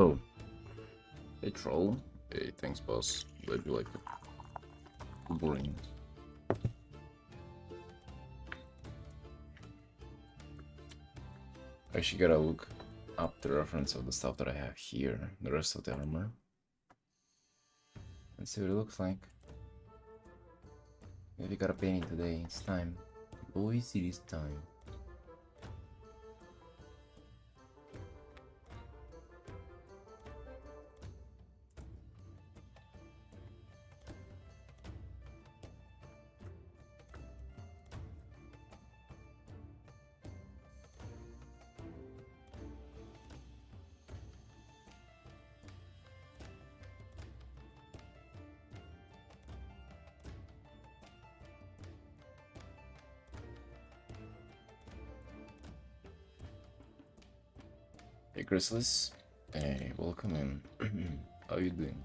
Oh, hey troll. Hey, thanks boss. Glad you like it. Boring. I actually gotta look up the reference of the stuff that I have here, the rest of the armor. Let's see what it looks like. Maybe got a painting today, it's time. Boys, it is time. Hey Chrysalis, hey, welcome in. How you doing?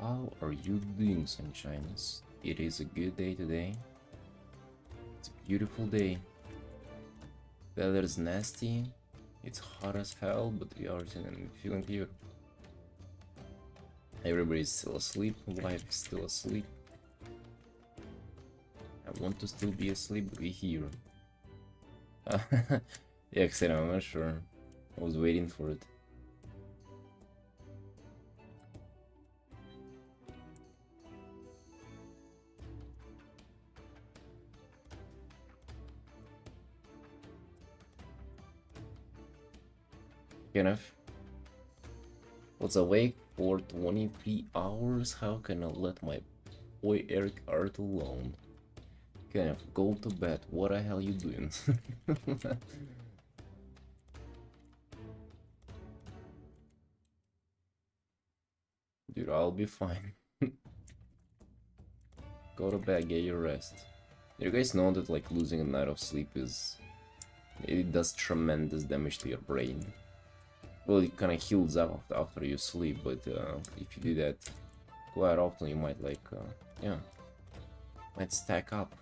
How are you doing, sunshines? It is a good day today. It's a beautiful day. Weather is nasty. It's hot as hell, but we are feeling beautiful. Everybody's still asleep, wife is still asleep. I want to still be asleep, but we're here. Yeah, except I'm not sure. I was waiting for it. Kenneth was awake for 23 hours. How can I let my boy Eric Art alone? Kenneth, go to bed. What the hell you doing? Dude, I'll be fine. Go to bed, get your rest. You guys know that like losing a night of sleep it does tremendous damage to your brain. Well, it kind of heals up after you sleep, but if you do that quite often, you might yeah, might stack up.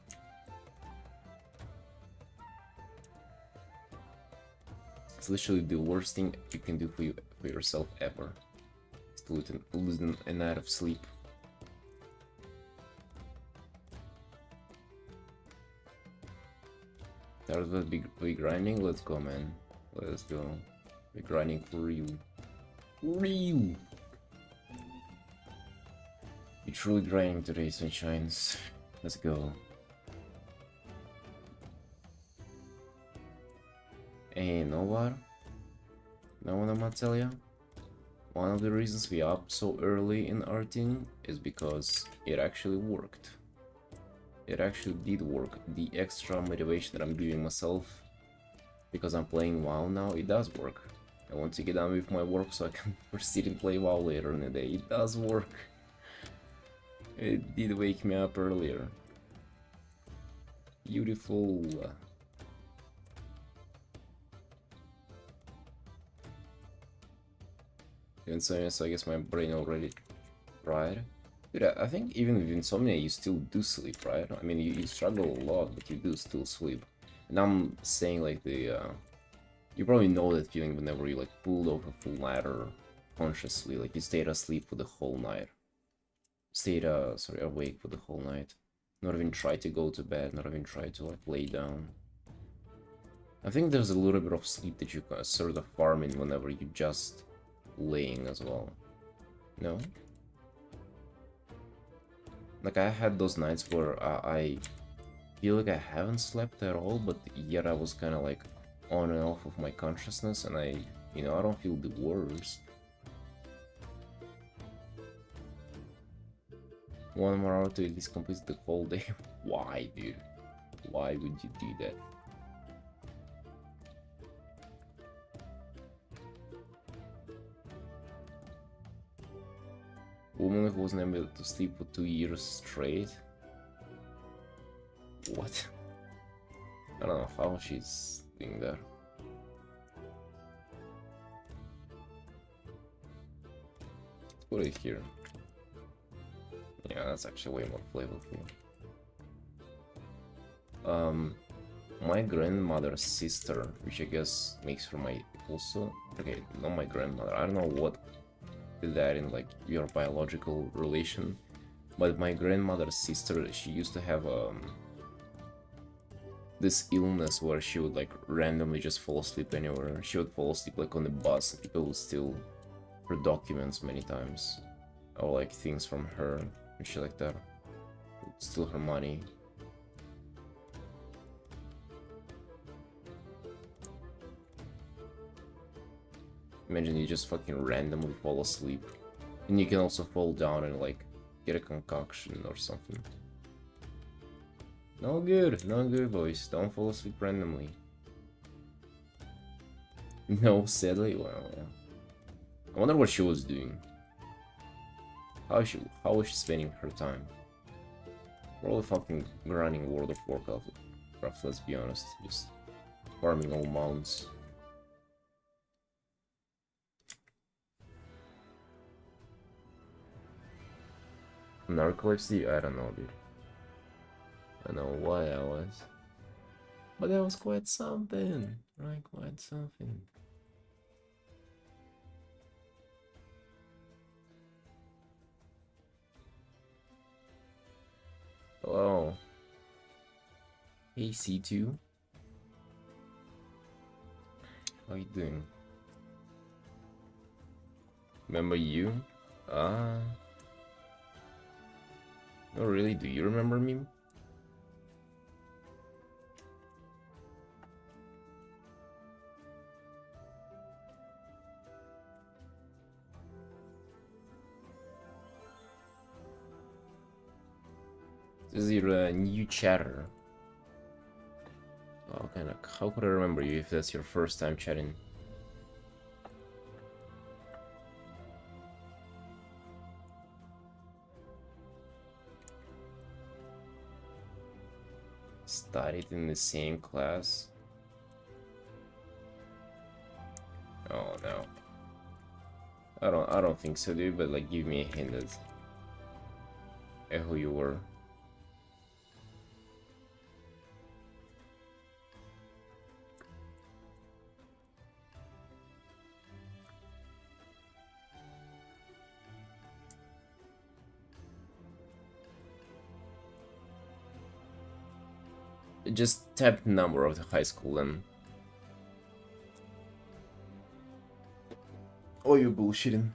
It's literally the worst thing you can do for yourself ever, is to lose a night of sleep. Start with big grinding. Let's go, man. Let's go. We're grinding for real. Real! We're truly grinding today, sunshines. Let's go. Hey, you know what? Know what I'm gonna tell you? One of the reasons we up so early in Artin is because it actually worked. It actually did work. The extra motivation that I'm giving myself because I'm playing WoW now, it does work. I want to get done with my work so I can proceed and play WoW later in the day. It does work. It did wake me up earlier. Beautiful. Insomnia, so I guess my brain already fried. Dude, I think even with insomnia you still do sleep, right? I mean, you struggle a lot, but you do still sleep. And I'm saying like you probably know that feeling whenever you like pulled over a full night or consciously, like you stayed asleep for the whole night. Stayed, sorry, awake for the whole night. Not even try to go to bed, not even try to like lay down. I think there's a little bit of sleep that you can sort of farm in whenever you just laying as well. No? Like I had those nights where I feel like I haven't slept at all, but yet I was kind of like on and off of my consciousness, and I don't feel the worst. One more hour to at least complete the whole day. Why, dude? Why would you do that? Woman who wasn't able to sleep for 2 years straight? What? I don't know how she's doing that. Let's put it here. Yeah, that's actually way more flavorful. My grandmother's sister, which I guess makes her my also okay, not my grandmother. I don't know what that in like your biological relation, but my grandmother's sister, she used to have this illness where she would like randomly just fall asleep anywhere. She would fall asleep like on the bus, and people would steal her documents many times, or like things from her and shit like that. Steal her money. Imagine you just fucking randomly fall asleep. And you can also fall down and like get a concoction or something. No good, no good, boys. Don't fall asleep randomly. No, sadly, well, yeah. I wonder what she was doing. How was she spending her time? Probably fucking grinding World of Warcraft, let's be honest. Just farming all mounts. Narcolepsy? I don't know, dude. I don't know why I was. But that was quite something. Right, quite something. Hello. Hey, C2. How you doing? Remember you? Ah. No, really? Do you remember me? This is your new chatter. Oh, how could I remember you if that's your first time chatting? Studied in the same class? Oh no. I don't think so, dude, but like give me a hint at who you were. Just type the number of the high school then. Oh, you're bullshitting.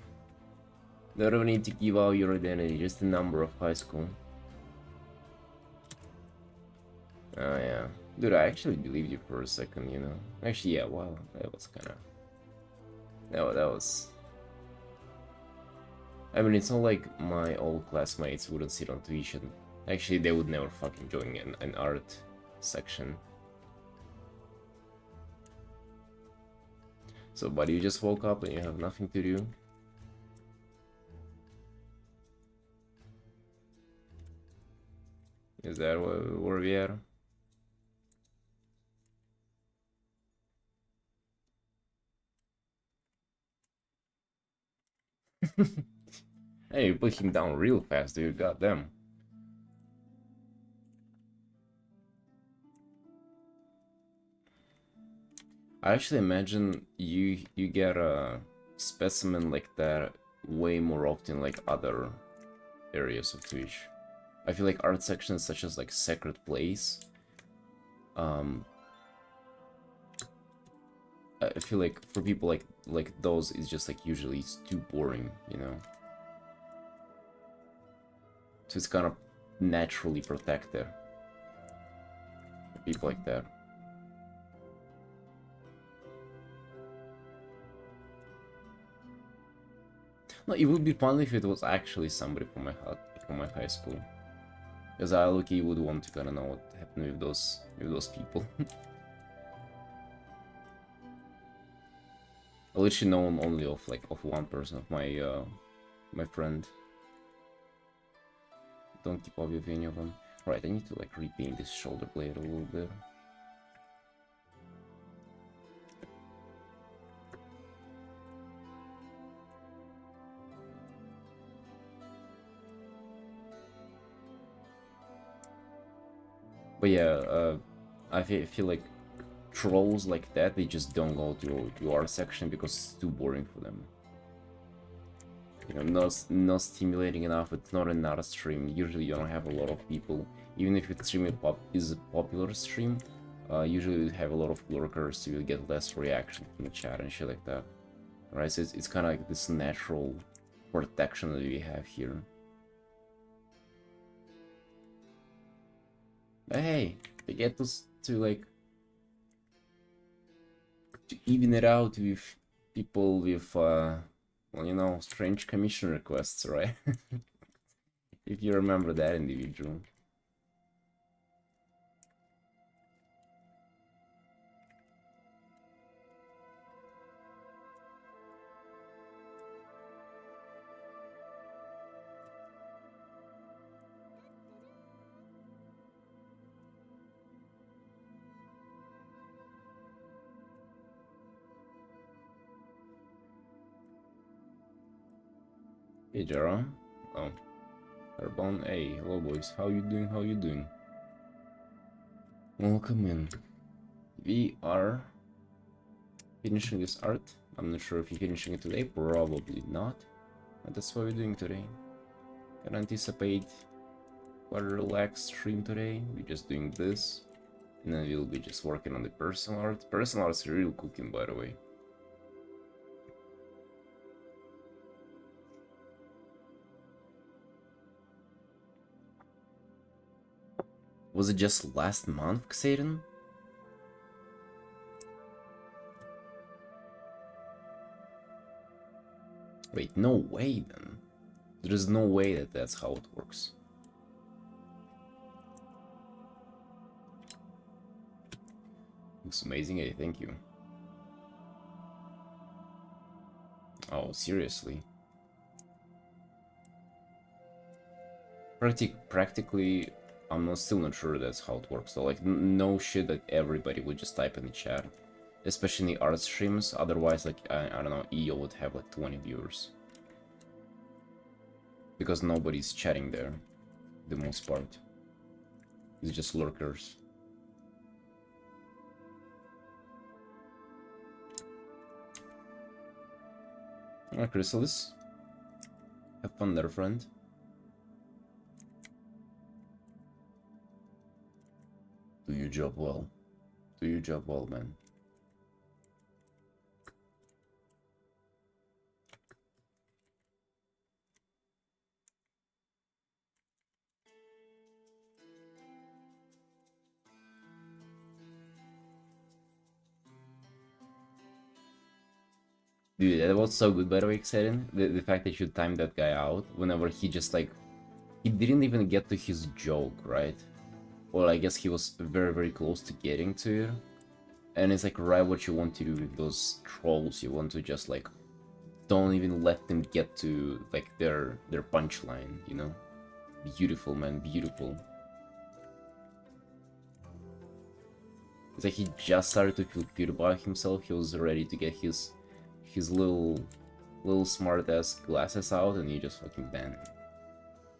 You don't need to give out your identity, just the number of high school. Oh yeah. Dude, I actually believed you for a second, you know. Actually, yeah, wow, that was kinda... No, that was... I mean, it's not like my old classmates wouldn't sit on tuition. Actually, they would never fucking join an art section. So, buddy, you just woke up and you have nothing to do? Is that where we are? Hey, you put him down real fast, dude. Goddamn. I actually imagine you get a specimen like that way more often like other areas of Twitch. I feel like art sections such as like Sacred Place, I feel like for people like those, it's just like usually it's too boring, you know. So it's kind of naturally protected. People like that. No, it would be fun if it was actually somebody from my high school, because I look-y would want to kind of know what happened with those people. I literally know only of one person, of my my friend. Don't keep up with any of them. Right, I need to like repaint this shoulder blade a little bit. But yeah, feel like trolls like that, they just don't go to our section because it's too boring for them. You know, not stimulating enough. It's not an art stream. Usually you don't have a lot of people. Even if it's is a popular stream, usually you have a lot of lurkers, so you get less reaction from the chat and shit like that. Right? So it's kind of like this natural protection that we have here. But hey, they get us to like to even it out with people with well, you know, strange commission requests, right? If you remember that individual. Hey, Jerome. Oh, Airborne. Hey, hello, boys. How you doing? How you doing? Welcome in. We are finishing this art. I'm not sure if you're finishing it today. Probably not. But that's what we're doing today. Can anticipate quite a relaxed stream today. We're just doing this. And then we'll be just working on the personal art. Personal art is real cooking, by the way. Was it just last month, Xaden? Wait, no way then. There is no way that that's how it works. Looks amazing, hey, thank you. Oh, seriously? Practically, still not sure that's how it works though. Like, no shit that everybody would just type in the chat. Especially in the art streams, otherwise, like, I don't know, EO would have like 20 viewers. Because nobody's chatting there, the most part. It's just lurkers. Alright, Chrysalis. Have fun there, friend. Do your job well. Do your job well, man. Dude, that was so good, by the way, Xerin. The fact that you timed that guy out whenever he just, like... He didn't even get to his joke, right? Or I guess he was very, very close to getting to it. And it's, like, right what you want to do with those trolls. You want to just, like... Don't even let them get to, like, their punchline, you know? Beautiful, man, beautiful. It's like he just started to feel good about himself. He was ready to get his little smart ass glasses out, and you just fucking bam.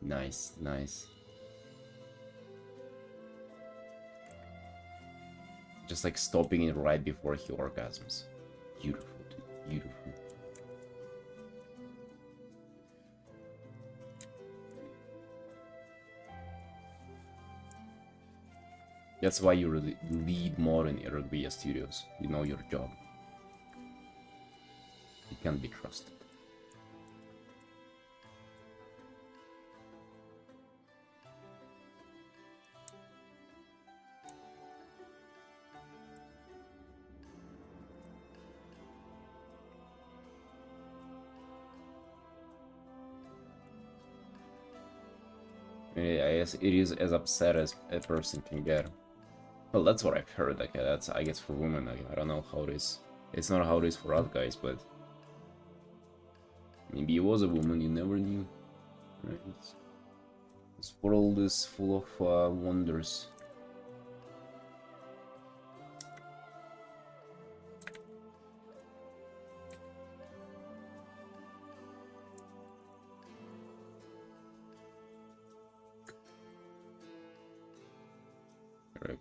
Nice, nice. Just like stopping it right before he orgasms. Beautiful, dude. Beautiful. That's why you really lead more in Irugvia Studios. You know your job. You can't be trusted. I guess it is as upset as a person can get. Well, that's what I've heard. Like, that's, I guess, for women. Like, I don't know how it is. It's not how it is for us guys, but maybe it was a woman. You never knew. Right? This world is full of wonders.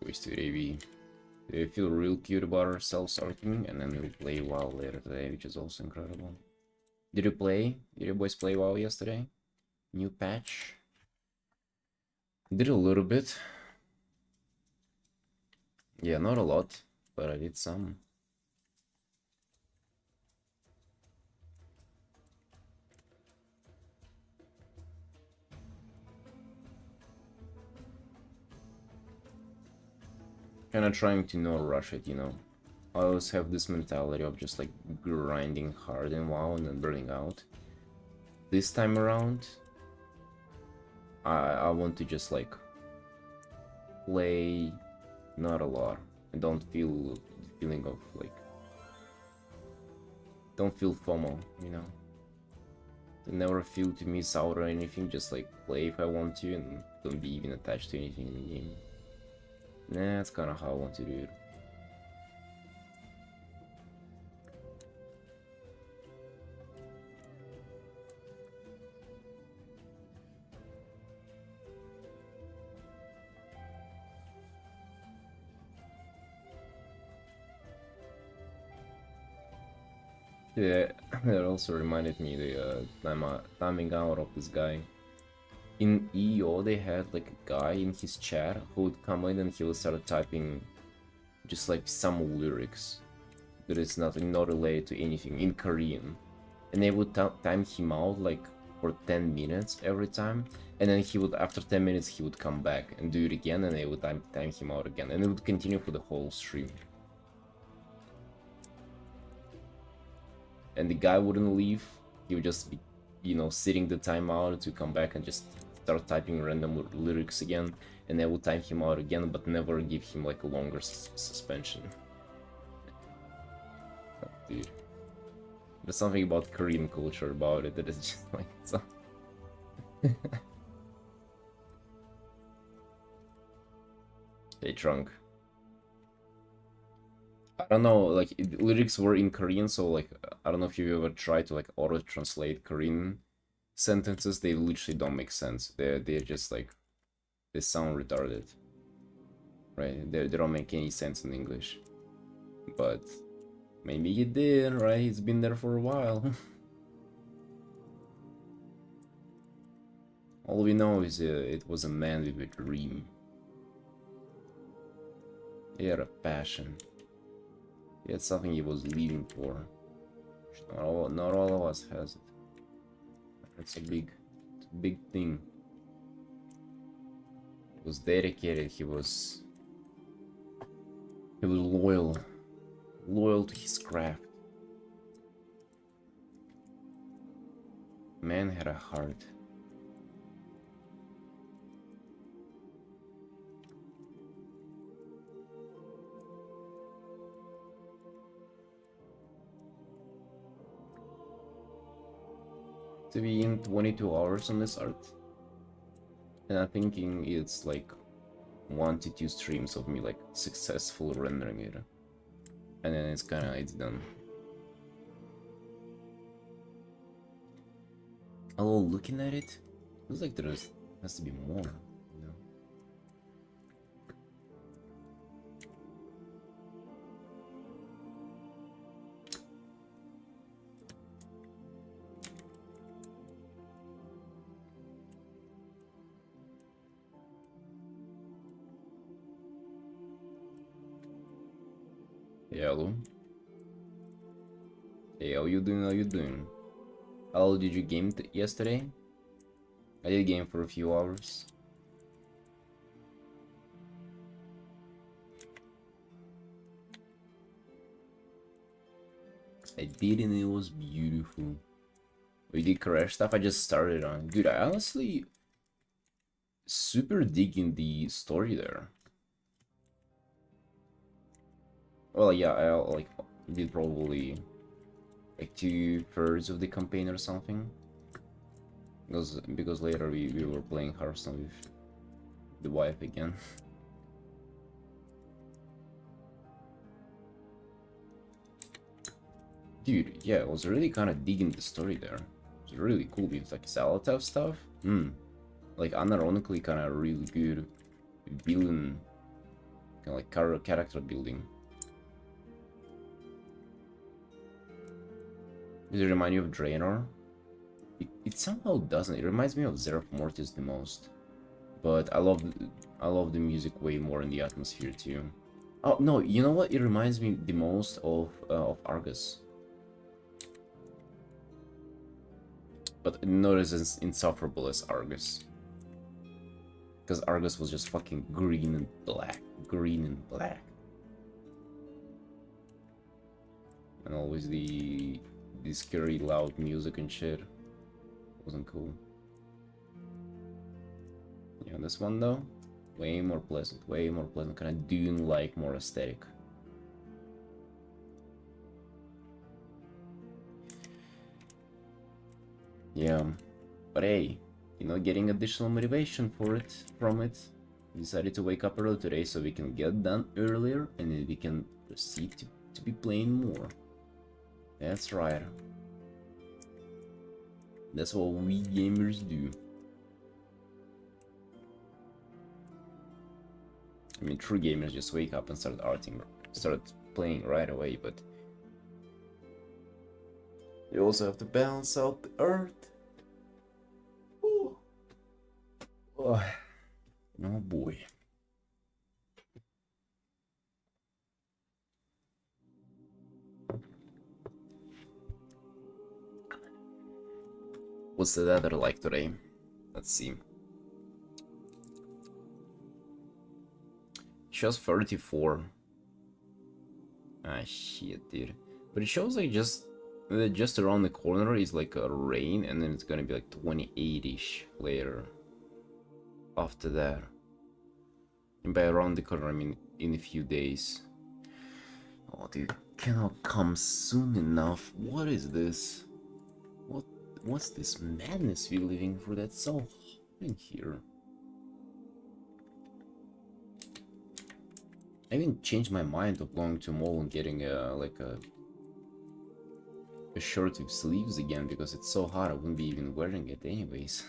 boys today. We feel real cute about ourselves, Artin, and then we'll play WoW later today, which is also incredible. Did you play? Did you boys play WoW yesterday? New patch? Did a little bit. Yeah, not a lot, but I did some. Kinda trying to not rush it, you know. I always have this mentality of just like grinding hard in WoW and then burning out. This time around, I want to just like play not a lot. I don't feel the feeling of like, don't feel FOMO, you know. I never feel to miss out or anything, just like play if I want to and don't be even attached to anything in the game. Nah, that's kind of how I want to do it. Yeah, that also reminded me the timing out of this guy. In EO, they had like a guy in his chat who would come in and he would start typing just like some lyrics that is not related to anything in Korean, and they would time him out like for 10 minutes every time, and then he would, after 10 minutes, he would come back and do it again, and they would time him out again, and it would continue for the whole stream. And the guy wouldn't leave, he would just be, you know, sitting the timeout to come back and just start typing random lyrics again, and they would time him out again, but never give him like a longer suspension. Oh, dude. There's something about Korean culture about it that is just like so. Hey, Trunk. I don't know, like lyrics were in Korean, so like I don't know if you ever tried to like auto translate Korean sentences. They literally don't make sense. They're just like, they sound retarded, right? They don't make any sense in English. But maybe it did, right? It's been there for a while. All we know is it was a man with a dream. He had a passion. He had something he was living for. Not all of us has it. It's a big thing. He was dedicated. He was loyal to his craft. Man had a heart. To be in 22 hours on this art, and I'm thinking it's like 1 to 2 streams of me like successful rendering it, and then it's done. Although looking at it, looks like there has to be more, you know. Yeah, hello. Hey, how you doing? How you doing? How did you game yesterday? I did game for a few hours. I did, and it was beautiful. We did crash stuff. I just started on. Dude, I honestly super digging the story there. Well, yeah, I like did probably like 2/3 of the campaign or something. Because later we were playing Hearthstone with the wife again. Dude, yeah, I was really kind of digging the story there. It was really cool with like Zalatav stuff. Like unironically kind of really good villain like character building. Does it remind you of Draenor? It somehow doesn't. It reminds me of Zeref Mortis the most. But I love the music way more in the atmosphere too. Oh no, you know what? It reminds me the most of Argus. But not as insufferable as Argus. Because Argus was just fucking green and black. Green and black. And always the scary loud music and shit. Wasn't cool. Yeah, this one though, way more pleasant, kind of Dune-like, more aesthetic. Yeah, but hey, you know, getting additional motivation from it. We decided to wake up early today so we can get done earlier and then we can proceed to be playing more. That's right. That's what we gamers do. I mean, true gamers just wake up and start playing right away, but you also have to balance out the earth. Ooh. Oh boy. What's the weather like today? Let's see. It shows 34. Ah shit, dude. But it shows like just around the corner is like a rain, and then it's gonna be like 28-ish later. After that. And by around the corner, I mean in a few days. Oh, dude, cannot come soon enough. What is this? What's this madness we're living through that's so hot in here? I even changed my mind of going to mall and getting a shirt with sleeves again because it's so hot I wouldn't be even wearing it anyways.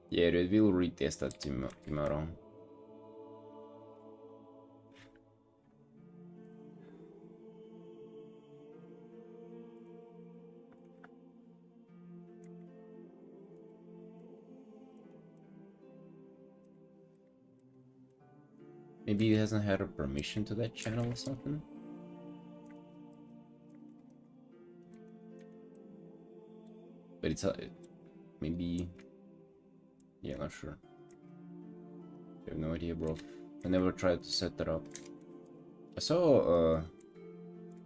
Yeah, we'll retest that tomorrow. Maybe he hasn't had a permission to that channel or something. But it's maybe, yeah, not sure. I have no idea, bro. I never tried to set that up. I saw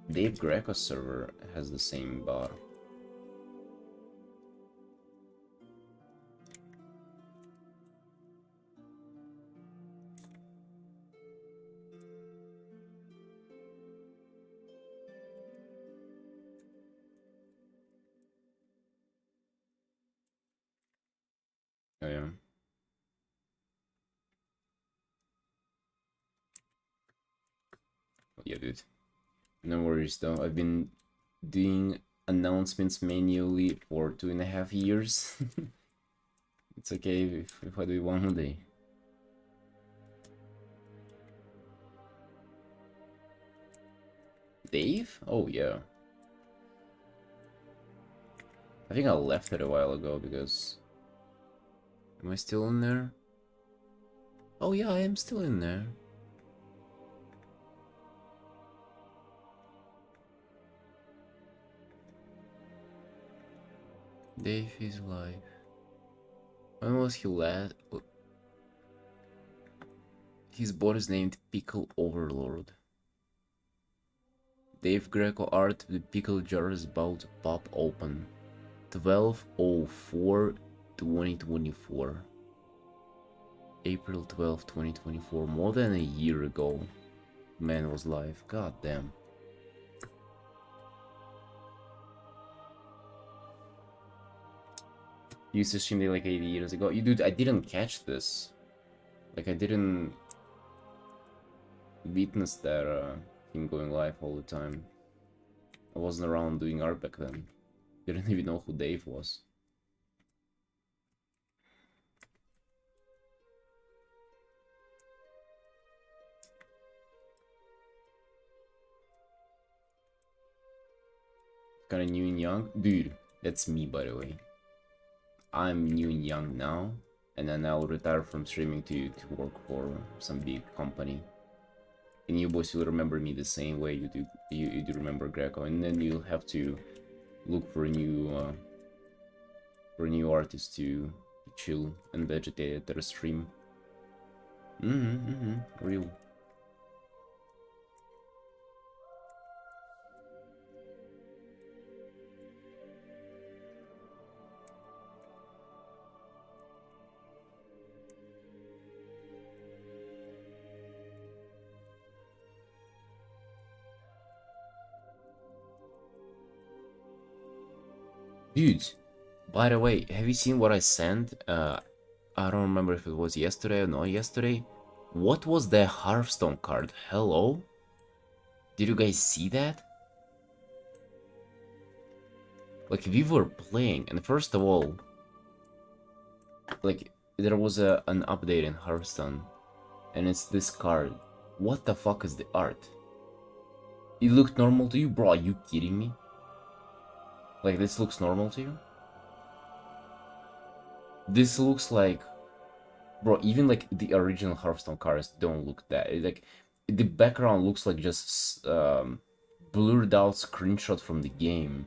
Dave Greco's server has the same bar. Oh yeah. Oh, yeah, dude. No worries though. I've been doing announcements manually for 2.5 years. It's okay if I do it one day. Dave? Oh yeah. I think I left it a while ago because... Am I still in there? Oh yeah, I am still in there. Dave is alive. When was he last? His bot is named Pickle Overlord. Dave Greco art, the pickle jar is about to pop open. 12/04/2024. April 12, 2024. More than a year ago. Man was live. God damn. You used to stream it like 80 years ago. You dude, I didn't catch this. Like I didn't witness that him going live all the time. I wasn't around doing art back then. Didn't even know who Dave was. Kind of new and young. Dude, that's me, by the way. I'm new and young now, and then I'll retire from streaming to work for some big company. And you boys will remember me the same way you do remember Greco, and then you'll have to look for a new artist to chill and vegetate at their stream. Real. Dude, by the way, have you seen what I sent? I don't remember if it was yesterday or not yesterday. What was the Hearthstone card? Hello? Did you guys see that? Like, we were playing, and first of all, like, there was an update in Hearthstone, and it's this card. What the fuck is the art? It looked normal to you? Bro, are you kidding me? Like, this looks normal to you? This looks like... Bro, even like the original Hearthstone cards don't look that... Like, the background looks like just blurred out screenshot from the game.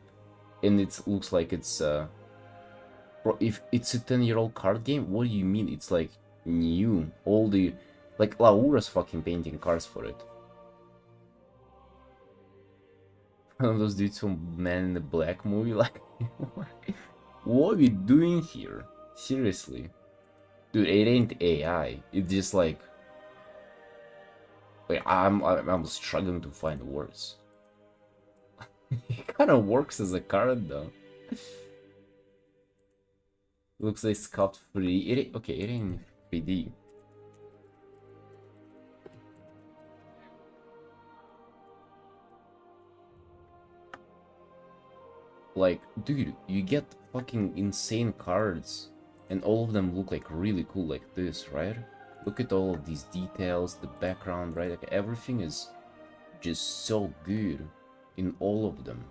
And it looks like it's... Bro, if it's a 10-year-old card game, what do you mean it's like new? All the... Like, Laura's fucking painting cards for it. One of those dudes from Man in the Black movie, like... What are we doing here? Seriously. Dude, it ain't AI. It's just like... Wait, I'm struggling to find words. It kind of works as a card, though. Looks like sculpt 3D. Okay, it ain't 3D. Like, dude, you get fucking insane cards, and all of them look like really cool like this, right? Look at all of these details, the background, right? Like, everything is just so good in all of them.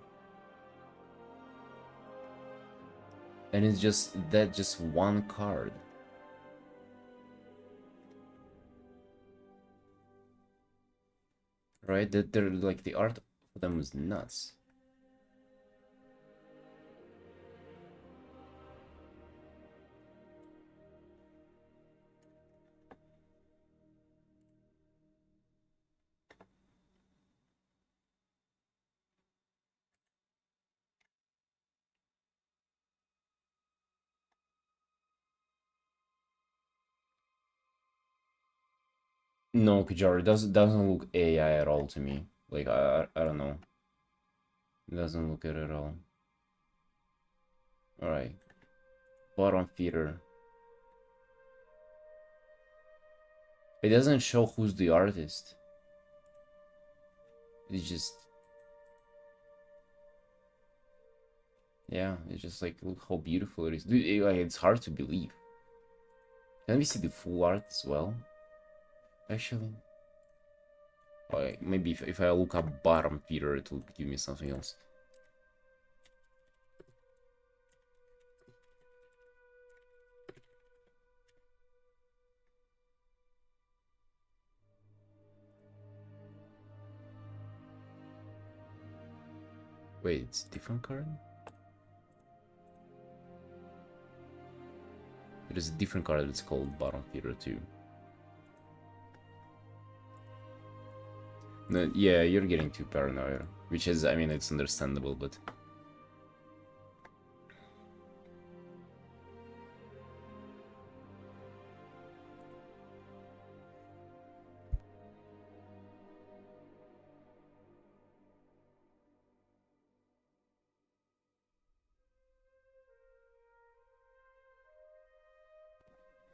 And it's just that just one card. Right? That they're like the art for them is nuts. No, Kajar, it doesn't look AI at all to me. Like I don't know. It doesn't look it at all. Alright. Bottom feeder. It doesn't show who's the artist. It's just... Yeah, it's just like, look how beautiful it is. Dude, like, it's hard to believe. Can we see the full art as well? Actually... Like, maybe if I look up bottom feeder, it will give me something else. Wait, it's a different card? There is a different card that's called bottom feeder too. No, yeah, you're getting too paranoid, which is, I mean, it's understandable, but...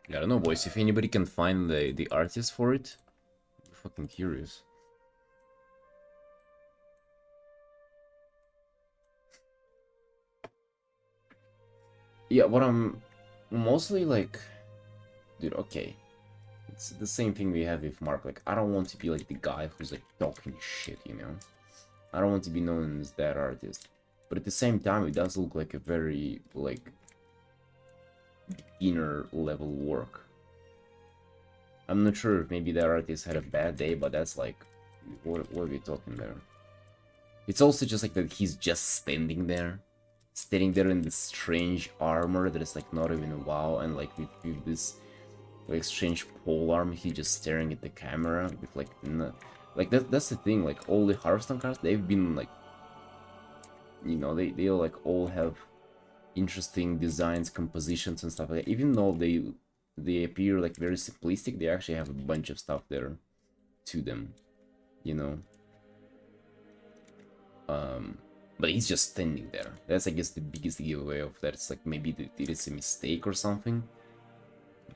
I don't know, boys, if anybody can find the artist for it, I'm fucking curious. Yeah, what I'm mostly like... Dude, okay. It's the same thing we have with Mark. Like, I don't want to be like the guy who's like talking shit, you know? I don't want to be known as that artist. but at the same time it does look like a very like inner level work. I'm not sure if maybe the artist had a bad day, but that's like, what are we talking there? It's also just like that he's just standing there in this strange armor that is like not even wow, and like with this like strange pole arm, he just staring at the camera with like like that's the thing, like all the Hearthstone cards, they've been like, you know, they like all have interesting designs, compositions and stuff like that. Even though they appear like very simplistic, they actually have a bunch of stuff there to them, you know. But he's just standing there. That's, I guess, the biggest giveaway of that. It's like maybe it is a mistake or something.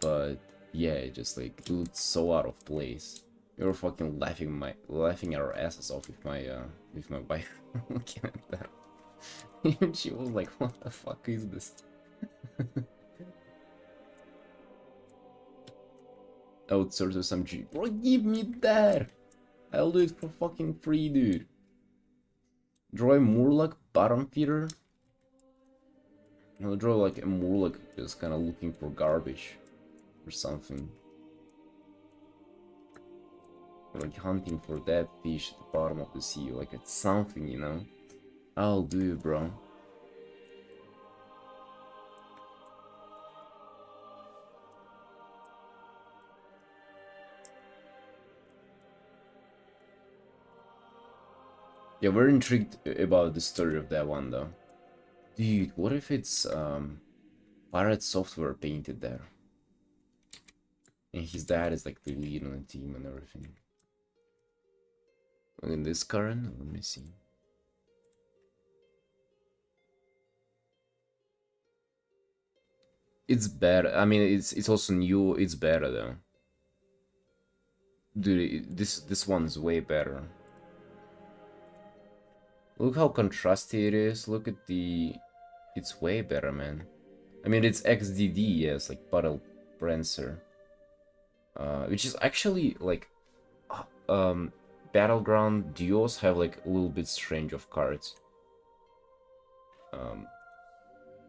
But yeah, it just like it looked so out of place. We were fucking laughing our asses off with my wife looking at that. And she was like, "What the fuck is this?" Outsource to some G. Bro, give me that! I'll do it for fucking free, dude. Draw a Murloc bottom feeder? I'll draw like a Murloc just kinda looking for garbage or something. Or like hunting for dead fish at the bottom of the sea, like it's something, you know? I'll do it, bro. Yeah, we're intrigued about the story of that one, though. Dude, what if it's Pirate Software painted there? And his dad is like the lead on the team and everything. And in this current, let me see. It's better. I mean, it's also new. It's better though. Dude, this one's way better. Look how contrasty it is. Look at the... It's way better, man. I mean, it's XDD, yes, like Battle Prancer. Which is actually, like... Battleground duos have, like, a little bit strange of cards.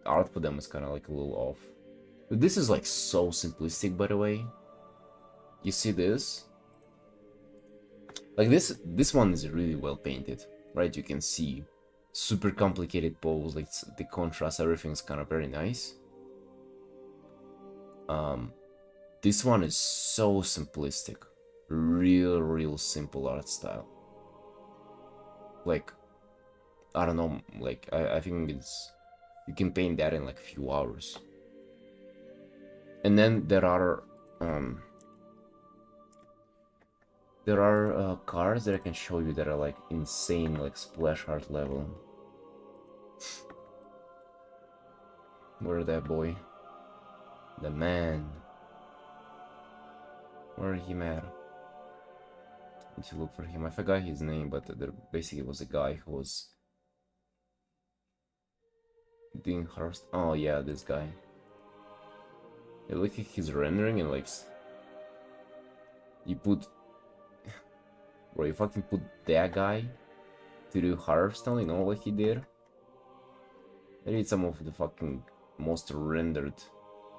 Art for them is kind of, like, a little off. But this is, like, so simplistic, by the way. You see this? Like, this one is really well painted, right? You can see super complicated pose, like the contrast, everything's kind of very nice. This one is so simplistic, real simple art style. Like, I don't know, like I think it's, you can paint that in like a few hours. And then there are cards that I can show you that are like insane, like splash art level. Where that boy? The man. Where he at? Need to look for him. I forgot his name, but there basically was a guy who was doing Hearthstone. Oh yeah, this guy. Yeah, look at his rendering and like you put, bro, you fucking put that guy to do Hearthstone, you know what he did? I need some of the fucking most rendered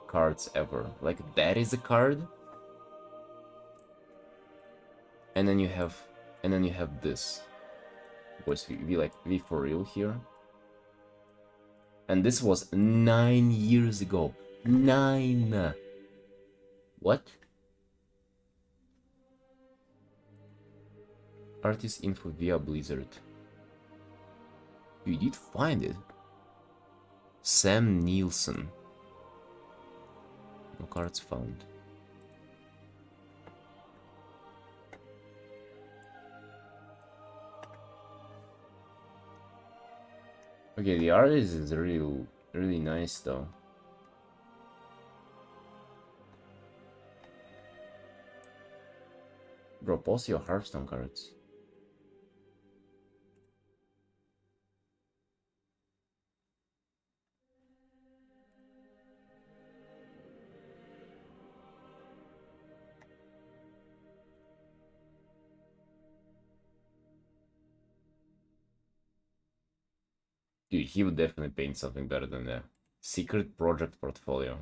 cards ever. Like that is a card. And then you have this. Boys, we for real here. And this was 9 years ago. 9. What? Artist info via Blizzard. You did find it. Sam Nielsen. No cards found. Okay, the artist is really nice though. Bro, post your Hearthstone cards. Dude, he would definitely paint something better than that. Secret project portfolio.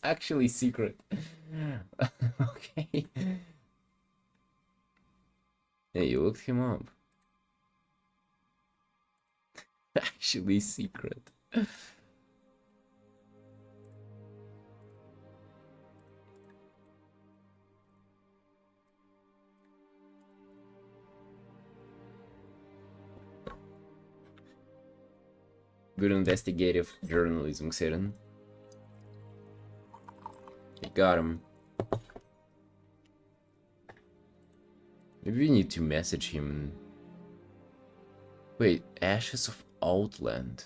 Actually secret. Okay. Yeah, you looked him up. Actually secret. Good investigative journalism, Xirin. You got him. Maybe we need to message him. Wait, Ashes of Outland.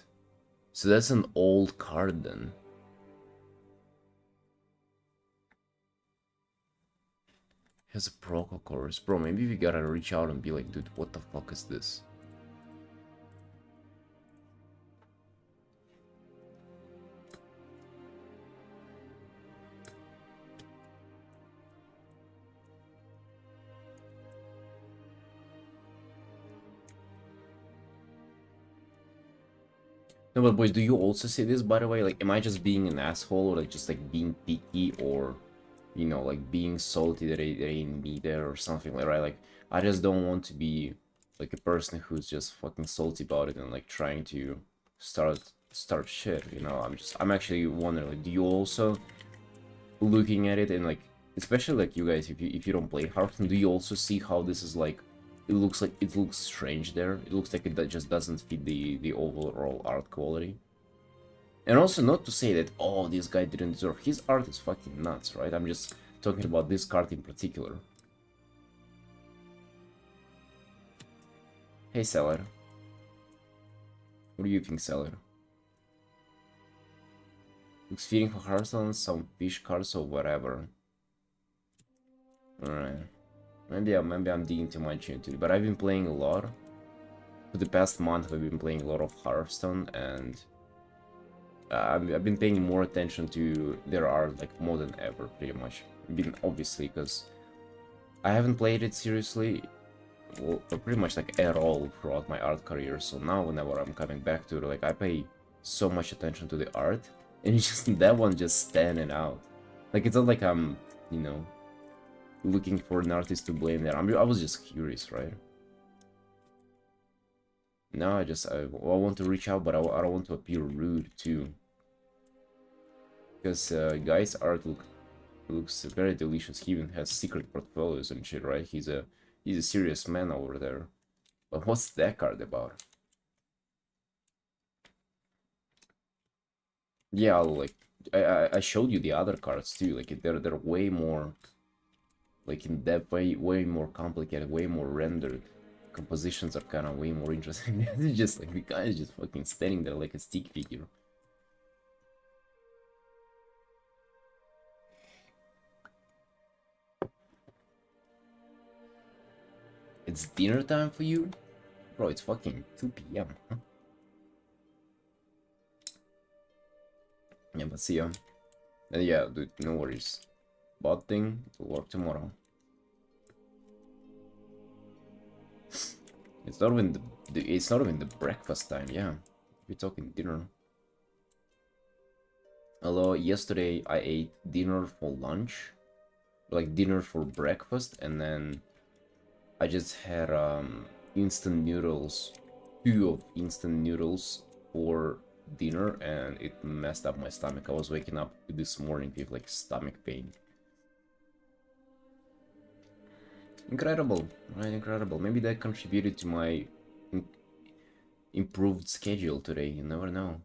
So that's an old card then. Has a proco chorus. Bro, maybe we gotta reach out and be like, dude, what the fuck is this? No, but boys, do you also see this, by the way? Like, am I just being an asshole, or like just like being picky, or, you know, like being salty that they didn't be there or something like, right? Like, I just don't want to be like a person who's just fucking salty about it and like trying to start shit, you know? I'm actually wondering, like, do you also looking at it and like, especially like you guys, if you don't play Hearthstone, do you also see how this is like, it looks strange there. It looks like it just doesn't fit the overall art quality. And also not to say that, oh, this guy didn't deserve, his art is fucking nuts, right? I'm just talking about this card in particular. Hey seller, what do you think, seller? Looks fitting for Hearthstone, some fish cards or whatever. Alright. Maybe I'm digging too much into it, but I've been playing a lot. For the past month, I've been playing a lot of Hearthstone, and I've been paying more attention to their art, like, more than ever, pretty much. Obviously, because I haven't played it seriously, well, pretty much, like, at all throughout my art career, so now whenever I'm coming back to it, like, I pay so much attention to the art, and it's just, that one just standing out. Like, it's not like I'm, you know, looking for an artist to blame there. I was just curious, right? Now I want to reach out, but I don't want to appear rude too. Because guy's art looks very delicious. He even has secret portfolios and shit, right? He's a serious man over there. But what's that card about? Yeah, I showed you the other cards too. Like they're way more like in depth, way more complicated, way more rendered. Compositions are kind of way more interesting. It's just like the guy is just fucking standing there like a stick figure. It's dinner time for you? Bro, it's fucking 2 p.m. Huh? Yeah, but see ya. And yeah, dude, no worries. Bot thing will work tomorrow. It's not even the breakfast time, yeah. We're talking dinner. Although yesterday I ate dinner for lunch, like dinner for breakfast, and then I just had instant noodles, 2 of instant noodles for dinner, and it messed up my stomach. I was waking up this morning with like stomach pain. Incredible, right? Incredible. Maybe that contributed to my improved schedule today. You never know.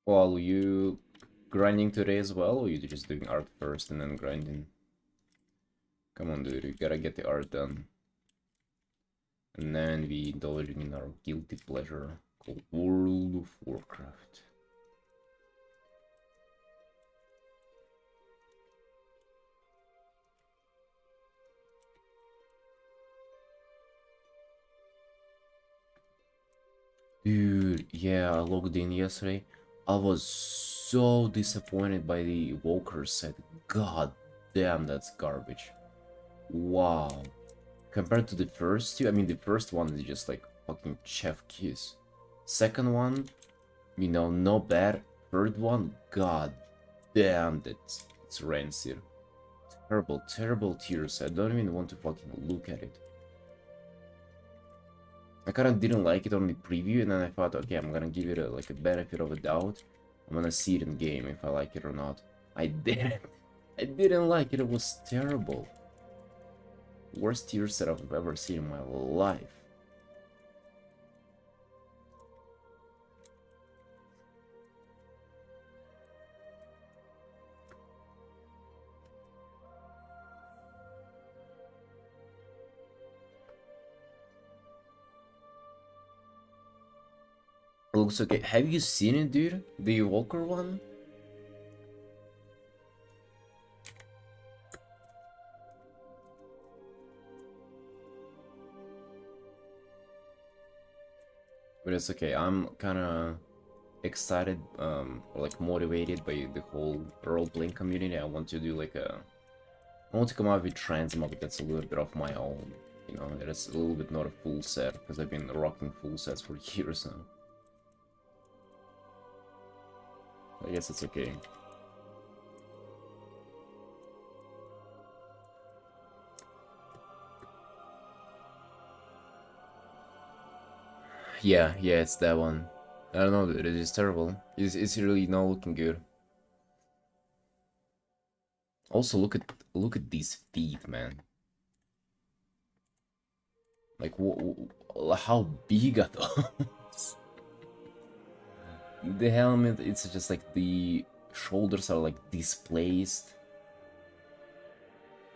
Well, you grinding today as well, or you just doing art first and then grinding? Come on, dude, you gotta get the art done. And then we indulging in our guilty pleasure called World of Warcraft. Dude, yeah, I logged in yesterday. I was so disappointed by the Walker set. God damn, that's garbage. Wow. Compared to the first two, I mean, the first one is just like fucking chef kiss. Second one, you know, not bad. Third one, god damn, that's it's rancid. Terrible, terrible tiers. I don't even want to fucking look at it. I kind of didn't like it on the preview, and then I thought, okay, I'm gonna give it a, like a benefit of a doubt. I'm gonna see it in game if I like it or not. I didn't. I didn't like it. It was terrible. Worst tier set I've ever seen in my life. Looks okay. Have you seen it, dude? The Walker one? But it's okay. I'm kind of excited, or like motivated by the whole role-playing community. I want to do like I want to come out with transmog that's a little bit of my own. You know, that is a little bit not a full set, because I've been rocking full sets for years now. I guess it's okay. Yeah, it's that one. I don't know, dude, it is terrible. It's really not looking good. Also, look at these feet, man. Like, how big are those? The helmet, it's just like the shoulders are like displaced.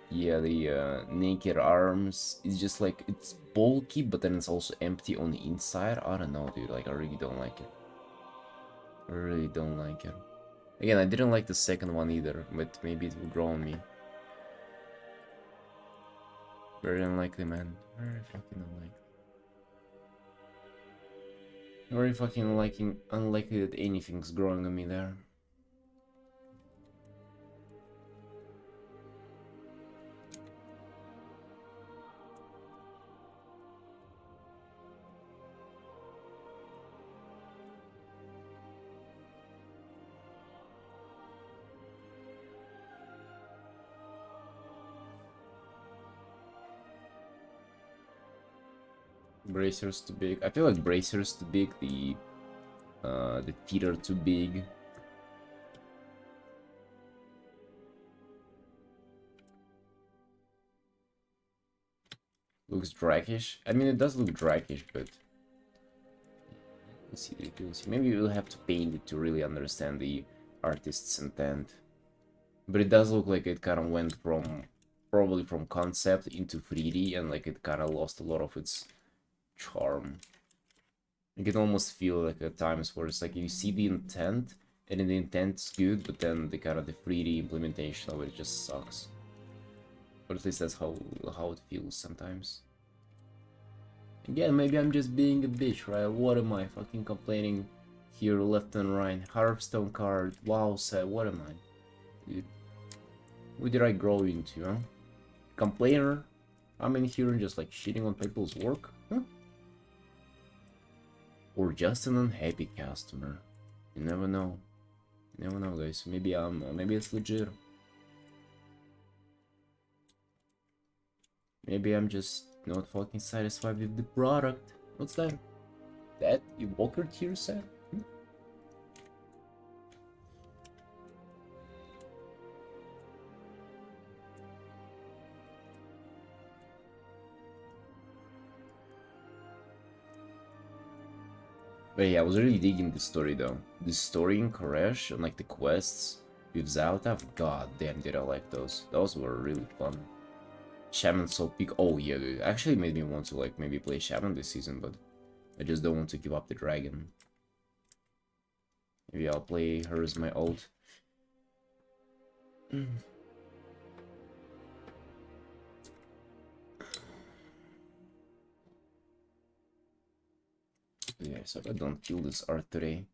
Yeah, the naked arms is just like, it's bulky, but then it's also empty on the inside. I don't know, dude. Like, I really don't like it. I really don't like it. Again, I didn't like the second one either, but maybe it will grow on me. Very unlikely, man. Very fucking unlikely. Very fucking unlikely that anything's growing on me there. Bracers too big. I feel like bracers too big. The feet are too big. Looks dragish. I mean, it does look dragish, but let's see. Maybe we'll have to paint it to really understand the artist's intent. But it does look like it kind of went from probably from concept into 3D, and like it kind of lost a lot of its charm. You can almost feel like at times where it's like you see the intent, and then the intent's good, but then the kind of the 3D implementation of it just sucks. Or at least that's how it feels sometimes. Again, maybe I'm just being a bitch, right? What am I fucking complaining here left and right? Hearthstone card, WoW set, what am I? Dude. Who did I grow into, huh? Complainer? I'm in here and just like shitting on people's work? Huh? Or just an unhappy customer. You never know. You never know, guys. Maybe maybe it's legit. Maybe I'm just not fucking satisfied with the product. What's that? That Evoker tier set? But yeah, I was really digging the story though. The story in Koresh and like the quests with Zaltav, god damn did I like those. Those were really fun. Shaman so peak. Oh yeah, dude. Actually made me want to like maybe play Shaman this season, but I just don't want to give up the dragon. Maybe I'll play her as my ult. Yeah, so I don't kill this art today.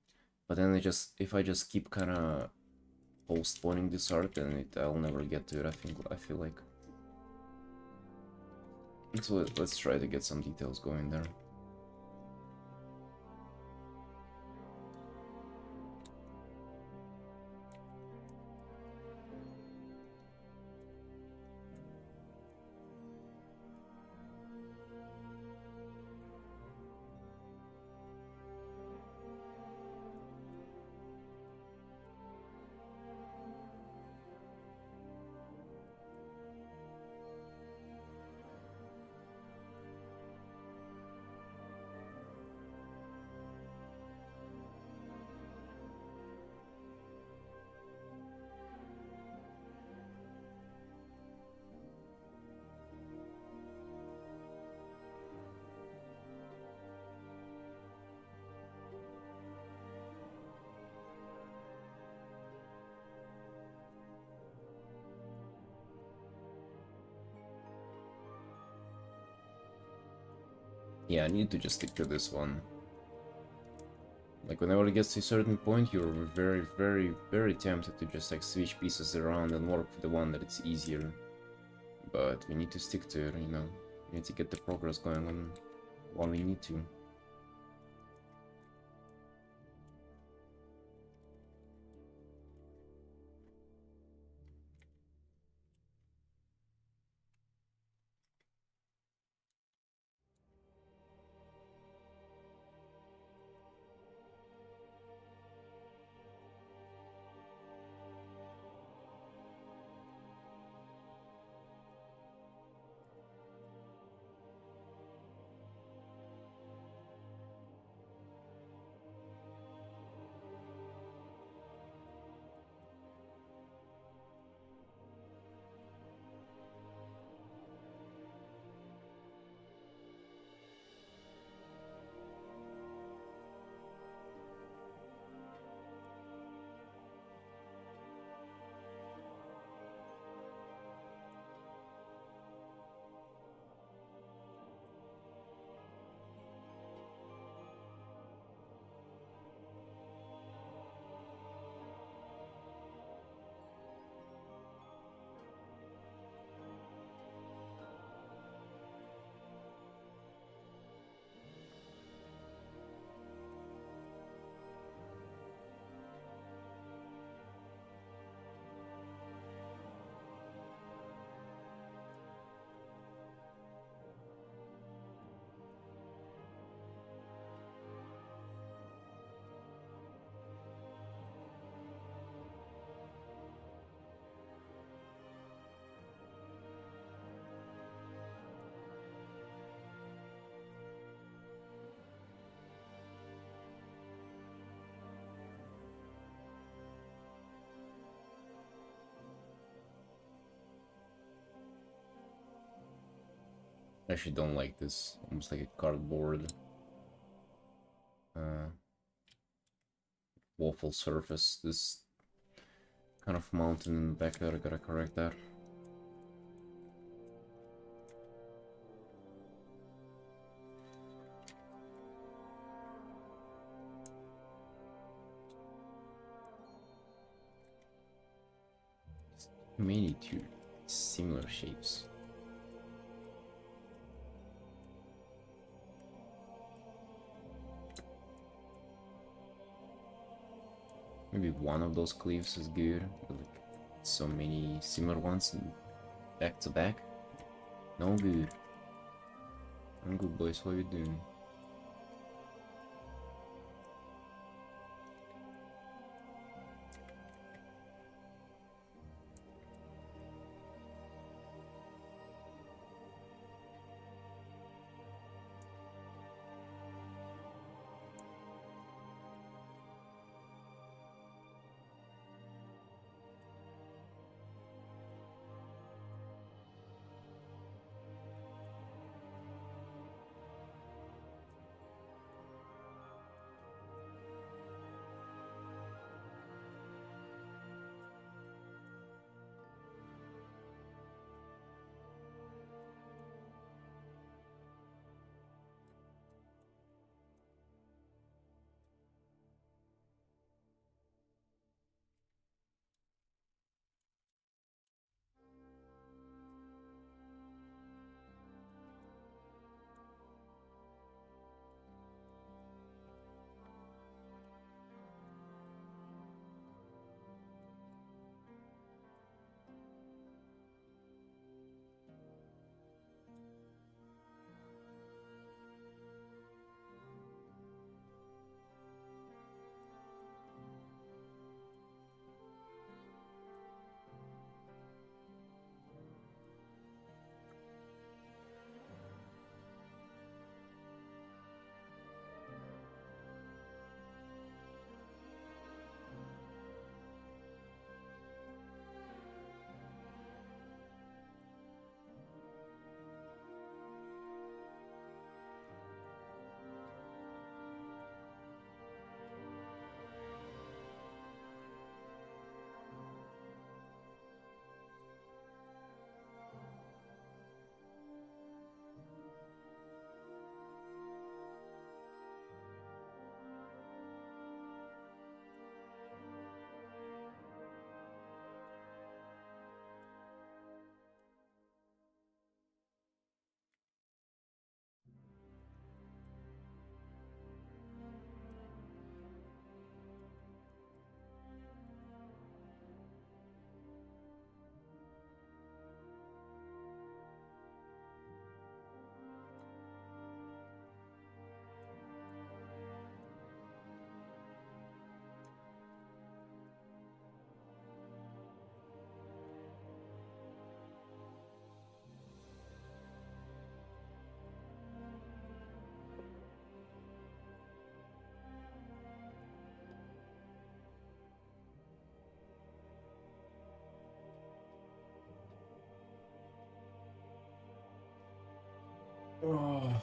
But then if I just keep kinda postponing this art, then I'll never get to it, I feel like. So let's try to get some details going there. Yeah, I need to just stick to this one. Like, whenever it gets to a certain point, you're very, very, very tempted to just, like, switch pieces around and work with the one that it's easier. But we need to stick to it, you know? We need to get the progress going on while we need to. I actually don't like this. Almost like a cardboard. Waffle surface. This kind of mountain in the back there, I gotta correct that. Many two similar shapes. Maybe one of those cliffs is good, but like so many similar ones back to back. No good. I'm good, boys. What are you doing? Oh.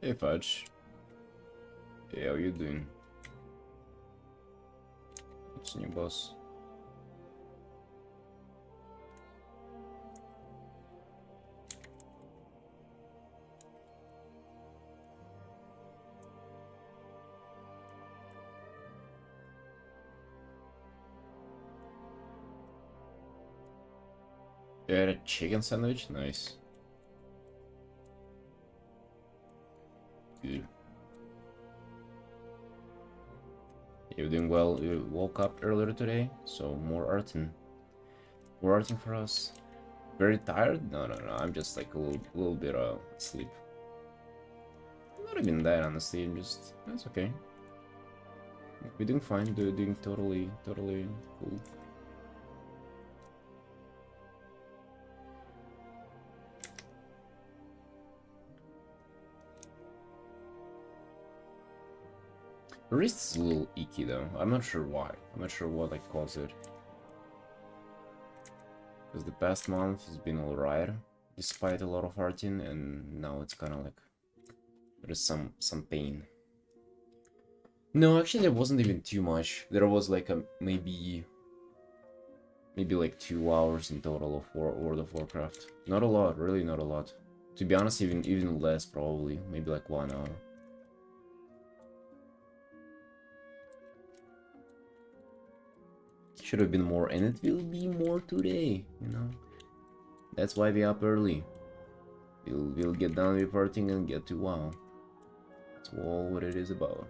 Hey Fudge. Hey, how you doing? What's new, boss? You had a chicken sandwich? Nice. Good. You're doing well. You woke up earlier today, so more Artin. More Artin for us. Very tired? No, no, no. I'm just like a little bit asleep. Not even that, honestly. I'm just... That's okay. We're doing fine. Doing totally cool. Wrist's a little icky though. I'm not sure why. I'm not sure what like caused it. Because the past month has been alright, despite a lot of Artin, and now it's kind of like there's some pain. No, actually there wasn't even too much. There was like a maybe like 2 hours in total of World of Warcraft. Not a lot, really not a lot. To be honest, even less probably. Maybe like 1 hour. Should have been more, and it will be more today, you know. That's why we up early. We'll get done with partying and get to WoW. That's all what it is about.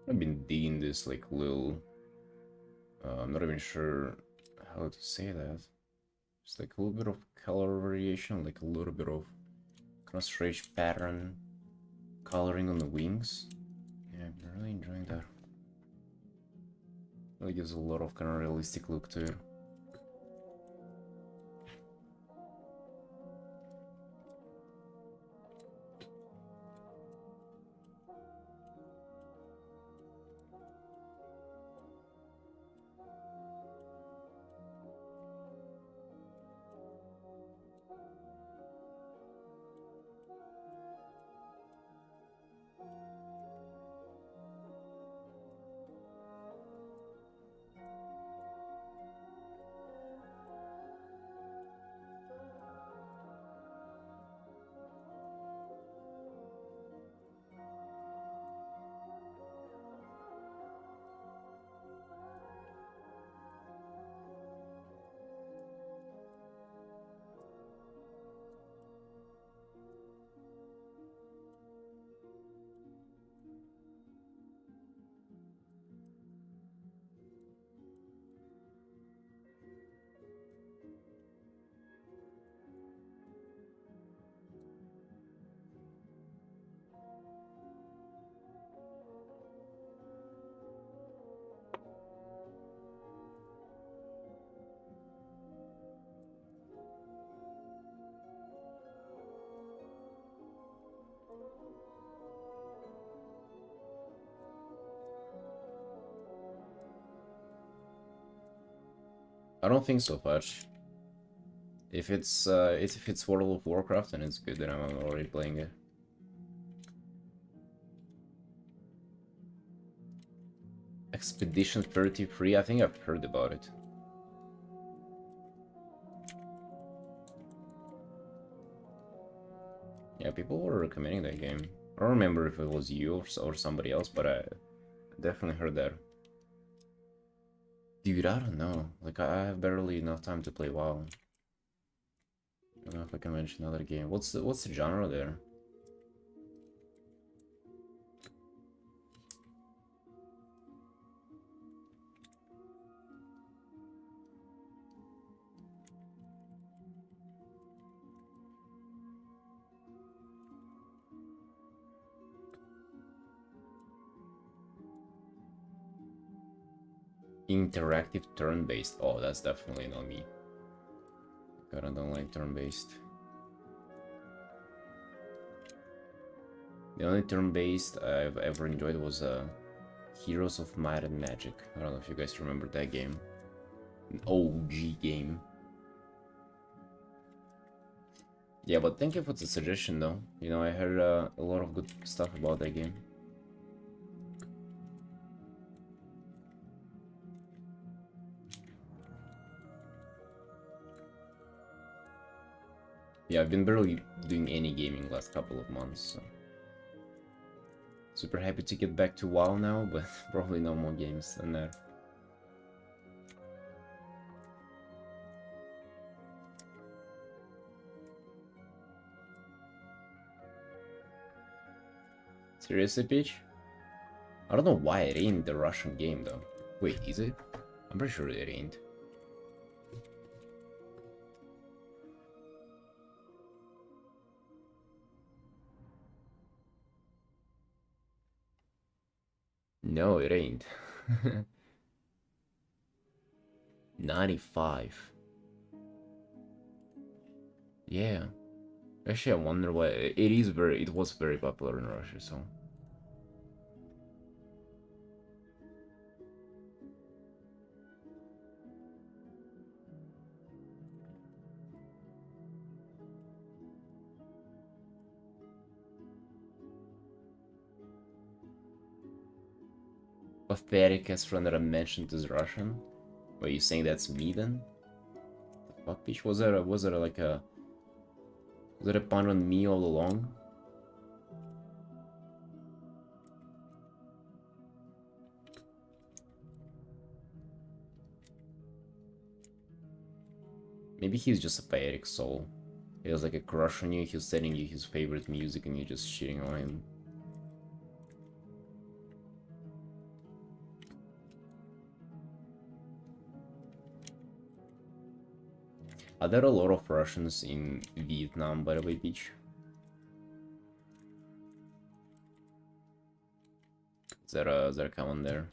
I've been digging this like little. I'm not even sure how to say that. Just like a little bit of color variation, like a little bit of kind of strange pattern coloring on the wings. Yeah, I'm really enjoying that. Really gives a lot of kind of realistic look to it. I don't think so much. If it's World of Warcraft and it's good, then I'm already playing it. Expedition 33, I think I've heard about it. Yeah, people were recommending that game. I don't remember if it was you or somebody else, but I definitely heard that. Dude, I don't know. Like, I have barely enough time to play WoW. I don't know if I can mention another game. What's the genre there? Interactive turn-based. Oh, that's definitely not me. God, I don't like turn-based. The only turn-based I've ever enjoyed was Heroes of Might and Magic. I don't know if you guys remember that game. An OG game. Yeah, but thank you for the suggestion though. You know, I heard a lot of good stuff about that game. Yeah, I've been barely doing any gaming last couple of months, so. Super happy to get back to WoW now, but probably no more games than that. Seriously, Peach? I don't know why it ain't the Russian game though. Wait, is it? I'm pretty sure it ain't. No, it ain't. 95. Yeah. Actually, I wonder why. It was very popular in Russia, so. Pathetic as friend that I mentioned is Russian. Are you saying that's me then? The fuck, Peach? Was there like a... Was it a pun on me all along? Maybe he's just a pathetic soul. He has like a crush on you, he's sending you his favorite music and you're just shitting on him. Are there a lot of Russians in Vietnam, by the way, Peach? Is there common there?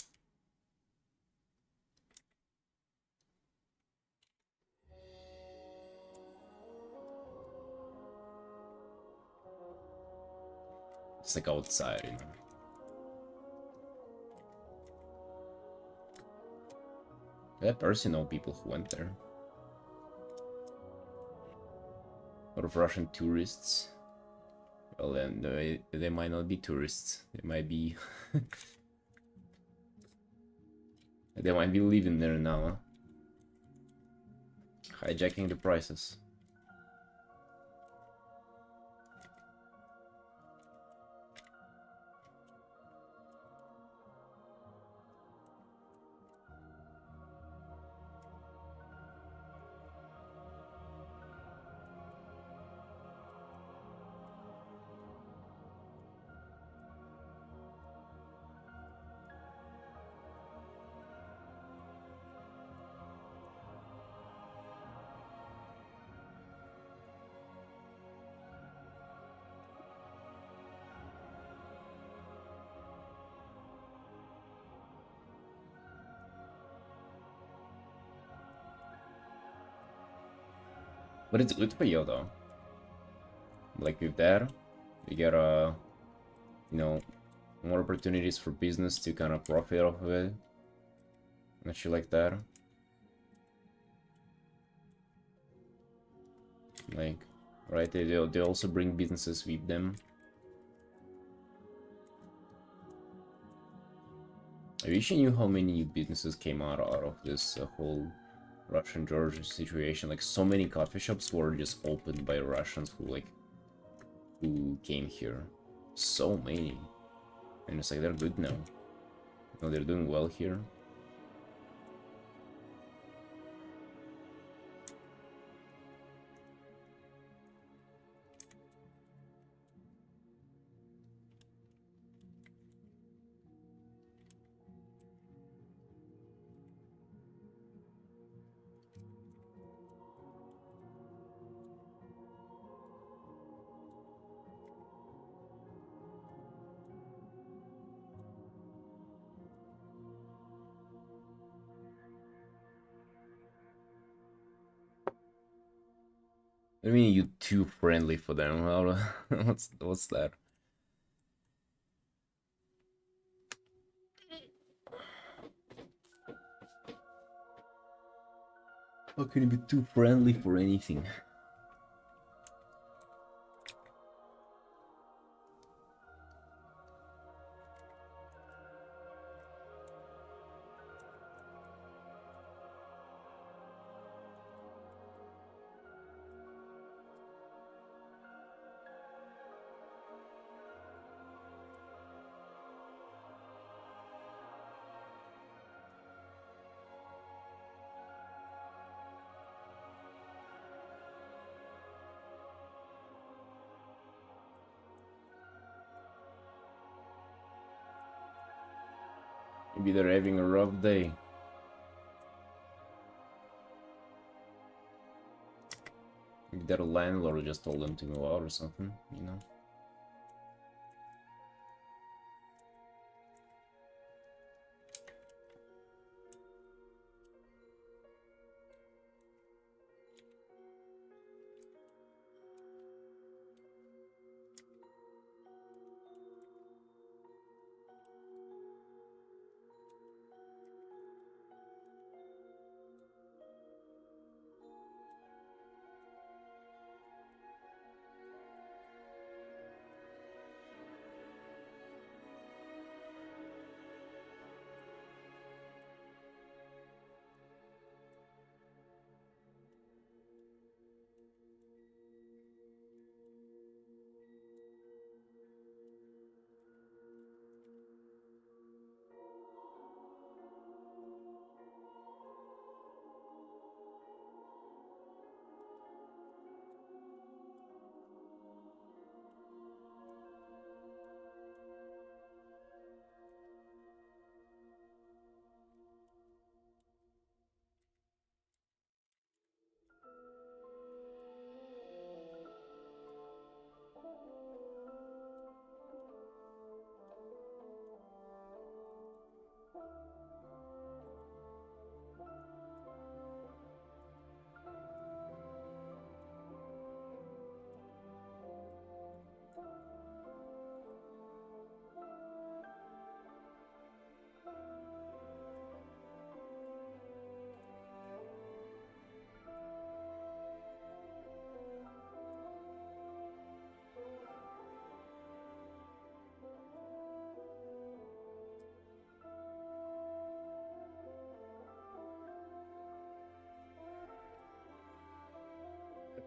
It's like outside, you know. I personally know people who went there. A lot of Russian tourists. Well, then they might not be tourists. They might be. They might be living there now. Huh? Hijacking the prices. But it's good for you though. Like with that, you get you know, more opportunities for business to kind of profit off of it. And shit like that. Like, right? They also bring businesses with them. I wish I knew how many new businesses came out of this whole Russian Georgia situation. Like, so many coffee shops were just opened by Russians who came here. So many. And it's like, they're good now. You know, they're doing well here. I mean, you too friendly for them. What's that? How can you be too friendly for anything? Maybe they're having a rough day. Maybe their landlord just told them to go out or something, you know?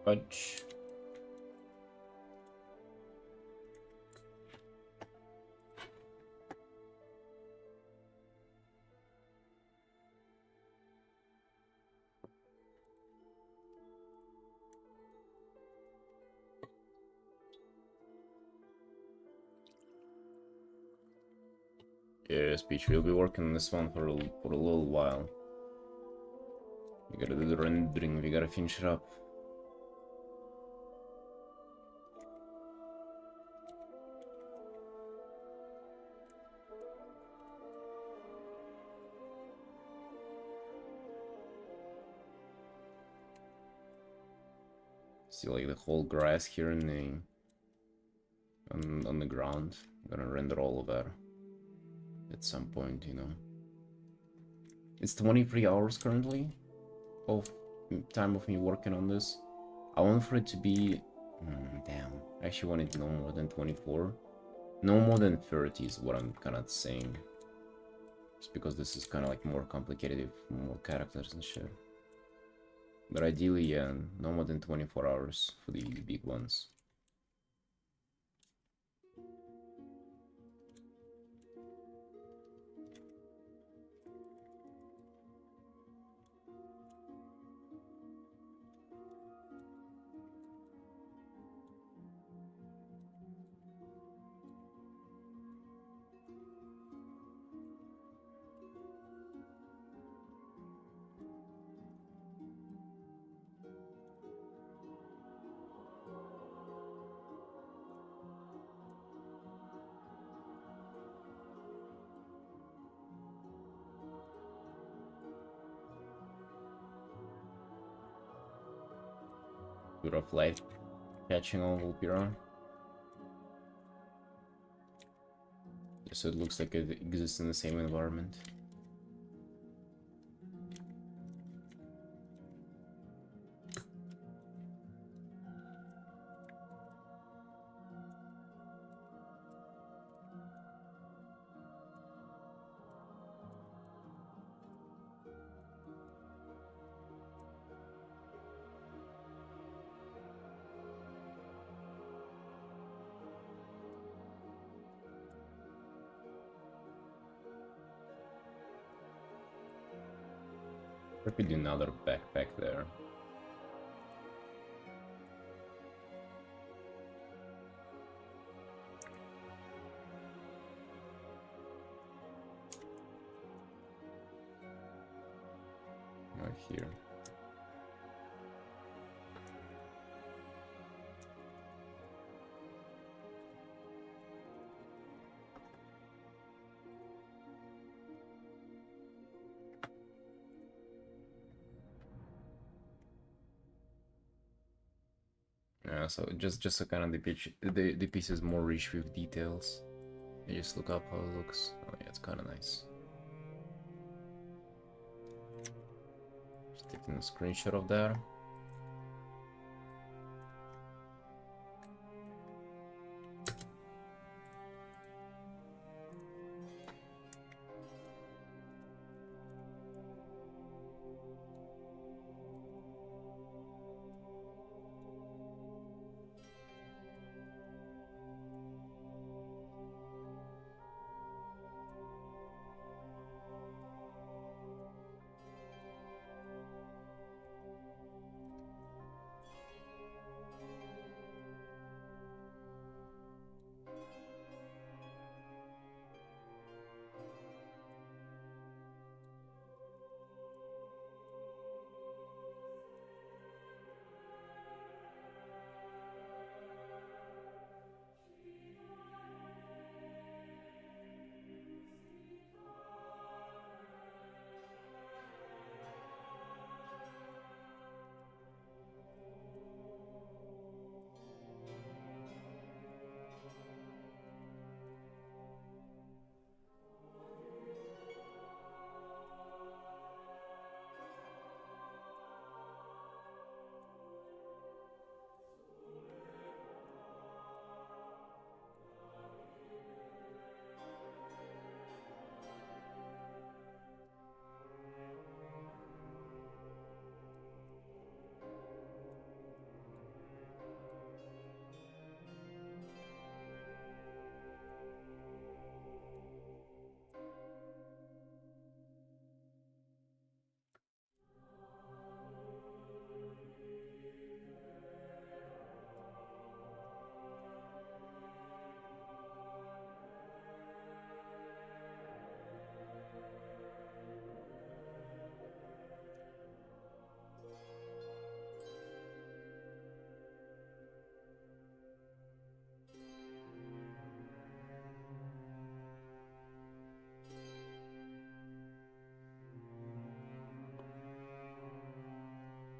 Fudge. Yeah, speech. We'll be working on this one for a little while. We gotta do the rendering. We gotta finish it up. See, like the whole grass here in the on the ground. I'm gonna render all of that at some point, you know. It's 23 hours currently of time of me working on this. I want for it to be... damn. I actually want it no more than 24. No more than 30 is what I'm kind of saying. Just because this is kind of like more complicated, more characters and shit. But ideally, yeah, no more than 24 hours for the big ones. Bit of light catching on Vulpira. So it looks like it exists in the same environment. Probably another backpack there. Right here. Yeah, so just so kind of the piece is more rich with details. I just look up how it looks. Oh yeah, it's kind of nice. Just taking a screenshot of that.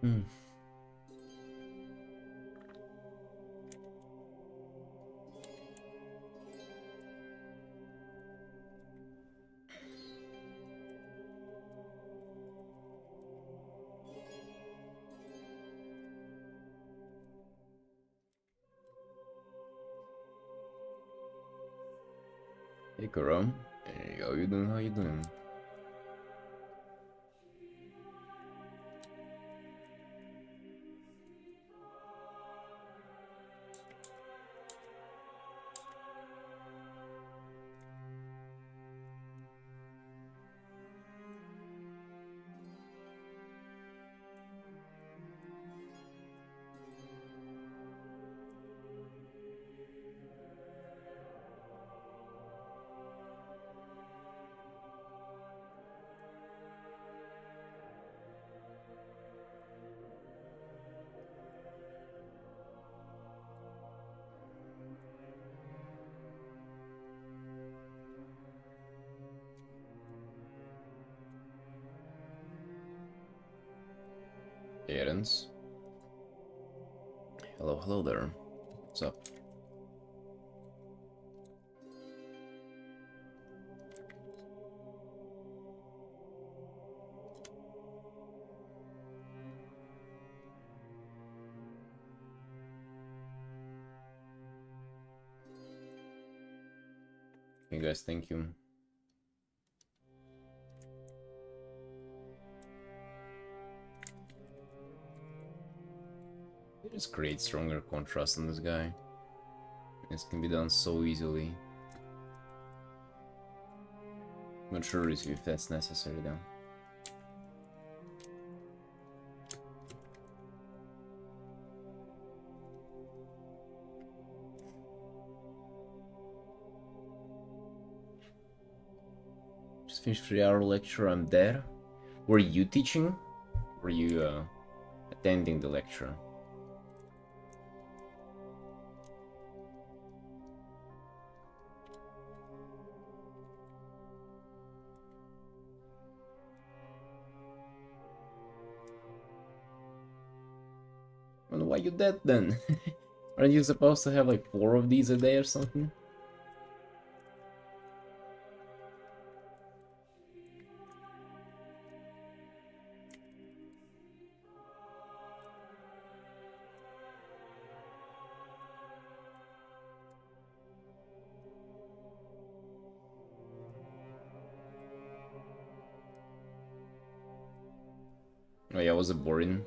Hmm. Hey, Karam. Hey, how you doing? How you doing? Arins. Hello, hello there. What's up? You guys, thank you. Just create stronger contrast on this guy. This can be done so easily. Not sure if that's necessary though. Just finished 3-hour lecture, I'm there. Were you teaching? Were you attending the lecture? And why you dead then? Aren't you supposed to have like 4 of these a day or something? Oh yeah, was it boring?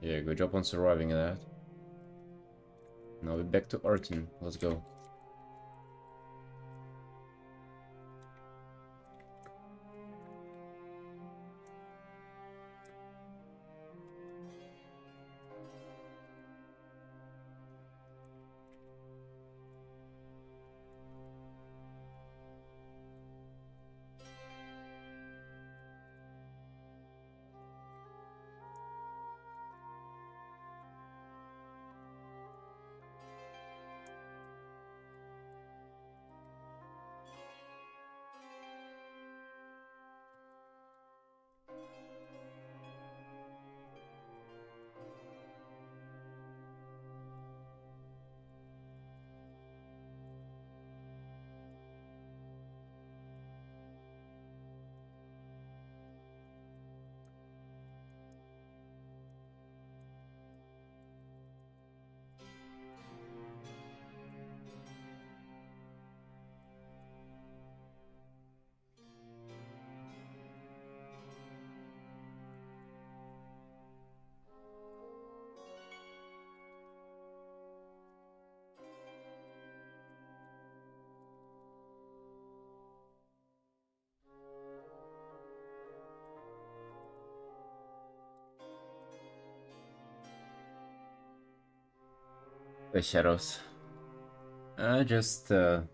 Yeah, good job on surviving that. Now we're back to Artin. Let's go. The shadows. Just I'm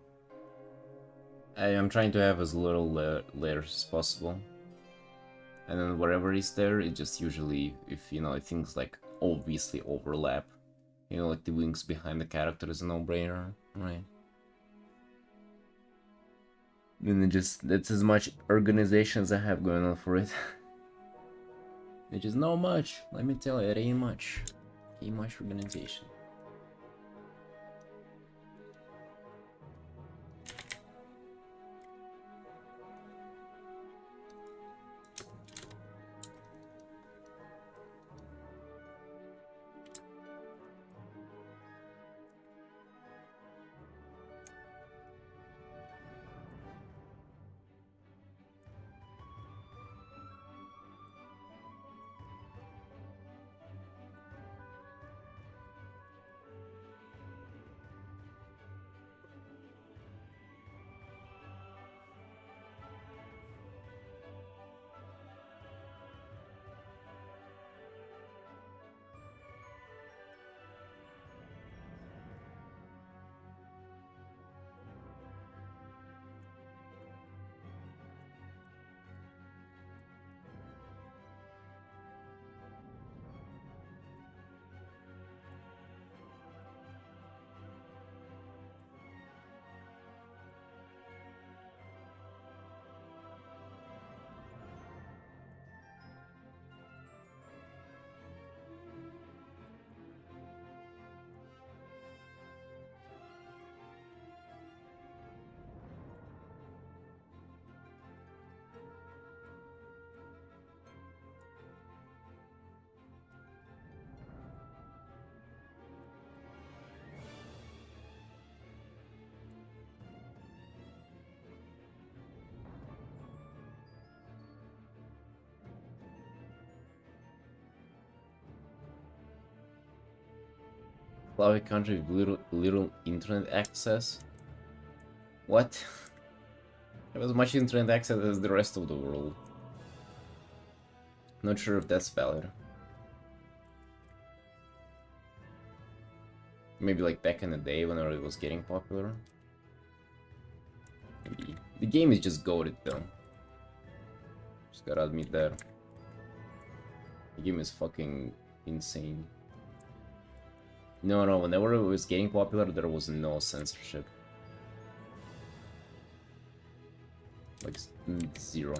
trying to have as little layers as possible, and then wherever is there, it just usually, if you know, if things like obviously overlap, you know, like the wings behind the character is a no-brainer, right? And then just that's as much organization as I have going on for it. Which is not much, let me tell you, it ain't much. Ain't much organization. Slavic country with little internet access? What? Have as much internet access as the rest of the world. Not sure if that's valid. Maybe like back in the day when it was getting popular. Maybe. The game is just goated though. Just gotta admit that. The game is fucking insane. No, whenever it was getting popular, there was no censorship. Like, zero.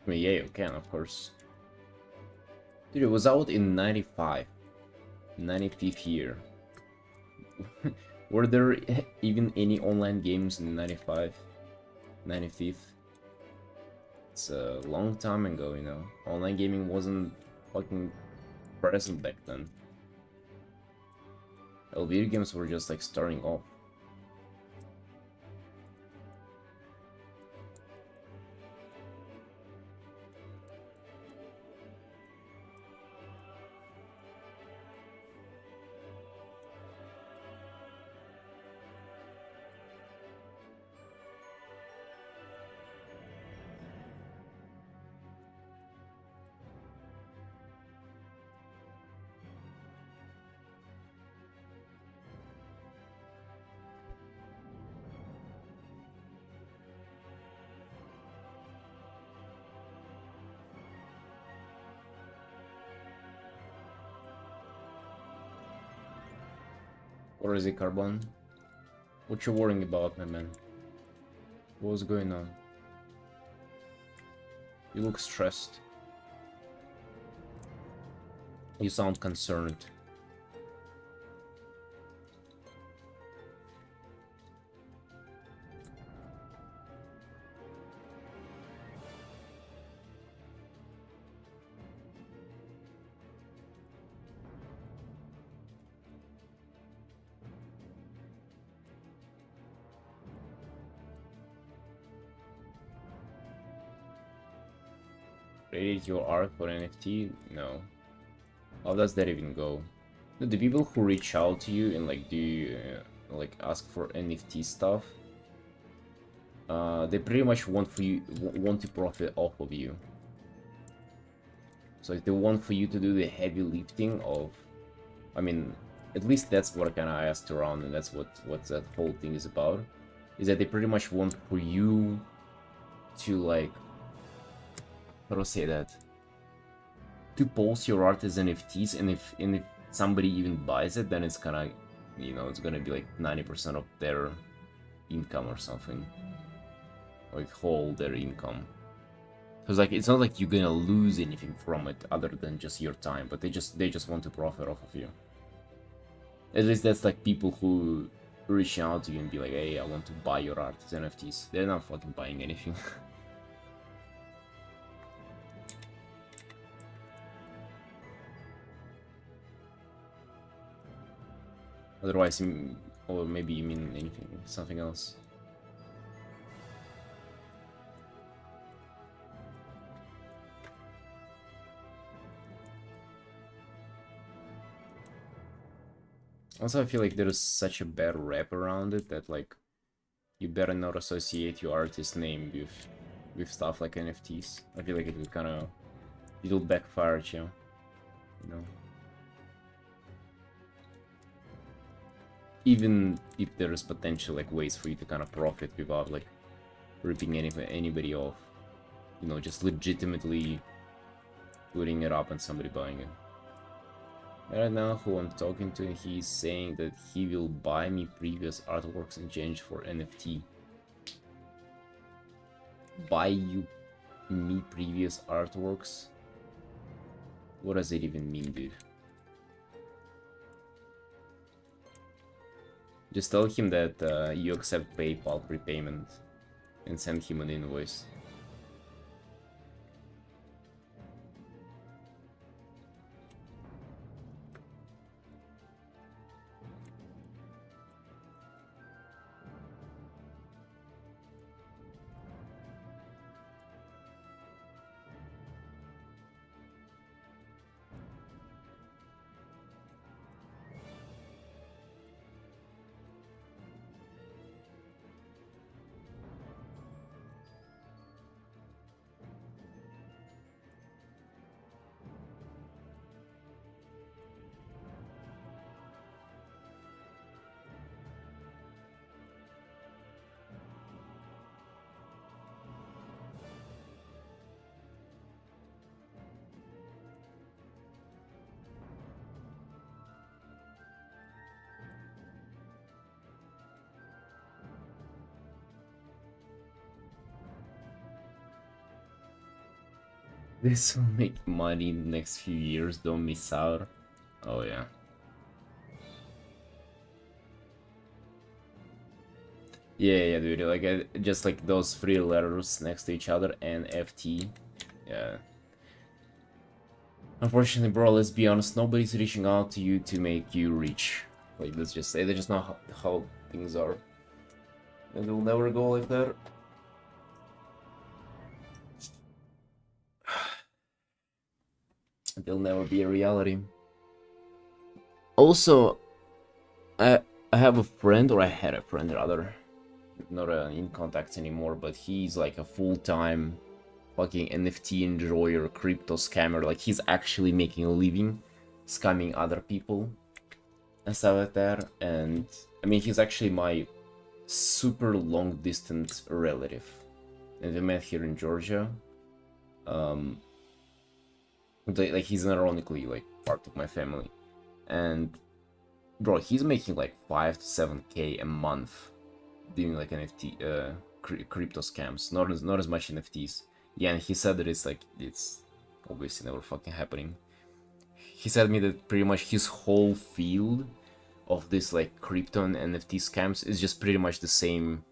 I mean, yeah, you can, of course. Dude, it was out in 95. 95th year. Were there even any online games in 95? 95th? It's a long time ago, you know. Online gaming wasn't fucking present back then. Well, video games were just like starting off. Or is it Carbon? What you worrying about, my man? What's going on? You look stressed. You sound concerned. Create your art for NFT? No. How does that even go? The people who reach out to you and like do you like ask for NFT stuff, they pretty much want to profit off of you. So if they want for you to do the heavy lifting of, I mean, at least that's what kind of I asked around, and that's what that whole thing is about. Is that they pretty much want for you to like, how do I say that? To post your art as NFTs, and if somebody even buys it, then it's gonna, you know, it's gonna be like 90% of their income or something, like whole their income. Because like it's not like you're gonna lose anything from it other than just your time, but they just want to profit off of you. At least that's like people who reach out to you and be like, hey, I want to buy your art as NFTs. They're not fucking buying anything. Otherwise, or maybe you mean anything, something else. Also, I feel like there is such a bad rap around it that like you better not associate your artist name with stuff like NFTs. I feel like it will kind of it'll backfire at you, you know. Even if there is potential like ways for you to kind of profit without like ripping anybody off, you know, just legitimately putting it up and somebody buying it. Right now, who I'm talking to, he's saying that he will buy me previous artworks in exchange for NFT. Buy you me previous artworks? What does it even mean, dude? Just tell him that you accept PayPal prepayment and send him an invoice. This will make money in the next few years, don't miss out. Oh yeah. Yeah, dude, like just like those three letters next to each other, NFT. Yeah. Unfortunately, bro, let's be honest, nobody's reaching out to you to make you rich. Like, let's just say, that's just not how things are. And it'll never go like that. They'll never be a reality. Also, I I have a friend, or I had a friend rather, not in contact anymore, but he's like a full-time fucking NFT enjoyer, crypto scammer. Like he's actually making a living scamming other people and stuff like that. And I mean, he's actually my super long distance relative, and we met here in Georgia. Um, like he's ironically like part of my family, and bro, he's making like 5 to 7K a month doing like NFT crypto scams. Not as much NFTs. Yeah, and he said that it's obviously never fucking happening. He said to me that pretty much his whole field of this like crypto and NFT scams is just pretty much the same,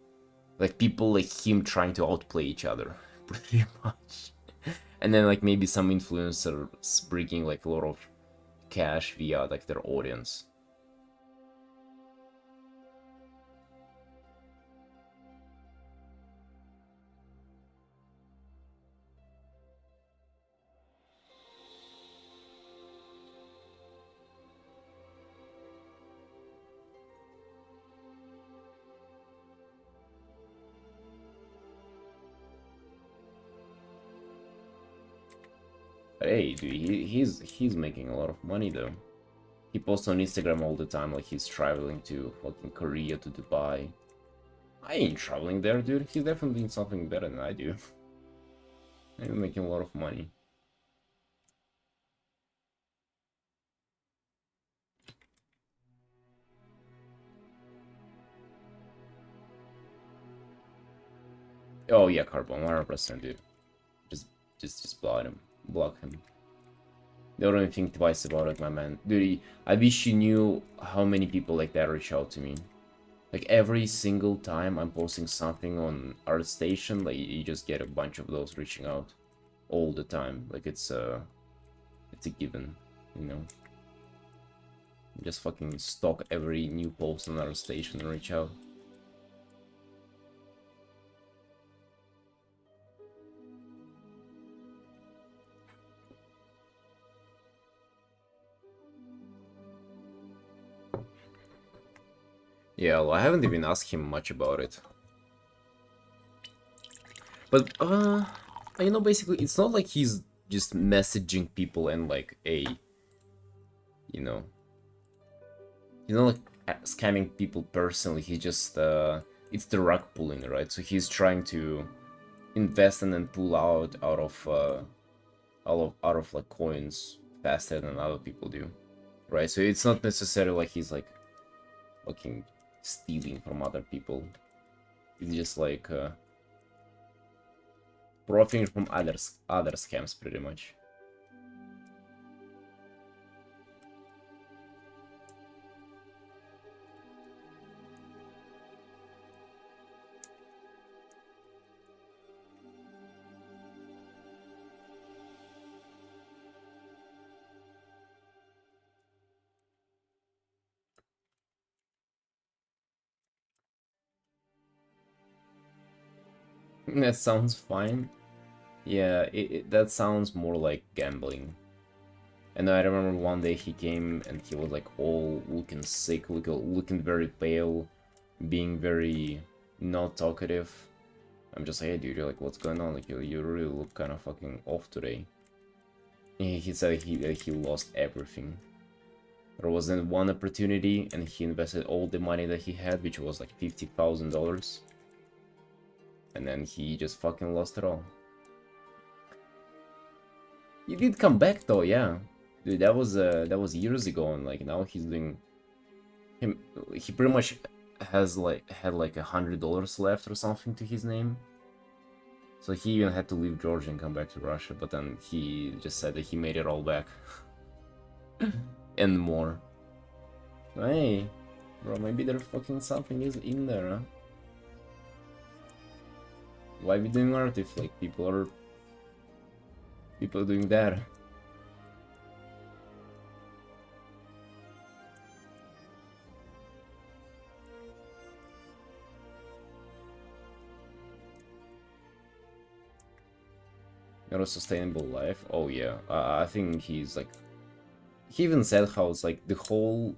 like people like him trying to outplay each other, pretty much. And then like maybe some influencers bringing like a lot of cash via like their audience. But hey, dude, he's making a lot of money though. He posts on Instagram all the time, like he's traveling to fucking Korea, to Dubai. I ain't traveling there, dude. He's definitely doing something better than I do. I'm making a lot of money. Oh yeah, Carbon, 100%, dude. Just, just block him. Don't even think twice about it, my man. Dude, I wish you knew how many people like that reach out to me. Like every single time I'm posting something on our station, like you just get a bunch of those reaching out all the time. Like it's a given, you know. Just fucking stalk every new post on our station and reach out. Yeah, well, I haven't even asked him much about it. But, you know, basically, it's not like he's just messaging people and like, a, you know, he's not like scamming people personally. He just, it's the rug pulling, right? So he's trying to invest and then pull out of like coins faster than other people do, right? So it's not necessarily like he's like fucking stealing from other people. It's just like profiting from other scams, pretty much. That sounds fine. Yeah, that sounds more like gambling. And I remember one day he came and he was like all looking sick, looking very pale, being very not talkative. I'm just like, hey dude, you're like, what's going on? Like, you really look kind of fucking off today. He said he lost everything. There wasn't one opportunity, and he invested all the money that he had, which was like $50,000. And then he just fucking lost it all. He did come back though, yeah. Dude, that was years ago, and like now he's doing him. He pretty much has like had like $100 left or something to his name. So he even had to leave Georgia and come back to Russia, but then he just said that he made it all back. And more. Hey, bro, maybe there fucking something is in there, huh? Why be doing art if like people are doing that? Not a sustainable life. Oh yeah, I think he's like, he even said how it's like the whole,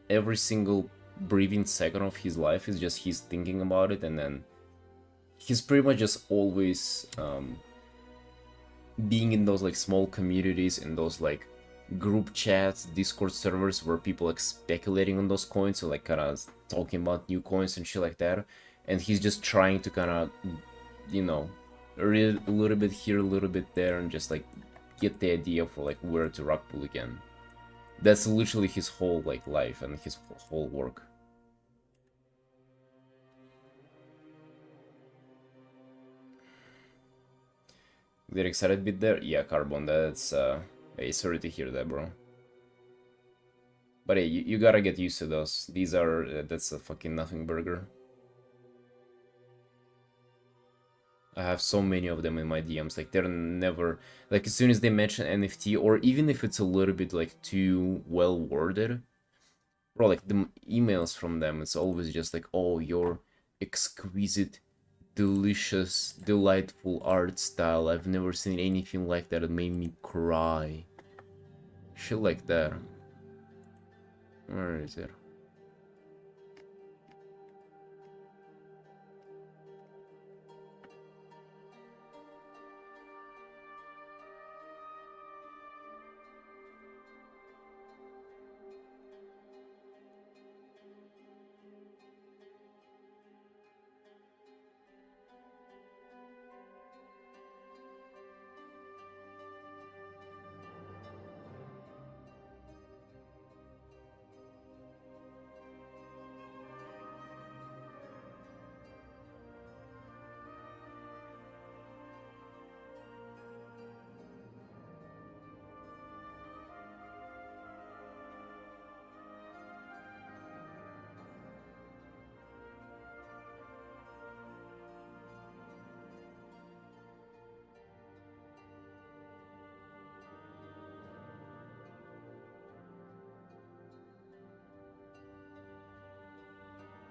every single breathing second of his life is just he's thinking about it, and then he's pretty much just always being in those like small communities, in those like group chats, Discord servers where people like speculating on those coins, or like kind of talking about new coins and shit like that, and he's just trying to kind of, you know, read a little bit here, a little bit there, and just like get the idea for like where to rug pull again. That's literally his whole like life and his whole work. They're excited bit there? Yeah, Carbon, that's hey, sorry to hear that, bro. But hey, you gotta get used to those. These are, that's a fucking nothing burger. I have so many of them in my DMs, like they're never, like as soon as they mention NFT, or even if it's a little bit like too well worded, bro, like the emails from them, it's always just like, oh, your exquisite, delicious, delightful art style. I've never seen anything like that. It made me cry. Shit like that. Where is it?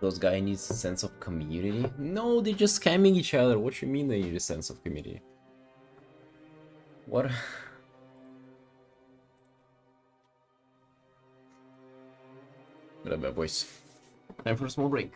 Those guys need a sense of community? No, they're just scamming each other. What you mean they need a sense of community? What? Whatever, boys. Time for a small break.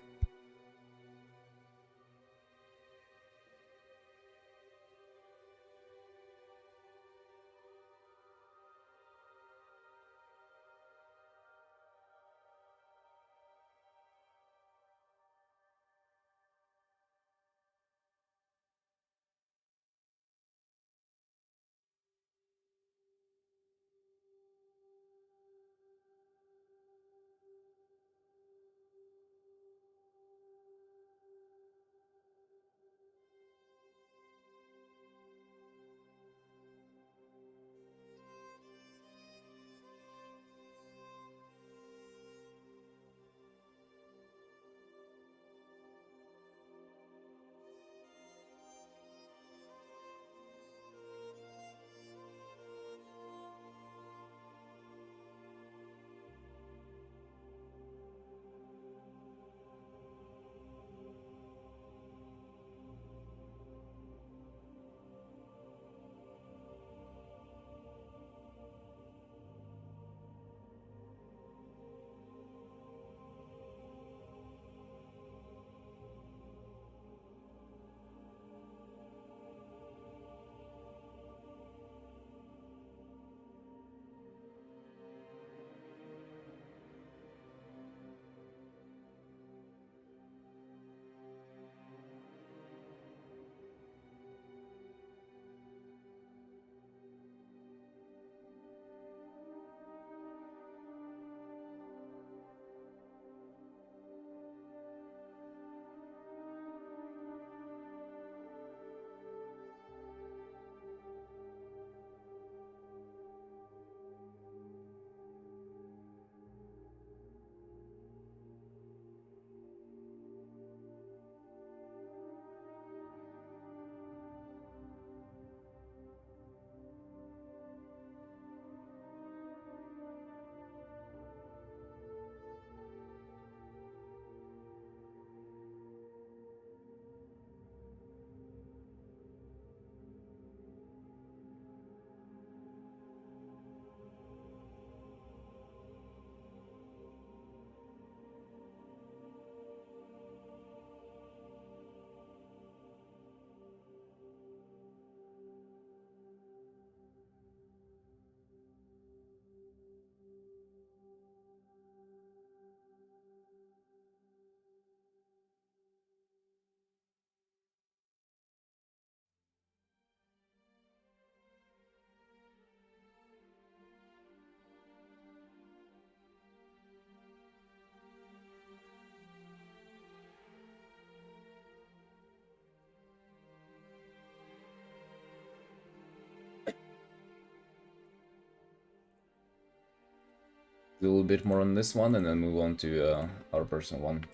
Do a little bit more on this one and then move on to our personal one.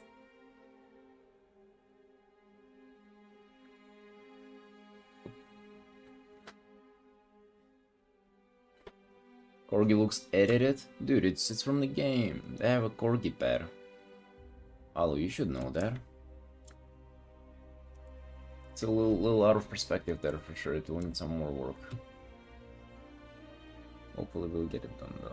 Corgi looks edited? Dude, it's from the game. They have a Corgi pair. Alo, you should know that. It's a little out of perspective there for sure. It will need some more work. Hopefully we'll get it done though.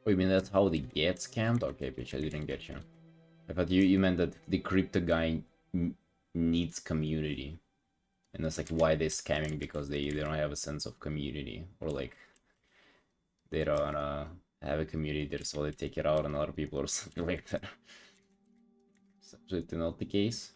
Oh, you mean that's how they get scammed? Okay, bitch, I didn't get you. I thought you meant that the crypto guy needs community. And that's like why they're scamming, because they don't have a sense of community. Or like they don't have a community there, so they take it out on other people or something like that. It's absolutely not the case.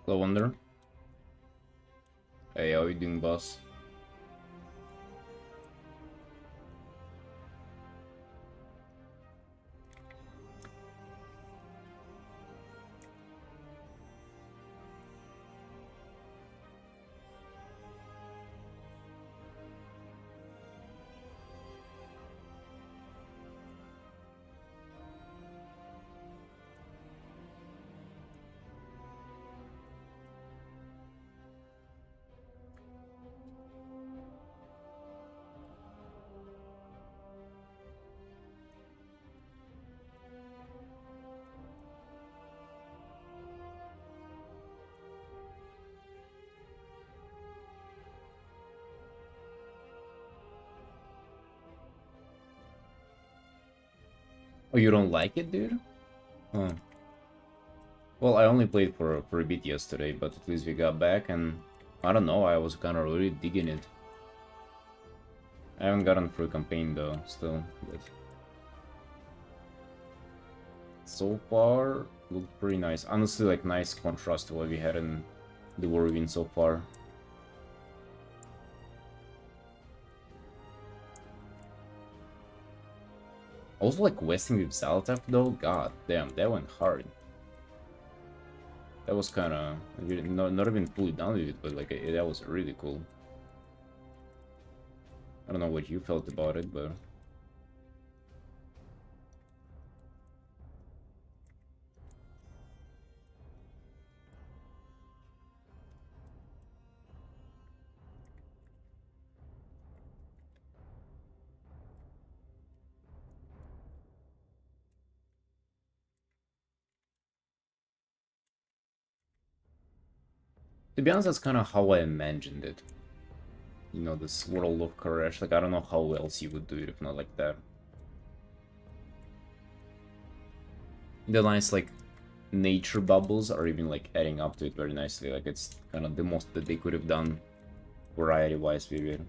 Hello, Wonder. Hey, how you doing, boss? Oh, you don't like it, dude? Huh. Well, I only played for a bit yesterday, but at least we got back, and I don't know, I was kind of really digging it. I haven't gotten through campaign though, still, but so far looked pretty nice. Honestly, like nice contrast to what we had in the war win so far. Also, like Westing with Zaltaf though, god damn, that went hard. That was kind of not even fully done with it, but like that was really cool. I don't know what you felt about it, but To be honest, that's kind of how I imagined it. You know, this world of Koresh. Like, I don't know how else you would do it if not like that. The nice, like, nature bubbles are even, like, adding up to it very nicely. Like, it's kind of the most that they could have done variety-wise with it.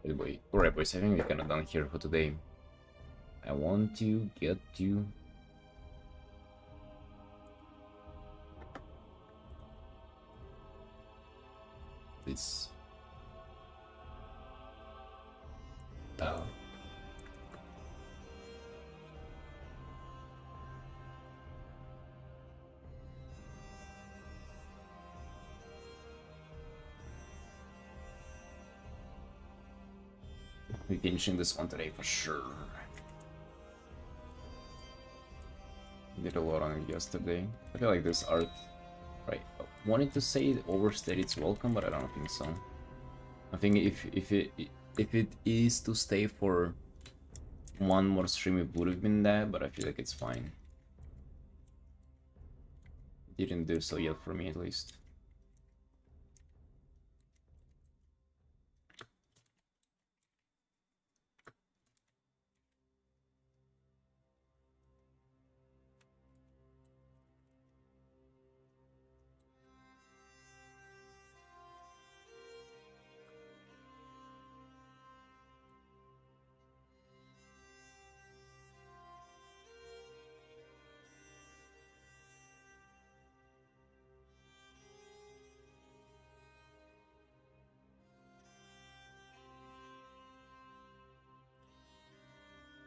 Anyway, alright boys, I think we're kinda done here for today. I want to get to this tower. We're finishing this one today for sure. Did a lot on it yesterday. I feel like this art, right? Wanted to say it overstayed its welcome, but I don't think so. I think if it is to stay for one more stream, it would have been that, but I feel like it's fine. Didn't do so yet for me, at least.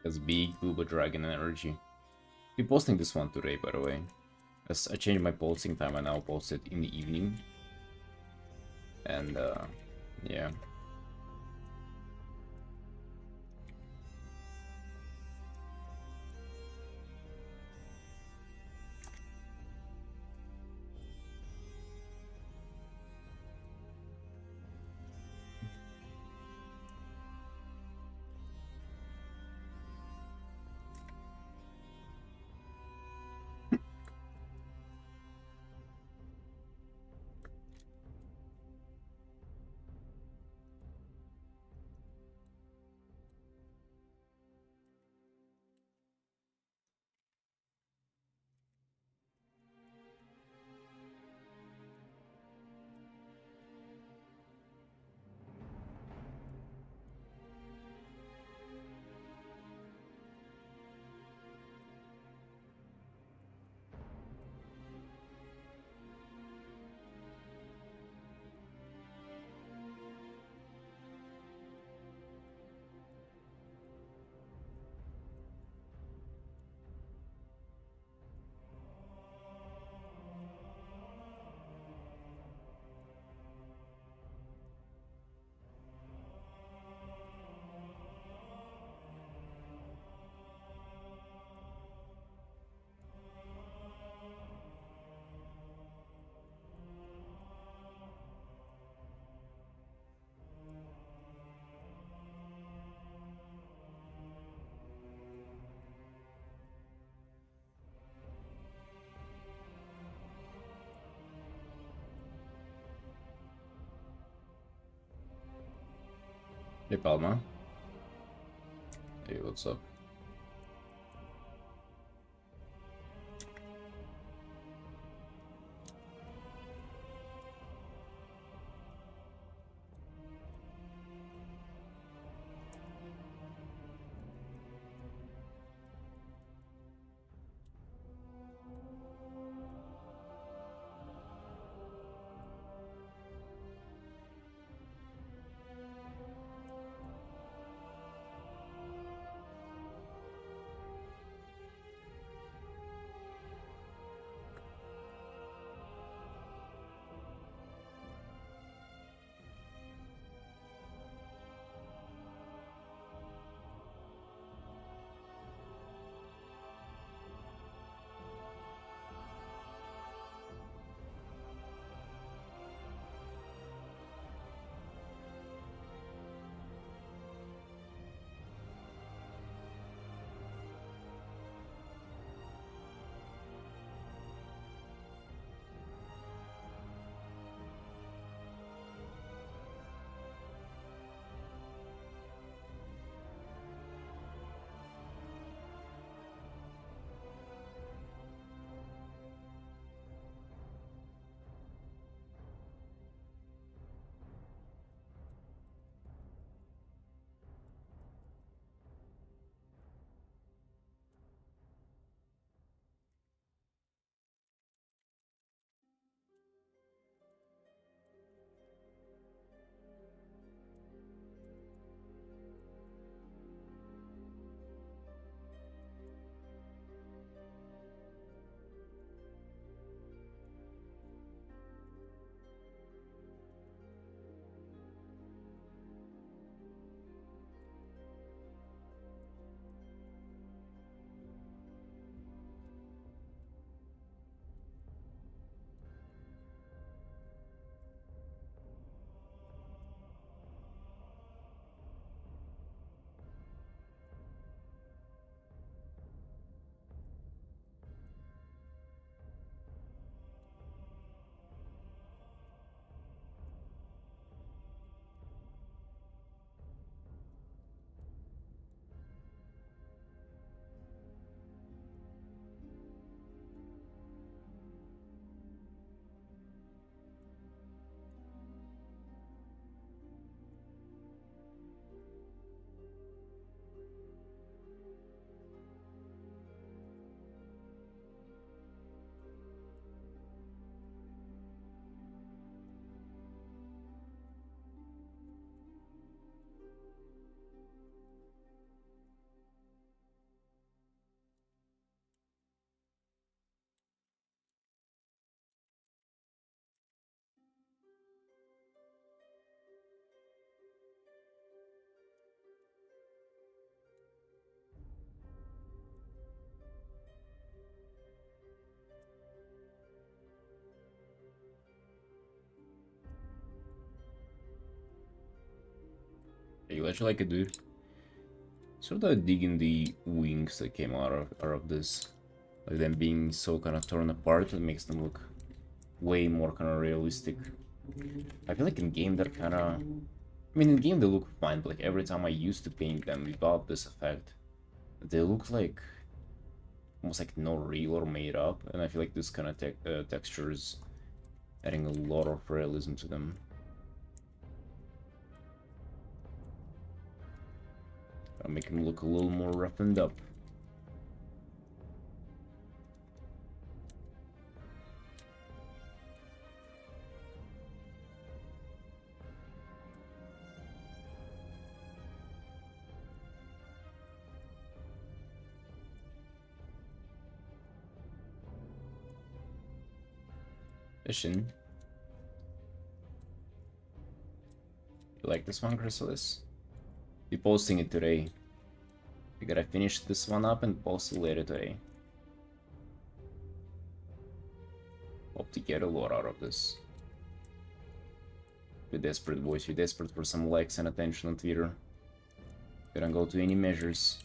That's big Booba Dragon energy. Be posting this one today, by the way. As I changed my posting time, I now post it in the evening. And yeah. Hey Palma. Hey, what's up? You actually like it, dude. Sort of digging the wings that came out of this. Like them being so kind of torn apart, it makes them look way more kind of realistic. I feel like in game they're kind of... I mean, in game they look fine, but like every time I used to paint them without this effect, they look like almost like not real or made up, and I feel like this kind of texture is adding a lot of realism to them. I'll make them look a little more roughened up. Fishing. You like this one, Chrysalis? Be posting it today. We gotta finish this one up and post it later today. Hope to get a lot out of this. You're desperate, boys. You're desperate for some likes and attention on Twitter. Couldn't go to any measures.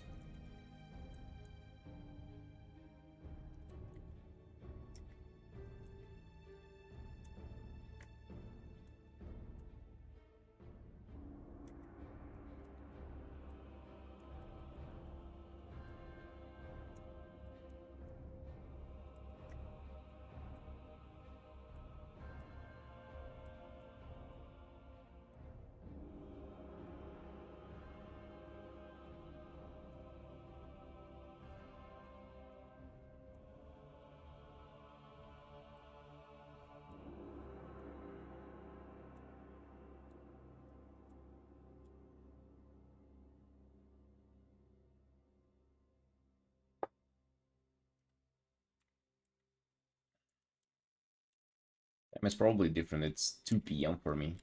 It's probably different. It's 2 p.m. for me.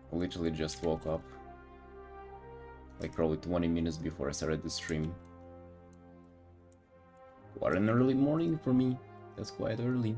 I literally just woke up. Like probably 20 minutes before I started the stream. What an early morning for me. That's quite early.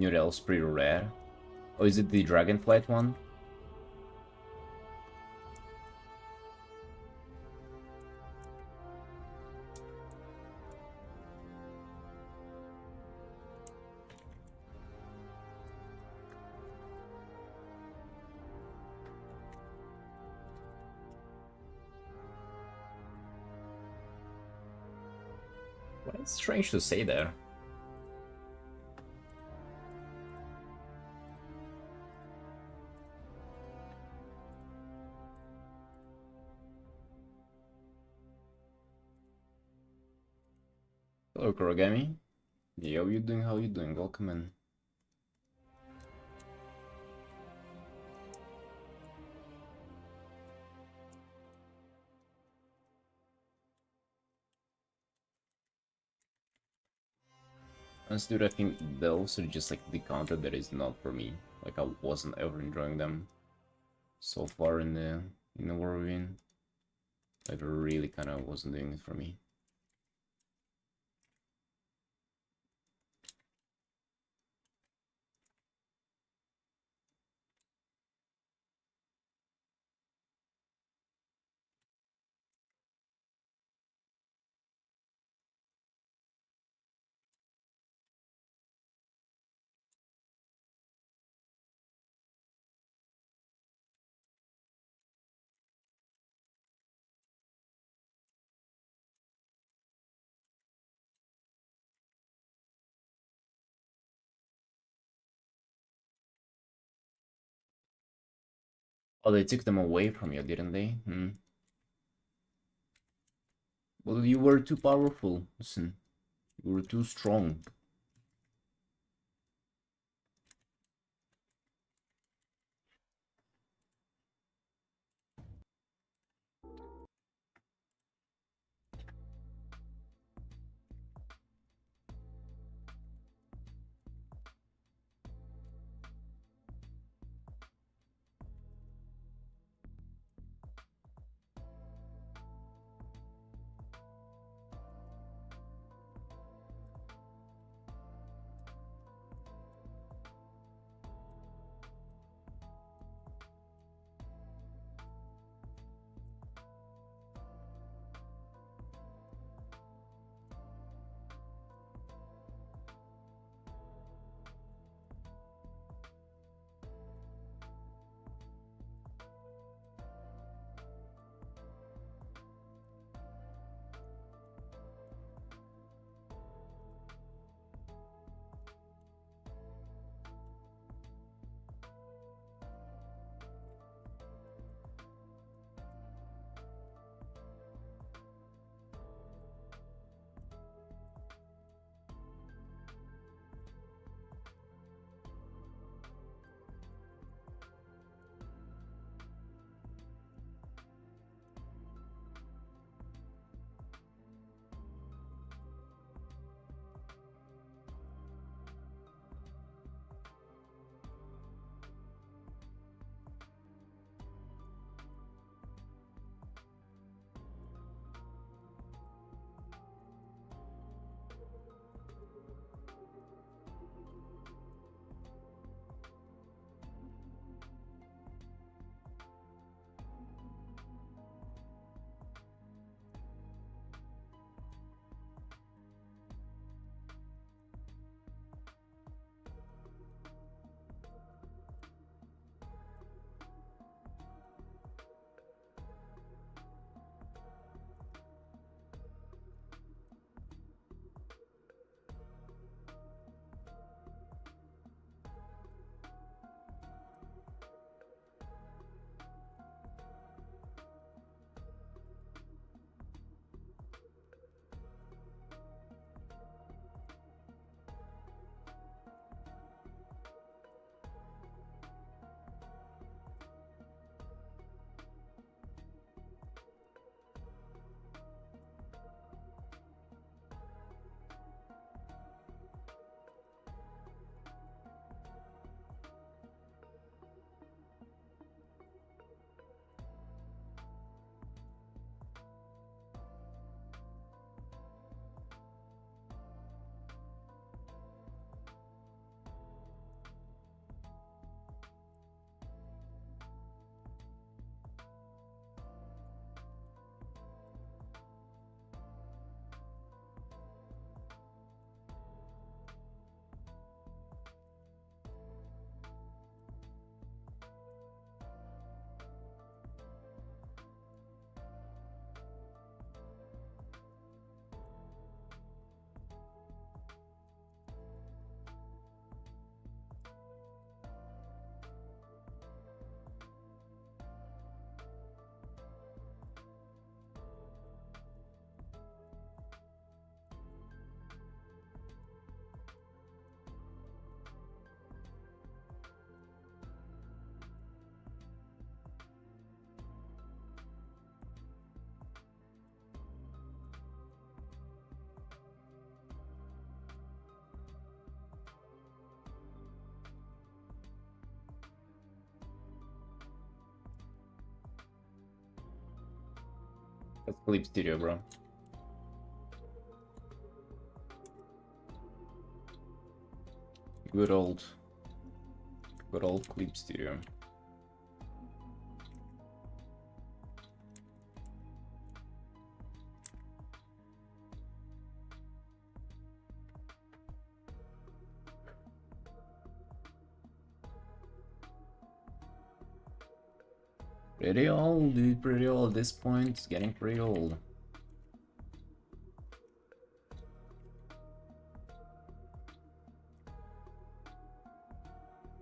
New Del's pretty rare. Oh, is it the Dragonflight one? Well, it's strange to say there. Hello, Kurogami. Yo, you doing? How you doing? Welcome in. Honestly, dude, I think those are just like the content that is not for me. Like I wasn't ever enjoying them so far in the war we're in. Like really kind of wasn't doing it for me. Oh, they took them away from you, didn't they? Well, you were too powerful. Listen, you were too strong. That's Clip Studio, bro. Good old, good old Clip Studio. Pretty old, dude, pretty old. At this point, it's getting pretty old.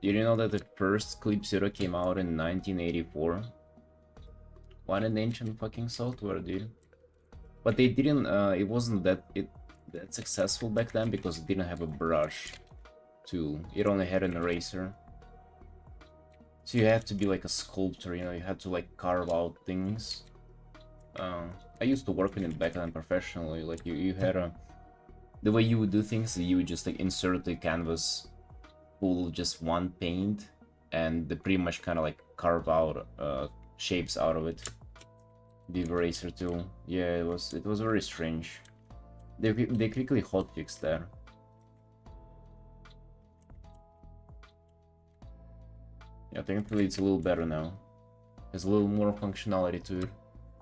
You didn't know that the first Clip Zero came out in 1984? What an ancient fucking software, dude. But they didn't, it wasn't that successful back then because it didn't have a brush tool. It only had an eraser. So you had to be like a sculptor, you know, you had to like carve out things. I used to work in it back then professionally. Like you had a, the way you would do things, you would just like insert the canvas, pull just one paint, and they pretty much kind of like carve out shapes out of it. The eraser tool, yeah, it was very strange. They quickly hotfixed that. Yeah, thankfully it's a little better now. Has a little more functionality to it,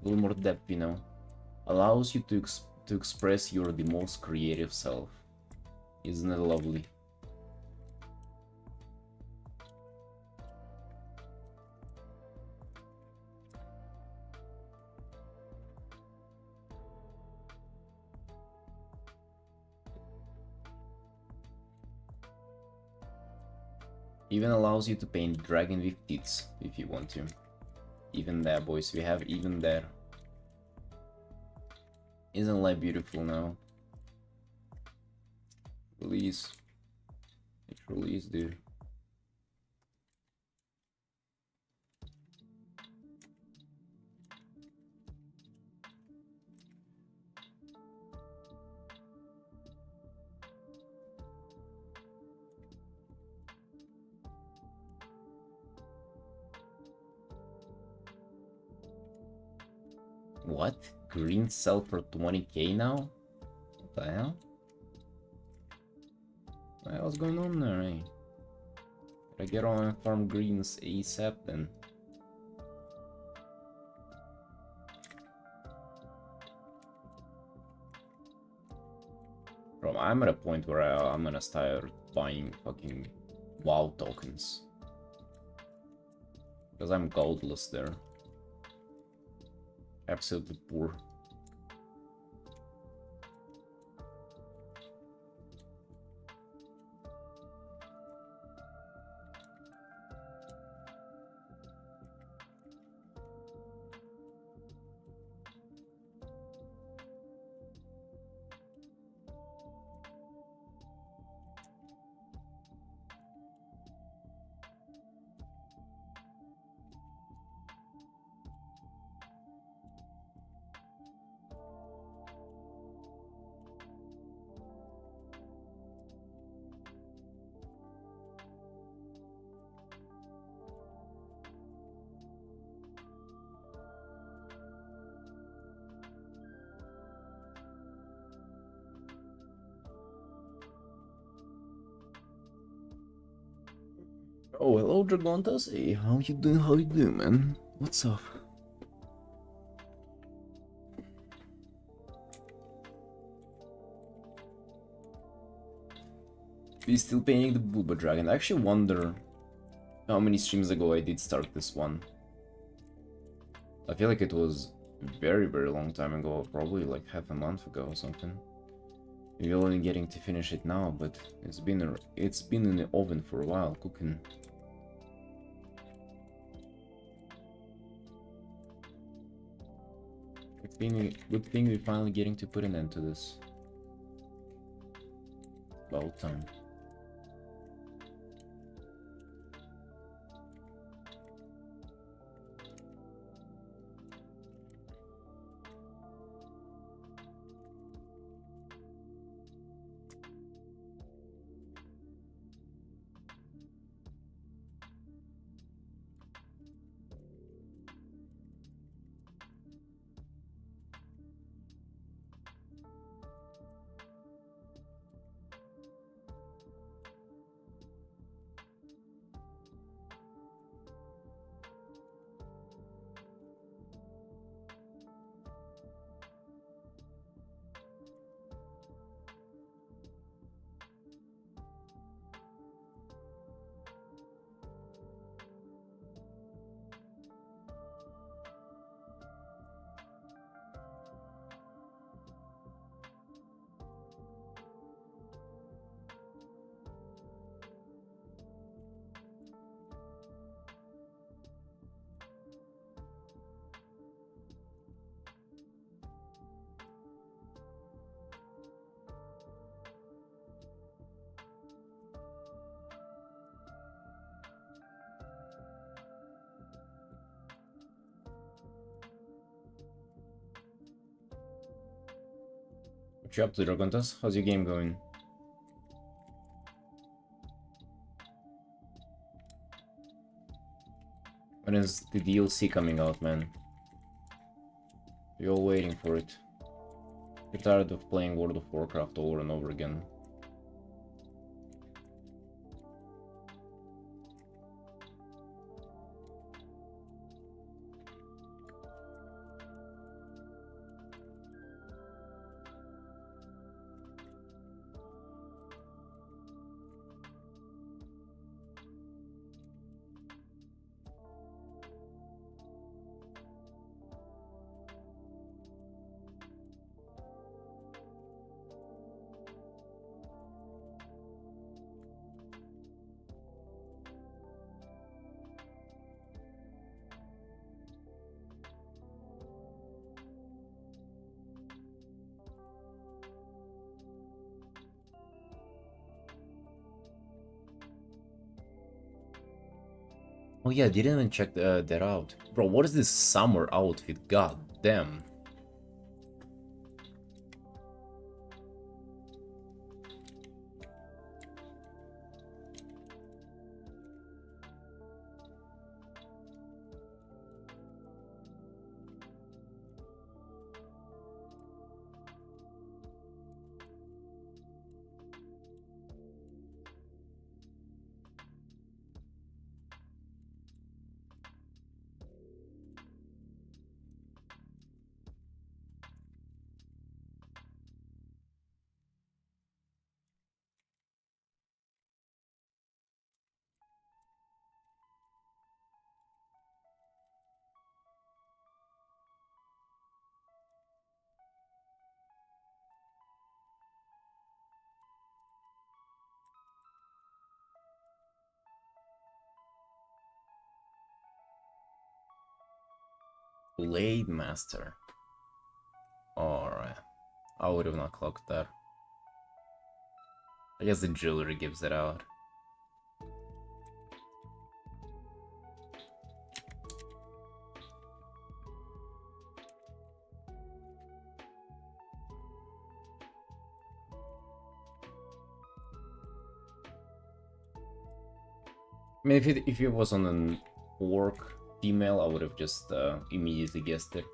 a little more depth, you know. Allows you to express your the most creative self. Isn't it lovely? Even allows you to paint dragon with tits if you want to. Even there, boys, we have even there. Isn't life beautiful now? Release. It's release, dude. What? Green sell for 20k now? What the hell? What's going on there, eh? Gotta get on and farm greens ASAP then. Bro, I'm at a point where I'm gonna start buying fucking WoW tokens. Because I'm goldless there. Absolutely poor. Oh, hello, Dragontas. Hey, how you doing? How you doing, man? What's up? We still paying the Booba Dragon. I actually wonder how many streams ago I did start this one. I feel like it was very long time ago, probably like half a month ago or something. We're only getting to finish it now, but it's been in the oven for a while, cooking. Good thing we're finally getting to put an end to this. About time. What you up to, Dragontas? How's your game going? When is the DLC coming out, man? We're all waiting for it. You're tired of playing World of Warcraft over and over again. Oh yeah, I didn't even check that out. Bro, what is this summer outfit? God damn. Blade Master. Alright. I would have not clocked that. I guess the jewelry gives it out. I mean, if it was on an orc female, I would have just immediately guessed it.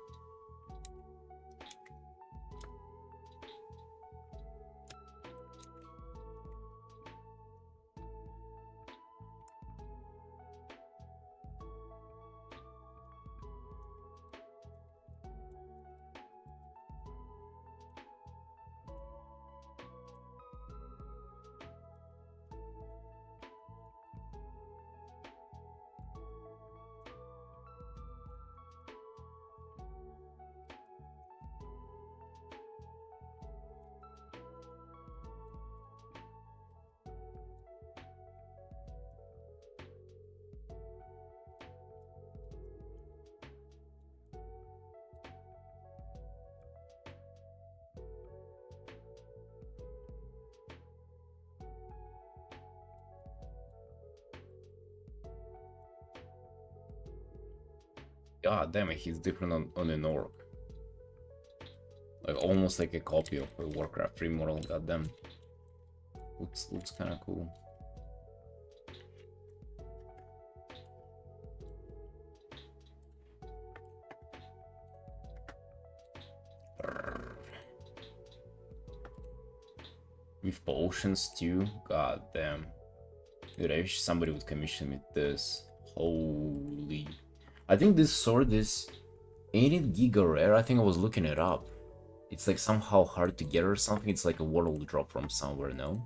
God damn it, he's different on an orc. Like almost like a copy of a Warcraft 3 model, goddamn. Looks kinda cool. With potions too? God damn. Dude, I wish somebody would commission me this. Holy. I think this sword is... Ain't it Giga Rare? I think I was looking it up. It's like somehow hard to get or something. It's like a world drop from somewhere, no?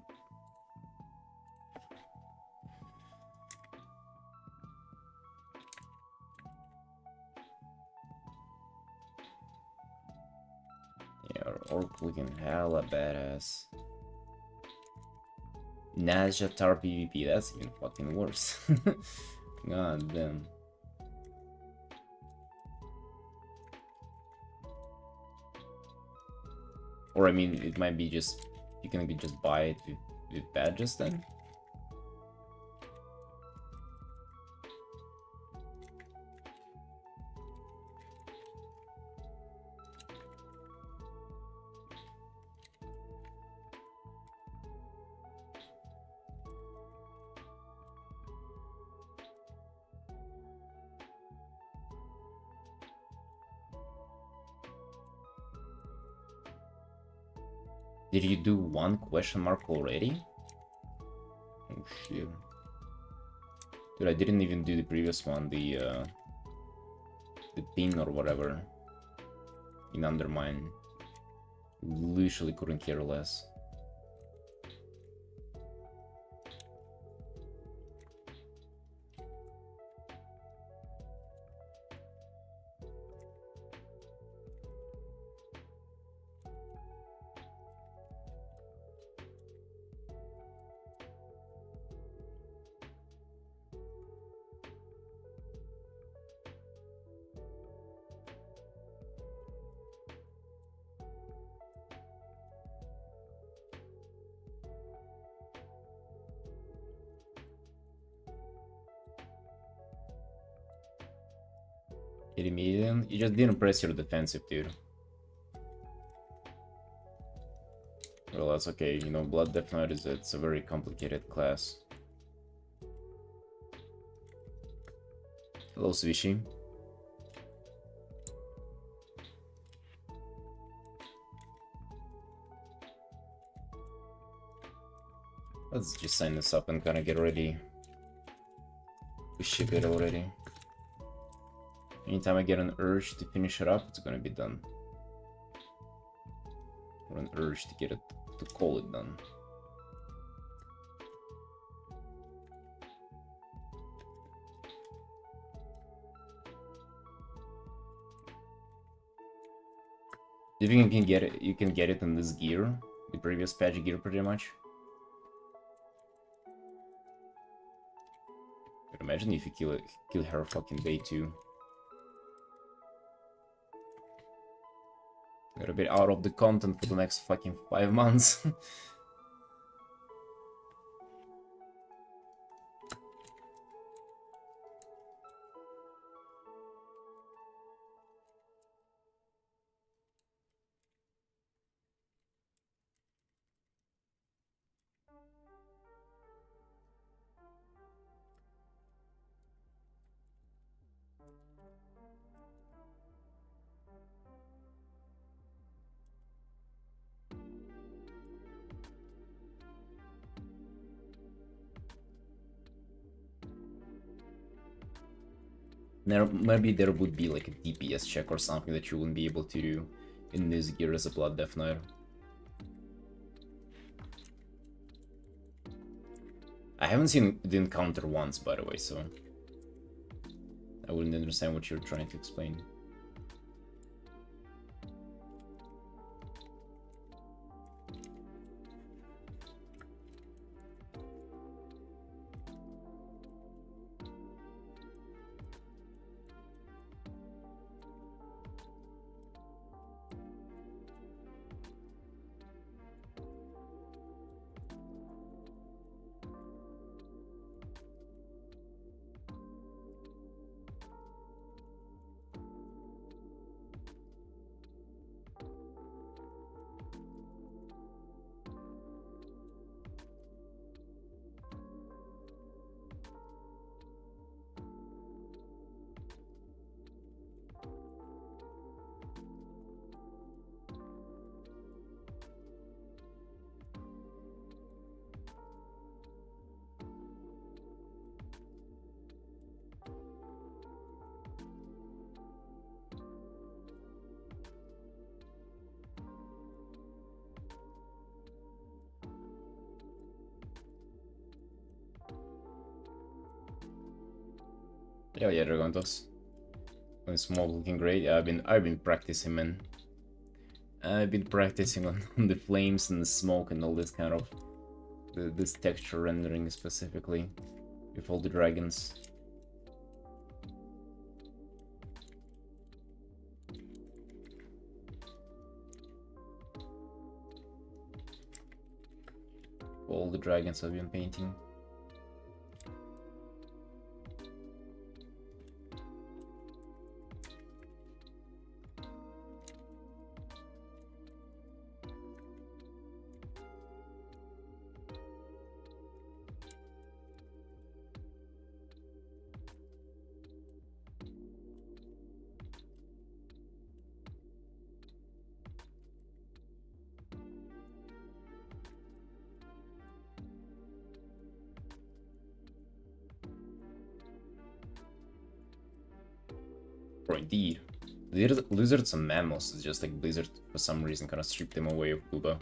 Yeah, orc looking hella badass. Nazjatar PvP, that's even fucking worse. God damn. Or I mean, it might be just... You can just buy it with badges then? Did you do one question mark already? Oh shit. Dude, I didn't even do the previous one, the pin or whatever. In Undermine. Literally couldn't care less. Median. You just didn't press your defensive, dude. Well, that's okay. You know, Blood Death Knight it's a very complicated class. Hello, Swishy. Let's just sign this up and kind of get ready. We ship it already. Anytime I get an urge to finish it up, it's gonna be done. Or an urge to get it, to call it done. Do you think you can get it in this gear? The previous patch gear pretty much? But imagine if you kill her fucking day 2. Got a bit out of the content for the next fucking 5 months. Maybe there would be like a DPS check or something that you wouldn't be able to do in this gear as a Blood Death Knight. I haven't seen the encounter once, by the way, so I wouldn't understand what you're trying to explain. Yeah, Dragontos. When smoke looking great. Yeah, I've been practicing, man. I've been practicing on the flames and the smoke and all this kind of this texture rendering specifically with all the dragons. All the dragons I've been painting. Or indeed. Lizards and mammals, it's just like Blizzard for some reason kind of stripped them away of Booba.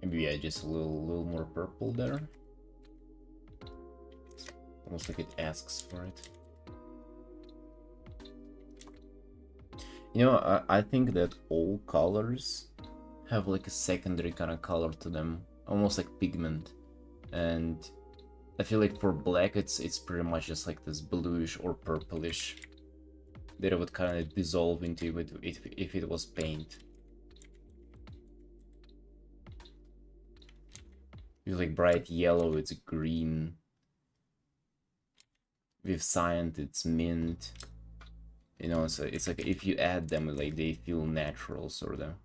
Maybe yeah, just a little more purple there. Almost like it asks for it. You know, I think that all colors have like a secondary kind of color to them, almost like pigment. And I feel like for black, it's pretty much just like this bluish or purplish that it would kind of dissolve into it if it was paint. With like bright yellow, it's green. With cyan, it's mint. You know, so it's like if you add them, like they feel natural, sort of.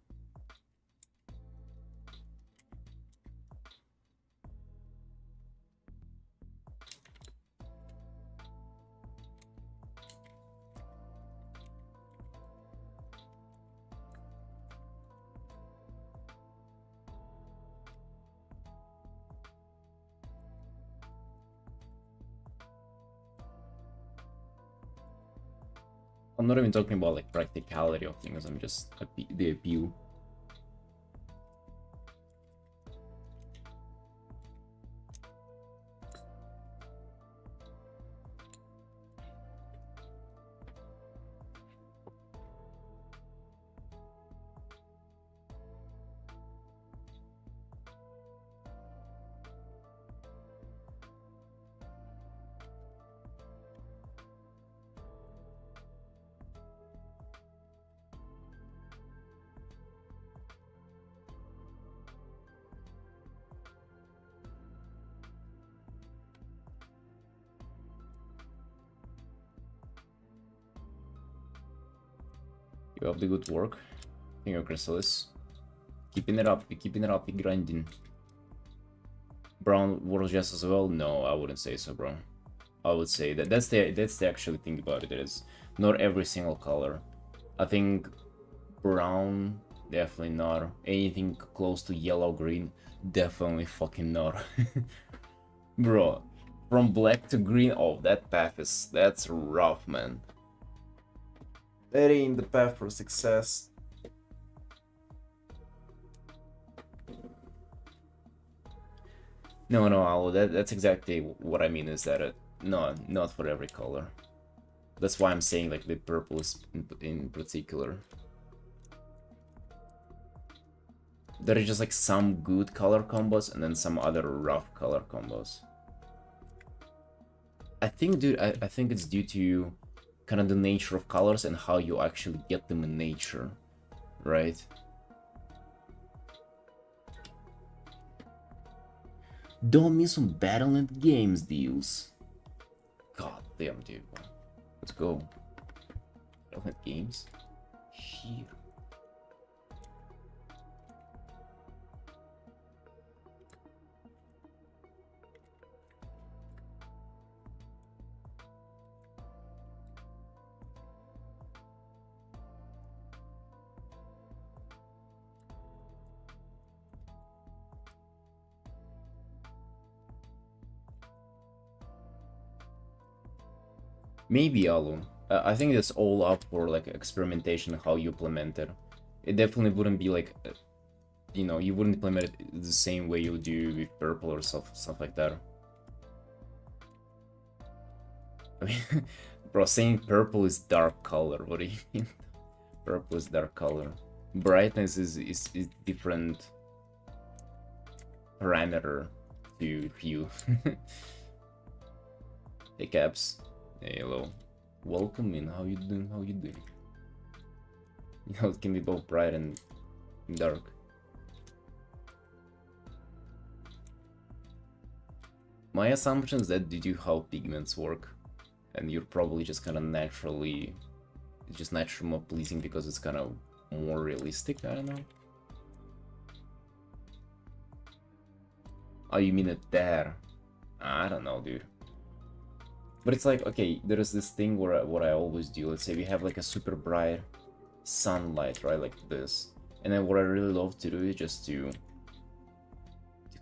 I'm not even talking about like practicality of things, I'm just the appeal. You have the good work. Finger Chrysalis. Keeping it up, we're grinding. Brown works just as well? No, I wouldn't say so, bro. I would say that that's the actual thing about it is not every single color. I think brown, definitely not. Anything close to yellow green, definitely fucking not. Bro, from black to green, oh, that path that's rough, man. That ain't the path for success. No, Alo, that's exactly what I mean, is that no, not for every color. That's why I'm saying like the purple is in particular. There is just like some good color combos and then some other rough color combos. I think, dude, I think it's due to kind of the nature of colors and how you actually get them in nature, right? Don't miss on Battle.net Games deals. God damn, dude. Let's go. Battle.net Games? Here. Maybe Alu. I think that's all up for like experimentation how you implement it. It definitely wouldn't be like, you know, you wouldn't implement it the same way you do with purple or stuff like that. I mean, bro, saying purple is dark color. What do you mean? Purple is dark color. Brightness is different parameter to hue. Hey Caps. Hey, hello. Welcome in. How you doing? How you doing? You know, it can be both bright and dark. My assumption is that due to how pigments work, and you're probably just kind of naturally, it's just naturally more pleasing because it's kind of more realistic. I don't know. Oh, you mean it there? I don't know, dude. But it's like, okay, there is this thing where what I always do. Let's say we have like a super bright sunlight, right, like this, and then what I really love to do is just to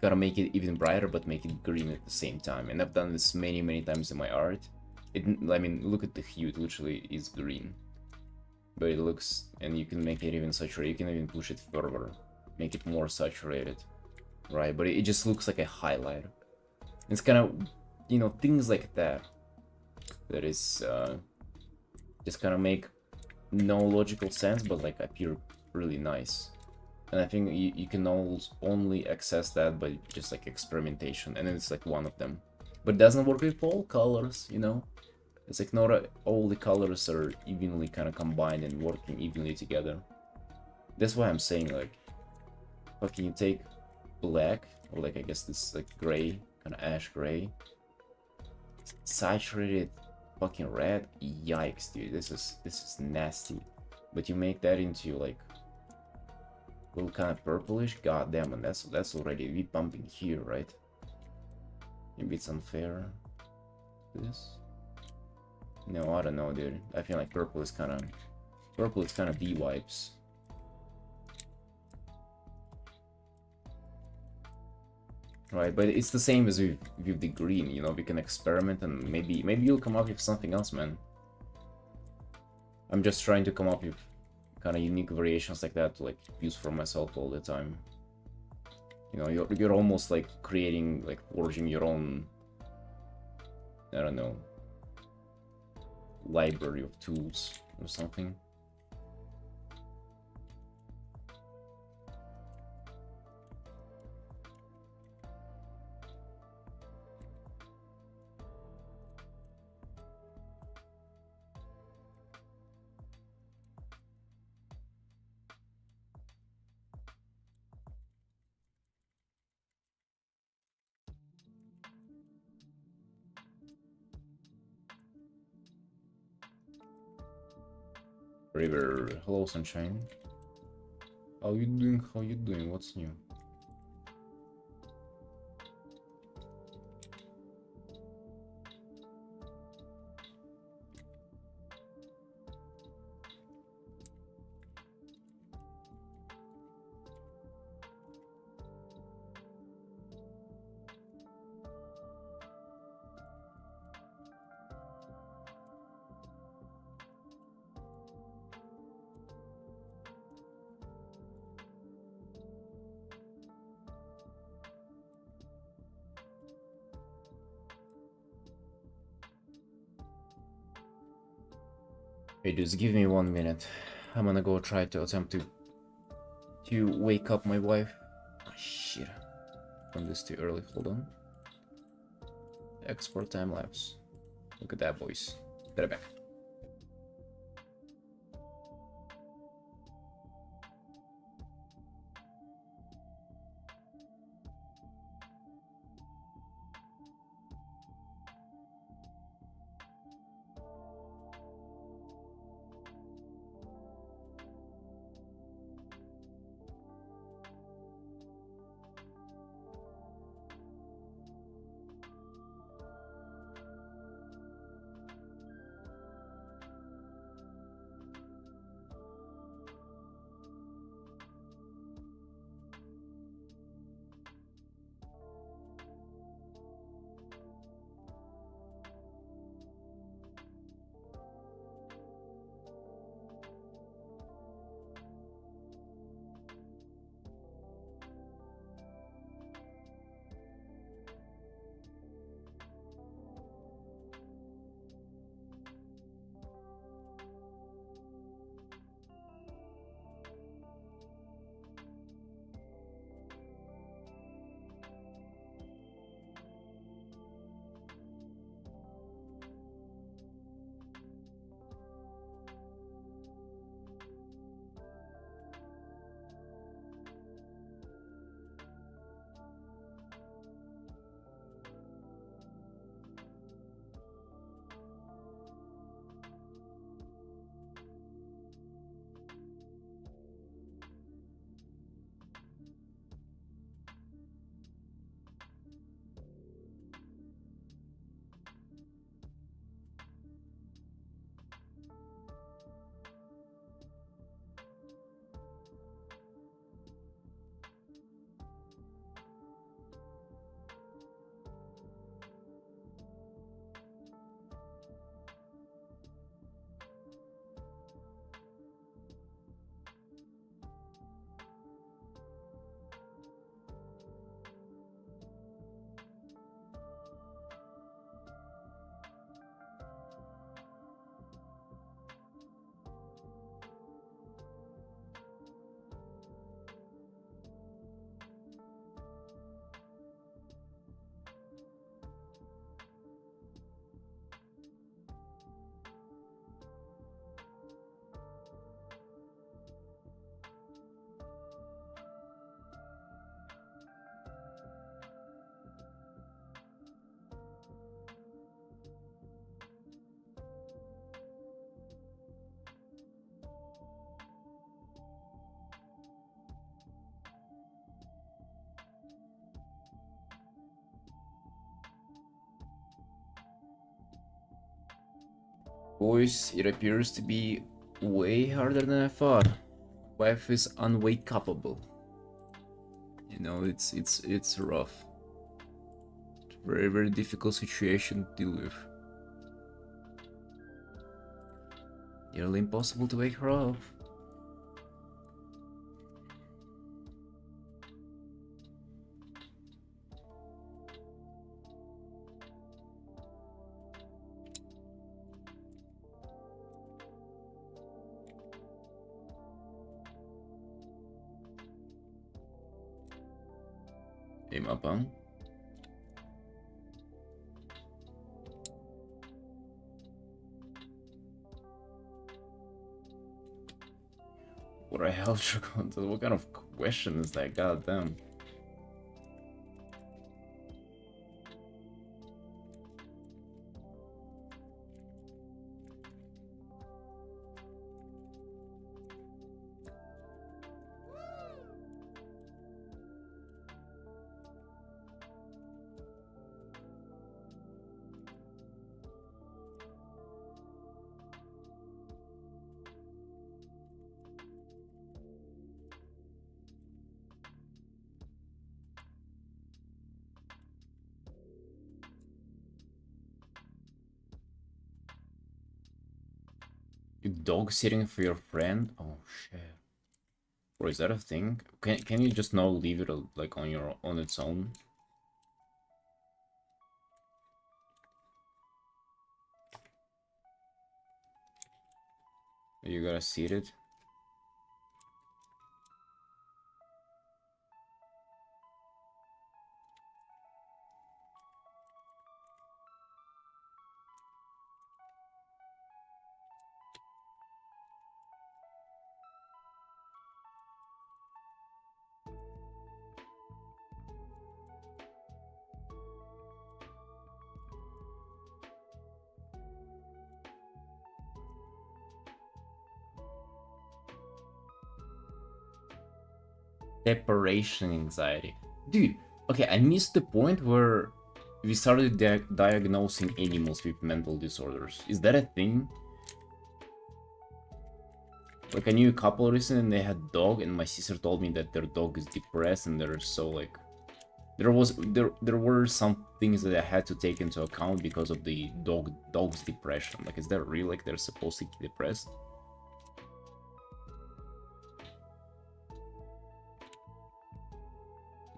kind of make it even brighter, but make it green at the same time. And I've done this many times in my art. I mean, look at the hue. It literally is green, but it looks, and you can make it even saturated. You can even push it further, make it more saturated, right? But it just looks like a highlight. It's kind of, you know, things like that. That is just kind of make no logical sense, but like appear really nice. And I think you can only access that by just like experimentation, and it's like one of them. But it doesn't work with all colors, you know? It's like not all the colors are evenly kind of combined and working evenly together. That's why I'm saying, like, fucking you take black, or like I guess this like gray, kind of ash gray, saturated fucking red. Yikes, dude, this is nasty. But you make that into like little kind of purplish. God damn, and that's already we pumping here, right? Maybe it's unfair. This? No, I don't know, dude. I feel like purple is kind of B wipes. Right, but it's the same as with the green, you know. We can experiment and maybe you'll come up with something else, man. I'm just trying to come up with kind of unique variations like that to like use for myself all the time. You know, you're almost like creating, like forging your own, I don't know, library of tools or something. River, hello sunshine. How you doing? How you doing? What's new? Hey, just give me 1 minute. I'm gonna go try to attempt to wake up my wife. Oh, shit. From this too early. Hold on. Export time lapse. Look at that, boys. Better back. Boys, it appears to be way harder than I thought. Wife is unwake-upable. You know, it's rough. It's a very, very difficult situation to deal with. Nearly impossible to wake her up. Hey, Mapang. What the hell, Dragon? What kind of question is that? Goddamn. You dog sitting for your friend? Oh shit. Bro, is that a thing? Can you just not leave it like on its own? You gotta seat it? Separation anxiety. Dude, okay, I missed the point where we started diagnosing animals with mental disorders. Is that a thing? Like, I knew a couple recently and they had dog, and my sister told me that their dog is depressed and they're so like... There were some things that I had to take into account because of the dog's depression. Like, is that real? Like, they're supposed to be depressed?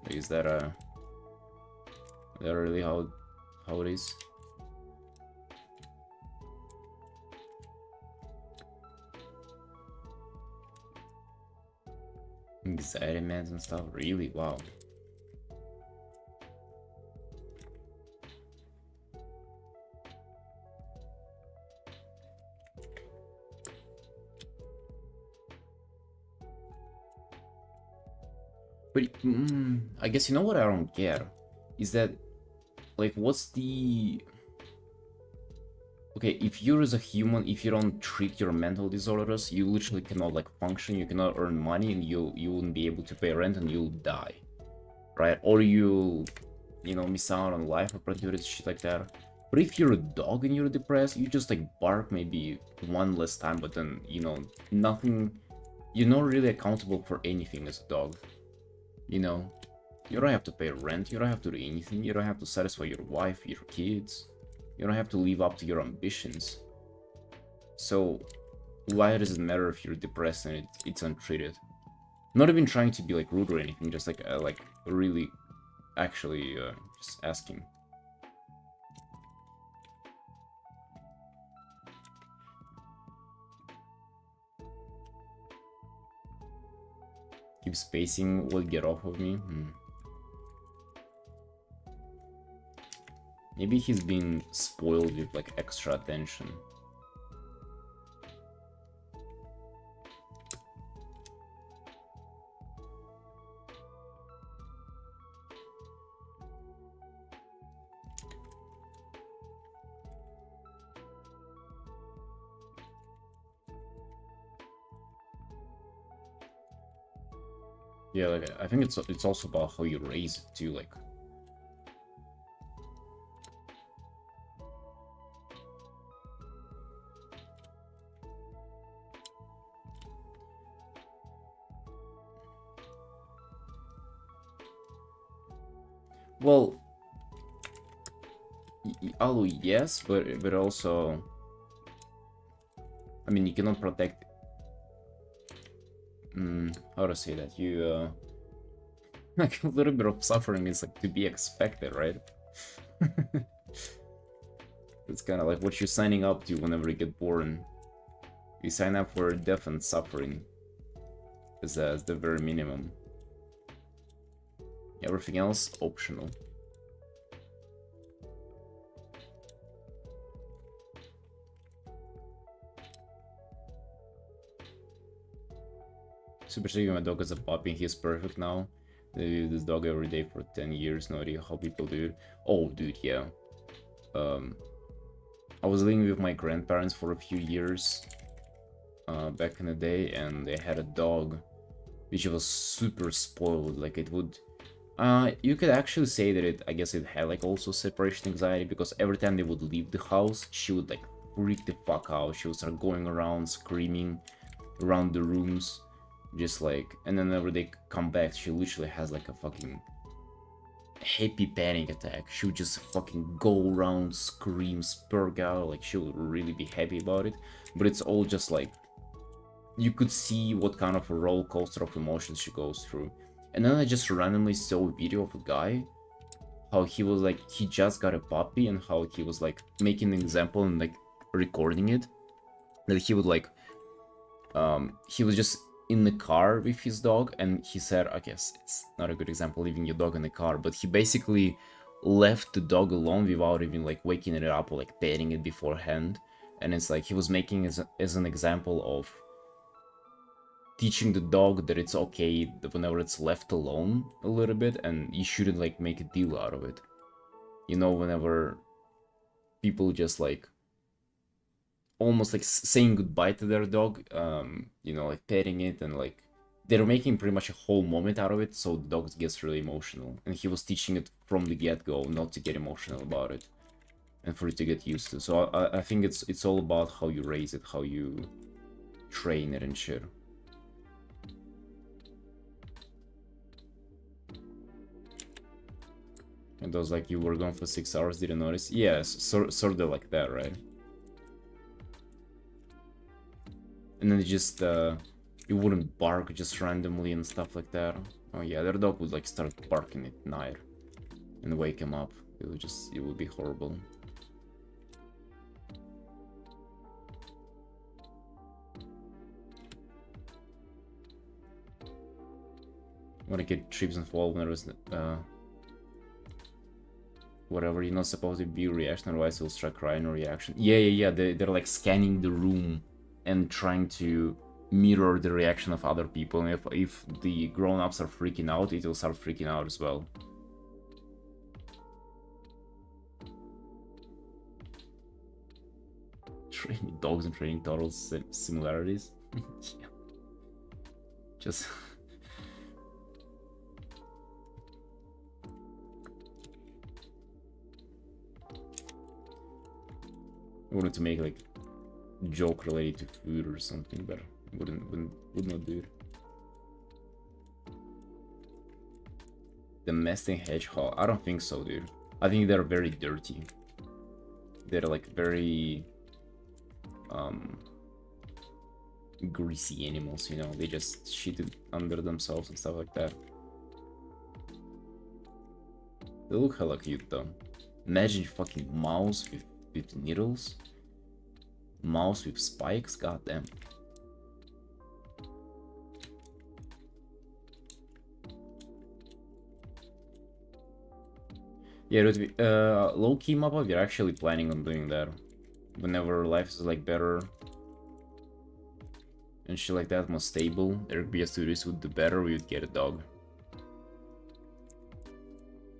Like, is that really how it is? Anxiety meds and stuff? Really? Wow. But I guess you know what I don't get is that, like, what's the... Okay, if you're as a human, if you don't treat your mental disorders, you literally cannot like function, you cannot earn money, and you wouldn't be able to pay rent, and you'll die, right? Or you know, miss out on life opportunities, shit like that. But if you're a dog and you're depressed, you just like bark maybe one less time, but then, you know, nothing... You're not really accountable for anything as a dog. You know, you don't have to pay rent, you don't have to do anything, you don't have to satisfy your wife, your kids, you don't have to live up to your ambitions. So, why does it matter if you're depressed and it's untreated? Not even trying to be like rude or anything, just like really actually just asking. Keep spacing will get off of me. Maybe he's been spoiled with like extra attention. Yeah, like I think it's also about how you raise it too, like. Well, although yes, but also, I mean, you cannot protect. How to say that? You like a little bit of suffering is like to be expected, right? It's kind of like what you're signing up to whenever you get born. You sign up for death and suffering as the very minimum. Everything else optional. Super shaking my dog as a puppy, he's perfect now. They use this dog every day for 10 years, no idea how people do it. Oh, dude, yeah. I was living with my grandparents for a few years back in the day, and they had a dog which was super spoiled. Like, it would you could actually say that I guess it had like also separation anxiety, because every time they would leave the house, she would like freak the fuck out. She would start going around screaming around the rooms, just like, and then whenever they come back, she literally has like a fucking happy panic attack. She would just fucking go around, scream, spurg out, like she would really be happy about it. But it's all just like, you could see what kind of a roller coaster of emotions she goes through. And then I just randomly saw a video of a guy, how he was like, he just got a puppy, and how he was like making an example and like recording it. That he would like, he was just in the car with his dog, and he said, I guess it's not a good example leaving your dog in the car, but he basically left the dog alone without even like waking it up or like petting it beforehand. And it's like he was making as an example of teaching the dog that it's okay whenever it's left alone a little bit, and you shouldn't like make a deal out of it. You know, whenever people just like almost like saying goodbye to their dog, you know, like petting it, and like they're making pretty much a whole moment out of it, so the dog gets really emotional. And he was teaching it from the get-go not to get emotional about it, and for it to get used to. So I think it's all about how you raise it, how you train it and shit. And those like, you were gone for 6 hours, didn't notice? Yes, sort of like that, right? And then it just, it wouldn't bark just randomly and stuff like that. Oh yeah, their dog would like start barking at night and wake him up. It would be horrible. When a kid trips and falls when there's, whatever, you're not supposed to be reaction, otherwise it'll start crying or reaction. Yeah, they're like scanning the room and trying to mirror the reaction of other people, and if the grown-ups are freaking out, it will start freaking out as well. Training dogs and training turtles, similarities. Yeah. Just I wanted to make like a joke related to food or something, but would not do it. Domestic hedgehog? I don't think so, dude. I think they're very dirty. They're like very greasy animals, you know. They just shit it under themselves and stuff like that. They look hella cute though. Imagine fucking mouse with needles. Mouse with spikes, goddamn. Yeah, low-key mappa, we're actually planning on doing that. Whenever life is like better and shit like that, more stable, RBS Studios would do better, we would get a dog.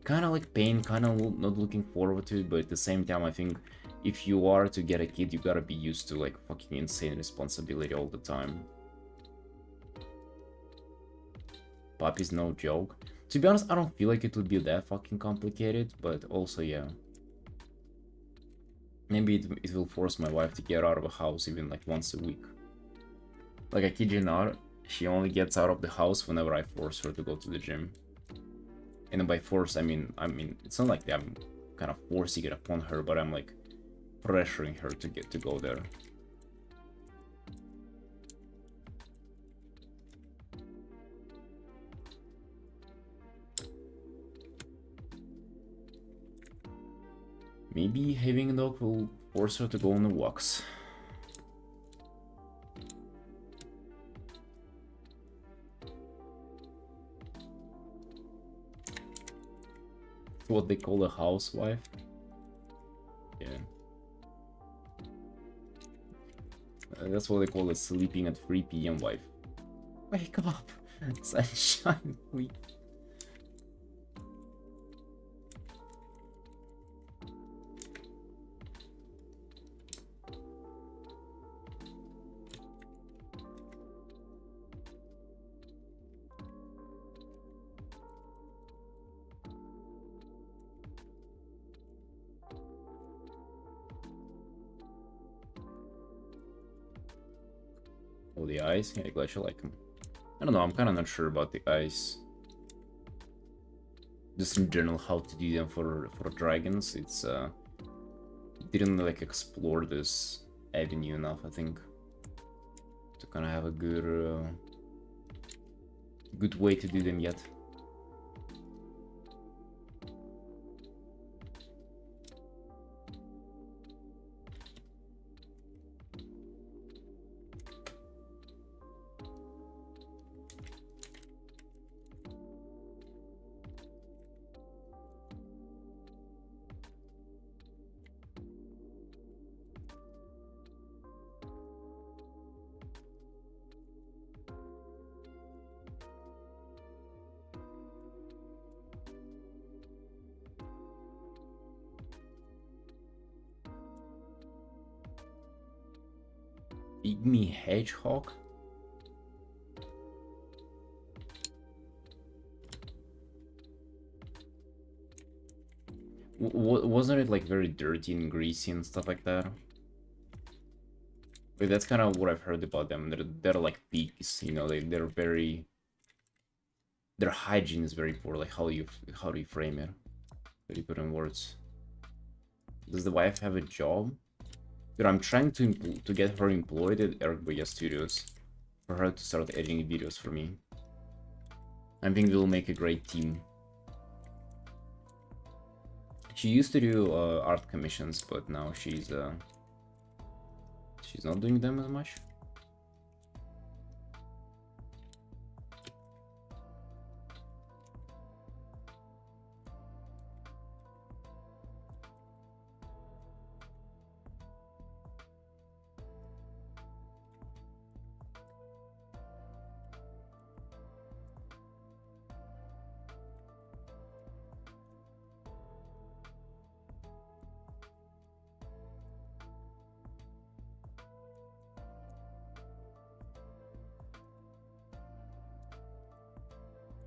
Kinda like pain, kinda not looking forward to it, but at the same time, I think if you are to get a kid, you gotta be used to like fucking insane responsibility all the time. Puppy's no joke. To be honest, I don't feel like it would be that fucking complicated, but also, yeah. Maybe it will force my wife to get out of the house even like once a week. Like, I kid you not, she only gets out of the house whenever I force her to go to the gym. And by force, I mean, it's not like I'm kind of forcing it upon her, but I'm like pressuring her to get to go there. Maybe having a dog will force her to go on the walks. What they call a housewife. Yeah. That's what they call a sleeping at 3 p.m. wife. Wake up! Sunshine, please. Oh, the eyes? Yeah, glad you like them. I don't know, I'm kind of not sure about the eyes. Just in general, how to do them for dragons. It's didn't like explore this avenue enough, I think, to kind of have a good way to do them yet. Pygmy hedgehog? Wasn't it like very dirty and greasy and stuff like that? But that's kind of what I've heard about them. They're like pigs, you know. They're very, their hygiene is very poor. Like how do you frame it? How do you put in words? Does the wife have a job? Dude, I'm trying to get her employed at Eric Boya Studios for her to start editing videos for me. I think we'll make a great team. She used to do art commissions, but now she's not doing them as much.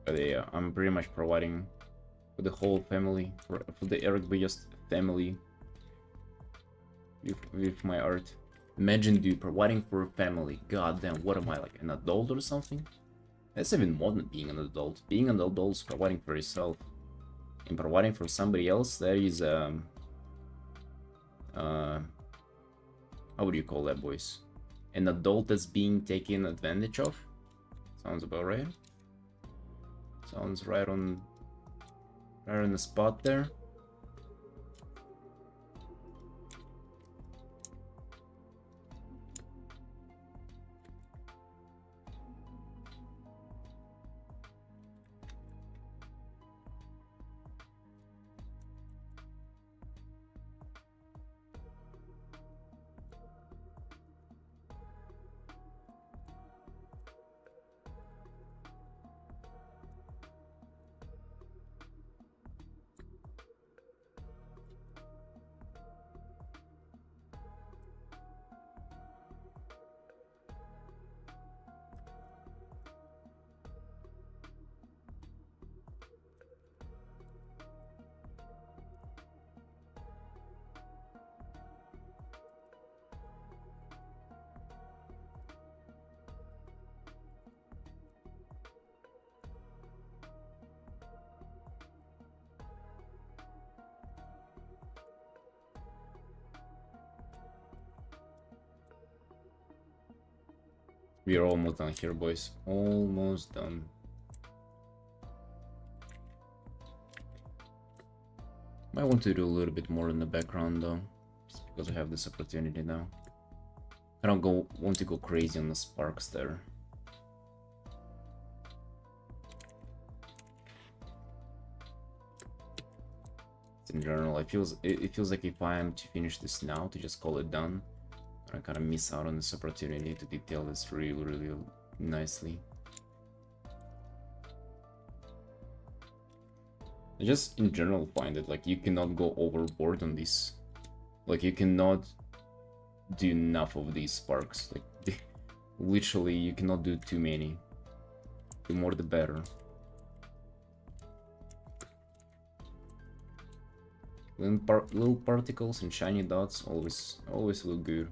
But yeah, I'm pretty much providing for the whole family, for the Eric Biggest family with my art. Imagine, dude, providing for a family. God damn, what am I, like an adult or something? That's even more than being an adult. Being an adult is providing for yourself. And providing for somebody else, that is, how would you call that, boys? An adult that's being taken advantage of? Sounds about right. Sounds right on the spot there. We are almost done here, boys. Almost done. Might want to do a little bit more in the background though, just because I have this opportunity now. I don't want to go crazy on the sparks there. In general, it feels like if I am to finish this now, to just call it done, I kind of miss out on this opportunity to detail this really nicely. I just in general find that like you cannot go overboard on this. Like you cannot do enough of these sparks. Like literally you cannot do too many. The more the better. Little particles and shiny dots always look good.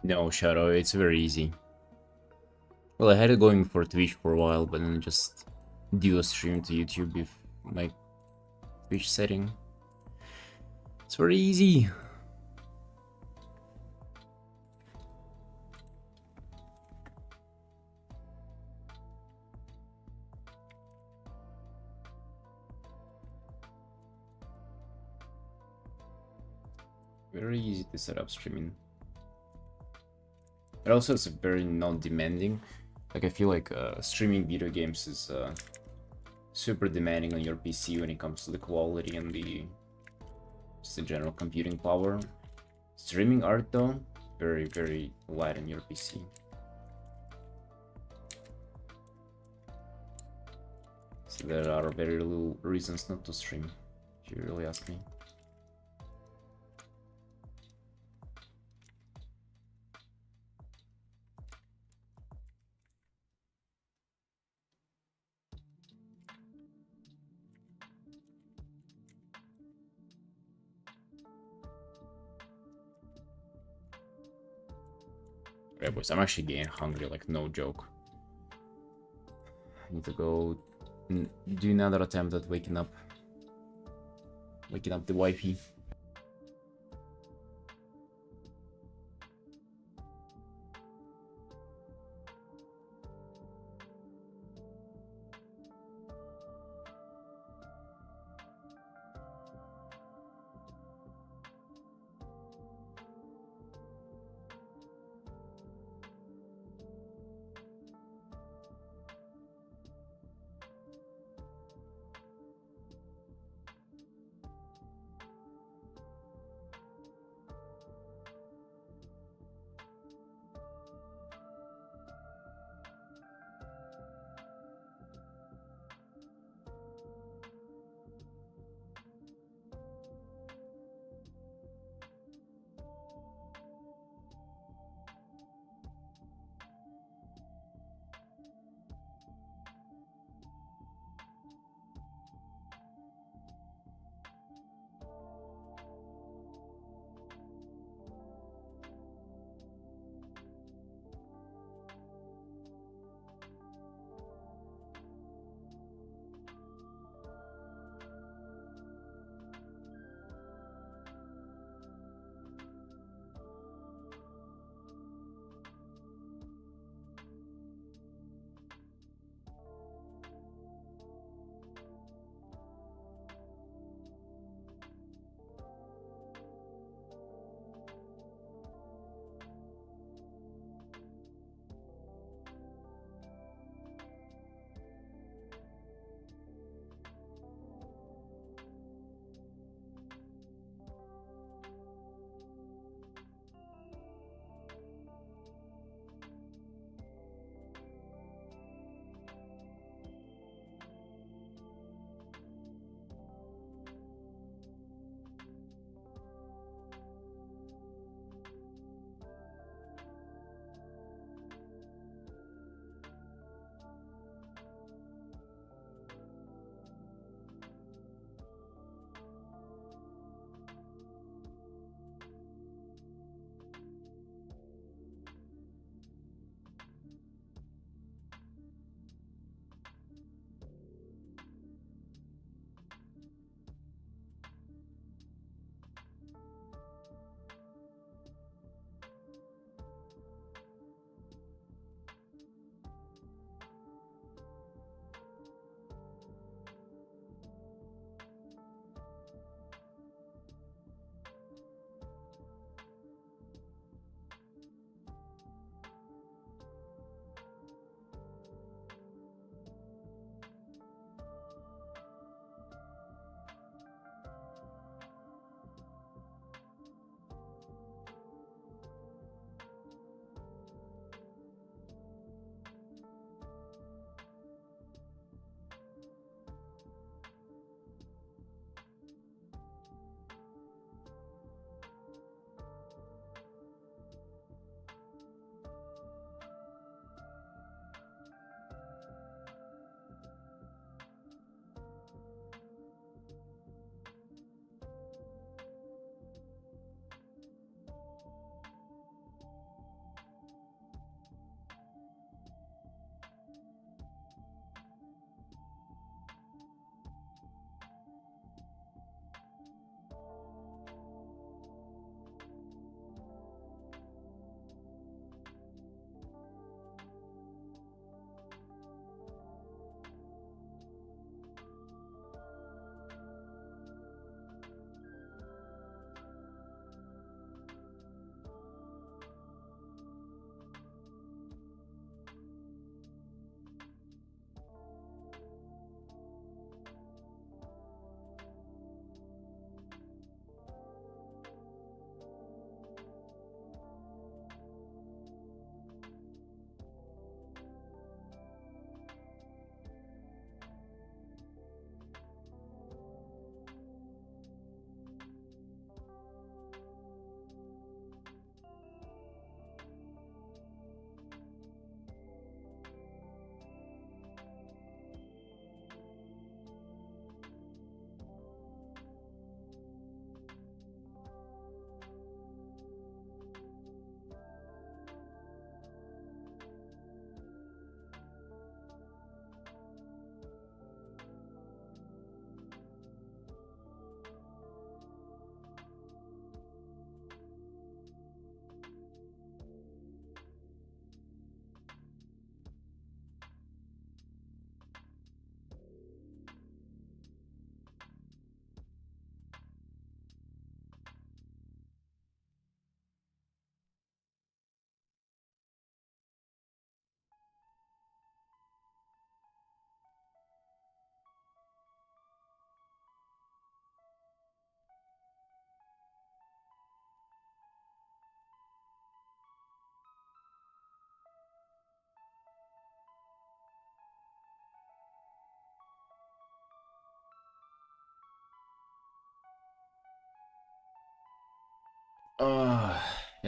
No, Shadow, it's very easy. Well, I had it going for Twitch for a while, but then just do a stream to YouTube with my Twitch setting. It's very easy. Very easy to set up streaming. It also is very non-demanding. Like I feel like streaming video games is super demanding on your PC when it comes to the quality and just the general computing power. Streaming art though, very light on your PC. So there are very little reasons not to stream, if you really ask me. Yeah, boys, I'm actually getting hungry, like no joke. I need to go do another attempt at waking up the wifey.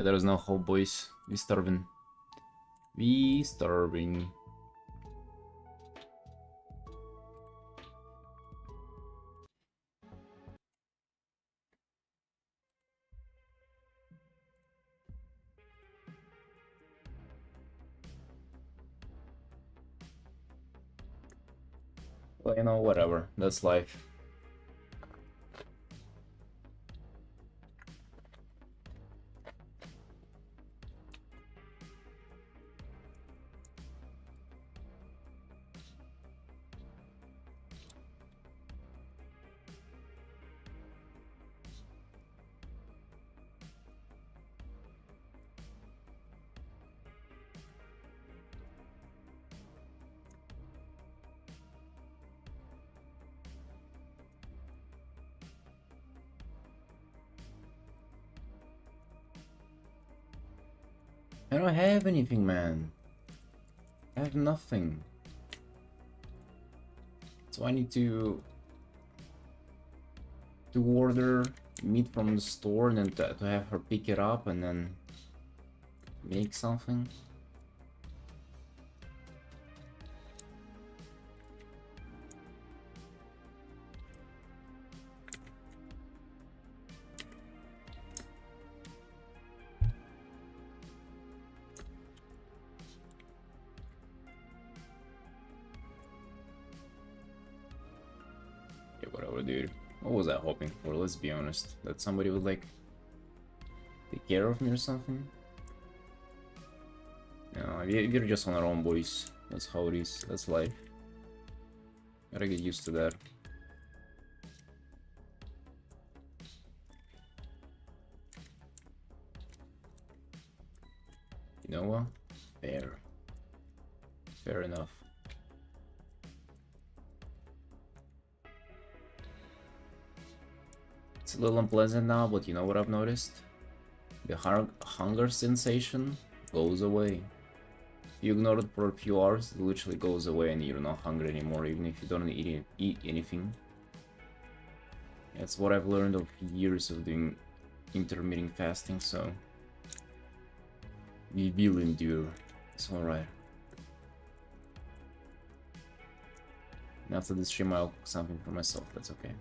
Yeah, there is no hope, boys. We starving. We starving. Well, you know, whatever. That's life. I don't have anything, man. I have nothing. So I need to order meat from the store and then to have her pick it up and then make something. Yeah, whatever, dude. What was I hoping for? Let's be honest. That somebody would like take care of me or something? No, we're just on our own, boys. That's how it is. That's life. Gotta get used to that. You know what? Fair. Fair enough. It's a little unpleasant now, but you know what I've noticed? The hunger sensation goes away. If you ignore it for a few hours, it literally goes away and you're not hungry anymore, even if you don't eat anything. That's what I've learned of years of doing intermittent fasting, so we will endure. It's alright. And after this stream, I'll cook something for myself, that's okay.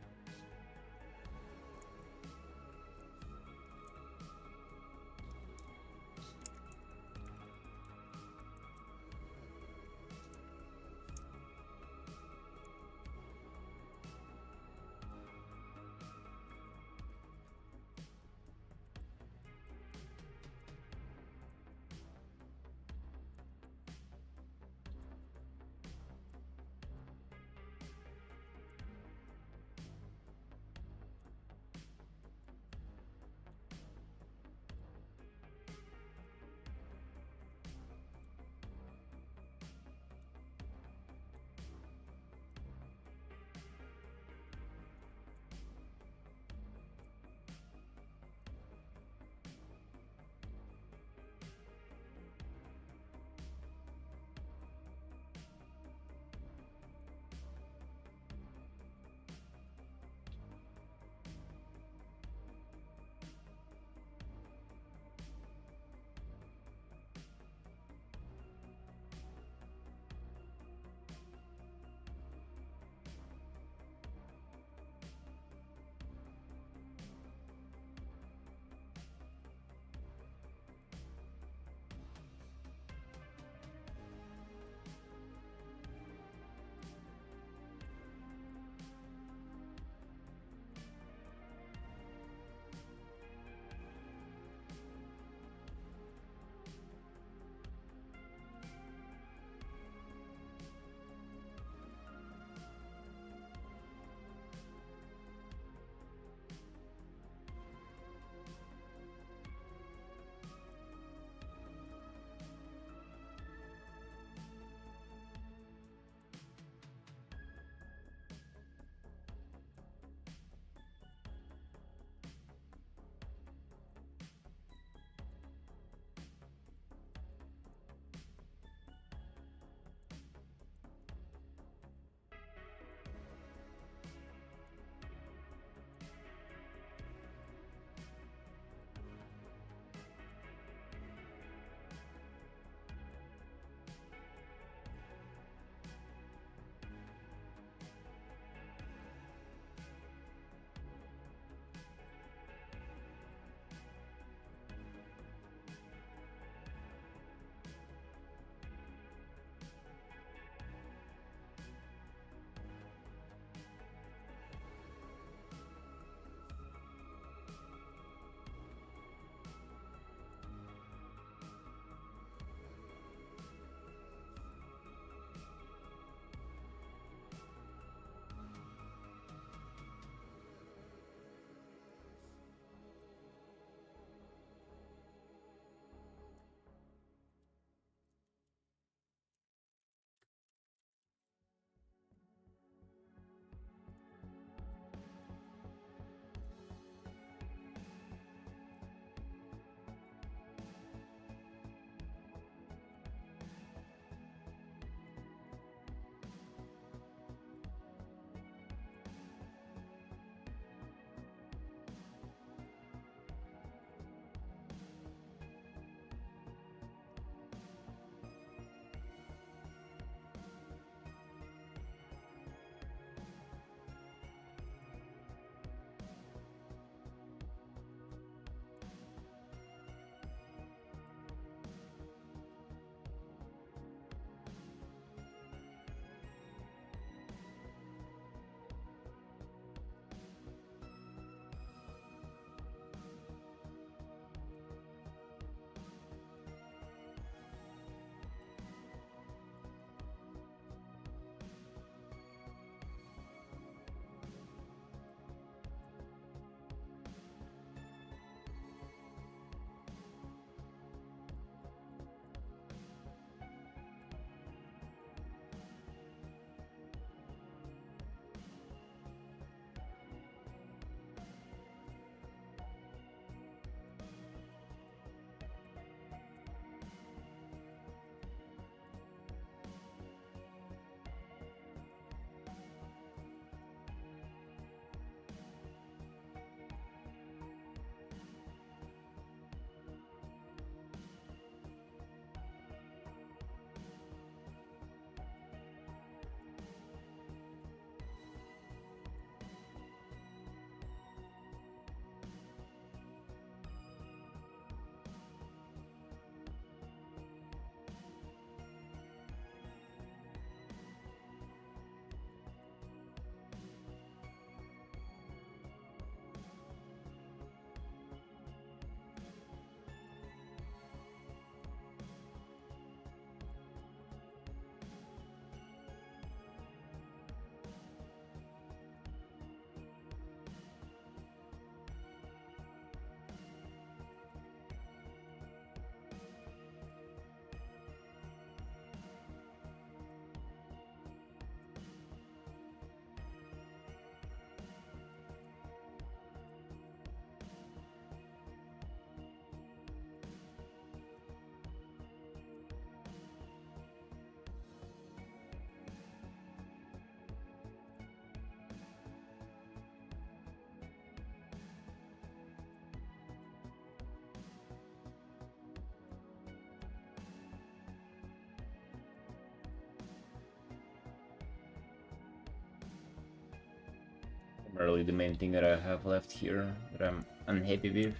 Primarily the main thing that I have left here that I'm unhappy with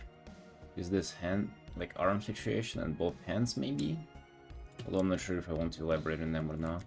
is this hand, like arm situation and both hands maybe. Although I'm not sure if I want to elaborate on them or not.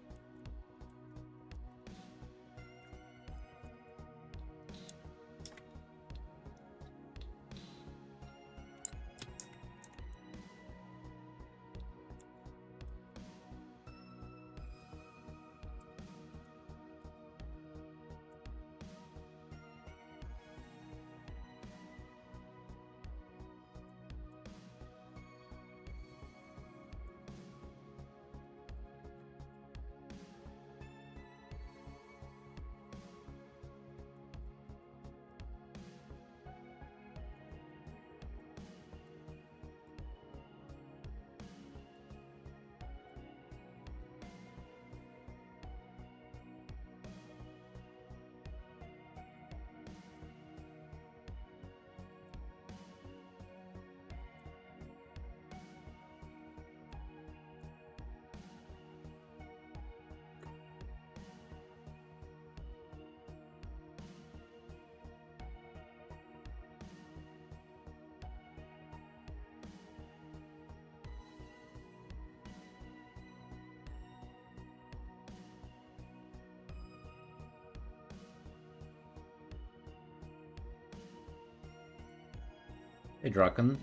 Hey Draken,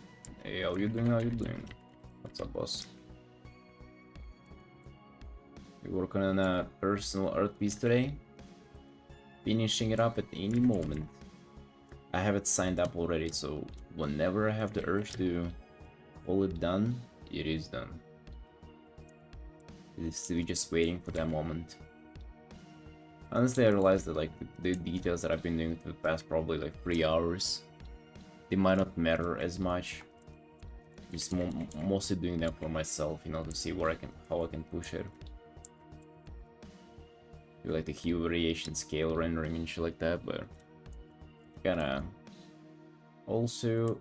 hey, how you doing? How you doing? What's up, boss? We're working on a personal art piece today. Finishing it up at any moment. I have it signed up already, so whenever I have the urge to call it done, it is done. We're just waiting for that moment. Honestly, I realized that like the details that I've been doing for the past probably like 3 hours, they might not matter as much. Just mostly doing them for myself, you know, to see where how I can push it. Do like the hue variation, scale rendering and shit like that, but kinda also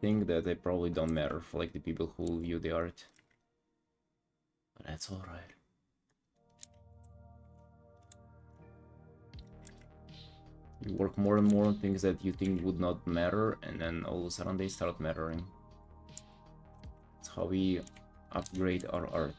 think that they probably don't matter for like the people who view the art. But that's alright. You work more and more on things that you think would not matter, and then all of a sudden they start mattering. That's how we upgrade our art.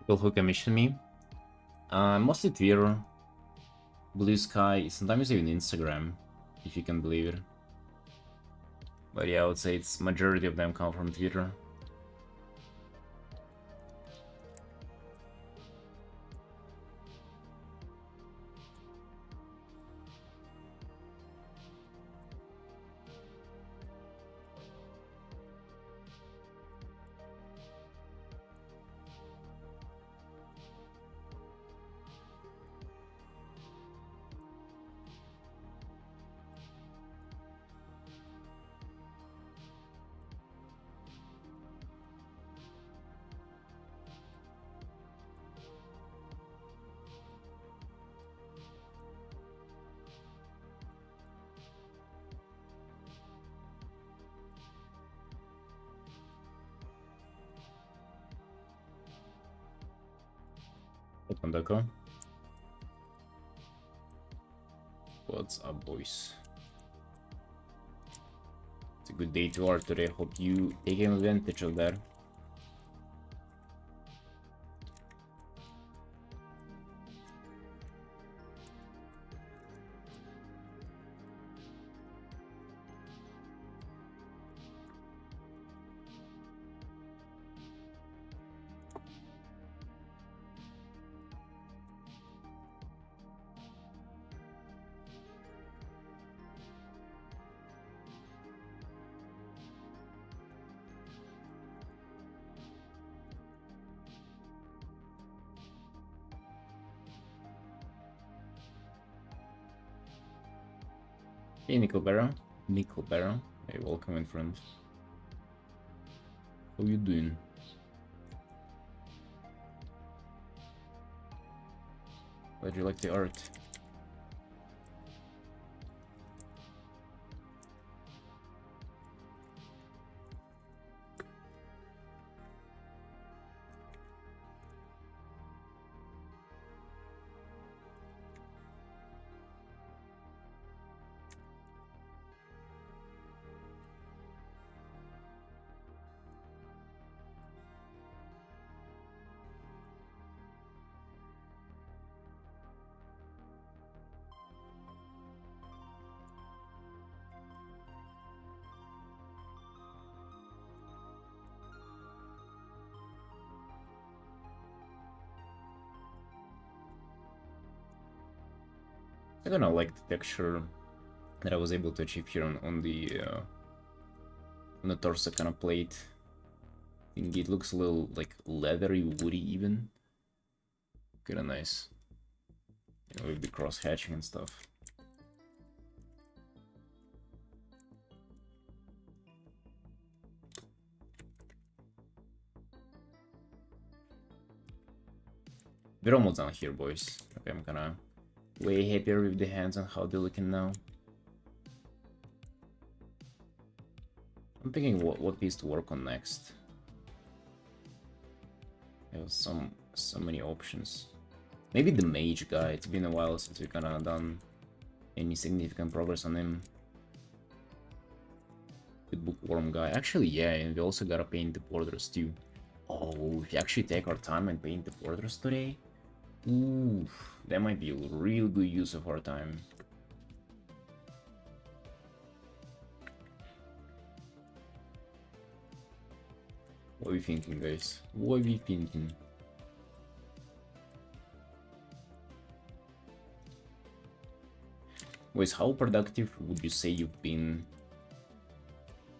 People who commission me. Mostly Twitter, Blue Sky, sometimes even Instagram, if you can believe it. But yeah, I would say it's majority of them come from Twitter. Open.com. What's up, boys? It's a good day to art today. Hope you taking advantage of that. Hey, Nickelberra. Nickelberra. Hey, welcome in, friend. How you doing? Glad you like the art. I kinda like the texture that I was able to achieve here on the torso kind of plate. I think it looks a little like leathery, woody even. Kinda nice. You know, with the cross hatching and stuff. We're almost done here, boys. Okay, I'm kinda way happier with the hands and how they're looking now. I'm thinking what piece to work on next. There's so many options. Maybe the mage guy. It's been a while since we kinda done any significant progress on him. The bookworm guy. Actually, yeah, and we also gotta paint the borders too. Oh, if we actually take our time and paint the borders today, ooh, that might be a real good use of our time. What are we thinking, guys? What are we thinking? Boys, how productive would you say you've been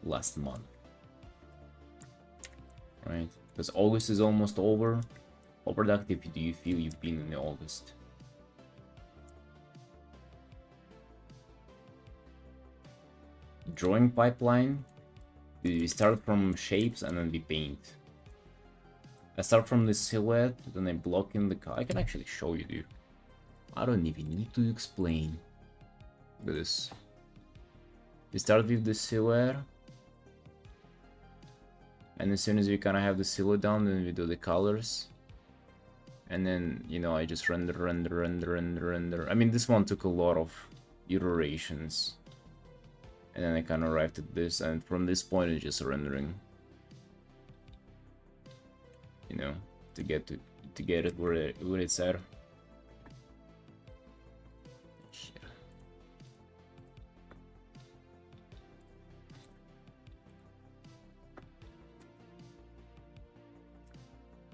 last month? Right? Because August is almost over. How productive do you feel you've been in August? Drawing pipeline. We start from shapes and then we paint. I start from the silhouette, then I block in the car. I can actually show you, dude. I don't even need to explain. Look at this. We start with the silhouette. And as soon as we kind of have the silhouette down, then we do the colors. And then, you know, I just render. I mean, this one took a lot of iterations. And then I kind of arrived at this, and from this point it's just rendering. You know, to get to get it where it's at. Shit.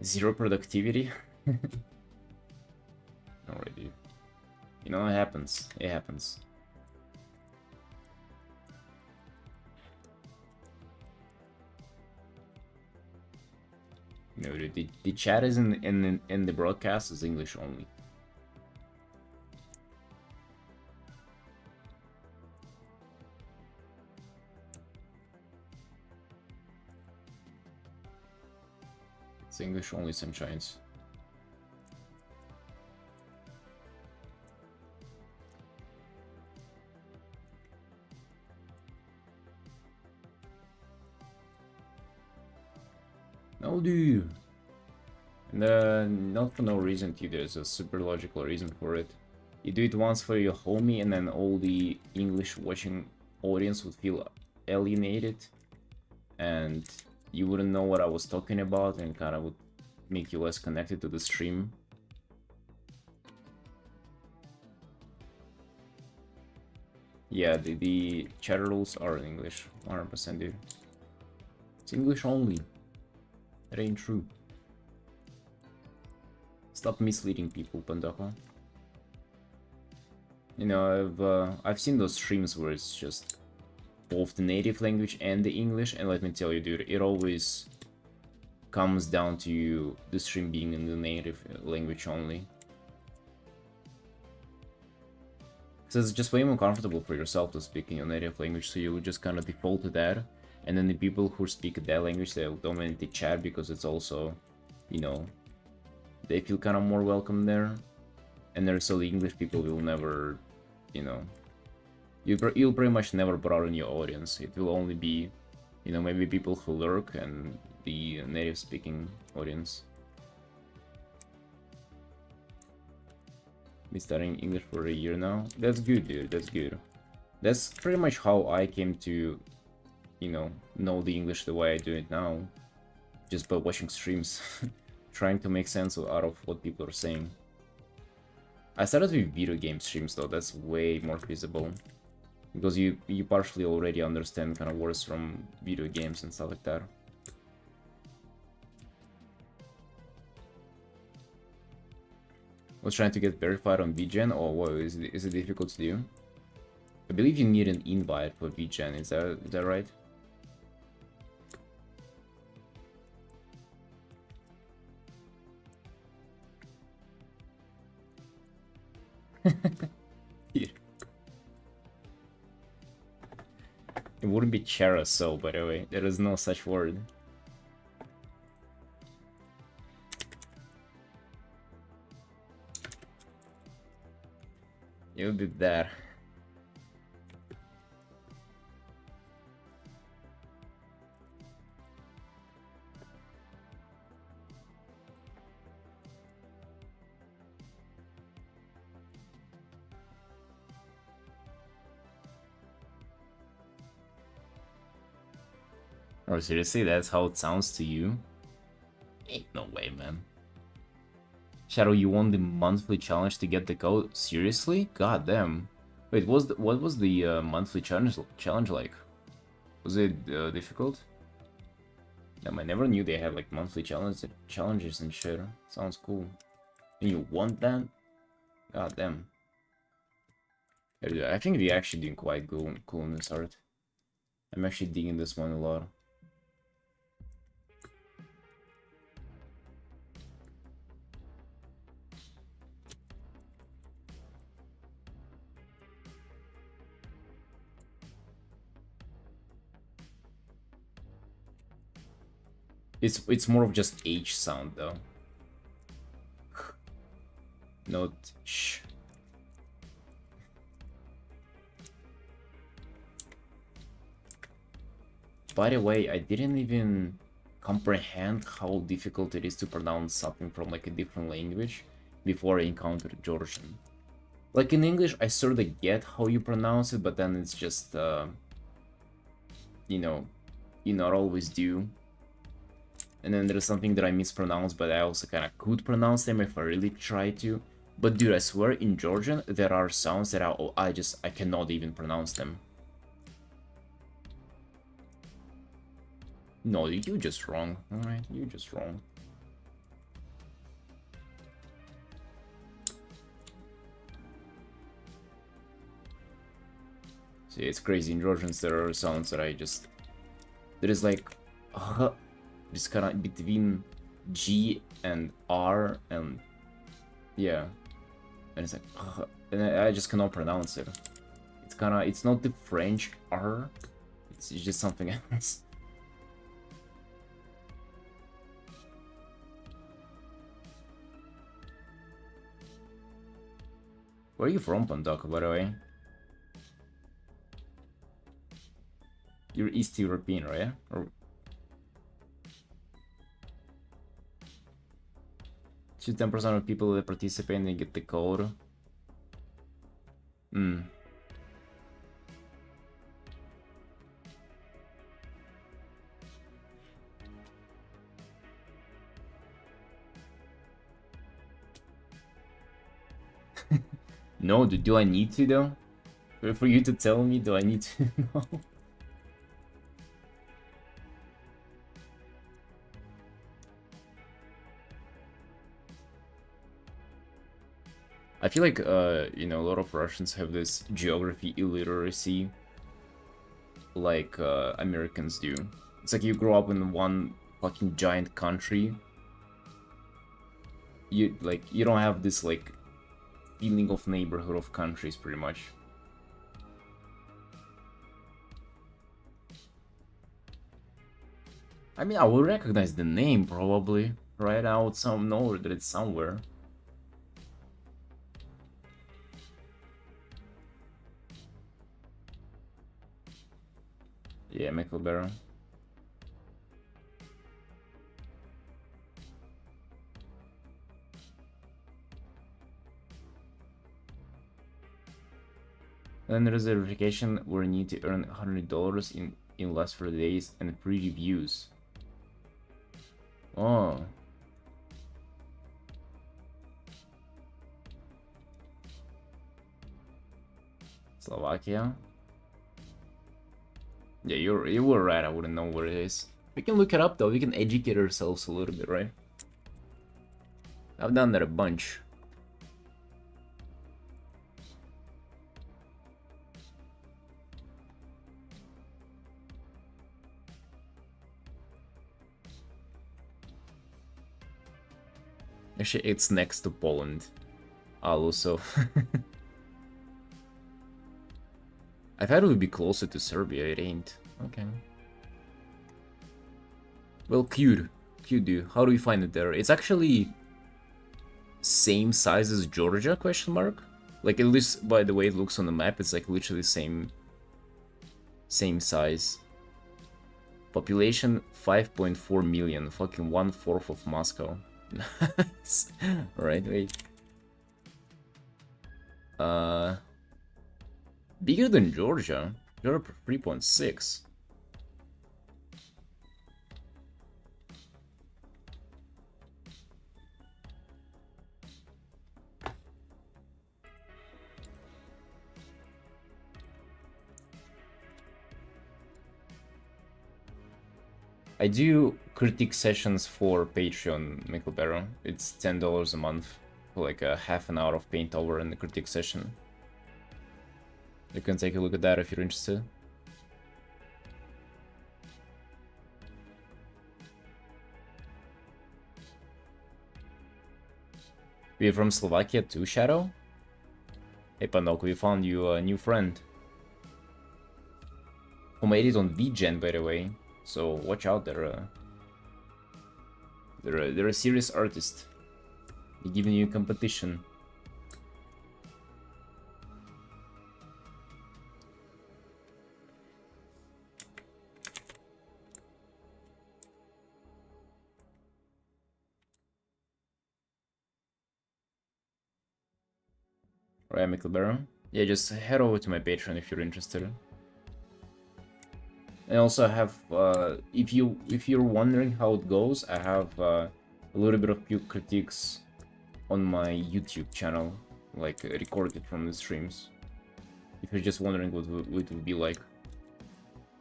Zero productivity. Alright, dude. You know, it happens. It happens. No, dude, the chat is in the broadcast is English only. It's English only, sunshines. No, dude. Not for no reason too. There's a super logical reason for it. You do it once for your homie, and then all the English watching audience would feel alienated, and you wouldn't know what I was talking about, and kind of would make you less connected to the stream. Yeah, the chat rules are in English, 100%, dude. It's English only. That ain't true. Stop misleading people, Pandako. You know, I've seen those streams where it's just both the native language and the English, and let me tell you, dude, it always comes down to the stream being in the native language only. So it's just way more comfortable for yourself to speak in your native language, so you would just kind of default to that, and then the people who speak that language, they'll dominate the chat because it's also, you know, they feel kind of more welcome there, and there's so the English people will never, you know, you'll pretty much never broaden your audience. It will only be, you know, maybe people who lurk and the native speaking audience. Been studying English for a year now. That's good, dude. That's good. That's pretty much how I came to, you know the English the way I do it now, just by watching streams, trying to make sense out of what people are saying. I started with video game streams though. That's way more feasible, because you partially already understand kind of words from video games and stuff like that. Was trying to get verified on VGen. Oh, whoa, is it difficult to do? I believe you need an invite for VGen. Is that right? It wouldn't be Charaso, by the way. There is no such word. You did that. Oh, seriously? That's how it sounds to you? Ain't no way, man. Shadow, you won the monthly challenge to get the code? Seriously? God damn. Wait, what was the monthly challenge like? Was it difficult? Damn, I never knew they had like monthly challenges and shit. Sounds cool. And you want that? God damn. I think they actually doing quite cool in this art. I'm actually digging this one a lot. It's more of just H sound though. Not sh. By the way, I didn't even comprehend how difficult it is to pronounce something from like a different language before I encountered Georgian. Like in English, I sort of get how you pronounce it, but then it's just, you know, you not always do. And then there's something that I mispronounce, but I also kind of could pronounce them if I really try to. But dude, I swear in Georgian there are sounds that I cannot even pronounce them. No, you just wrong. Alright, you just wrong. See, it's crazy. In Georgians there are sounds that I just... There is like... just kind of between G and R and... Yeah. And it's like... and I just cannot pronounce it. It's kind of... It's not the French R. It's just something else. Where are you from, Pandaka, by the way? You're East European, right? Or... Should 10% of people that participate and get the code? Hmm. No, do I need to though? For you to tell me, do I need to know? I feel like, you know, a lot of Russians have this geography illiteracy, like Americans do. It's like you grow up in one fucking giant country. You don't have this like feeling of neighborhood of countries, pretty much. I mean, I will recognize the name probably, right? I would know that it's somewhere. Yeah, Michelberry. Then there is a verification where you need to earn $100 in last 30 days and free reviews. Oh. Slovakia. Yeah, you were right. I wouldn't know where it is. We can look it up though. We can educate ourselves a little bit, right? I've done that a bunch. Actually, it's next to Poland. Also. I thought it would be closer to Serbia. It ain't. Okay. Well, cute. Cute, dude. How do we find it there? It's actually same size as Georgia, question mark? Like, at least by the way it looks on the map, it's like literally same size. Population 5.4 million, fucking 1/4 of Moscow. Nice. Alright, wait. Bigger than Georgia. Georgia 3.6. I do critique sessions for Patreon, Michelberry. It's $10 a month for like a half an hour of paint over in the critique session. You can take a look at that if you're interested. We're from Slovakia too, Shadow? Hey Pandok, we found you a new friend. Who made it on VGen, by the way. So watch out, they're a serious artist. They're giving you competition. Alright, Michelberry. Yeah, just head over to my Patreon if you're interested. And also I have, if you're wondering how it goes, I have a little bit of few critiques on my YouTube channel, like recorded from the streams. If you're just wondering what it would be like,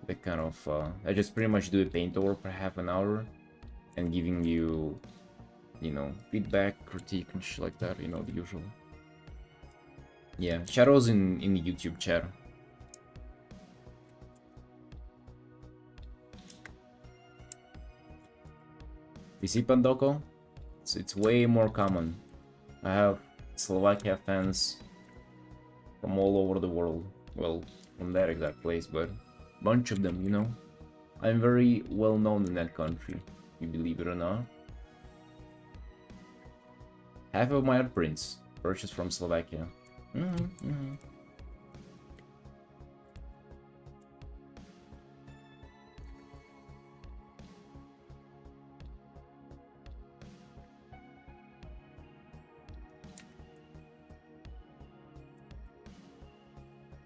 that kind of, I just pretty much do a paint over for half an hour, and giving you, you know, feedback, critique, and shit like that, you know, the usual. Yeah, shadows in the YouTube chat. You see, Pandoko? It's way more common. I have Slovakia fans from all over the world. Well, from that exact place, but a bunch of them, you know? I'm very well known in that country, you believe it or not. Half of my art prints purchased from Slovakia.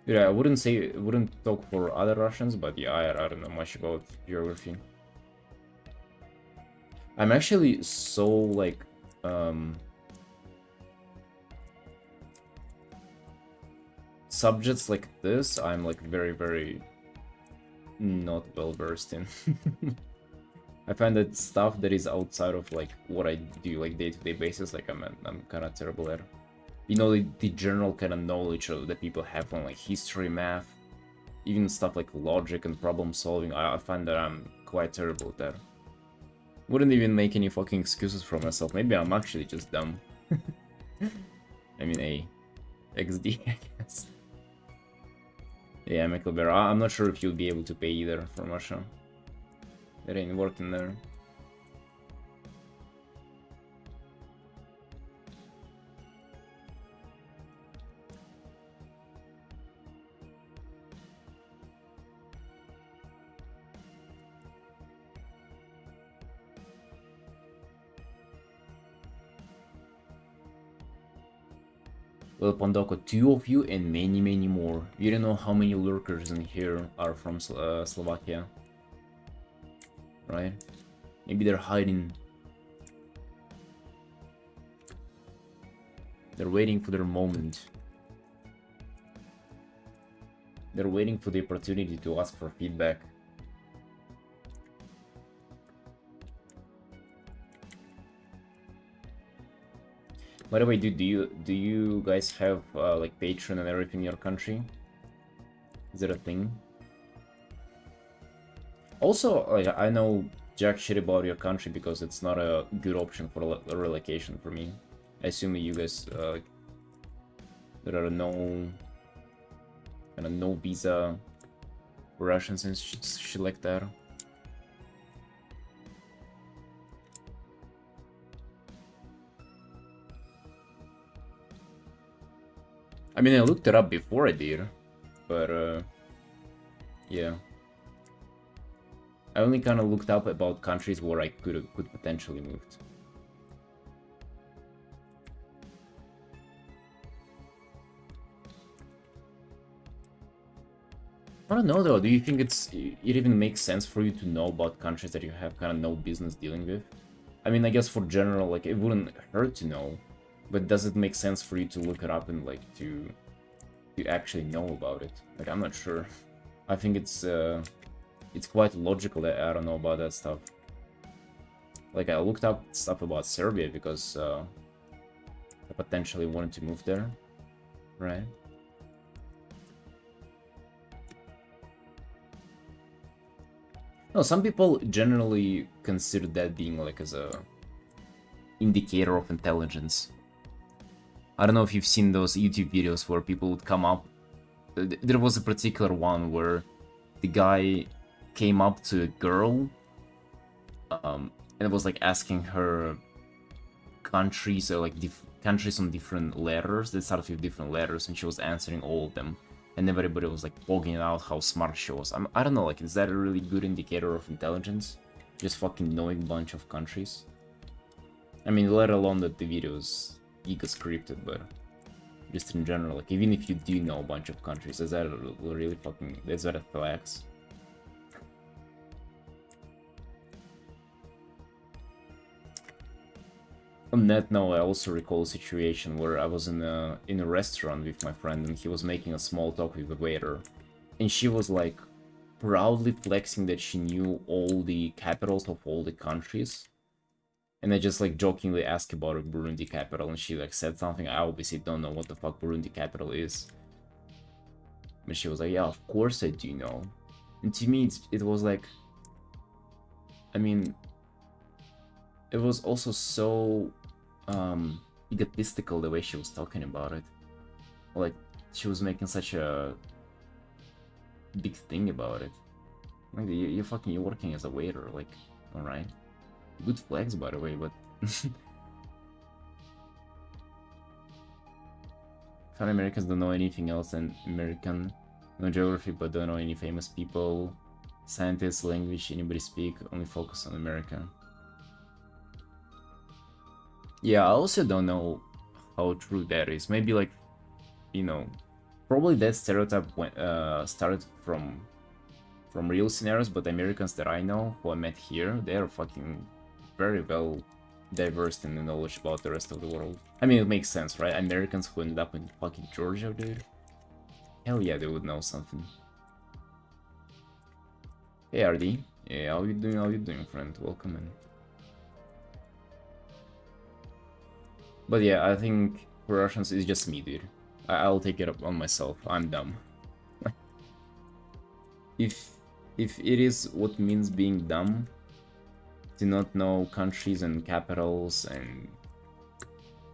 Yeah, I wouldn't talk for other Russians, but yeah, I don't know much about geography. I'm actually so, like, subjects like this, I'm like very not well versed in. I find that stuff that is outside of like what I do like day-to-day basis, like I'm kind of terrible at. You know, the general kind of knowledge that people have on like history, math, even stuff like logic and problem solving. I find that I'm quite terrible at that. Wouldn't even make any fucking excuses for myself. Maybe I'm actually just dumb. I mean, XD, I guess. Yeah, Michael Bear. I'm not sure if you'll be able to pay either from Russia. It ain't working there. Well, Pandoko, 2 of you and many more. You don't know how many lurkers in here are from Slovakia. Right? Maybe they're hiding. They're waiting for their moment. They're waiting for the opportunity to ask for feedback. By the way, do you guys have like Patreon and everything in your country? Is it a thing? Also, like, I know jack shit about your country because it's not a good option for a relocation for me. I assume you guys there are no kind of no visa Russians and shit like that. I mean, I looked it up before I did, but yeah. I only kind of looked up about countries where I could potentially move to. I don't know though, do you think it even makes sense for you to know about countries that you have kind of no business dealing with? I mean, I guess for general, like, it wouldn't hurt to know, but does it make sense for you to look it up and, like, to actually know about it? Like, I'm not sure. I think it's quite logical that I don't know about that stuff. Like, I looked up stuff about Serbia because I potentially wanted to move there, right? No, some people generally consider that being like as a indicator of intelligence. I don't know if you've seen those YouTube videos where people would come up. There was a particular one where the guy came up to a girl and was like asking her countries or like countries on different letters that started with different letters, and she was answering all of them. And everybody was like pointing out how smart she was. I don't know, like, is that a really good indicator of intelligence? Just fucking knowing a bunch of countries? I mean, let alone that the video's giga scripted, but just in general, like, even if you do know a bunch of countries, is that really fucking, is that a flex? On that note, I also recall a situation where I was in a restaurant with my friend and he was making a small talk with the waiter. And she was like proudly flexing that she knew all the capitals of all the countries. And I just like jokingly asked about a Burundi capital and she like said something. I obviously don't know what the fuck Burundi capital is. But she was like, yeah, of course I do know. And to me, it was like, I mean, it was also so egotistical the way she was talking about it. Like, she was making such a big thing about it. Like, you're working as a waiter, like, alright. Good flags, by the way, but... Some Americans don't know anything else than American. No geography, but don't know any famous people. Scientists, language, anybody speak, only focus on America. Yeah, I also don't know how true that is. Maybe like, you know, probably that stereotype started from real scenarios, but Americans that I know, who I met here, they are fucking very well diverse in the knowledge about the rest of the world. I mean, it makes sense, right? Americans who ended up in fucking Georgia, dude. Hell yeah, they would know something. Hey, RD. Yeah, how you doing? How you doing, friend? Welcome in. But yeah, I think for Russians, it's just me, dude. I'll take it up on myself. I'm dumb. if it is what means being dumb, to not know countries and capitals and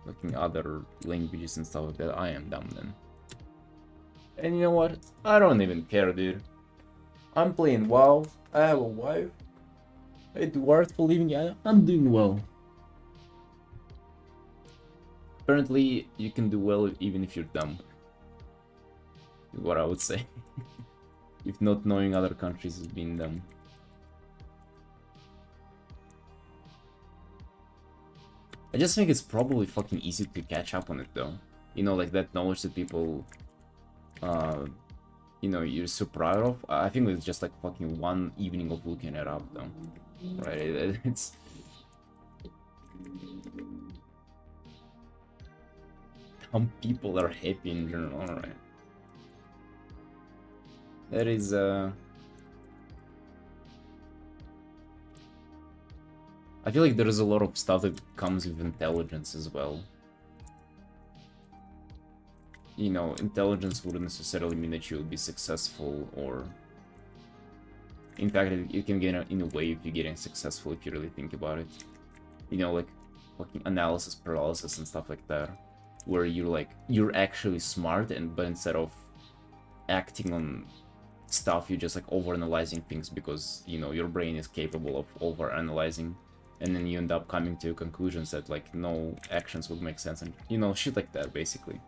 fucking other languages and stuff like that, I am dumb then. And you know what? I don't even care, dude. I'm playing WoW. I have a wife. I do art for living. I'm doing well. Apparently, you can do well even if you're dumb. Is what I would say. If not knowing other countries is being dumb. I just think it's probably fucking easy to catch up on it though. You know, like that knowledge that people, you know, you're so proud of. I think it's just like fucking one evening of looking it up though. Right, it's... Some people are happy in general, alright. That is, I feel like there is a lot of stuff that comes with intelligence as well. You know, intelligence wouldn't necessarily mean that you'll be successful, or... In fact, it can get in a way if you're getting successful if you really think about it. You know, like, fucking analysis paralysis and stuff like that. Where you're like, you're actually smart, but instead of acting on stuff, you're just like overanalyzing things because, you know, your brain is capable of overanalyzing. And then you end up coming to conclusions that, like, no actions would make sense, and, you know, shit like that, basically.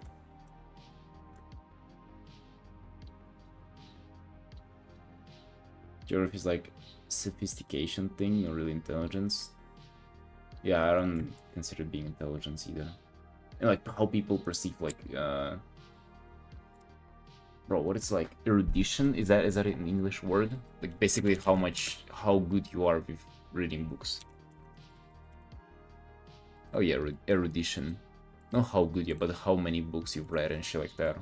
Geography is like sophistication thing, not really intelligence. Yeah, I don't consider being intelligence either. And, like, how people perceive, like, bro, what is, like, erudition? Is that an English word? Like, basically how good you are with reading books. Oh yeah, erudition. Not how good you are, but how many books you've read and shit like that.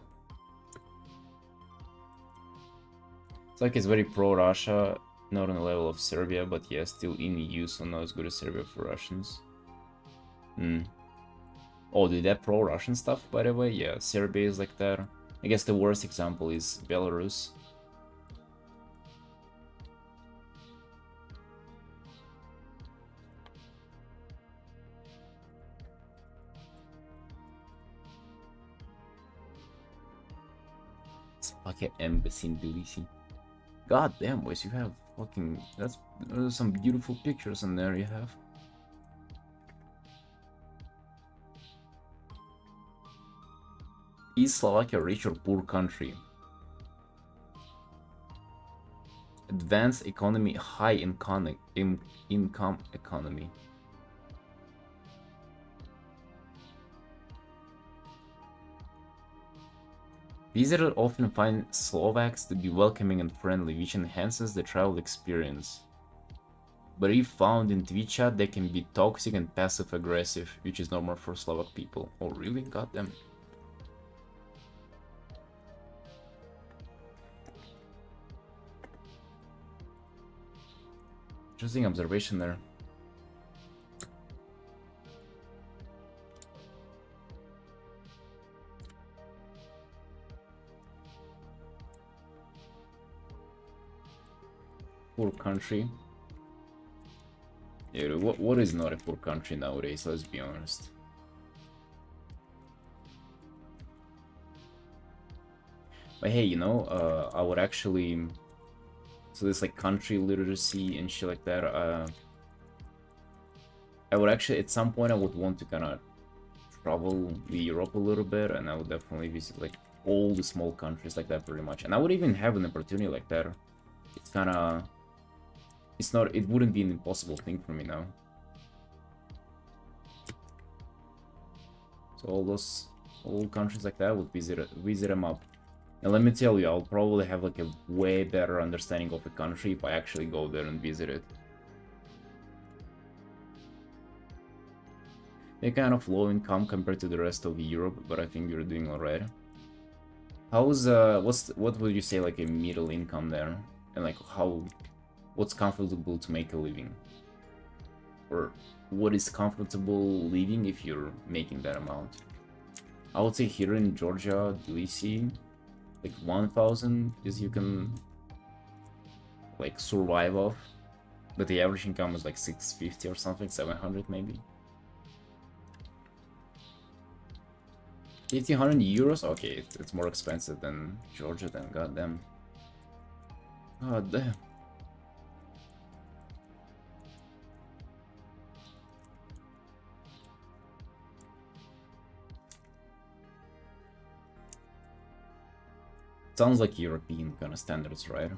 It's like it's very pro-Russia, not on the level of Serbia, but yeah, still in EU, so not as good as Serbia for Russians. Oh, dude, that pro-Russian stuff, by the way, yeah, Serbia is like that. I guess the worst example is Belarus. Slovakia embassy in Tbilisi. God damn, boys, you have fucking... There's some beautiful pictures in there you have. Is Slovakia a rich or poor country? Advanced economy, high income economy. Visitors often find Slovaks to be welcoming and friendly, which enhances the travel experience. But if found in Twitch chat, they can be toxic and passive-aggressive, which is normal for Slovak people. Oh, really? Goddamn. Interesting observation there. Poor country. Yeah, what is not a poor country nowadays, let's be honest. But hey, you know, I would actually... So there's like country literacy and shit like that. I would actually, at some point, I would want to kind of travel Europe a little bit, and I would definitely visit like all the small countries like that pretty much. And I would even have an opportunity like that. It's kind of... It's not... It wouldn't be an impossible thing for me now. So all countries like that, I would visit them up. And let me tell you, I'll probably have like a way better understanding of the country if I actually go there and visit it. They're kind of low income compared to the rest of Europe, but I think you're doing alright. How's what would you say like a middle income there? And like what's comfortable to make a living? Or what is comfortable living if you're making that amount? I would say here in Georgia, Tbilisi, like 1,000 is you can like survive off, but the average income is like 650 or something, 700 maybe. 1,500 euros? Okay, it's more expensive than Georgia then, goddamn. God damn. Sounds like European kind of standards, right?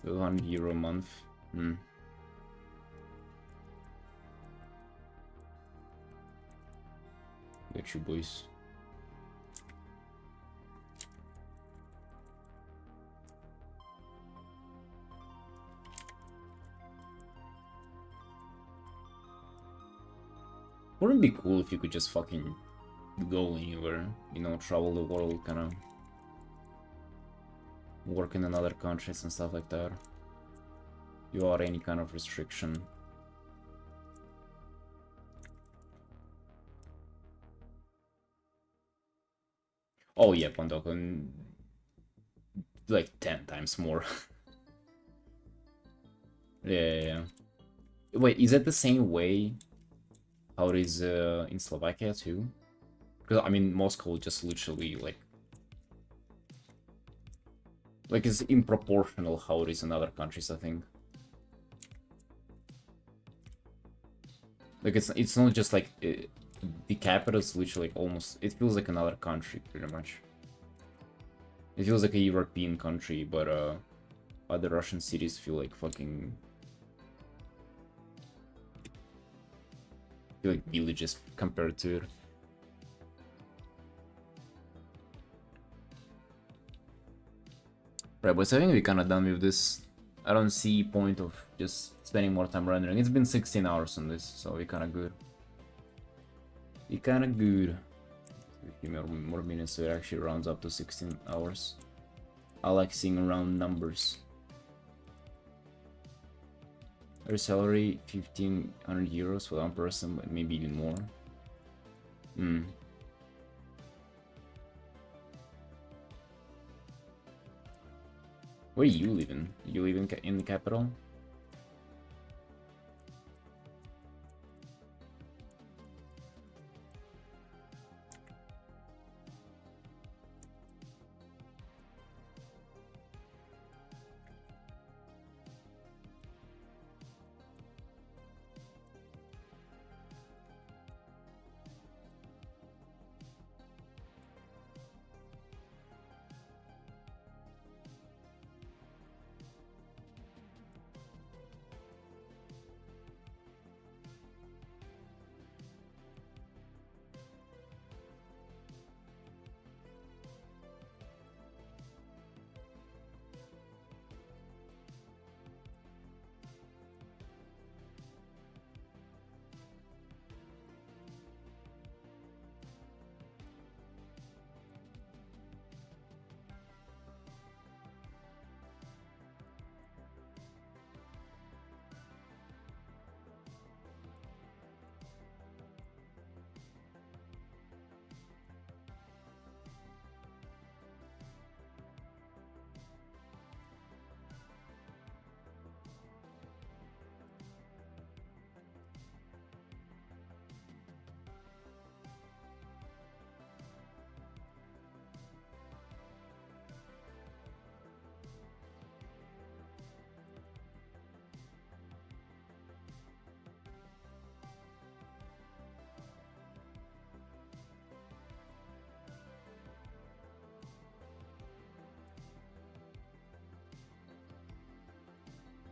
200 euro a month. Get you, boys. Wouldn't it be cool if you could just fucking go anywhere, you know, travel the world, kind of work in other countries and stuff like that, without any kind of restriction? Oh yeah, Pandokon, like 10 times more. Yeah. Wait, is that the same way how it is in Slovakia too? Because I mean, Moscow just literally like it's improportional how it is in other countries, I think. Like it's not just like the capital is literally like almost, it feels like another country pretty much. It feels like a European country, but other Russian cities feel like fucking, feel like villages compared to it. Right, but I think we're kind of done with this. I don't see point of just spending more time rendering. It's been 16 hours on this, so we're kind of good. We're kind of good. A few more minutes, so it actually rounds up to 16 hours. I like seeing round numbers. Their salary 1,500 euros for one person, but maybe even more. Where do you live in? You live in the capital?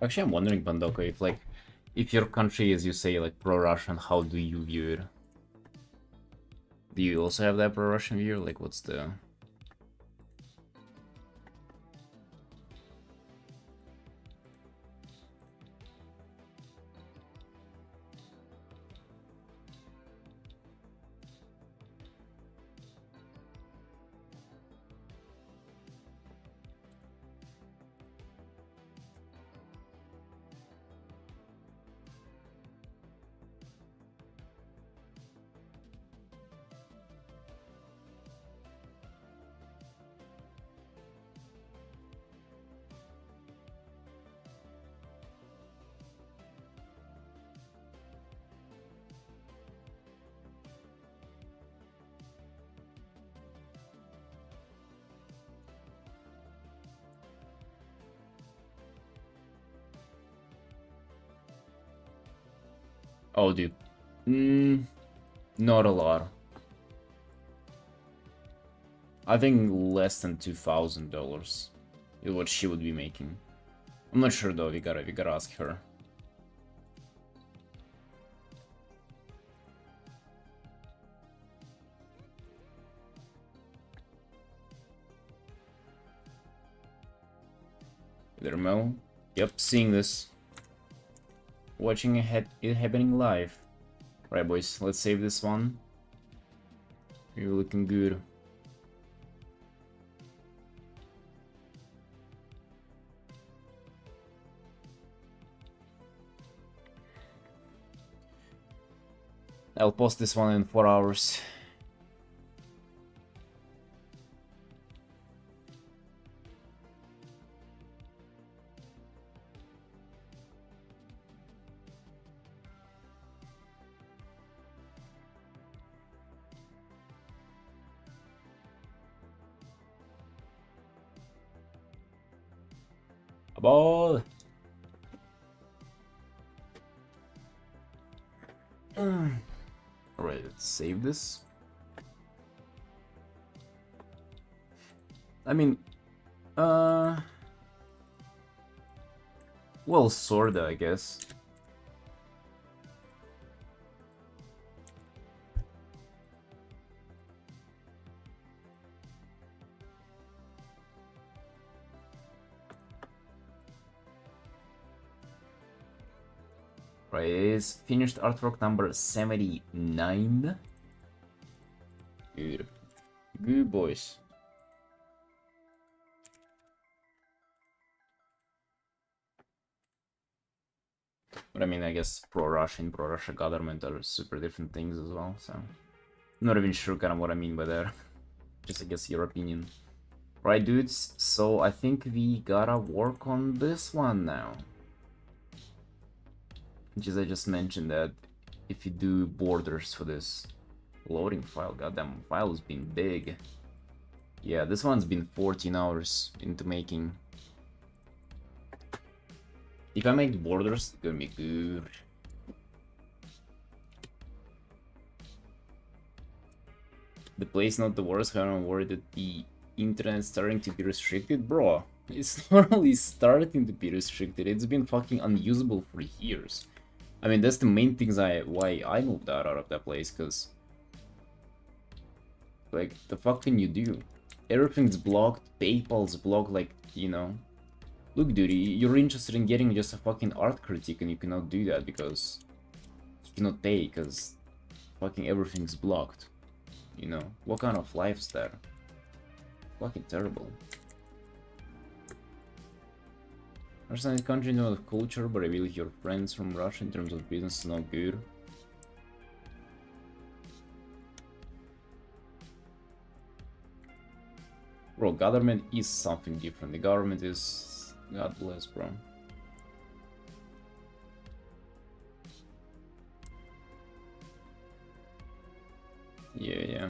Actually, I'm wondering, Pandoko, if like, if your country, as you say, like pro-Russian, how do you view it? Do you also have that pro-Russian view? Like, what's the... Oh, dude. Not a lot. I think less than $2,000 is what she would be making. I'm not sure though. We gotta ask her. Dermel. Yep, seeing this. Watching it happening live. Right, boys. Let's save this one. You're looking good. I'll post this one in 4 hours. A ball. Alright, let's save this. I mean, well, sorta, I guess. Right, it is finished artwork number 79. Good. Good, boys. But I mean, I guess pro-Russian, pro-Russia government are super different things as well, so... I'm not even sure kind of what I mean by that. Just, I guess, your opinion. Right, dudes, so I think we gotta work on this one now. Which is, I just mentioned that if you do borders for this loading file, goddamn file has been big. Yeah, this one's been 14 hours into making. If I make borders, it's gonna be good. The place not the worst, I'm worried that the internet's starting to be restricted. Bro, it's not only starting to be restricted, it's been fucking unusable for years. I mean, that's the main things why I moved out of that place, cause like, the fuck can you do? Everything's blocked, PayPal's blocked, like, you know. Look, dude, you're interested in getting just a fucking art critique and you cannot do that because you cannot pay, because fucking everything's blocked. You know, what kind of life's that? Fucking terrible. Understand the country in terms of culture, but really your friends from Russia in terms of business is not good. Bro, government is something different. The government is... God bless, bro. Yeah.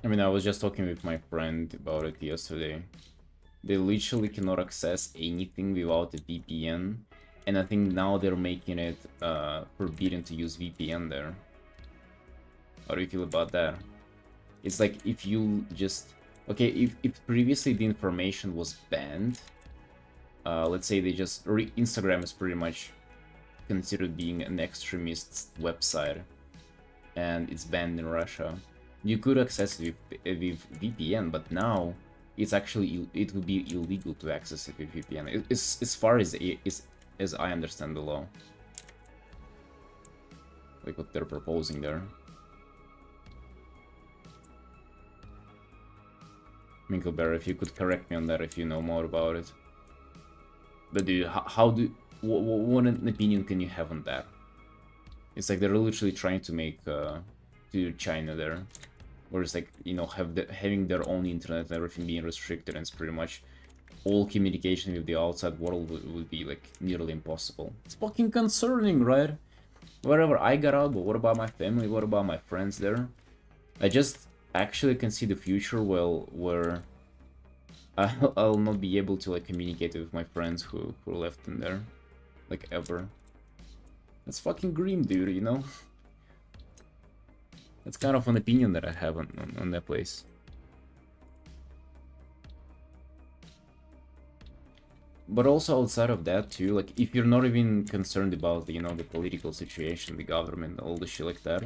I mean, I was just talking with my friend about it yesterday. They literally cannot access anything without a VPN. And I think now they're making it forbidden to use VPN there. How do you feel about that? It's like if you just... Okay, if previously the information was banned, let's say they just... Instagram is pretty much considered being an extremist website, and it's banned in Russia. You could access it with VPN, but now it's actually... It would be illegal to access it with VPN. As far as I understand the law. Like what they're proposing there. Minklebear, if you could correct me on that if you know more about it. But dude, how do... What an opinion can you have on that? It's like they're literally trying to make to China there. Where it's like, you know, having their own internet and everything being restricted, and it's pretty much all communication with the outside world would be like nearly impossible. It's fucking concerning, right? Wherever I got out, but what about my family? What about my friends there? I just actually can see the future where I'll not be able to like communicate with my friends who left in there, like ever. That's fucking grim, dude, you know? That's kind of an opinion that I have on that place. But also outside of that too, like if you're not even concerned about, you know, the political situation, the government, all the shit like that,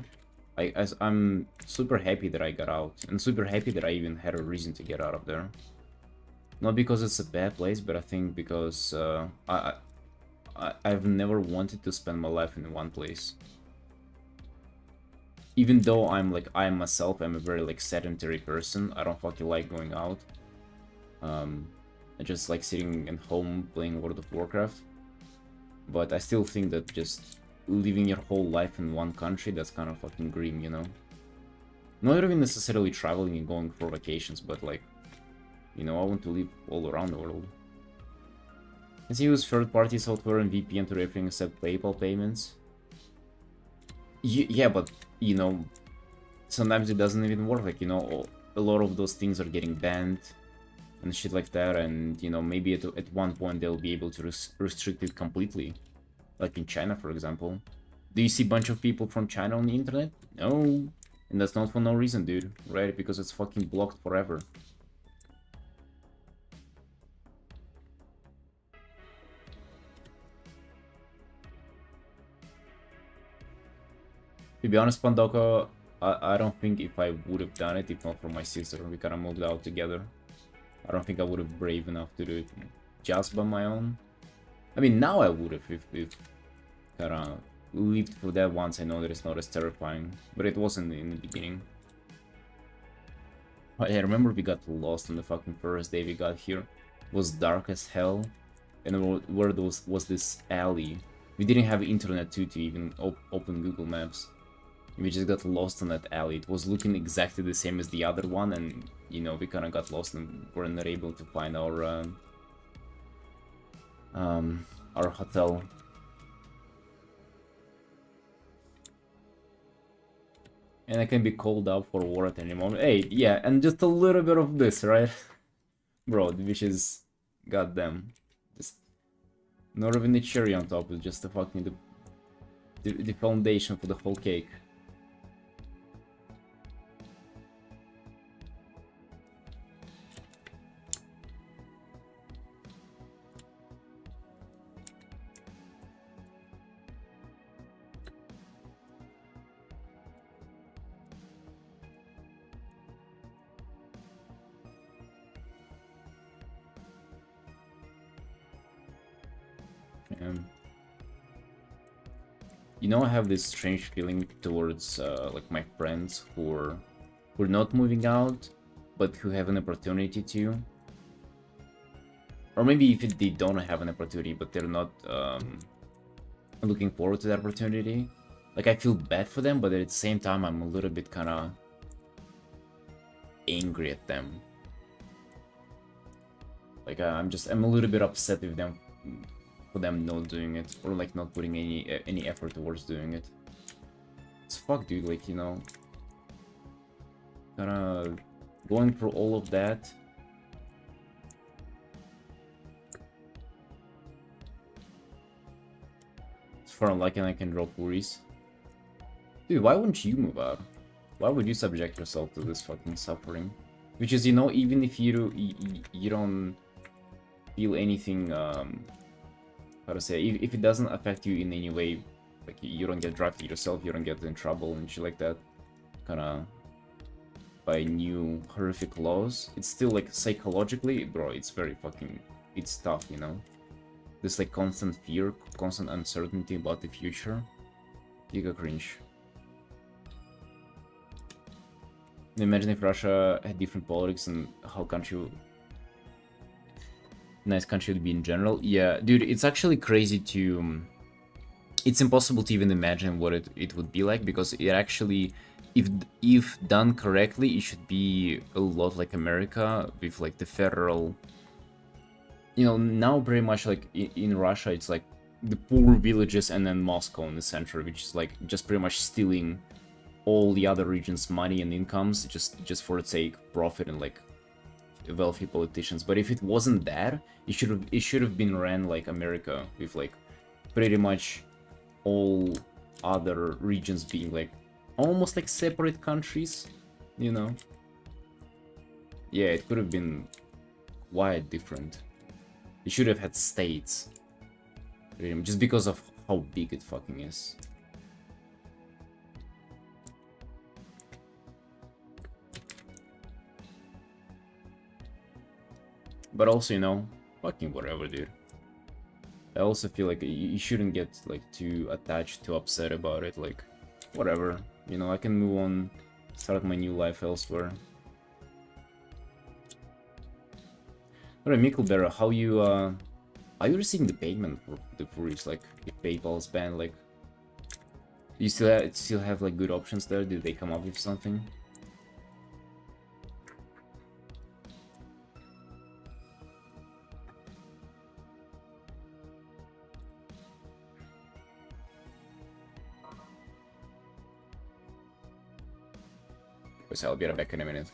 I'm super happy that I got out, and super happy that I even had a reason to get out of there. Not because it's a bad place, but I think because I've never wanted to spend my life in one place. Even though I'm myself, I'm a very like sedentary person. I don't fucking like going out. I just like sitting at home playing World of Warcraft. But I still think that just living your whole life in one country, that's kind of fucking grim, you know? Not even necessarily traveling and going for vacations, but like, you know, I want to live all around the world. Can you use third-party software and VPN to everything except PayPal payments? Yeah, but, you know, sometimes it doesn't even work. Like, you know, a lot of those things are getting banned and shit like that, and, you know, maybe at one point they'll be able to restrict it completely. Like in China, for example. Do you see a bunch of people from China on the internet? No. And that's not for no reason, dude. Right? Because it's fucking blocked forever. To be honest, Pandoko, I don't think if I would have done it, if not for my sister, we kind of moved out together. I don't think I would have been brave enough to do it just by my own. I mean, now I would have if kind of lived through that once. I know that it's not as terrifying, but it wasn't in the beginning. I remember we got lost on the fucking first day we got here. It was dark as hell, and where there was this alley. We didn't have internet to even open Google Maps. We just got lost in that alley. It was looking exactly the same as the other one, and, you know, we kind of got lost and were not able to find our hotel. And I can be called up for war at any moment. Hey, yeah, and just a little bit of this, right? Bro, which is goddamn. Just not even the cherry on top, it's just the fucking the foundation for the whole cake. You know, I have this strange feeling towards like my friends who are not moving out, but who have an opportunity to. Or maybe if they don't have an opportunity, but they're not looking forward to that opportunity. Like, I feel bad for them, but at the same time, I'm a little bit kind of angry at them. Like, I'm a little bit upset with them for them not doing it, or like not putting any effort towards doing it. It's fuck, dude. Like, you know, kind of going through all of that. for like, and I can drop worries. Dude, why wouldn't you move out? Why would you subject yourself to this fucking suffering? Which is, you know, even if you don't feel anything, how to say, if it doesn't affect you in any way, like you don't get drafted yourself, you don't get in trouble and shit like that, kind of by new horrific laws, it's still like psychologically, bro, it's very fucking, it's tough, you know? This like constant fear, constant uncertainty about the future, giga cringe. Imagine if Russia had different politics and how nice country would be in general. Yeah, dude, it's actually crazy to... it's impossible to even imagine what it would be like, because it actually, if done correctly, it should be a lot like America, with like the federal... You know, now pretty much like in Russia, it's like the poor villages and then Moscow in the center, which is like just pretty much stealing all the other regions' money and incomes just for its sake, profit and like wealthy politicians. But if it wasn't that, it should have been ran like America, with like pretty much all other regions being like almost like separate countries, you know? Yeah, it could have been quite different. It should have had states, just because of how big it fucking is. But also, you know, fucking whatever, dude. I also feel like you shouldn't get like too attached, too upset about it. Like, whatever, you know, I can move on, start my new life elsewhere. Alright, Mickelberry, how you are you receiving the payment for the furries? Like, if PayPal's banned, like, do you still have like good options there? Did they come up with something? I'll be right back in a minute.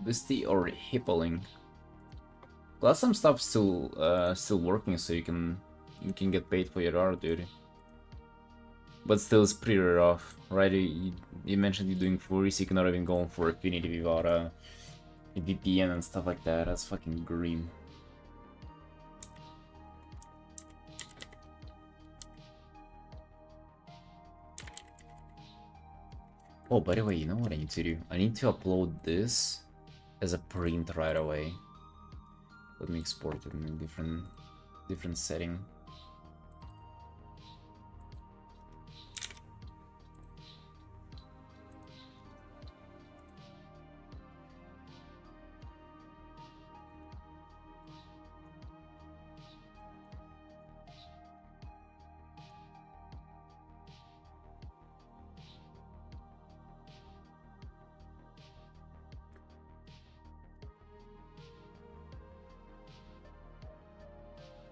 Dusty or Hippling. Glad some stuff still working, so you can get paid for your art, dude. But still, it's pretty rough, right? You mentioned you're doing furry, so you cannot even go for Affinity without a VPN and stuff like that. That's fucking green. Oh, by the way, you know what I need to do? I need to upload this as a print right away. Let me export it in a different setting.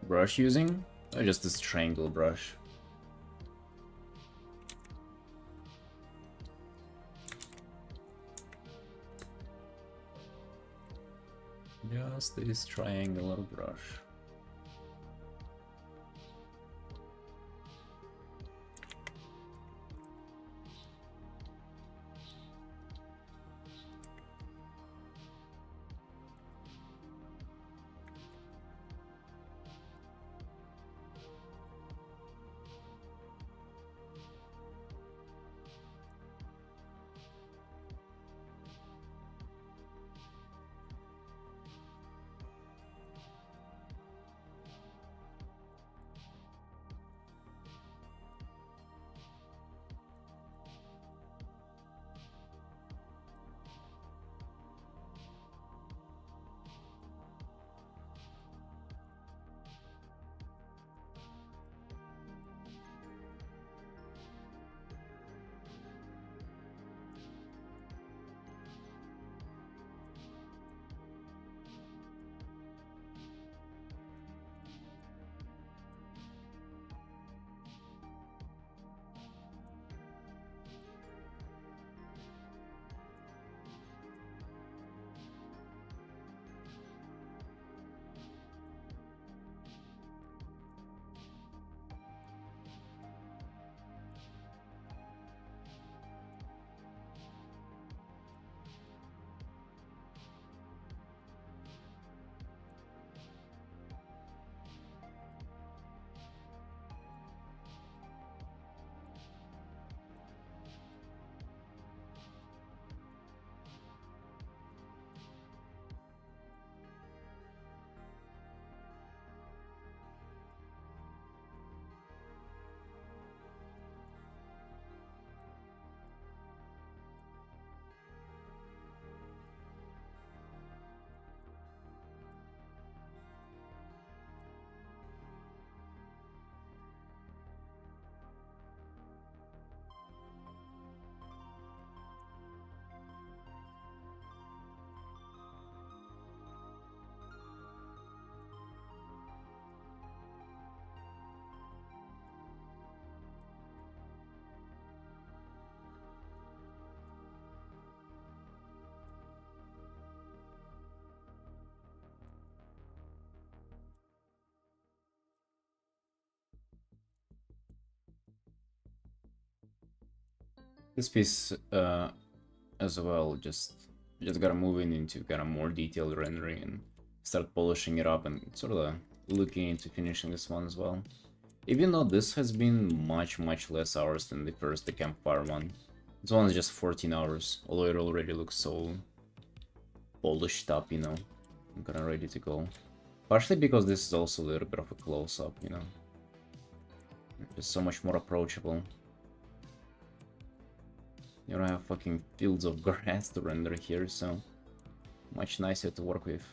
Brush using? Or just this triangle brush? Just this triangular brush. This piece as well just gotta move in into kind of more detailed rendering and start polishing it up and sort of looking into finishing this one as well. Even though this has been much less hours than the campfire one. This one is just 14 hours, although it already looks so polished up, you know. I'm kinda ready to go. Partially because this is also a little bit of a close-up, you know. It's so much more approachable. You don't have fucking fields of grass to render here, so much nicer to work with.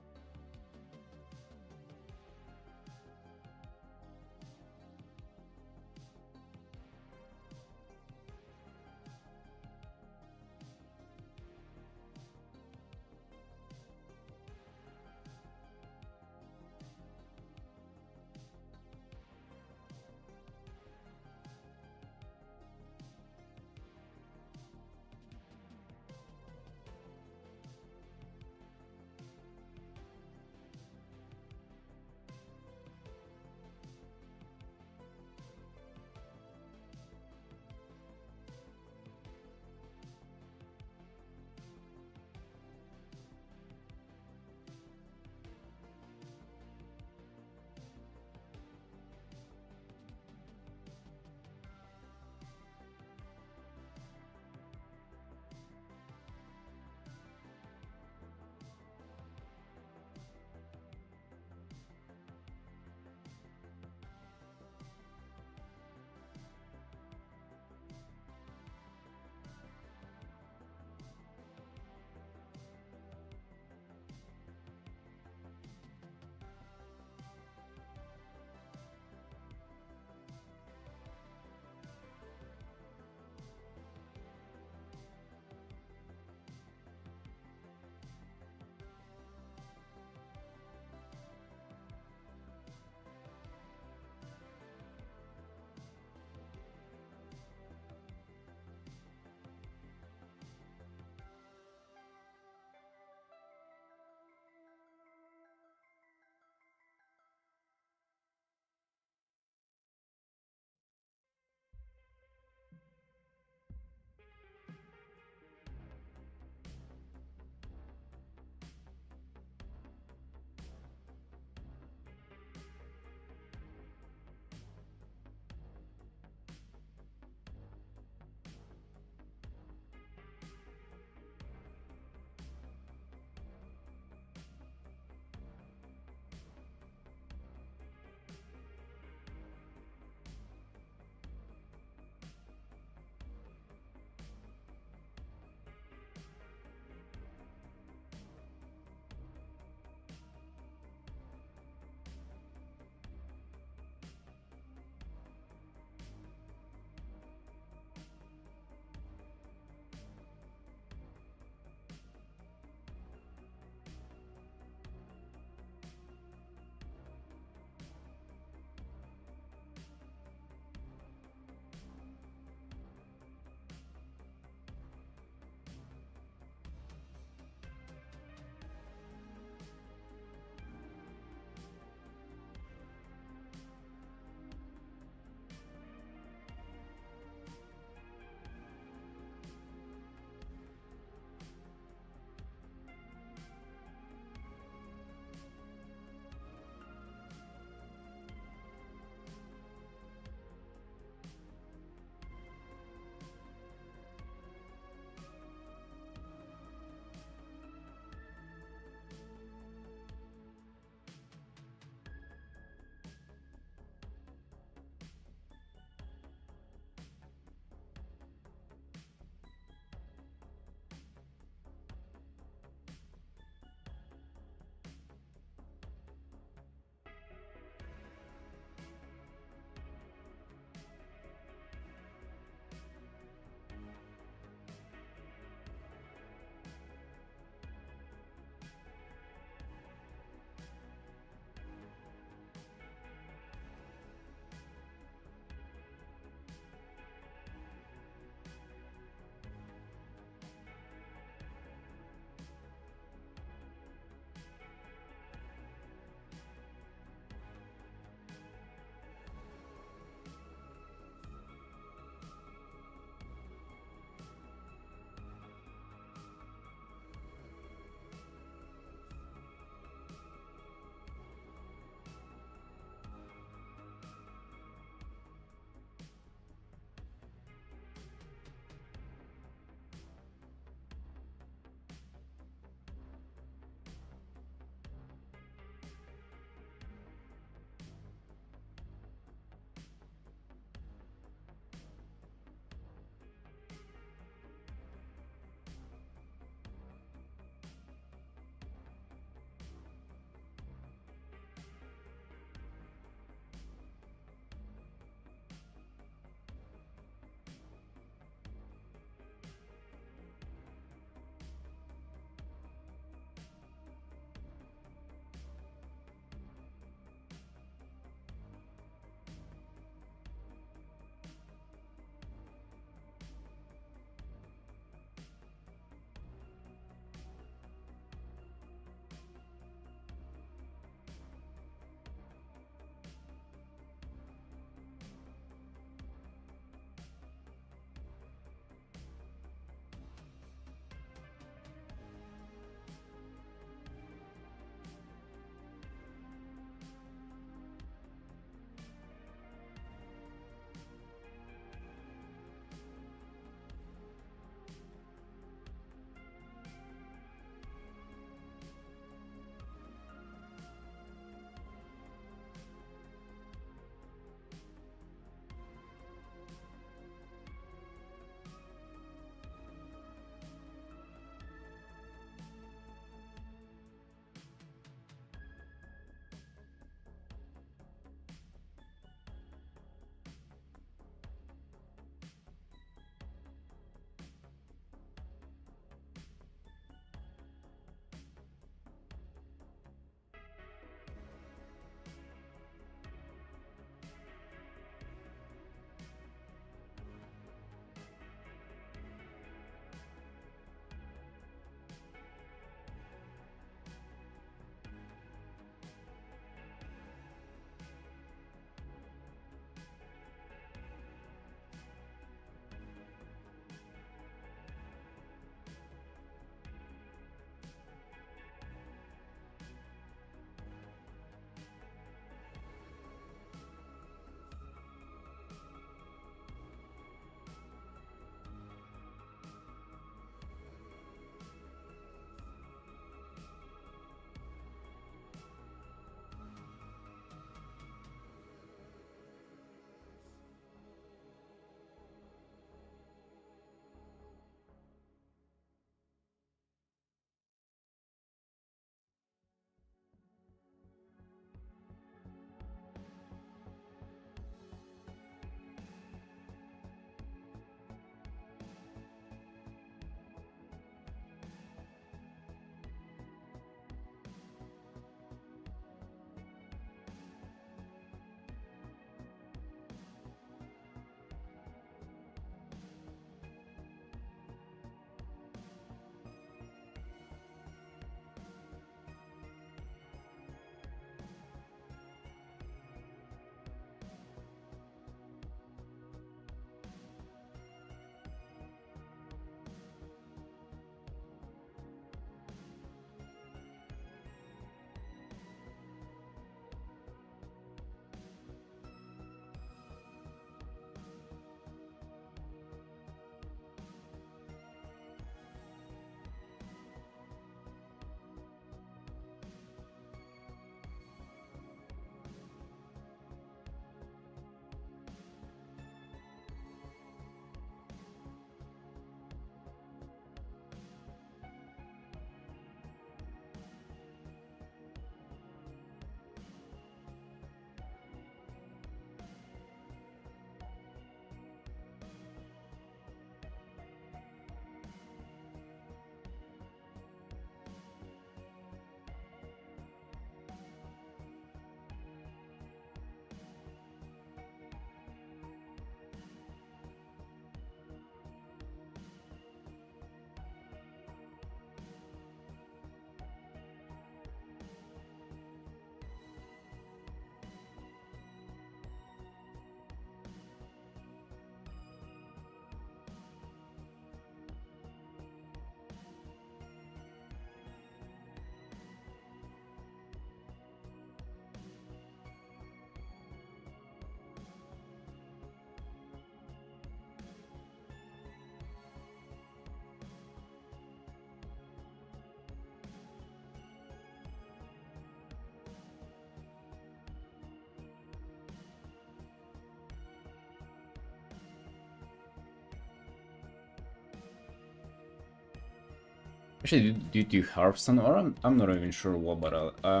Actually, due to Hearthstone, or I'm not even sure what, but I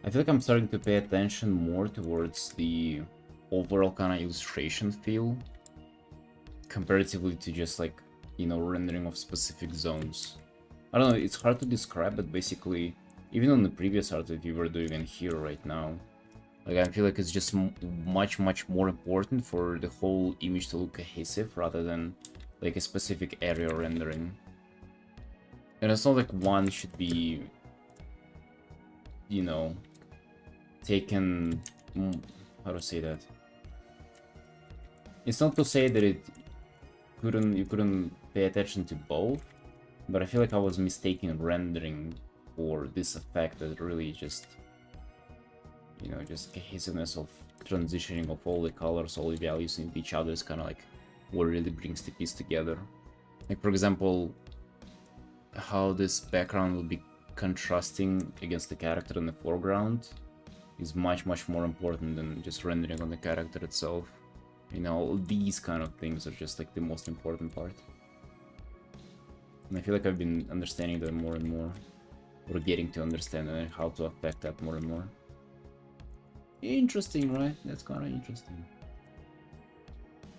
feel like I'm starting to pay attention more towards the overall kind of illustration feel, comparatively to just like, you know, rendering of specific zones. I don't know, it's hard to describe, but basically, even on the previous art that you were doing and here right now, like I feel like it's just much more important for the whole image to look cohesive rather than like a specific area rendering. And it's not like one should be, you know, taken... how to say that? It's not to say that you couldn't pay attention to both, but I feel like I was mistaking rendering for this effect that really just, you know, just cohesiveness of transitioning of all the colors, all the values into each other is kind of like what really brings the piece together. Like, for example, how this background will be contrasting against the character in the foreground is much more important than just rendering on the character itself. You know, these kind of things are just like the most important part. And I feel like I've been understanding that more and more, or getting to understand how to affect that more and more. Interesting, right? That's kind of interesting.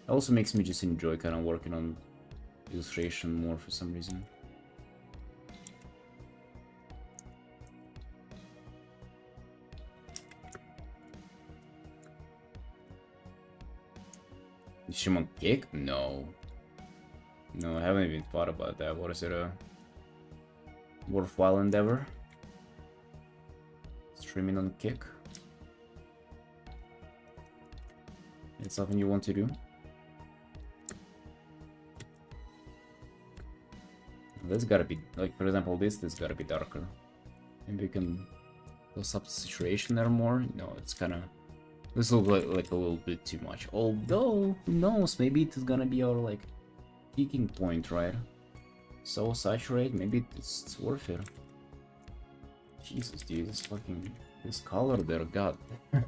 It also makes me just enjoy kind of working on illustration more for some reason. Is Shimon Kick? No. No, I haven't even thought about that. What is it, a worthwhile endeavor? Streaming on Kick? It's something you want to do? This gotta be, like, for example, this gotta be darker. Maybe we can close up the situation there more. No, it's kinda... This looks like a little bit too much. Although, who knows, maybe it is gonna be our, like, peaking point, right? So saturate, maybe it's worth it. Jesus, dude, this fucking... This color there, god.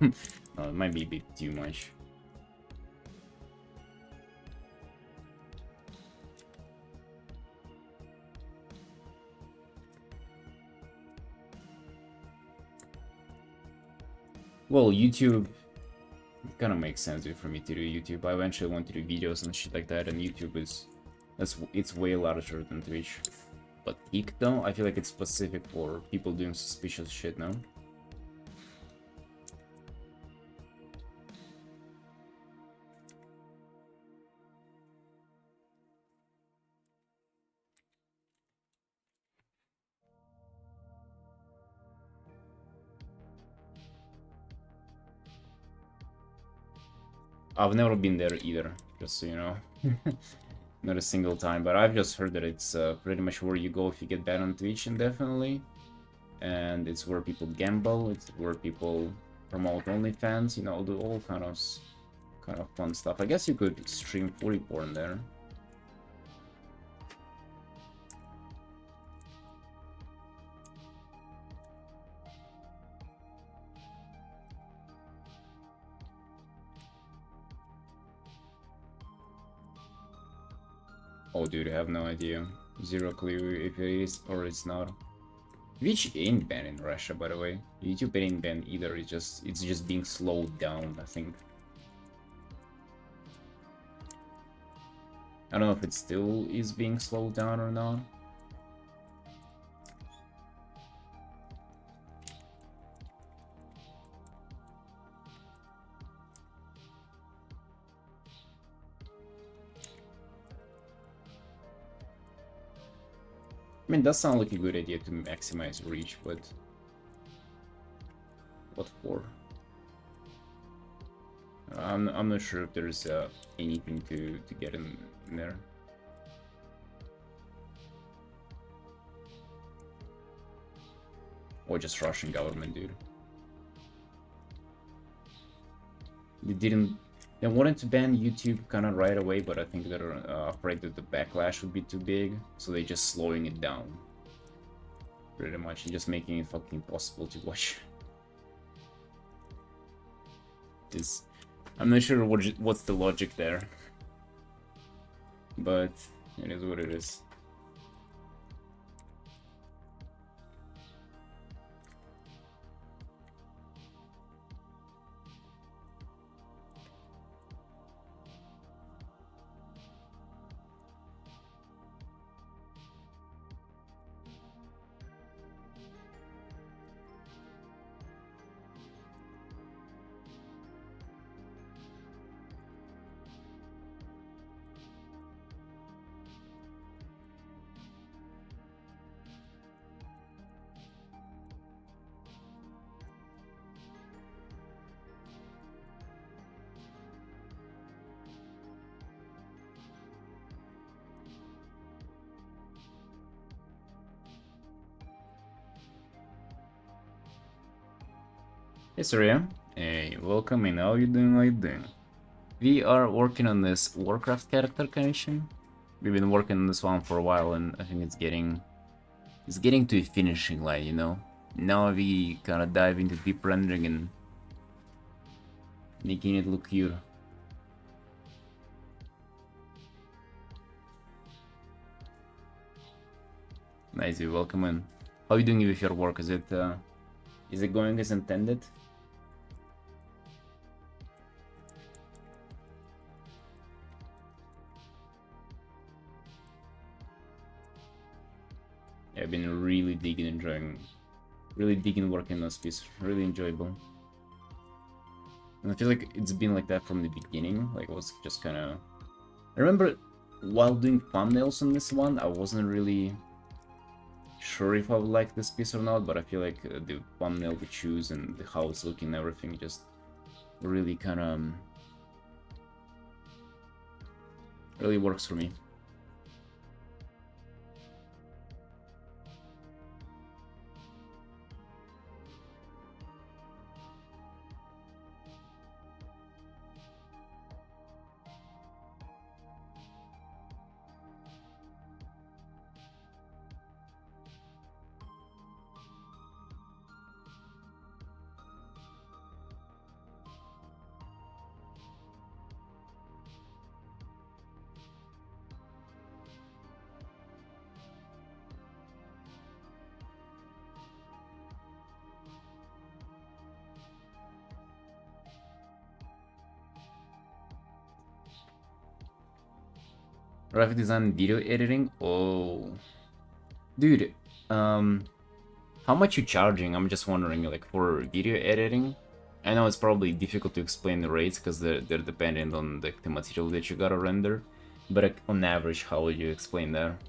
No, it might be a bit too much. Well, YouTube... It kind of makes sense for me to do YouTube. I eventually want to do videos and shit like that, and YouTube is... It's way larger than Twitch. But Peak though, I feel like it's specific for people doing suspicious shit, no? I've never been there either, just so you know. Not a single time, but I've just heard that it's pretty much where you go if you get banned on Twitch indefinitely. And it's where people gamble, it's where people promote OnlyFans, you know, do all kind of fun stuff. I guess you could stream furry porn there. Oh, dude, I have no idea. Zero clue if it is or it's not. Twitch ain't banned in Russia, by the way. YouTube ain't banned either. It's just being slowed down, I think. I don't know if it still is being slowed down or not. I mean, that sounds like a good idea to maximize reach, but what for? I'm not sure if there's anything to get in there. Or just Russian government, dude. They wanted to ban YouTube kind of right away, but I think they're afraid that the backlash would be too big, so they're just slowing it down. Pretty much, and just making it fucking impossible to watch. I'm not sure what's the logic there, but it is what it is. Hey Surya, hey, welcome and how you doing, how you doing? We are working on this Warcraft character connection. We've been working on this one for a while and I think it's getting to a finishing line, you know? Now we kinda dive into deep rendering and making it look cute. Nice, you welcome in. How are you doing with your work? Is it going as intended? Yeah, I've been really digging working on this piece. Really enjoyable. And I feel like it's been like that from the beginning. Like, it was just kind of... I remember while doing thumbnails on this one, I wasn't really sure if I would like this piece or not, but I feel like the thumbnail we choose and how it's looking and everything just really kind of... really works for me. Graphic design and video editing? Oh. Dude, how much you charging? I'm just wondering, like, for video editing? I know it's probably difficult to explain the rates because they're dependent on the material that you gotta render, but like, on average, how would you explain that?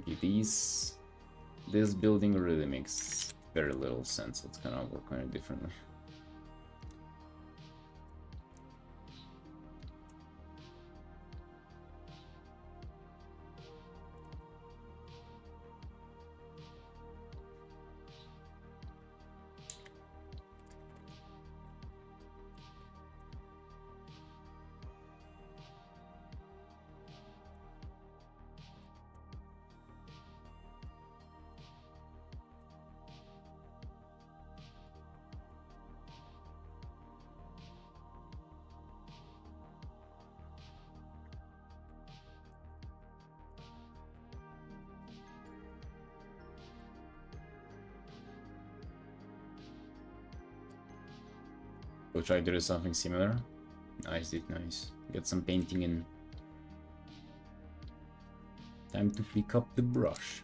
Okay, this building really makes very little sense. Let's kind of work on it differently. We'll try to do something similar. Nice, dude, nice. Get some painting in. Time to pick up the brush.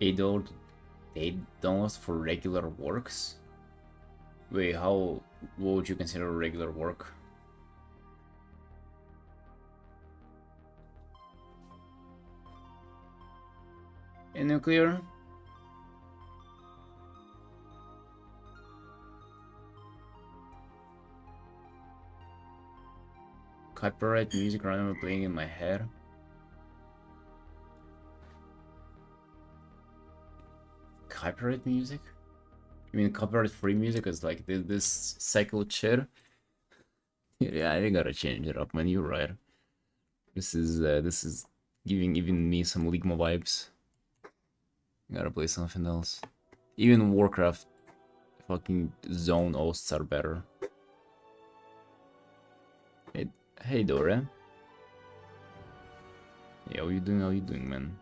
$8, $8 for regular works? Wait, what would you consider regular work? In nuclear? Copyright music randomly playing in my head? Copyright music? You mean copyright free music is like this cycle shit? Yeah, I gotta change it up, man. You're right. This is giving even me some Ligma vibes. Gotta play something else. Even Warcraft fucking zone hosts are better. Hey, hey Dora. Yeah, how you doing? How you doing, man?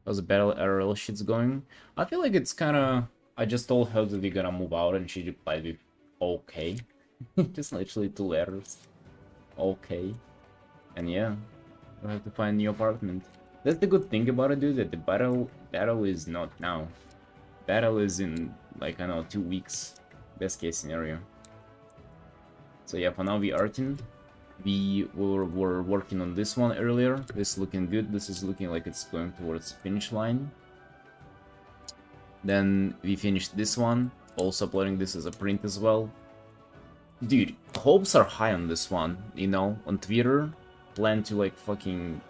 How's the battle RL shit's going? I feel like it's kind of. I just told her that we're gonna move out, and she replied with okay. Just literally two letters. Okay. And yeah, we'll have to find a new apartment. That's the good thing about it, dude, that the battle is not now. Battle is in, like, I don't know, 2 weeks. Best case scenario. So yeah, for now we Artin. We were working on this one earlier. This is looking good. This is looking like it's going towards the finish line. Then we finished this one. Also uploading this as a print as well. Dude, hopes are high on this one, you know, on Twitter. Plan to, like, fucking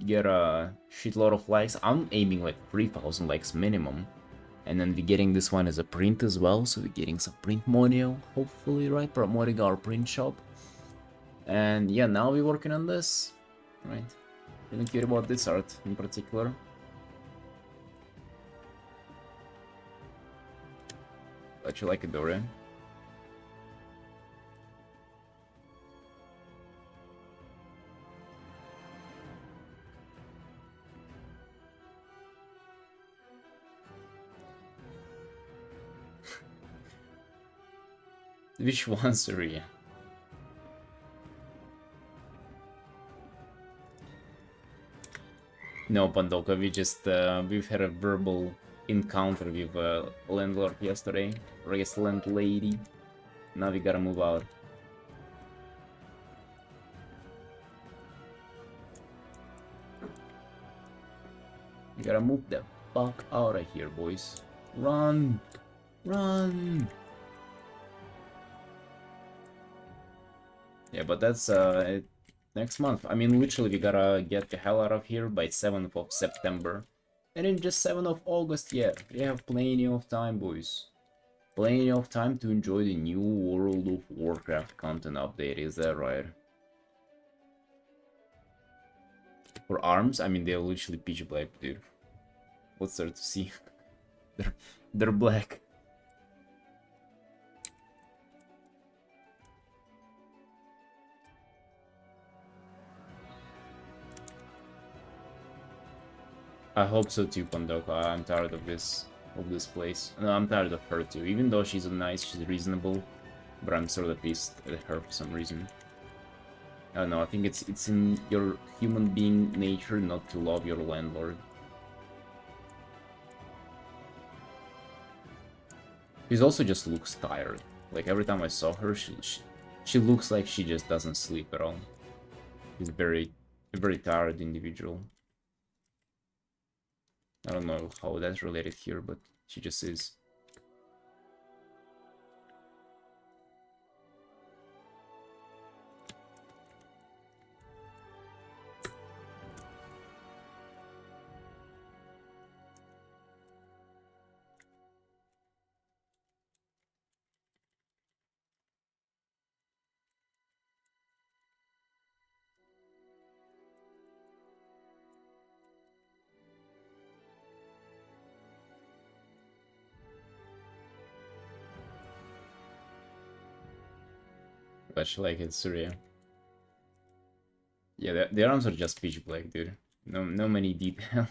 get a shitload of likes. I'm aiming like 3,000 likes minimum. And then we're getting this one as a print as well, so we're getting some print money, hopefully, right? Promoting our print shop. And yeah, now we're working on this, right? Didn't care about this art in particular. But you like it, Dorian. Which one, Surya? No, Pandoka, we've had a verbal encounter with a landlord yesterday, or I guess landlady. Now we gotta move out. We gotta move the fuck out of here, boys. Run! Run! Yeah, but that's next month. I mean, literally, we gotta get the hell out of here by 7th of September. And in just 7th of August, yeah, we have plenty of time, boys. Plenty of time to enjoy the new World of Warcraft content update, is that right? For arms, I mean, they're literally pitch black, dude. What's there to see? they're black. I hope so too, Pandoka. I'm tired of this place. No, I'm tired of her too. Even though she's nice, she's reasonable, but I'm sort of pissed at her for some reason. I don't know. I think it's in your human being nature not to love your landlord. She also just looks tired. Like every time I saw her, she looks like she just doesn't sleep at all. She's a very tired individual. I don't know how that's related here, but she just is. But she like it's Surya. Yeah, the arms are just pitch black, dude. No many details.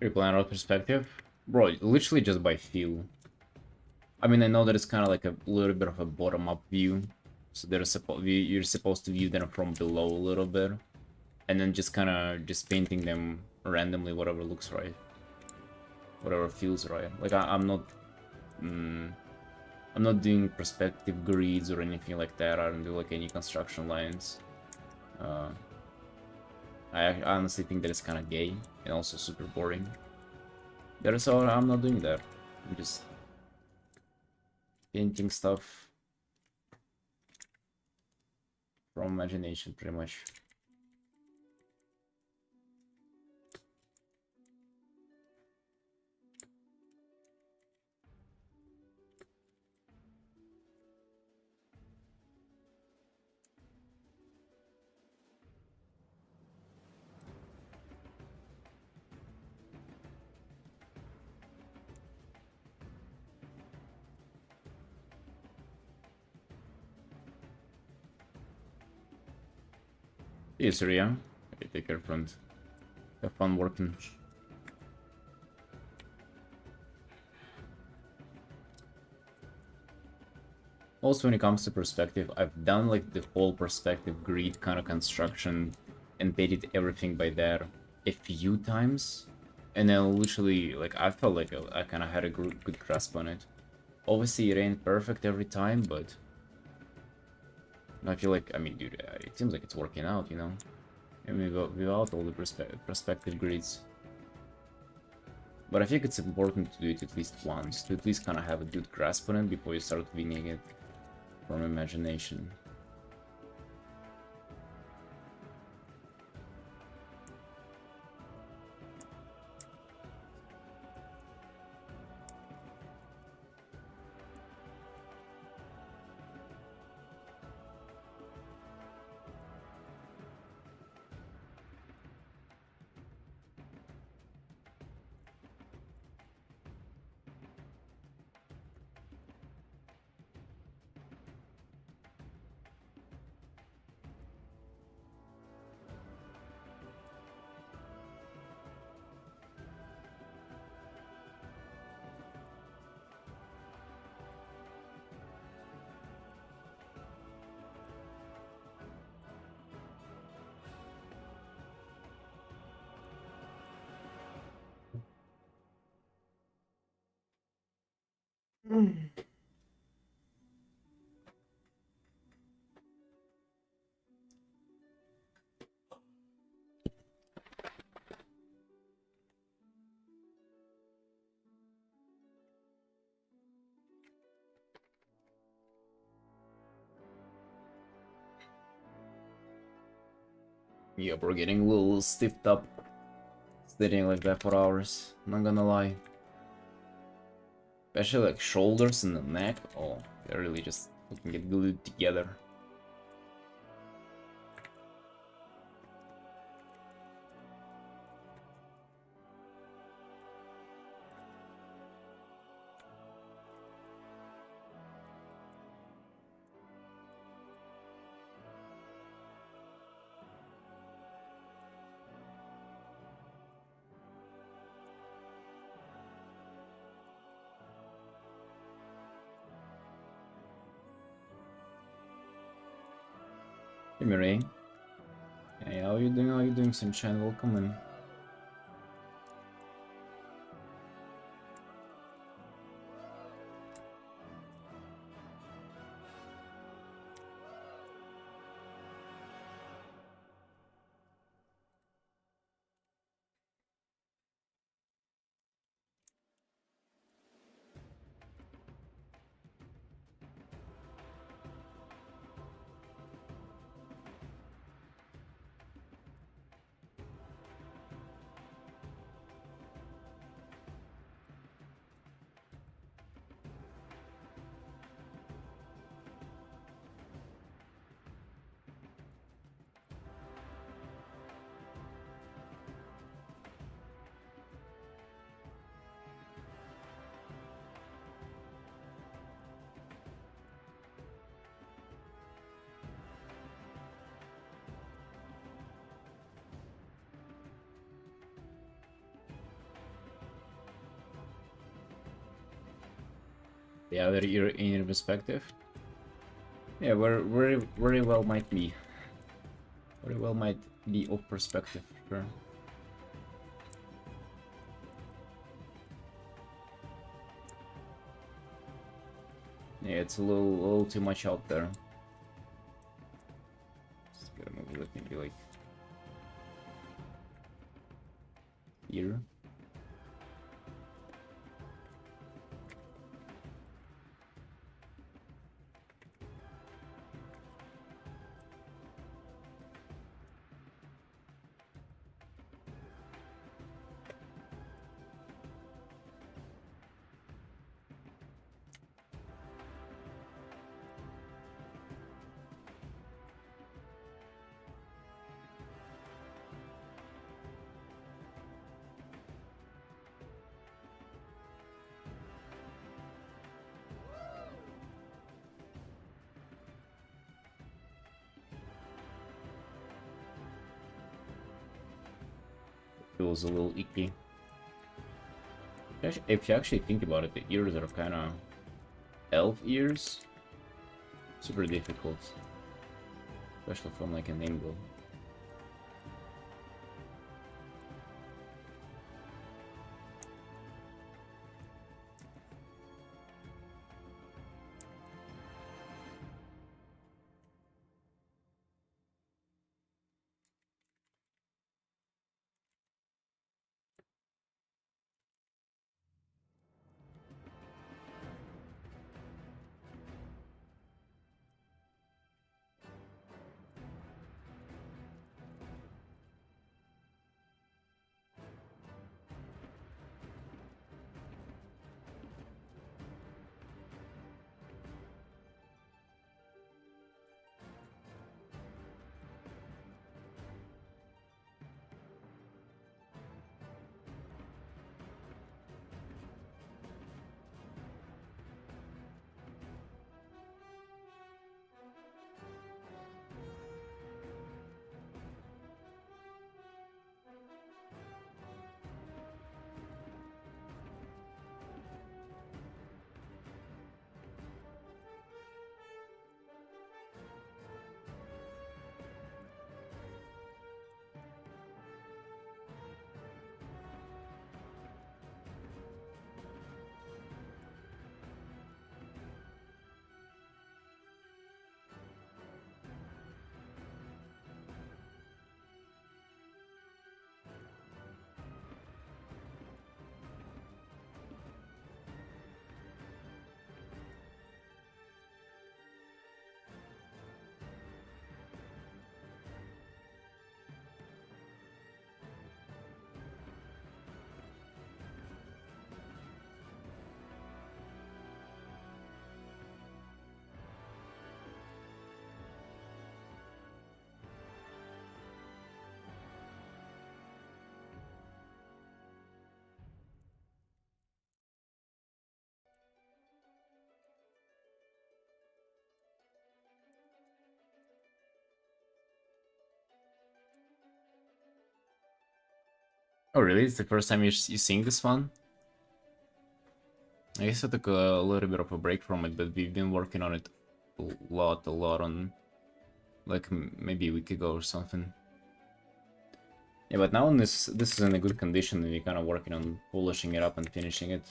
Replan route perspective? Bro, literally just by feel. I mean, I know that it's kind of like a little bit of a bottom-up view. So you're supposed to view them from below a little bit. And then just kind of just painting them randomly, whatever looks right. Whatever feels right. Like, I'm not... I'm not doing perspective grids or anything like that. I don't do like any construction lines. I honestly think that it's kind of gay and also super boring. So I'm not doing that. I'm just painting stuff from imagination, pretty much. Yes, sir, yeah. Okay, take care, friend. Have fun working. Also, when it comes to perspective, I've done like the whole perspective grid kind of construction and painted everything by that a few times. And then literally, like, I felt like I kind of had a good grasp on it. Obviously, it ain't perfect every time, but I feel like, I mean, dude, it seems like it's working out, you know? I mean, without all the perspective grids. But I think it's important to do it at least once, to at least kind of have a good grasp on it before you start winging it from imagination. Yeah, we're getting a little stiffed up, sitting like that for hours, not gonna lie. Especially like shoulders and the neck, oh, they really just fucking get glued together. Hey Mireille. Hey, how you doing? How you doing, Sunshine? Welcome in. Yeah, in your perspective. Yeah, very well might be. Very well might be of perspective, sure. Yeah, it's a little too much out there. Just gotta move it maybe like here. Feels a little icky. If you actually think about it, the ears are kind of elf ears. Super difficult, especially from like an angle. Oh really? It's the first time you sing this one? I guess I took a little bit of a break from it, but we've been working on it a lot on like maybe a week ago or something. Yeah, but now this is in a good condition, and we're kind of working on polishing it up and finishing it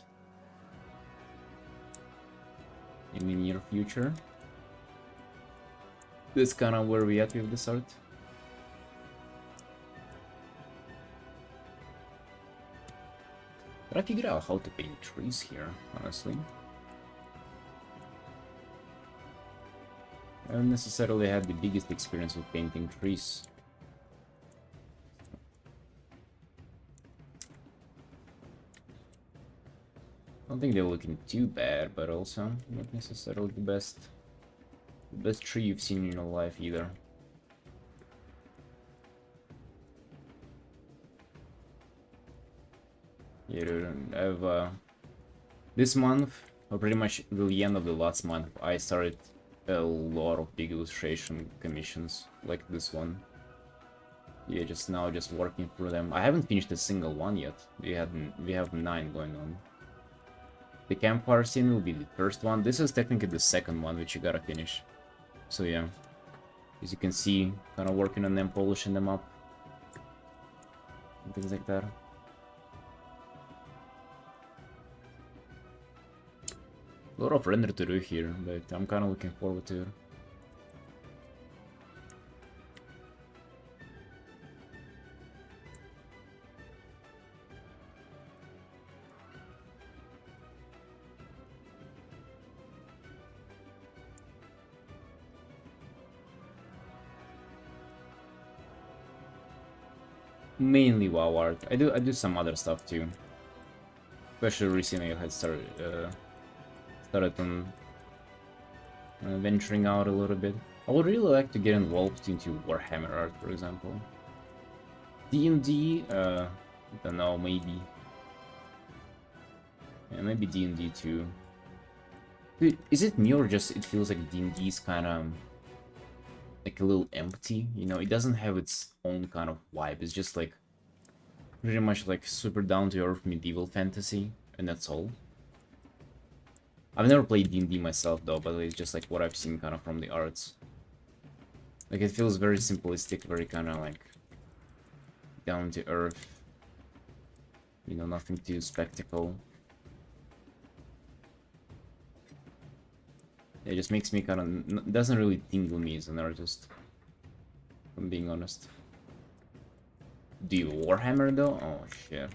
in the near future. That's kind of where we at with this art. But I figured out how to paint trees here, honestly. I don't necessarily have the biggest experience with painting trees. I don't think they're looking too bad, but also not necessarily the best tree you've seen in your life either. Yeah, dude, I've this month, or pretty much the end of the last month, I started a lot of big illustration commissions like this one. Yeah, just working through them. I haven't finished a single one yet. We have 9 going on. The campfire scene will be the first one. This is technically the second one, which you gotta finish. So yeah, as you can see, kind of working on them, polishing them up, and things like that. A lot of render to do here, but I'm kind of looking forward to it. Mainly WoW art. I do some other stuff too. Especially recently, I had started on venturing out a little bit. I would really like to get involved into Warhammer art, for example. D&D, don't know, maybe. Yeah, maybe D&D too. Dude, is it me or just it feels like D&D is kind of like a little empty? You know, it doesn't have its own kind of vibe. It's just like pretty much like super down-to-earth medieval fantasy, and that's all. I've never played D&D myself though, but it's just like what I've seen kind of from the arts. Like it feels very simplistic, very kind of like down-to-earth. You know, nothing too spectacle. It just makes me kind of... doesn't really tingle me as an artist, if I'm being honest. Do you Warhammer though? Oh shit.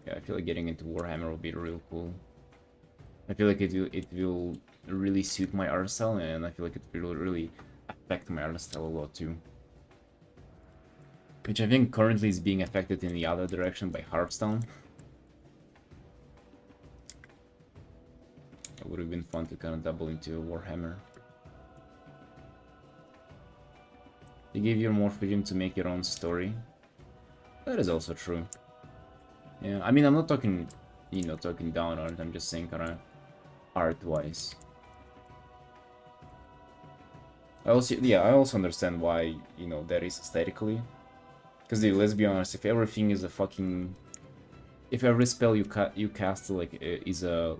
Yeah, I feel like getting into Warhammer will be real cool. I feel like it will really suit my art style, and I feel like it will really affect my art style a lot too. Which I think currently is being affected in the other direction by Hearthstone. It would have been fun to kind of double into Warhammer. They give you more freedom to make your own story. That is also true. Yeah, I mean, I'm not talking, you know, talking down on it. I'm just saying kind of art-wise. I also understand why, you know, that is aesthetically. Because let's be honest, if everything is a fucking... if every spell you cast like is a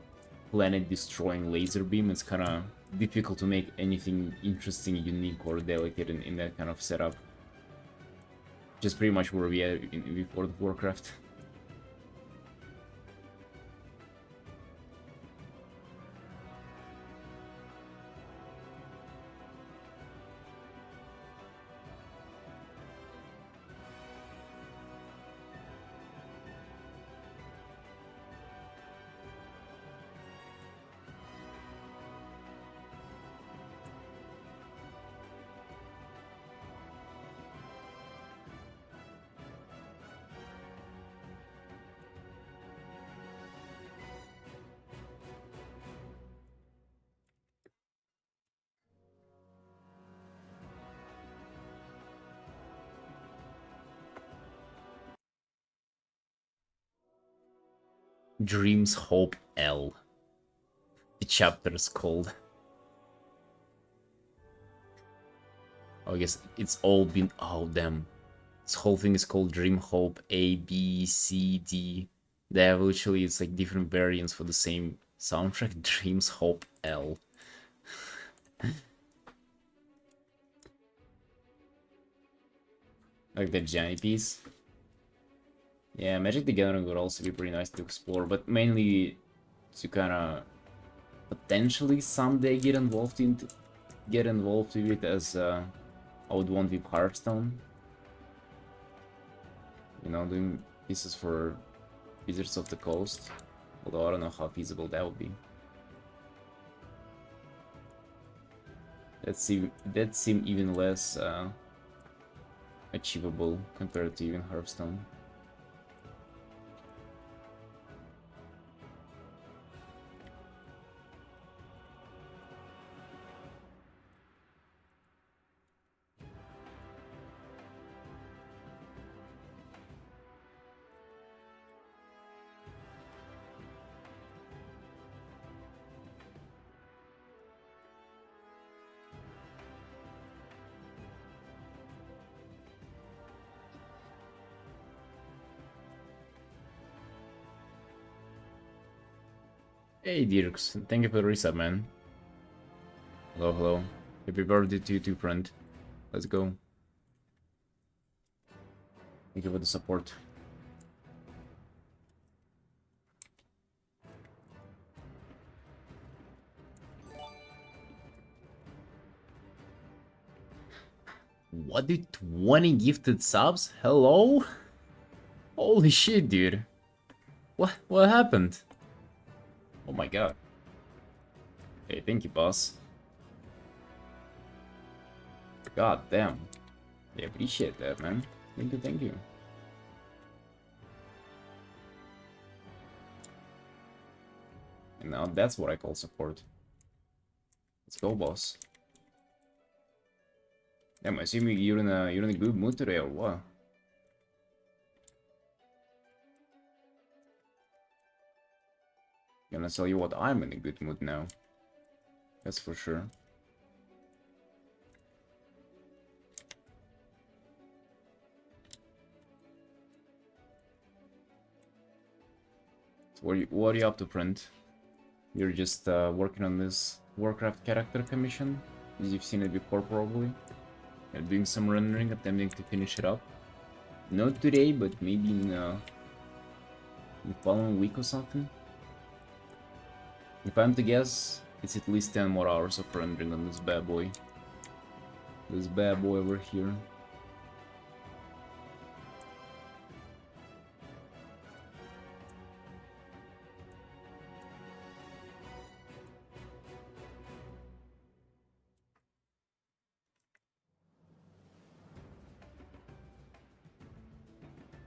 planet-destroying laser beam, it's kind of difficult to make anything interesting, unique, or delicate in that kind of setup. Just pretty much where we are in World of Warcraft. Dreams Hope L. The chapter is called. Oh, I guess it's all been... oh, damn. This whole thing is called Dream Hope A, B, C, D. They have literally, it's like different variants for the same soundtrack. Dreams Hope L. Like the Johnny piece. Yeah, Magic the Gathering would also be pretty nice to explore, but mainly to kind of potentially someday get involved with it as I would want with Hearthstone. You know, doing pieces for Wizards of the Coast, although I don't know how feasible that would be. That seem even less achievable compared to even Hearthstone. Hey Dirks, thank you for the resub, man. Hello, hello. Happy birthday to you too, friend. Let's go. Thank you for the support. What, did 20 gifted subs? Hello? Holy shit, dude. What happened? Oh my god. Hey, thank you, boss. God damn. I appreciate that, man. Thank you, thank you. And now that's what I call support. Let's go, boss. Damn, I assume you're in a good mood today or what? Gonna tell you what, I'm in a good mood now. That's for sure. So what are you up to, friend? You're just working on this Warcraft character commission, as you've seen it before probably. And doing some rendering, attempting to finish it up. Not today, but maybe in the following week or something. If I'm to guess, it's at least 10 more hours of rendering on this bad boy. This bad boy over here.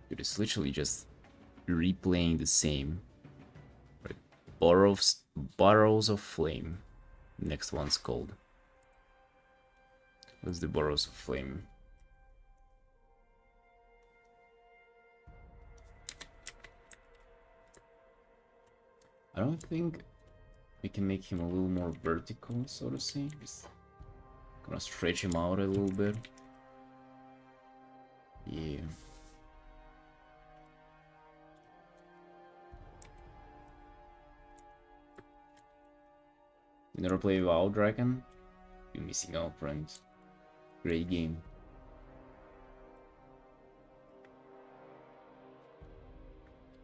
Dude, it's literally just replaying the same. Right. Burrows of Flame. Next one's called. What's the Burrows of Flame? I don't think we can make him a little more vertical, so to say. Just gonna stretch him out a little bit. Yeah. You never play WoW, Dragon? You're missing out, friends. Great game.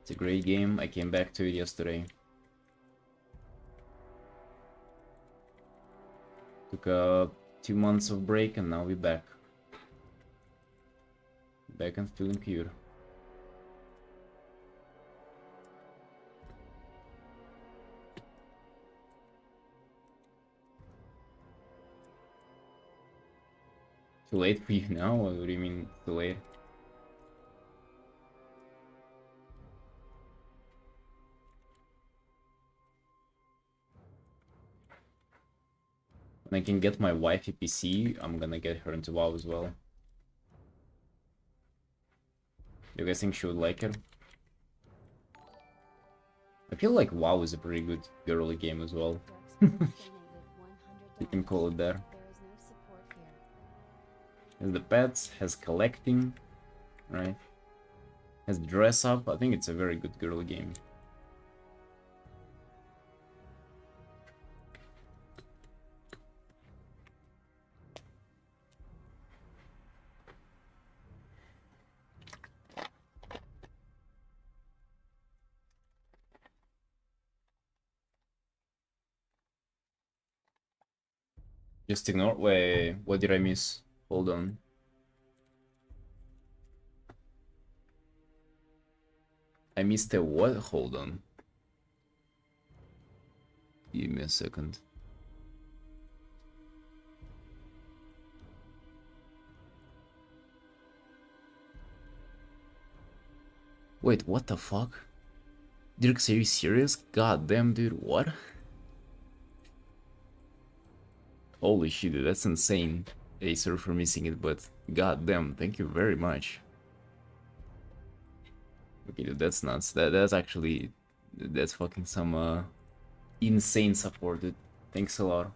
It's a great game. I came back to it yesterday. Took 2 months of break and now we're back. Back and feeling pure. Too late for you now? What do you mean too late? When I can get my wife a PC, I'm gonna get her into WoW as well. You guys think she would like it? I feel like WoW is a pretty good girly game as well. You can call it that. Has the pets, has collecting, right? Has dress up. I think it's a very good girly game. Just ignore. Wait, what did I miss? Hold on. I missed a what? Hold on. Give me a second. Wait, what the fuck? Dirk, are you serious? God damn, dude, what? Holy shit, dude, that's insane. Hey, sorry for missing it, but god damn, thank you very much. Okay, dude, that's nuts. That's actually... That's fucking some, insane support, dude. Thanks a lot.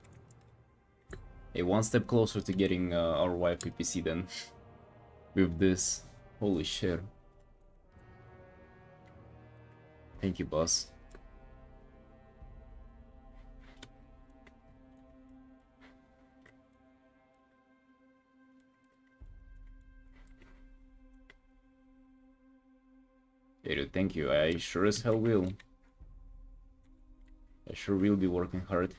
Hey, one step closer to getting our wife PPC then. With this. Holy shit. Thank you, boss. Yeah, dude, thank you. I sure as hell will. I sure will be working hard.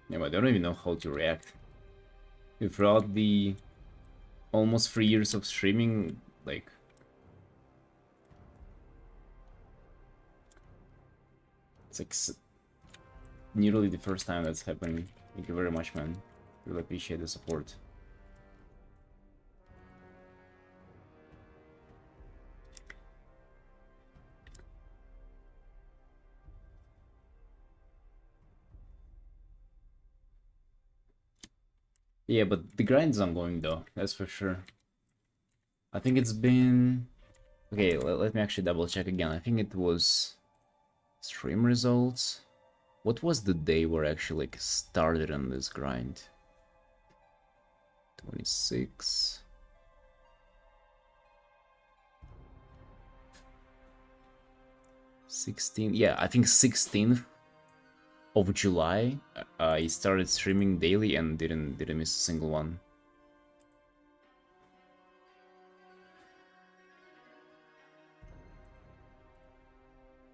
Yeah, I don't even know how to react. Throughout the almost 3 years of streaming, like, it's like nearly the first time that's happening. Thank you very much, man. Really appreciate the support. Yeah, but the grind's ongoing though, that's for sure. I think it's been... Okay, let me actually double check again. I think it was stream results. What was the day where I actually like started on this grind? 26. 16. Yeah, I think 16th of July. I started streaming daily and didn't miss a single one.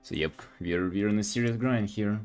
So yep, we're in a serious grind here.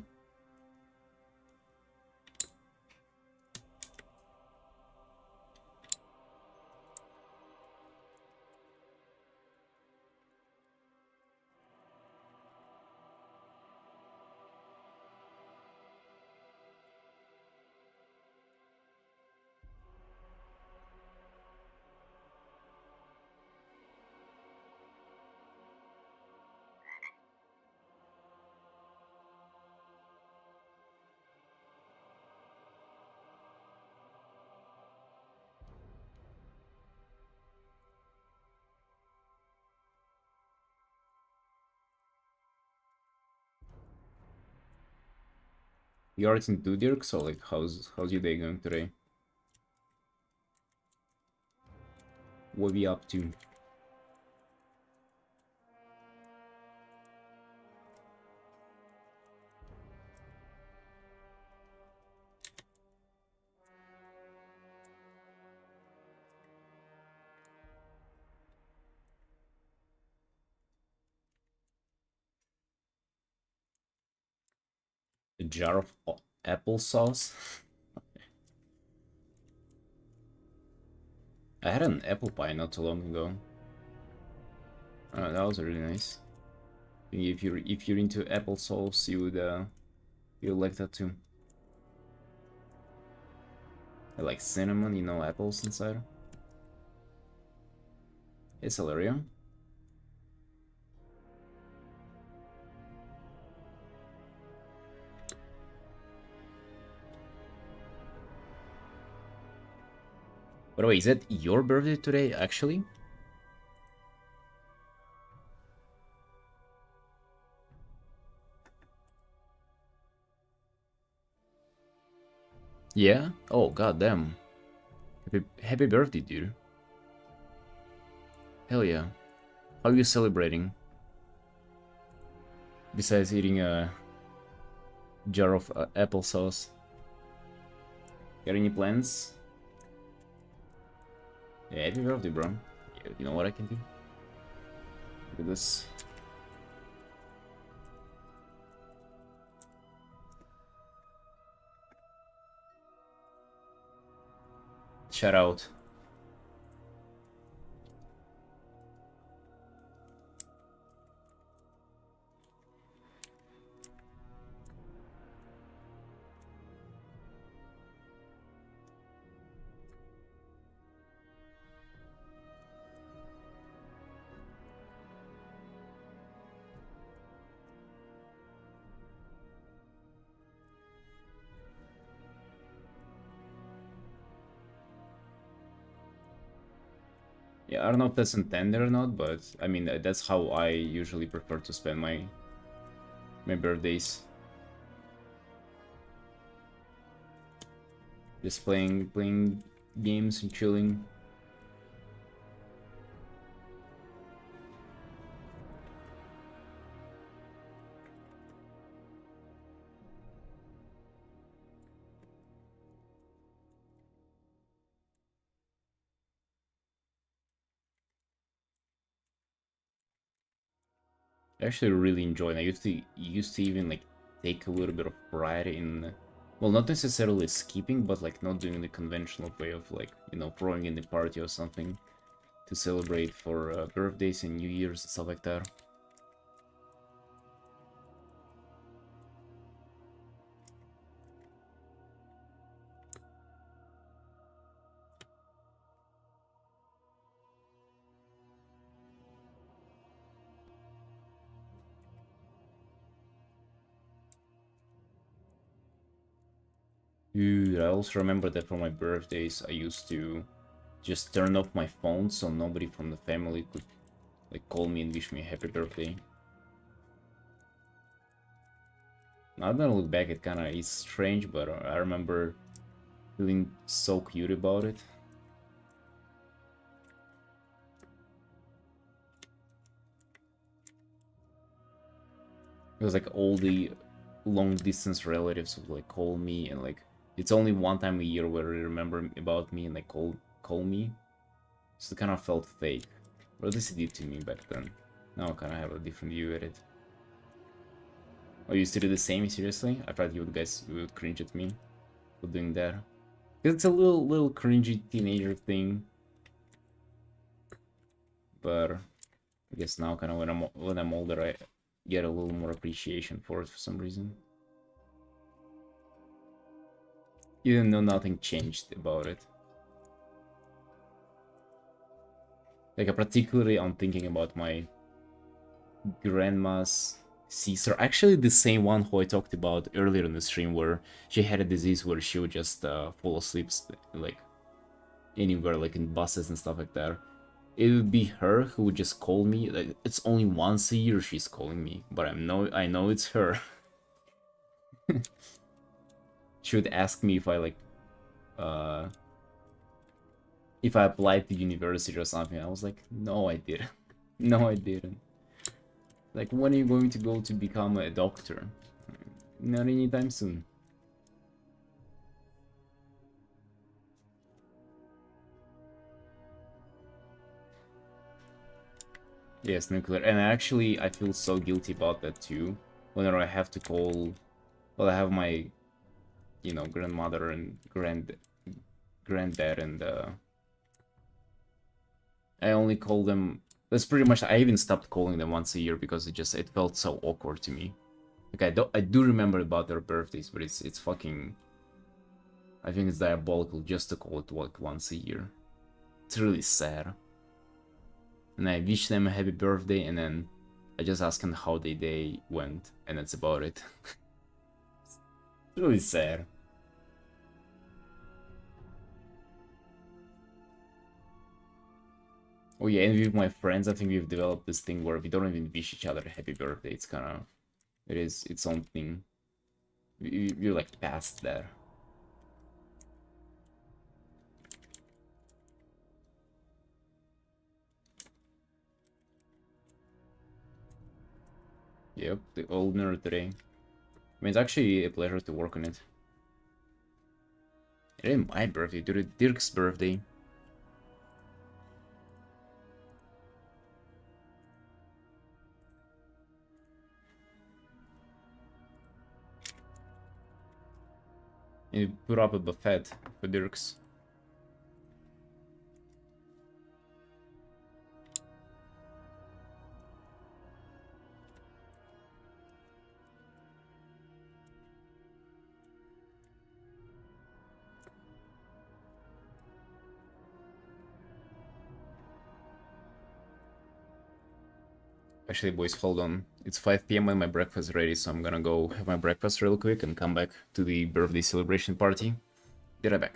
You Artin too, Dirk, so like how's your day going today? What are we up to? A jar of applesauce? I had an apple pie not too long ago. That was really nice. If you're into applesauce, you'll like that too. I like cinnamon, you know, apples inside. It's Hilario. By the way, is that your birthday today, actually? Yeah? Oh, goddamn. Happy birthday, dude. Hell yeah. How are you celebrating? Besides eating a jar of applesauce. Got any plans? Yeah, happy birthday, bro. You know what I can do? Look at this. Shout out. Yeah, I don't know if that's intended or not, but I mean that's how I usually prefer to spend my birthdays. Just playing games and chilling. I actually really enjoy it. I used to even like take a little bit of pride in, well, not necessarily skipping, but like not doing the conventional way of like, you know, throwing in the party or something to celebrate for birthdays and New Year's and stuff like that. Dude, I also remember that for my birthdays, I used to just turn off my phone so nobody from the family could like call me and wish me a happy birthday. Now that I look back, it kind of is strange, but I remember feeling so cute about it. It was like all the long distance relatives would like call me, and like it's only one time a year where they remember about me and like call me. So it kind of felt fake. Or at least it did to me back then. Now I kind of have a different view at it. Oh, you used to do the same, seriously? I thought you guys would cringe at me for doing that. It's a little cringy teenager thing. But I guess now kind of when I'm older, I get a little more appreciation for it for some reason. Even though nothing changed about it. Like, particularly I'm thinking about my grandma's sister. Actually, the same one who I talked about earlier in the stream, where she had a disease where she would just fall asleep, like, anywhere, like in buses and stuff like that. It would be her who would just call me. Like, it's only once a year she's calling me, but I know it's her. She would ask me if I like, uh, if I applied to university or something. I was like, no, I didn't. No, I didn't. Like, when are you going to go to become a doctor? Not anytime soon. Yes, nuclear. And actually, I feel so guilty about that too. Whenever I have to call, well, I have my, you know, grandmother and granddad, and I only call them. That's pretty much. I even stopped calling them once a year because it felt so awkward to me. Like, I do remember about their birthdays, but it's fucking. I think it's diabolical just to call it like once a year. It's really sad. And I wish them a happy birthday, and then I just ask them how their day went, and that's about it. It's really sad. Oh yeah, and with my friends, I think we've developed this thing where we don't even wish each other a happy birthday. It's kind of, it is its own thing. We're like past that. Yep, the old nerd today. I mean, it's actually a pleasure to work on it. It ain't my birthday, dude. It's Dirk's birthday. And you put up a buffet for Dirk's. Actually, boys, hold on. It's 5 p.m. and my breakfast is ready, so I'm gonna go have my breakfast real quick and come back to the birthday celebration party. Be right back.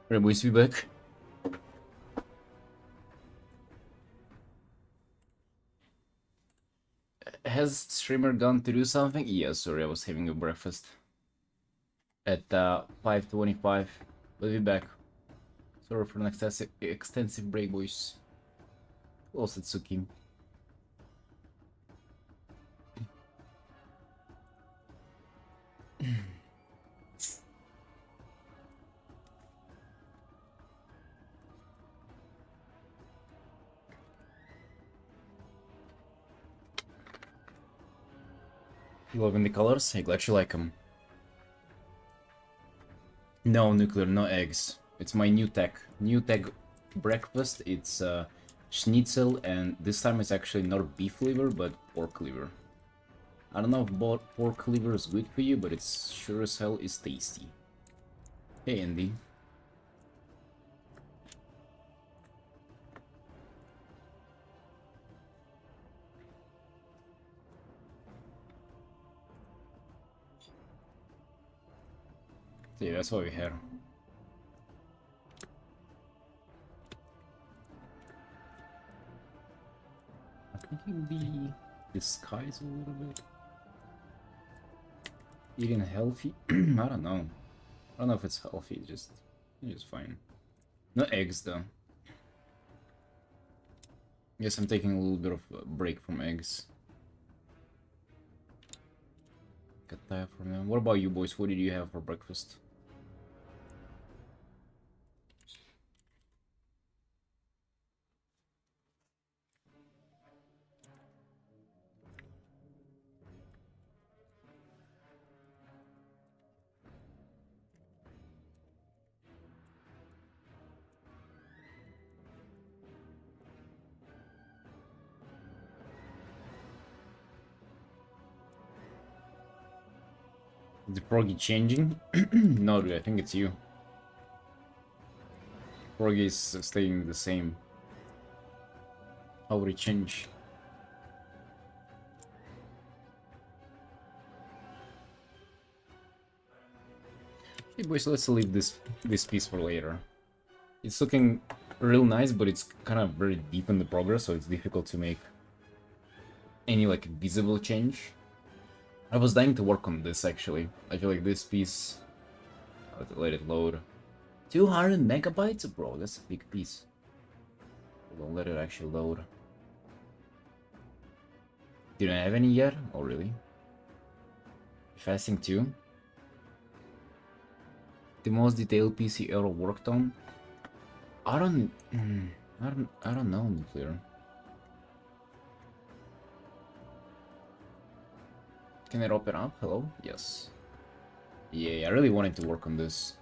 Right, boys, be back. Has streamer gone to do something? Yeah, sorry, I was having a breakfast at 5:25. We'll be back. Sorry for an extensive break, boys. Oh, Satsuki. You loving the colors? I'm glad you like them. No nuclear, no eggs. It's my new tech. New tech breakfast. It's schnitzel, and this time it's actually not beef liver, but pork liver. I don't know if pork liver is good for you, but it's sure as hell is tasty. Hey, Andy. So yeah, that's what we have. I think it'll be disguise a little bit. Eating healthy? I don't know. I don't know if it's healthy, it's just fine. No eggs though. Guess I'm taking a little bit of a break from eggs. Got tired from them. What about you boys? What did you have for breakfast? Is the proggy changing? No, dude, I think it's you. Proggy is staying the same. How would it change? Okay, boys, let's leave this piece for later. It's looking real nice, but it's kind of very deep in the progress, so it's difficult to make any like visible change. I was dying to work on this actually. I feel like this piece. Let it load. 200 megabytes, bro. That's a big piece. Don't let it actually load. Didn't have any yet? Oh really? Fasting too. The most detailed piece you ever worked on? I don't know, Nuclear. Can it open up? Hello? Yes. Yeah, I really wanted to work on this.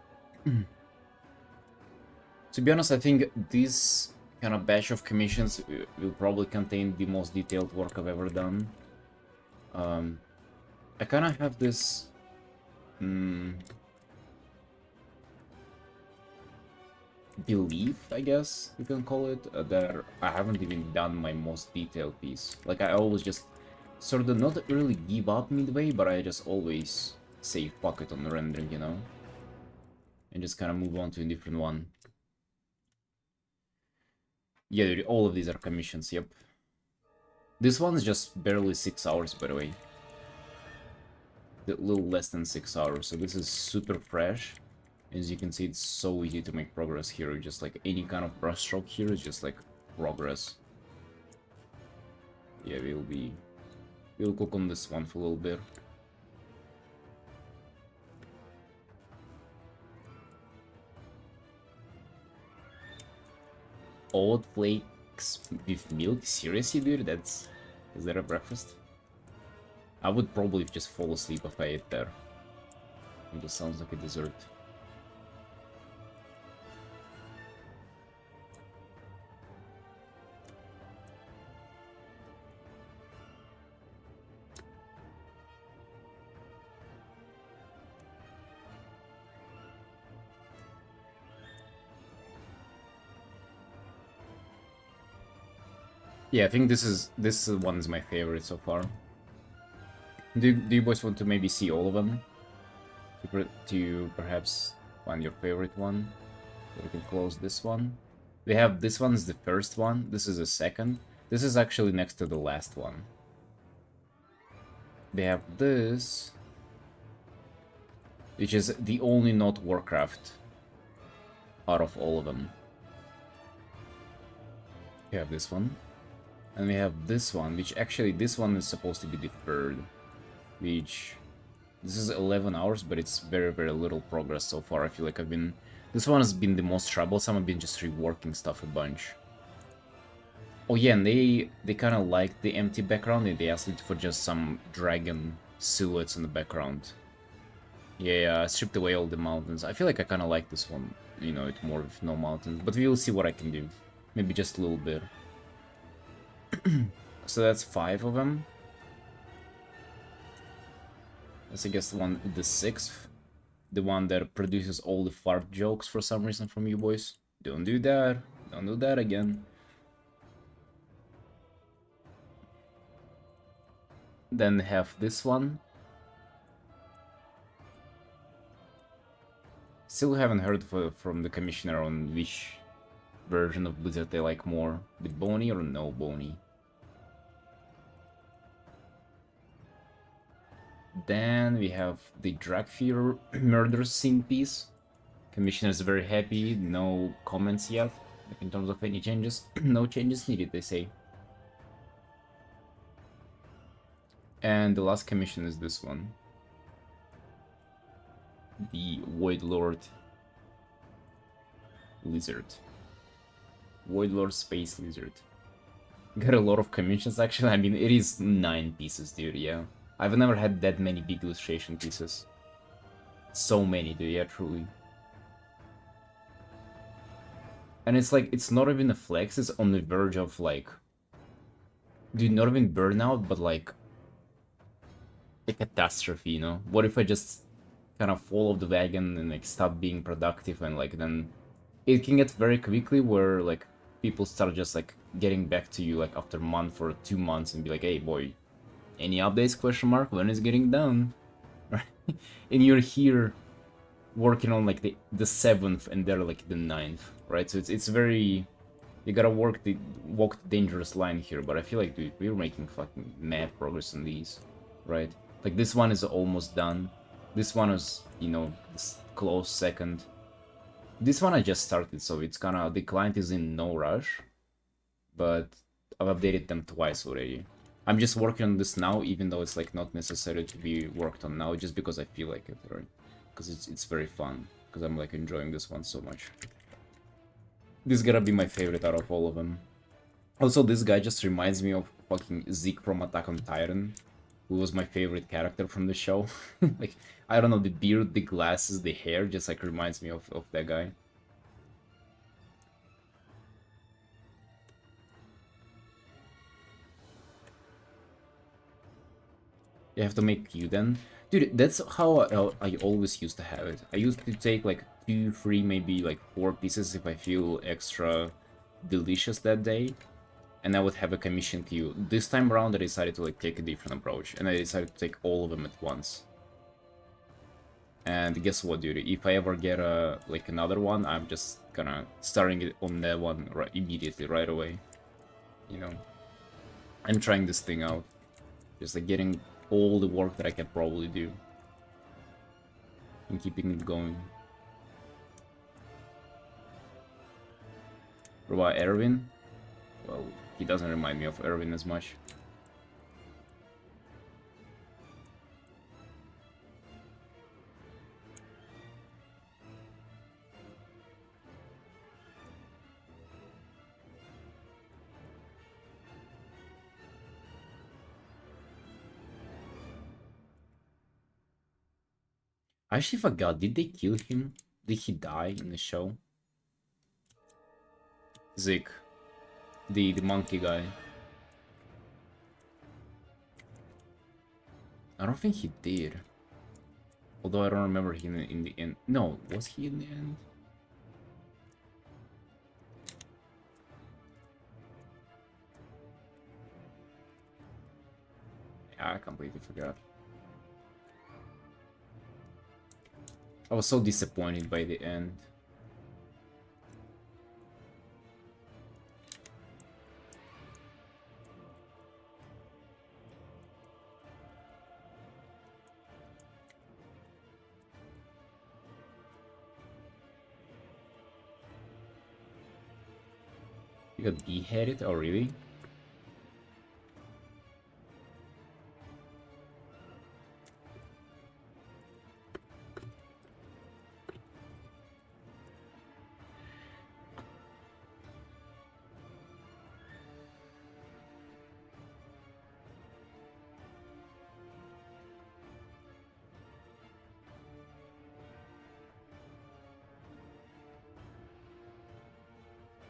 To be honest, I think this kind of batch of commissions will probably contain the most detailed work I've ever done. I kind of have this... belief, I guess you can call it, that I haven't even done my most detailed piece. Like, I always just sort of not really give up midway, but I just always say fuck it on the rendering, you know? And just kind of move on to a different one. Yeah, dude, all of these are commissions, yep. This one is just barely 6 hours, by the way. A little less than 6 hours, so this is super fresh. As you can see, it's so easy to make progress here. Just like any kind of brushstroke here is just like progress. Yeah, we'll cook on this one for a little bit. Oat flakes with milk? Seriously, dude? Is that a breakfast? I would probably just fall asleep if I ate that. It just sounds like a dessert. Yeah, I think this one is my favorite so far. Do you boys want to maybe see all of them? To perhaps find your favorite one? So we can close this one. We have this one is the first one. This is the second. This is actually next to the last one. We have this, which is the only not Warcraft out of all of them. We have this one. And we have this one, which actually, this one is supposed to be the third. Which, this is 11 hours, but it's very, very little progress so far. I feel like this one has been the most troublesome. I've been just reworking stuff a bunch. Oh yeah, and they kind of liked the empty background, and they asked it for just some dragon silhouettes in the background. Yeah, I stripped away all the mountains. I feel like I kind of like this one, you know, it more with no mountains. But we will see what I can do. Maybe just a little bit. So that's 5 of them. That's, I guess, the 6th. The one that produces all the fart jokes for some reason from you boys. Don't do that. Don't do that again. Then have this one. Still haven't heard from the commissioner on which version of Blizzard they like more. The bony or no bony. Then we have the Dragfear murder scene piece. Commissioner is very happy, no comments yet in terms of any changes. No changes needed, they say. And the last commission is this one. The Void Lord Lizard. Void Lord Space Lizard. Got a lot of commissions actually. I mean, it is 9 pieces, dude, yeah. I've never had that many big illustration pieces. So many, dude, yeah, truly. And it's like, it's not even a flex, it's on the verge of like... Dude, not even burnout, but like... a catastrophe, you know? What if I just kind of fall off the wagon and like stop being productive, and like then... It can get very quickly where like people start just like getting back to you like after a month or 2 months and be like, hey boy, any updates, question mark, when is getting done? Right? And you're here working on like the 7th and they're like the 9th, right? So it's very, you gotta walk the dangerous line here, but I feel like, dude, we're making fucking mad progress on these, right? Like this one is almost done. This one is, you know, close second. This one I just started, so it's kinda, the client is in no rush, but I've updated them twice already. I'm just working on this now, even though it's like not necessary to be worked on now, just because I feel like it, right? Because it's very fun, because I'm like enjoying this one so much. This is gonna be my favorite out of all of them. Also, this guy just reminds me of fucking Zeke from Attack on Titan, who was my favorite character from the show. Like, I don't know, the beard, the glasses, the hair just like reminds me of that guy. You have to make you then. Dude, that's how I always used to have it. I used to take like 2, 3, maybe like 4 pieces if I feel extra delicious that day. And I would have a commission queue. This time around I decided to like take a different approach. And I decided to take all of them at once. And guess what, dude? If I ever get like another one, I'm just gonna starting it on that one right immediately, right away. You know? I'm trying this thing out. Just like getting all the work that I can probably do and keeping it going. What about Erwin? Well, he doesn't remind me of Erwin as much. I actually forgot, did they kill him? Did he die in the show? Zeke. The monkey guy. I don't think he did. Although I don't remember him in the end. No, was he in the end? Yeah, I completely forgot. I was so disappointed by the end. You got beheaded? Oh, really?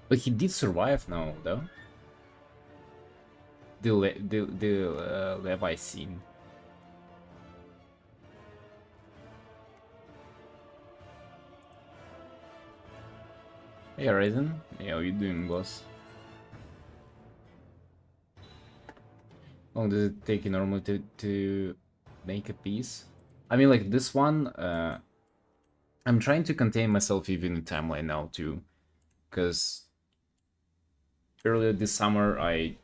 But he did survive now, though. The Levi scene. Hey, Artin. Yeah, how you doing, boss? How long does it take you normally to make a piece? I mean, like, this one, I'm trying to contain myself even in timeline now, too. Because earlier this summer, I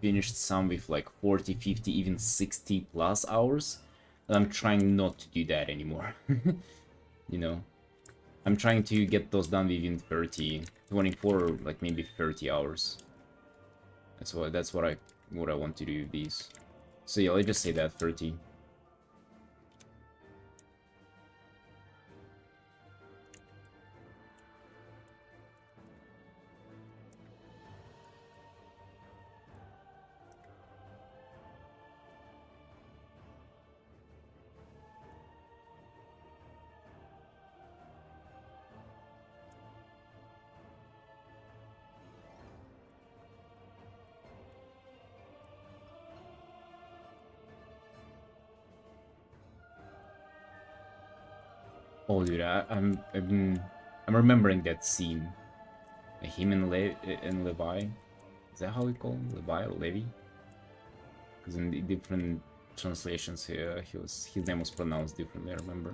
finished some with like 40, 50, even 60 plus hours. And I'm trying not to do that anymore. You know? I'm trying to get those done within 30, 24, like maybe 30 hours. That's what I want to do with these. So yeah, let's just say that 30. Oh, dude, I'm remembering that scene. Him and Levi. Is that how we call him? Levi or Levi? Because in the different translations here, his name was pronounced differently. I remember.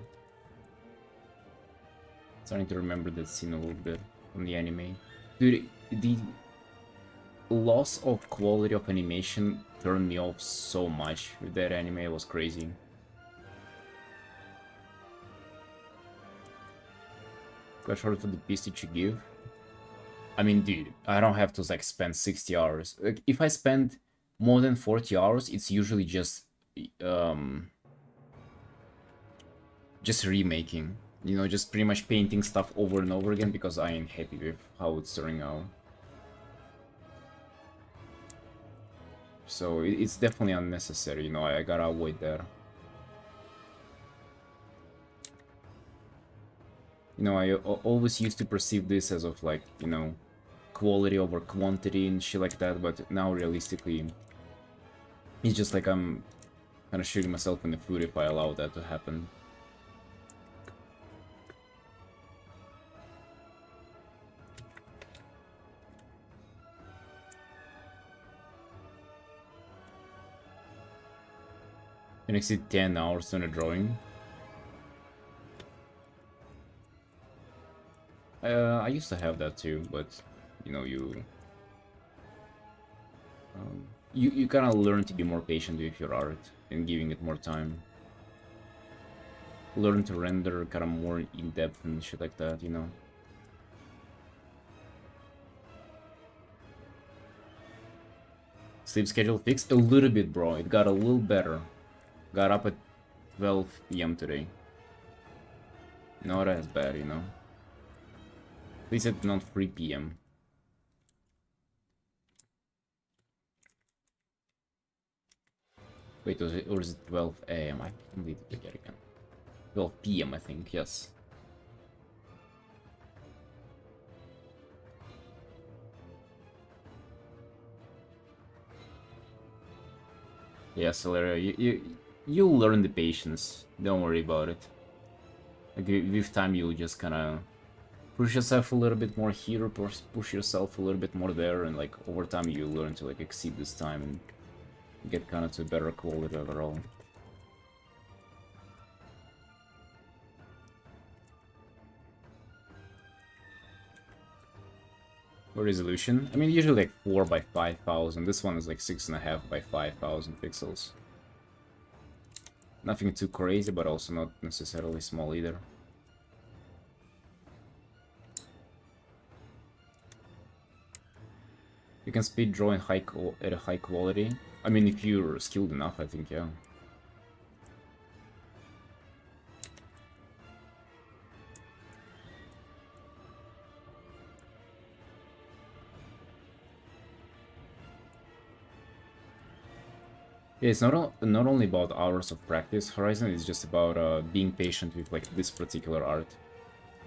Starting to remember that scene a little bit from the anime. Dude, the loss of quality of animation turned me off so much with that anime. It was crazy. Got short for the piece that you give. I mean, dude, I don't have to like spend 60 hours. Like, if I spend more than 40 hours, it's usually just remaking. You know, just pretty much painting stuff over and over again because I ain't happy with how it's turning out. So it's definitely unnecessary, you know, I gotta avoid that. You know, I always used to perceive this as of like, you know, quality over quantity and shit like that, but now realistically, it's just like I'm kind of shooting myself in the foot if I allow that to happen. And exceed 10 hours on a drawing. I used to have that too, but you know, you kind of learn to be more patient with your art and giving it more time. Learn to render kind of more in depth and shit like that, you know. Sleep schedule fixed a little bit, bro. It got a little better. Got up at 12 p.m. today. Not as bad, you know. At least it's not 3 p.m. Wait, or is it 12 a.m.? I completely forget again. 12 p.m. I think, yes. Yeah, Celeria, you'll learn the patience. Don't worry about it. Like, with time, you'll just kind of push yourself a little bit more here, push yourself a little bit more there, and like over time, you'll learn to like exceed this time and get kind of to better quality overall. What resolution? I mean, usually like 4 by 5,000. This one is like 6.5 by 5,000 pixels. Nothing too crazy, but also not necessarily small either. You can speed draw in at a high quality. I mean, if you're skilled enough, I think, yeah. Yeah, it's not only about hours of practice. Horizon is just about being patient with like this particular art.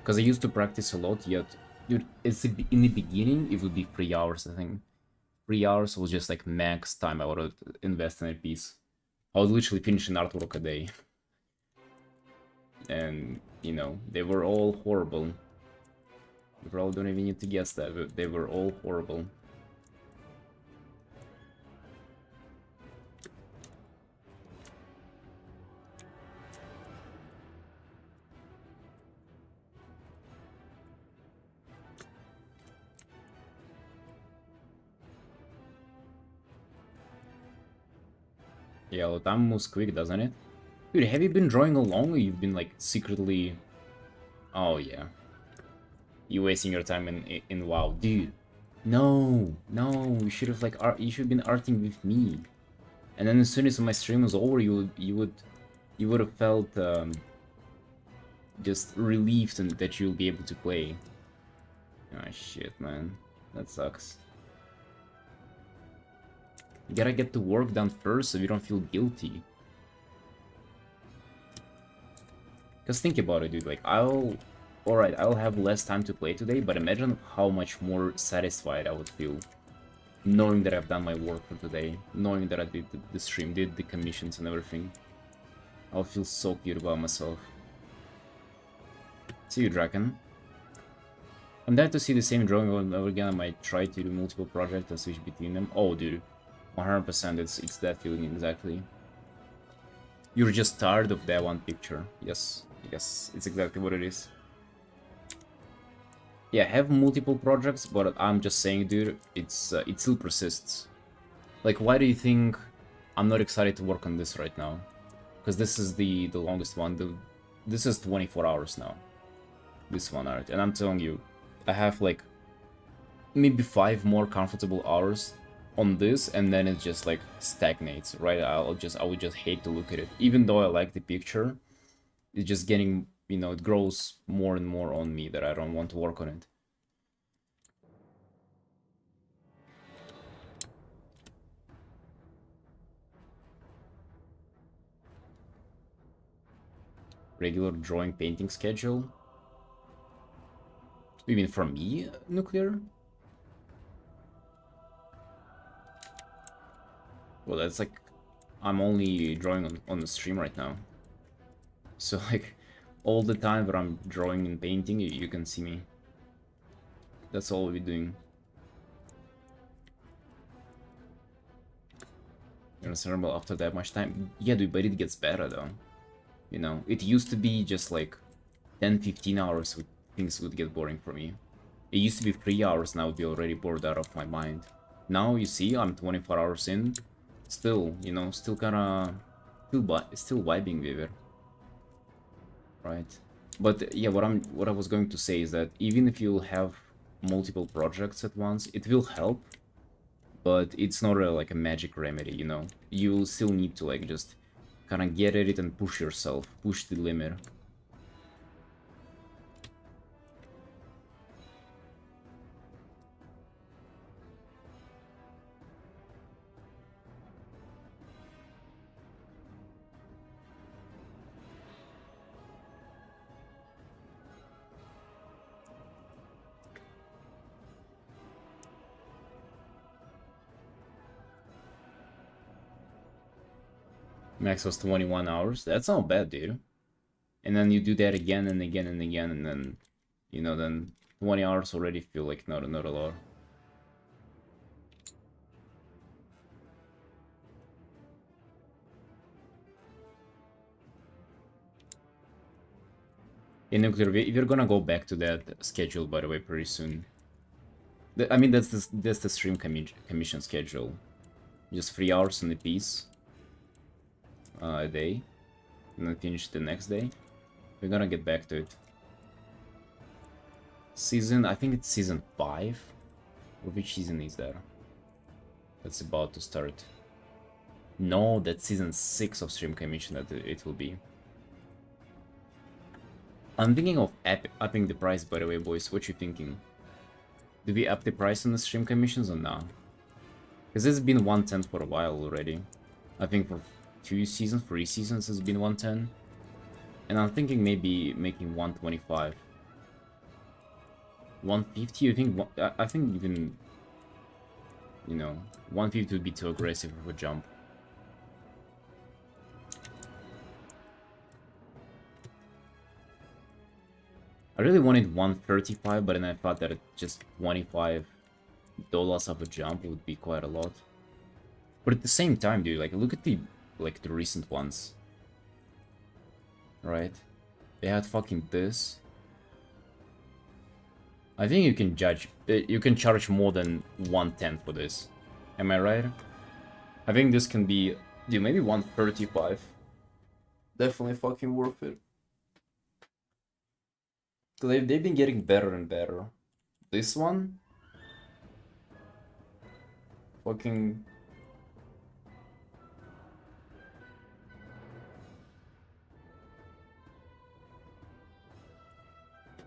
Because I used to practice a lot, yet, dude, in the beginning it would be 3 hours. I think 3 hours was just like max time I would invest in a piece. I would literally finish an artwork a day, and you know they were all horrible. You probably don't even need to guess that, but they were all horrible. Yeah, well, time moves quick, doesn't it? Dude, have you been drawing along, or you've been like secretly? Oh yeah, you wasting your time in WoW, dude. No, no, you should have like you should have been arting with me. And then as soon as my stream was over, you would have felt just relieved and that you'll be able to play. Ah shit, man, that sucks. You gotta get the work done first so you don't feel guilty. Cause think about it, dude. Like alright, I'll have less time to play today, but imagine how much more satisfied I would feel knowing that I've done my work for today, knowing that I did the stream, did the commissions and everything. I'll feel so good about myself. See you, Draken. I'm dying to see the same drawing over and over again. I might try to do multiple projects and switch between them. Oh, dude, 100%. It's that feeling exactly. You're just tired of that one picture. Yes, yes, it's exactly what it is. Yeah, have multiple projects, but I'm just saying, dude, it still persists. Like, why do you think I'm not excited to work on this right now? Because this is the longest one. This is 24 hours now. This one art, and I'm telling you, I have like maybe 5 more comfortable hours on this, and then it just like stagnates, right? I would just hate to look at it, even though I like the picture. It's just getting, you know, it grows more and more on me that I don't want to work on it. Regular drawing painting schedule? You mean for me, Nuclear? Well, that's like, I'm only drawing on the stream right now. So like, all the time that I'm drawing and painting, you can see me. That's all we're doing. You're understandable after that much time? Yeah, dude, but it gets better though. You know, it used to be just like 10-15 hours things would get boring for me. It used to be 3 hours, now I would be already bored out of my mind. Now, you see, I'm 24 hours in, still, you know, still kinda, still vibing with it. Right? But yeah, what I was going to say is that even if you'll have multiple projects at once, it will help, but it's not like a magic remedy, you know? You'll still need to like just kind of get at it and push yourself, push the limit. Max was 21 hours. That's not bad, dude. And then you do that again and again and again, and then, you know, then 20 hours already feel like not a lot. In Nuclear, we're gonna go back to that schedule, by the way, pretty soon. I mean, that's the stream commission schedule. Just 3 hours on the piece a day, and then finish the next day. We're gonna get back to it. Season, I think it's season 5. Or which season is that? that's about to start. No, that's season 6 of stream commission that it will be. I'm thinking of upping the price, by the way, boys. What you thinking? Do we up the price on the stream commissions or not? Because it's been 110 for a while already. I think for 3 seasons it's been 110. And I'm thinking maybe making 125. 150, you think? I think even, you know, 150 would be too aggressive of a jump. I really wanted 135, but then I thought that just $25 of a jump would be quite a lot. But at the same time, dude, like, look at the recent ones. Right? They had fucking this. I think you can you can charge more than 110 for this. Am I right? I think this can be, dude, maybe 135. Definitely fucking worth it. They've been getting better and better. This one? Fucking...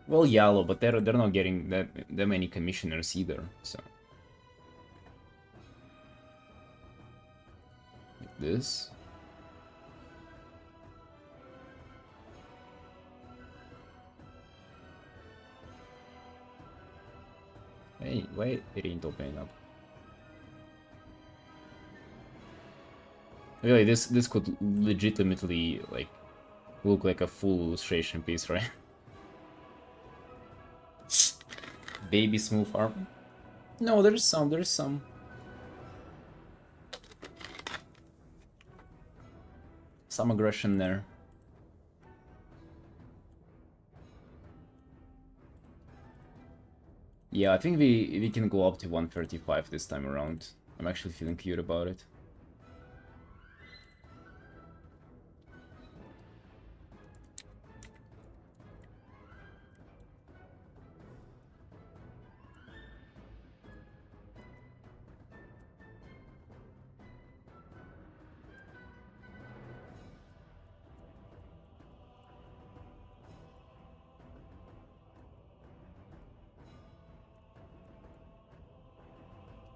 Well, yellow, but they're not getting that many commissioners either, so... Like this. Hey, wait, it ain't opening up. Really, this could legitimately, like, look like a full illustration piece, right? Baby smooth arm. No, there's some. Some aggression there. Yeah, I think we can go up to 135 this time around. I'm actually feeling cute about it.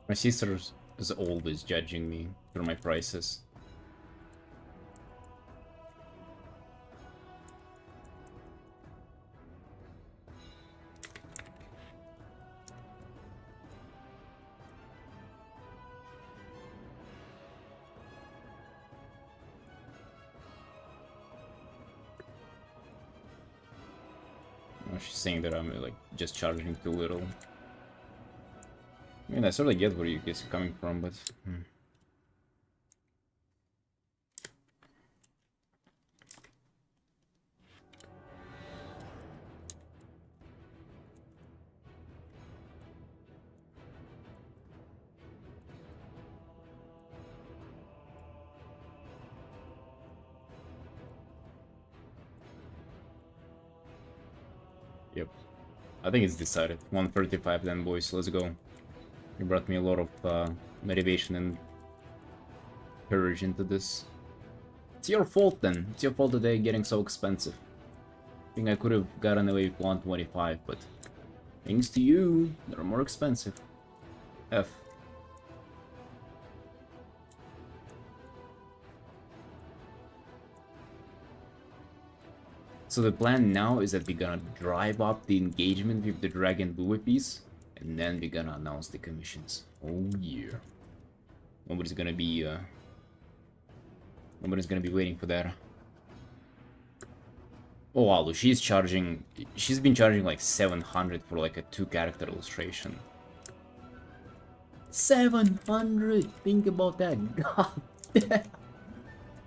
My sister is always judging me for my prices. She's saying that I'm like just charging too little. I mean, I sort of get where you guys are coming from, but... Yep. I think it's decided. 135 then, boys. Let's go. You brought me a lot of motivation and courage into this. It's your fault then. It's your fault that they're getting so expensive. I think I could have gotten away with 125, but thanks to you, they're more expensive. F. So the plan now is that we're gonna drive up the engagement with the Dragon Blue piece, and then we're gonna announce the commissions. Oh yeah. Nobody's gonna be waiting for that. Oh wow, she's been charging like 700 for like a 2-character illustration. 700! Think about that, god damn!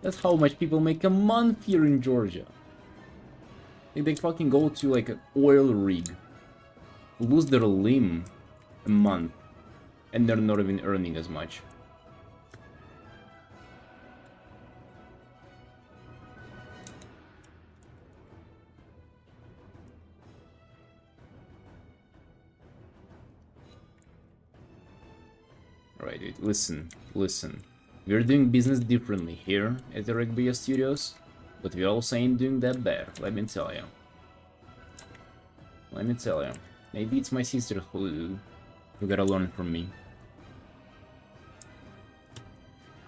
That's how much people make a month here in Georgia. They fucking go to like an oil rig, lose their limb a month, and they're not even earning as much. Alright, dude, listen, listen. We're doing business differently here at the Rugby Studios, but we also ain't doing that bad, let me tell you. Let me tell you. Maybe it's my sister who gotta learn from me.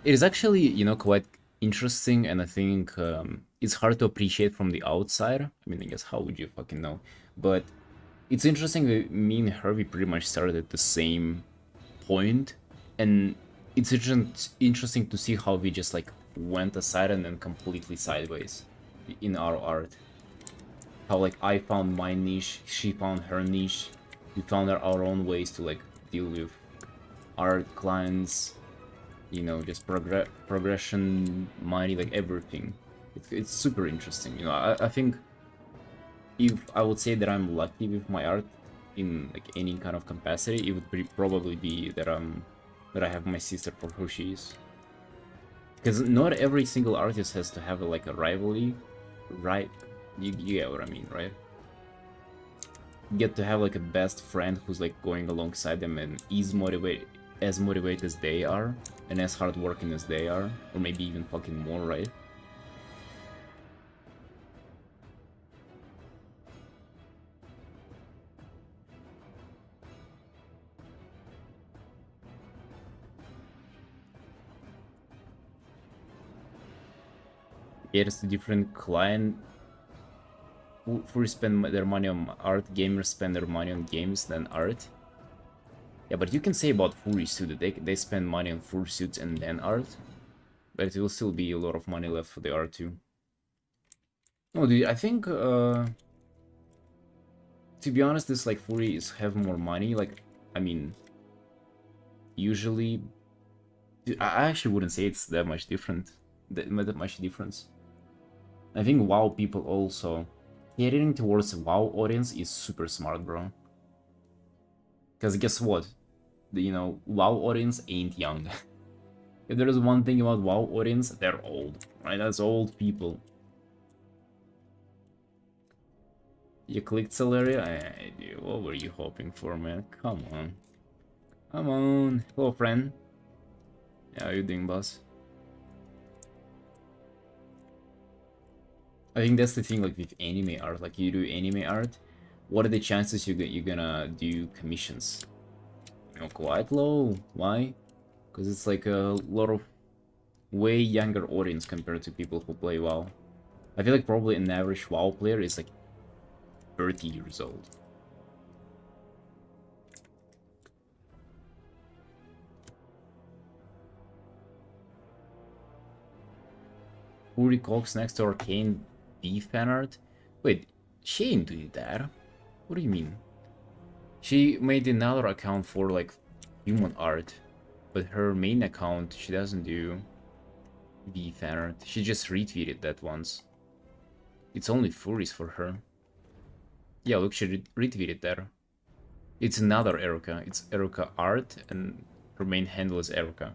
It is actually, you know, quite interesting, and I think it's hard to appreciate from the outside. I mean, I guess how would you fucking know? But it's interesting that me and her, we pretty much started at the same point, and it's interesting to see how we just like went aside and then completely sideways in our art. How like I found my niche, she found her niche, we found our own ways to like deal with art clients, you know, just progression, money, like everything. It's super interesting, you know. I think if I would say that I'm lucky with my art in like any kind of capacity, it would probably be that I have my sister for who she is. Because not every single artist has to have like a rivalry, right? You get what I mean, right? You get to have like a best friend who's like going alongside them and is as motivated as they are, and as hardworking as they are, or maybe even fucking more, right? Yeah, it's a different client who spend their money on art, gamers spend their money on games than art. Yeah, but you can say about furries too, that they spend money on fursuits and then art, but it will still be a lot of money left for the art too. No, dude, I think, to be honest, this, like, furries have more money, like, I mean, usually, dude, I actually wouldn't say it's that much different, that much difference. I think WoW people also, catering towards a WoW audience is super smart, bro. Because guess what? You know, WoW audience ain't young. If there is one thing about WoW audience, they're old, right? That's old people. You clicked Celeria? What were you hoping for, man? Come on. Come on. Hello, friend. Yeah, how you doing, boss? I think that's the thing, like, with anime art. Like, you do anime art, what are the chances you're gonna do commissions? You know, quite low. Why? Because it's like a lot of way younger audience compared to people who play WoW. I feel like probably an average WoW player is like 30 years old. Uri Cox next to Arcane B fanart? Wait, she ain't doing that. What do you mean? She made another account for like human art, but her main account she doesn't do V fanart. She just retweeted that once. It's only furries for her. Yeah, look, she retweeted that. It's another Eruka. It's Eruka Art, and her main handle is Eruka.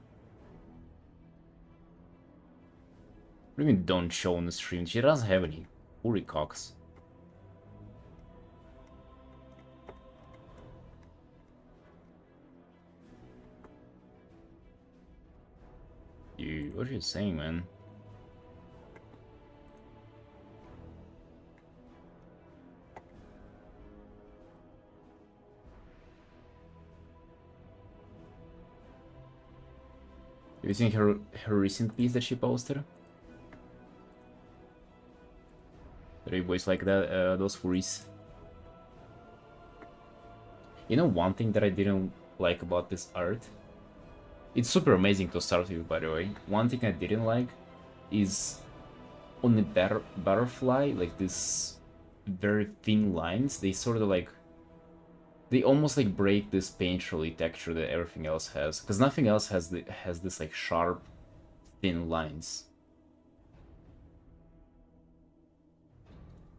What do you mean don't show on the stream? She doesn't have any furry cocks. What are you saying, man? Have you seen her recent piece that she posted? Three boys like that, those furries. You know one thing that I didn't like about this art? It's super amazing to start with, by the way. One thing I didn't like is on the butterfly, like this very thin lines, they sort of like, they almost like break this painterly texture that everything else has, because nothing else has this like sharp, thin lines.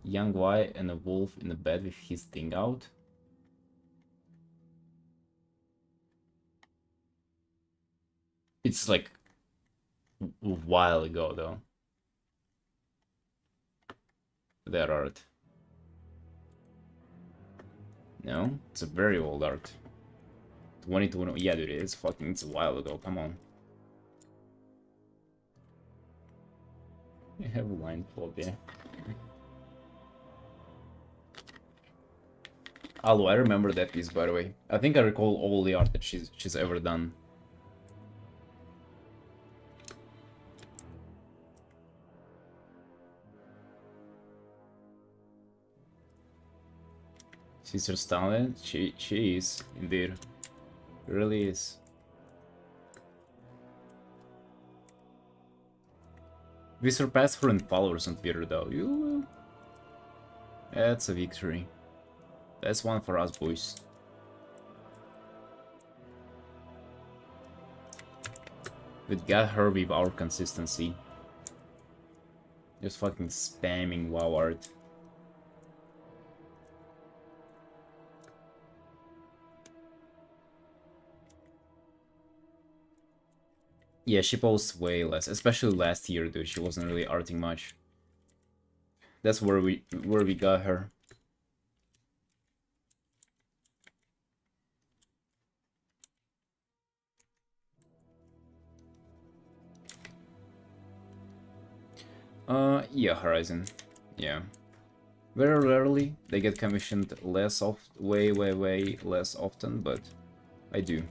Young Y and a wolf in the bed with his thing out. It's like a while ago though. That art. No, it's a very old art. 2021. Yeah, dude, it's a while ago. Come on. I have line phobia. Although I remember that piece, by the way. I think I recall all the art that she's ever done. Sister Stalin, she is indeed, really is. We surpassed 400 followers on Twitter though. You, that's a victory. That's one for us, boys. We got her with our consistency. Just fucking spamming WoW art. Yeah, she posts way less, especially last year, dude. She wasn't really arting much. That's where we got her. Yeah, Horizon. Yeah. Very rarely they get commissioned less way less often, but I do.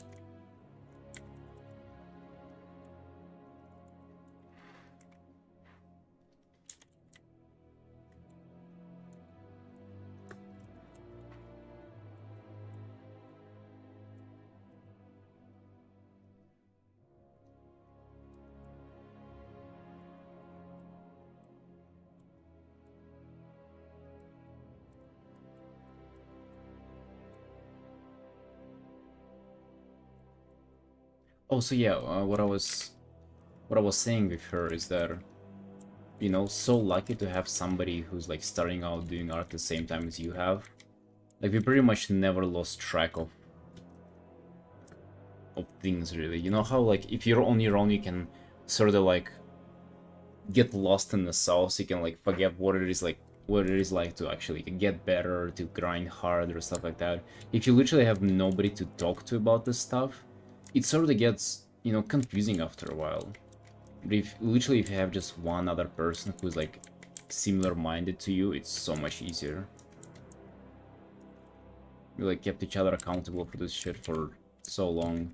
Oh, so yeah, what I was saying with her is that, you know, so lucky to have somebody who's like starting out doing art at the same time as you have. Like, we pretty much never lost track of things, really. You know how, like, if you're on your own, you can sort of like get lost in the sauce. You can like forget what it is like to actually get better, to grind harder, stuff like that. If you literally have nobody to talk to about this stuff, it sort of gets, you know, confusing after a while. But if you have just one other person who's like similar-minded to you, it's so much easier. We like kept each other accountable for this shit for so long.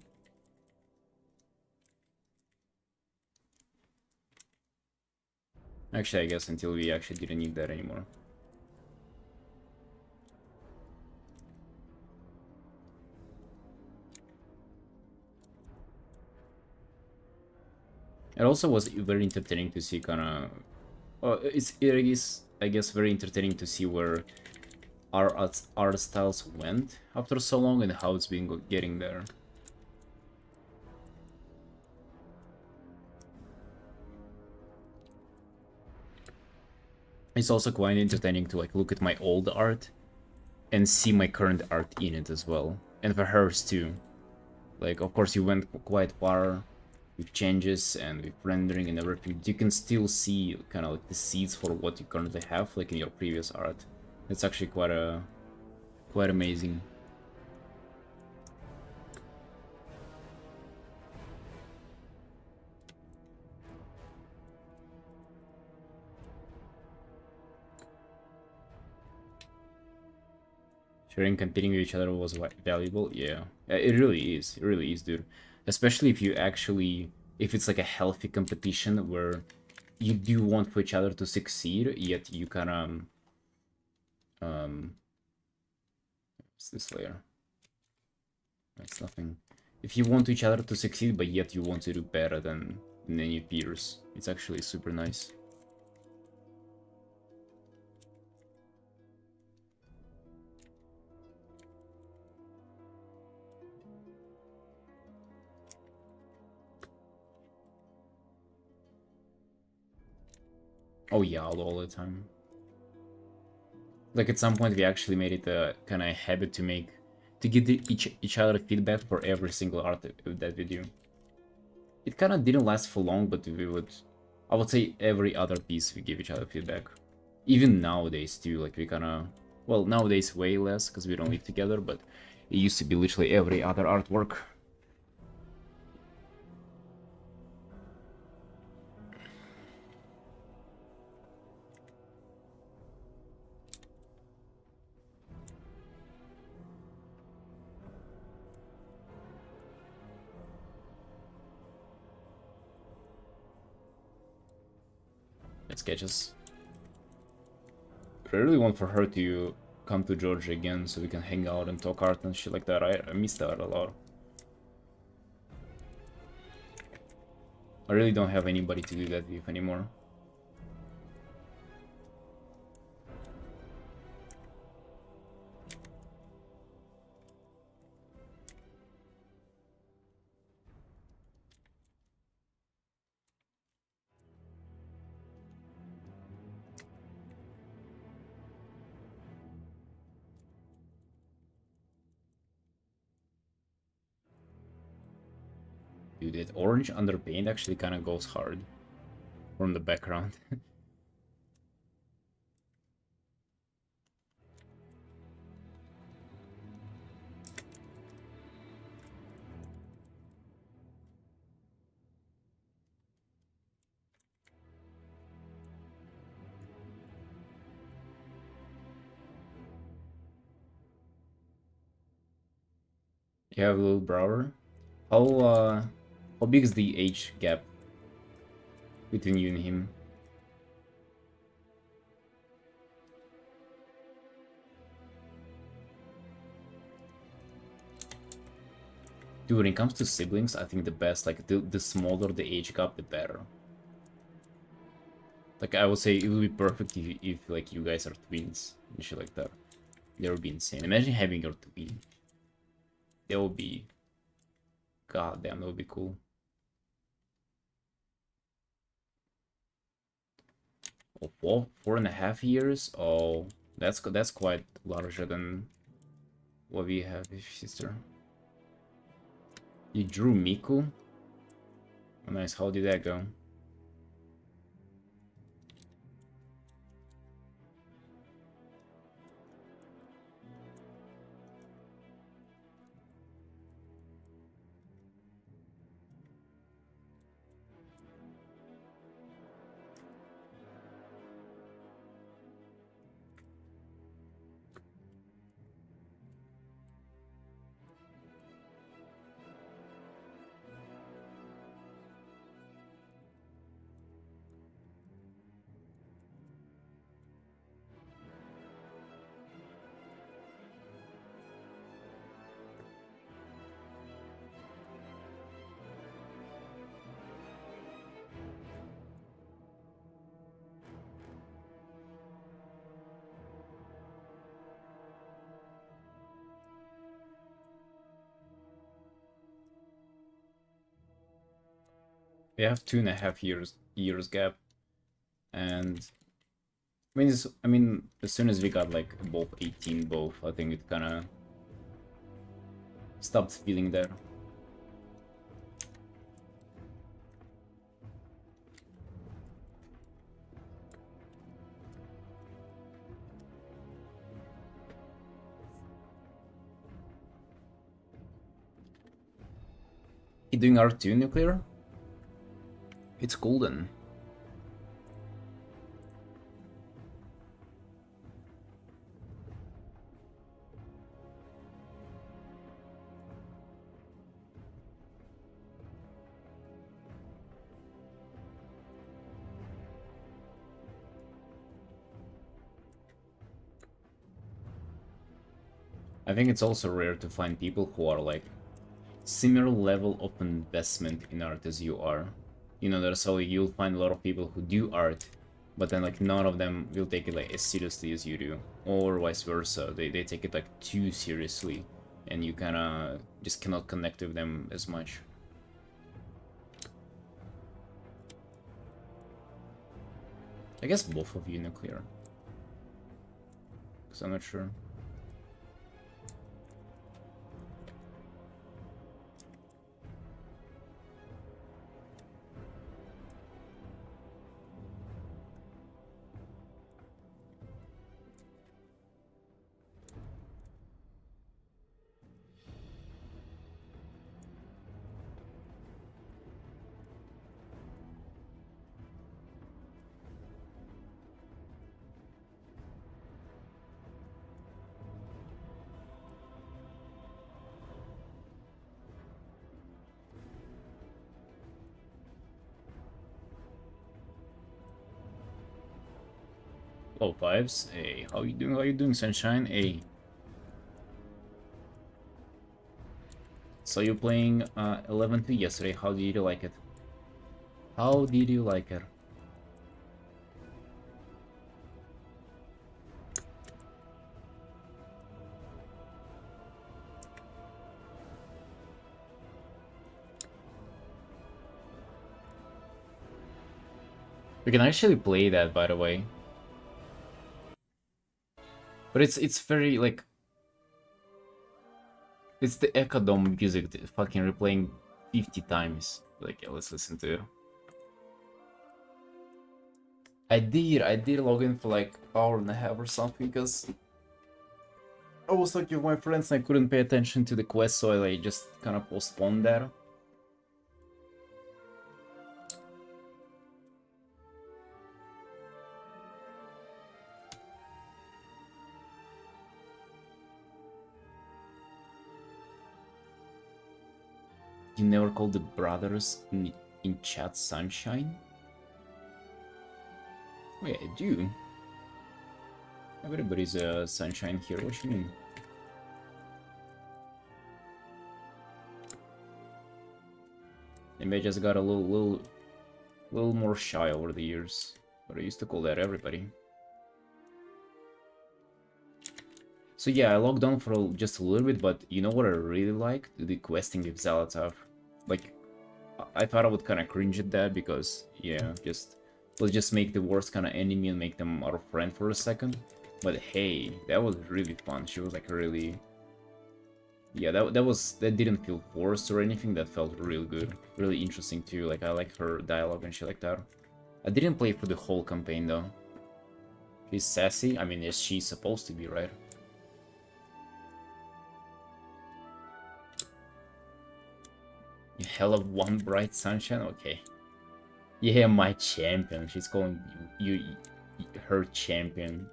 Actually, I guess until we actually didn't need that anymore. It also was very entertaining to see kind of... it is, I guess, very entertaining to see where our art styles went after so long and how it's been getting there. It's also quite entertaining to like look at my old art and see my current art in it as well, and for hers too. Like, of course, you went quite far with changes and with rendering and everything, but you can still see kind of like the seeds for what you currently have, like in your previous art. It's actually quite amazing. Sharing, competing with each other was valuable. Yeah, it really is. It really is, dude. Especially if you actually, if it's like a healthy competition where you do want for each other to succeed, yet you kind of what's this layer? That's nothing. If you want each other to succeed, but yet you want to do better than your peers, it's actually super nice. Oh yeah, all the time. Like, at some point we actually made it a kind of habit to give each other feedback for every single art that we do. It kind of didn't last for long, but I would say every other piece we give each other feedback. Even nowadays too, like we kind of, well, nowadays way less because we don't live together, but It used to be literally every other artwork. Let's catch us. I really want for her to come to Georgia again so we can hang out and talk art and shit like that. I miss that a lot. I really don't have anybody to do that with anymore. Dude, that orange underpaint actually kind of goes hard from the background. You have a little brother. How big is the age gap between you and him? Dude, when it comes to siblings, I think the best, like, the smaller the age gap, the better. Like, I would say it would be perfect if like, you guys are twins and shit like that. That would be insane. Imagine having your twin. That would be... God damn, that would be cool. Oh, 4.5 years? Oh, that's quite larger than what we have with sister. You drew Miku? Oh, nice, how did that go? We have 2.5 years gap, and I mean, as soon as we got like above 18 both, I think it kind of stopped feeling there. You doing R2 nuclear? It's golden. I think it's also rare to find people who are like similar level of investment in art as you are. You know, there's so you'll find a lot of people who do art, but then like none of them will take it like as seriously as you do, or vice versa. They take it like too seriously, and you kind of just cannot connect with them as much. I guess both of you nuclear, because I'm not sure. Oh, Vibes. Hey, how you doing? How you doing, Sunshine? Hey. So you playing 11-2 yesterday. How did you like it? How did you like it? We can actually play that, by the way. But it's very like it's the Echo Dome music fucking replaying 50 times. Like, yeah, let's listen to it. I did log in for like hour and a half or something because I was talking with my friends and I couldn't pay attention to the quest, so I just kind of postponed that. You never called the brothers in chat Sunshine? Wait, I do. Everybody's a Sunshine here, what you mean? Maybe I just got a little more shy over the years, but I used to call that everybody. So yeah, I logged on for just a little bit, but you know what I really liked? The questing with Zalatav. Like, I thought I would kind of cringe at that because, yeah, let's just make the worst kind of enemy and make them our friend for a second. But hey, that was really fun. She was like really, yeah, that didn't feel forced or anything. That felt real good, really interesting too. Like, I like her dialogue and shit like that. I didn't play for the whole campaign though. She's sassy. I mean, is she supposed to be, right? You hell of one bright sunshine. Okay. Yeah, my champion. She's calling you her champion.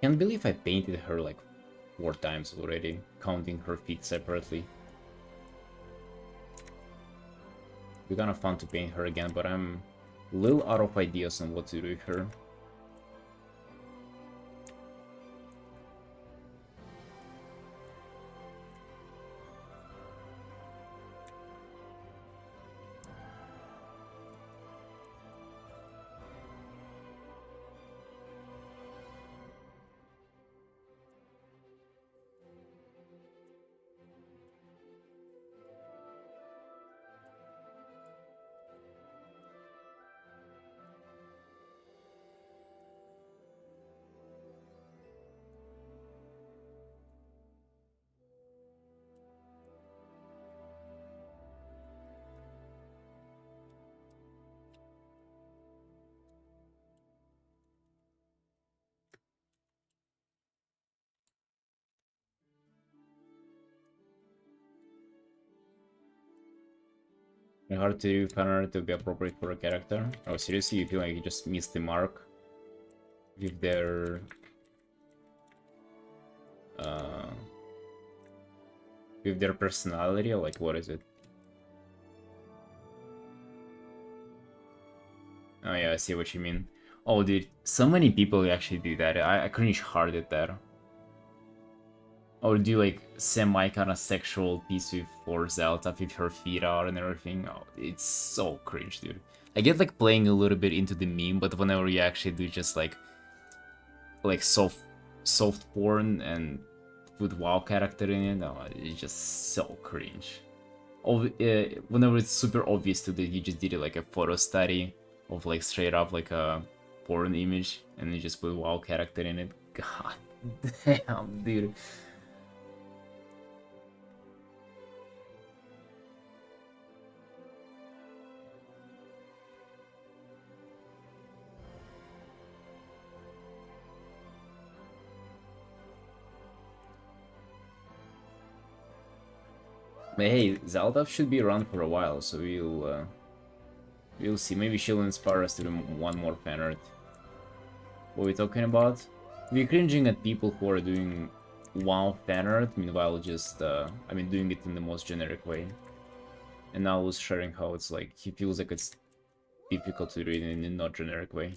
Can't believe I painted her like 4 times already, counting her feet separately. Be kind of fun to paint her again, but I'm a little out of ideas on what to do with her. Hard to find her to be appropriate for a character. Oh, seriously, you feel like you just missed the mark with their uh, with their personality, or like what is it? Oh yeah, I see what you mean. Oh dude, so many people actually do that. I cringe hard at that. Or do like semi kind of sexual piece with for Zelda with her feet out and everything. Oh, it's so cringe, dude. I get like playing a little bit into the meme, but whenever you actually do just like soft porn and with WoW character in it, no, it's just so cringe. Whenever it's super obvious to that you just did it like a photo study of like straight up like a porn image and you just put WoW character in it. God damn, dude. But hey, Zelda should be around for a while, so we'll We'll see. Maybe she'll inspire us to do one more fan art. What are we talking about? We're cringing at people who are doing WoW fan art, meanwhile just, I mean, doing it in the most generic way. And now I was sharing how it's like, he feels like it's difficult to do it in a not generic way.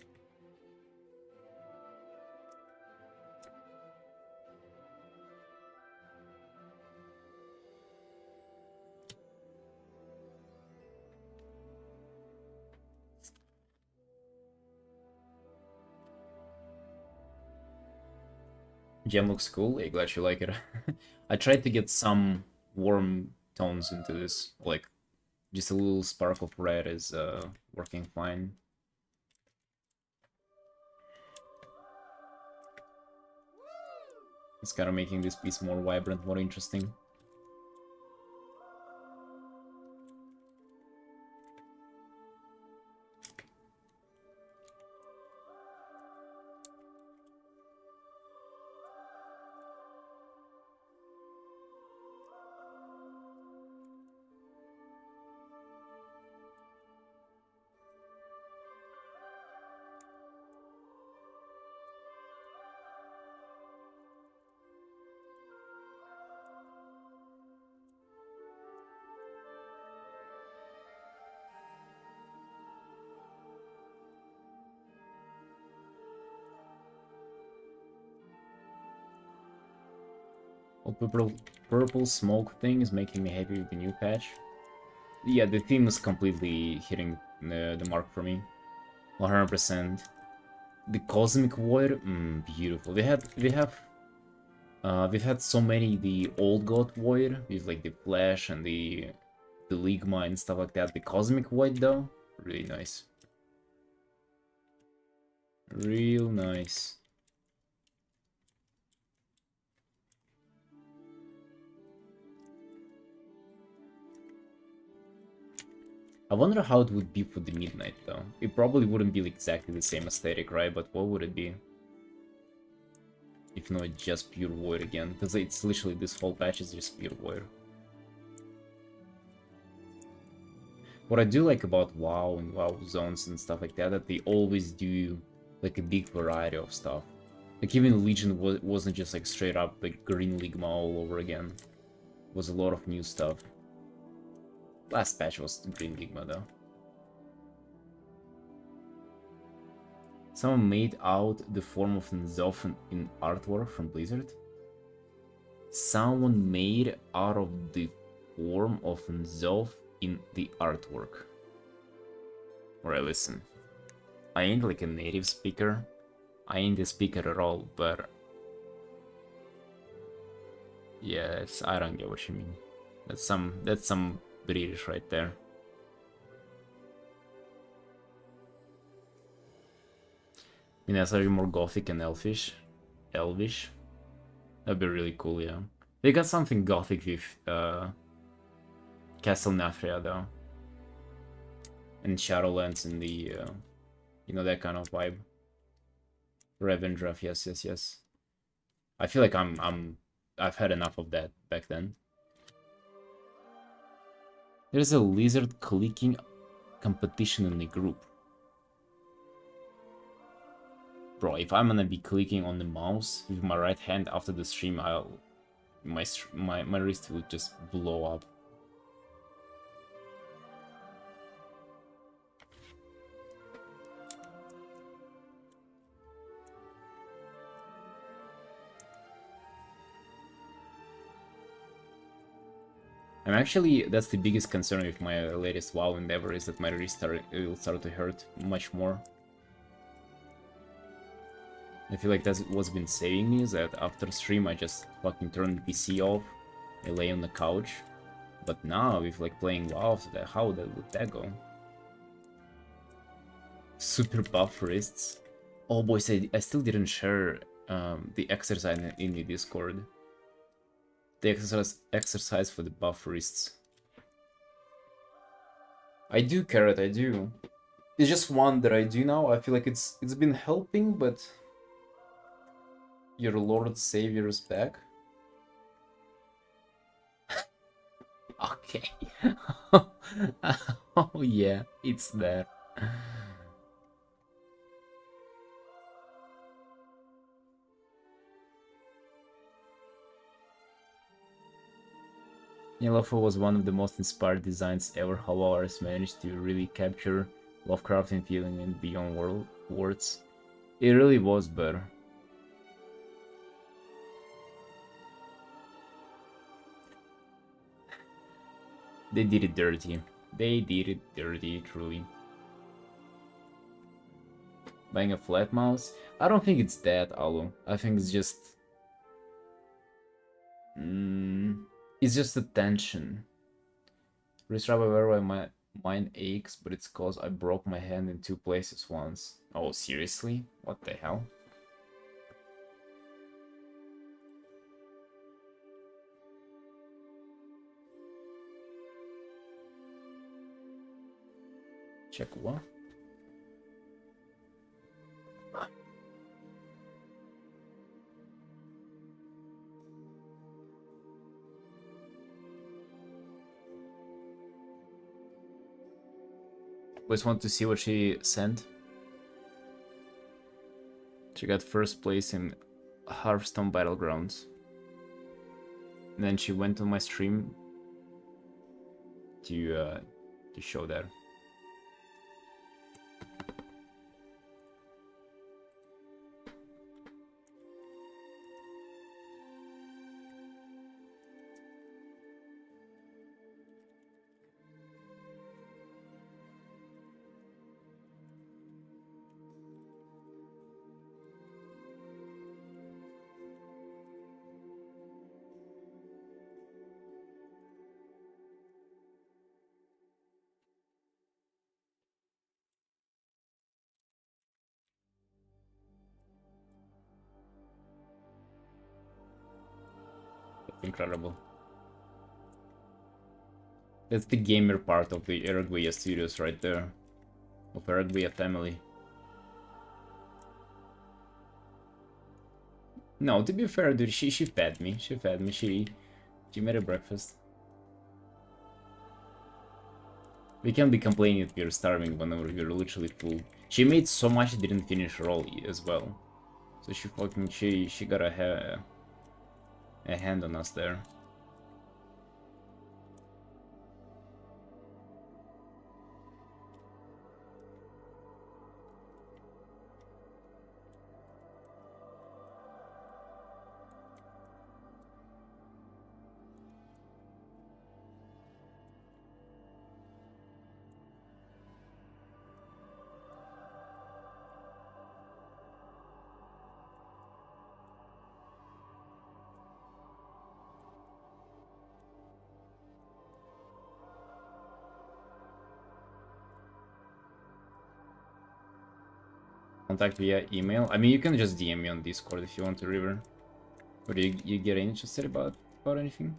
Gem looks cool. Yeah, glad you like it. I tried to get some warm tones into this, like just a little spark of red is working fine. It's kind of making this piece more vibrant, more interesting. Oh, purple smoke thing is making me happy with the new patch. Yeah, the theme is completely hitting the mark for me. 100%. The Cosmic Void, beautiful. We've had so many the Old God Void with like the Flash and the Ligma and stuff like that. The Cosmic Void though, really nice. Real nice. I wonder how it would be for the Midnight though. It probably wouldn't be exactly the same aesthetic, right? But what would it be? If not just pure Void again, because it's literally this whole patch is just pure Void. What I do like about WoW and WoW zones and stuff like that they always do like a big variety of stuff. Like even Legion wasn't just like straight up like Green Ligma all over again. It was a lot of new stuff. Last patch was Green Ligma though. Someone made out the form of Nzoth in artwork from Blizzard. Someone made out of the form of Nzoth in the artwork. Alright, listen. I ain't like a native speaker. I ain't a speaker at all, but... yeah, I don't get what you mean. That's some British right there. I mean, that's a more gothic and elvish. That'd be really cool, yeah. They got something gothic with Castle Nathria though. And Shadowlands and the you know, that kind of vibe. Revendreth, yes. I feel like I've had enough of that back then. There's a lizard clicking competition in the group. Bro, if I'm gonna be clicking on the mouse with my right hand after the stream, my wrist will just blow up. I'm actually, that's the biggest concern with my latest WoW endeavor, is that my wrist will start to hurt much more. I feel like that's what's been saving me, is that after stream I just fucking turn the PC off, I lay on the couch. But now, with like playing WoW, how would that go? Super buff wrists. Oh boys, I still didn't share the exercise in the Discord. The exercise for the buff wrists. I do, Carrot, I do. It's just one that I do now. I feel like it's been helping, but your Lord Savior is back. Okay. Oh yeah, it's there. Yellowfall was one of the most inspired designs ever, how artists managed to really capture Lovecraftian feeling in beyond words. It really was better. They did it dirty. They did it dirty, truly. Buying a flat mouse? I don't think it's that, Alu. I think it's just... it's just the tension. Restart wherever my mind aches, but it's cause I broke my hand in 2 places once. Oh, seriously? What the hell? Check what? Always want to see what she sent. She got first place in Hearthstone Battlegrounds. And then she went on my stream to show that. Incredible. That's the gamer part of the Araguia Studios right there. Of Araguia family. No, to be fair, dude, she fed me. She fed me. She made a breakfast. We can't be complaining that we're starving whenever we're literally full. She made so much she didn't finish her all as well. So she got a hand on us there. Contact via email. I mean, you can just DM me on Discord if you want to, River. Or you get interested about anything?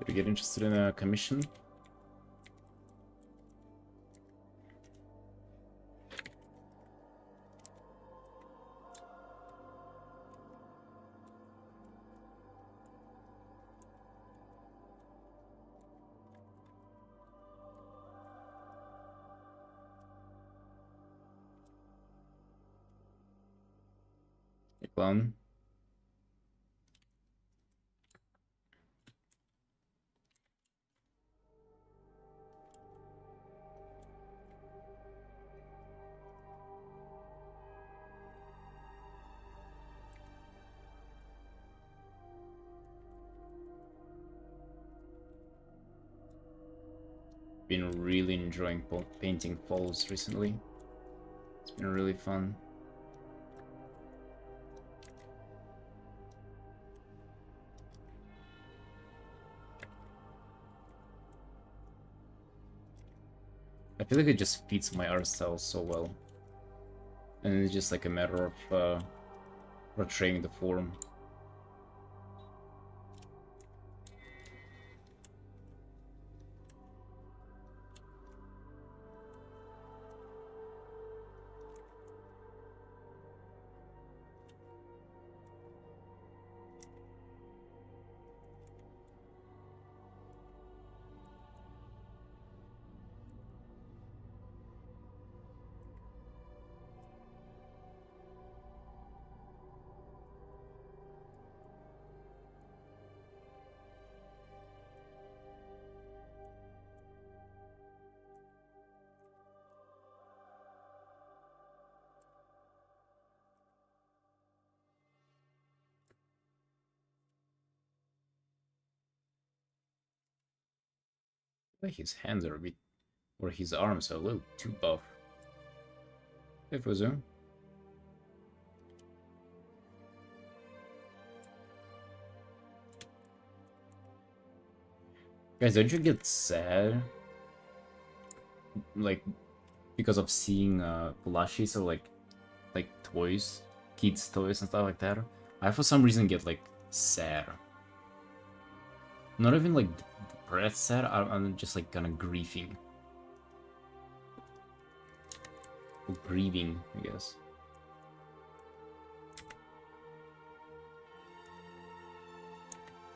Did you get interested in a commission? Hey, clown. Been really enjoying painting falls recently. It's been really fun. I feel like it just fits my art style so well. And it's just like a matter of portraying the form. Like his hands are a bit, or his arms are a little too buff. Hey, Fuzu. Guys, don't you get sad? Like, because of seeing plushies or like toys, kids' toys and stuff like that? I for some reason get like sad. Not even like depressed sad, I'm just like kind of grieving. Or grieving, I guess.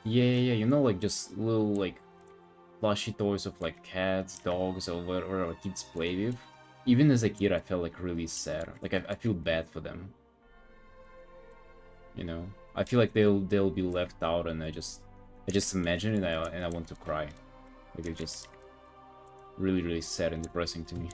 Yeah, you know, like just little like plushy toys of like cats, dogs, or whatever kids play with. Even as a kid, I felt like really sad. Like I feel bad for them. You know, I feel like they'll be left out, and I just imagine it, and I want to cry. Like it's just really sad and depressing to me.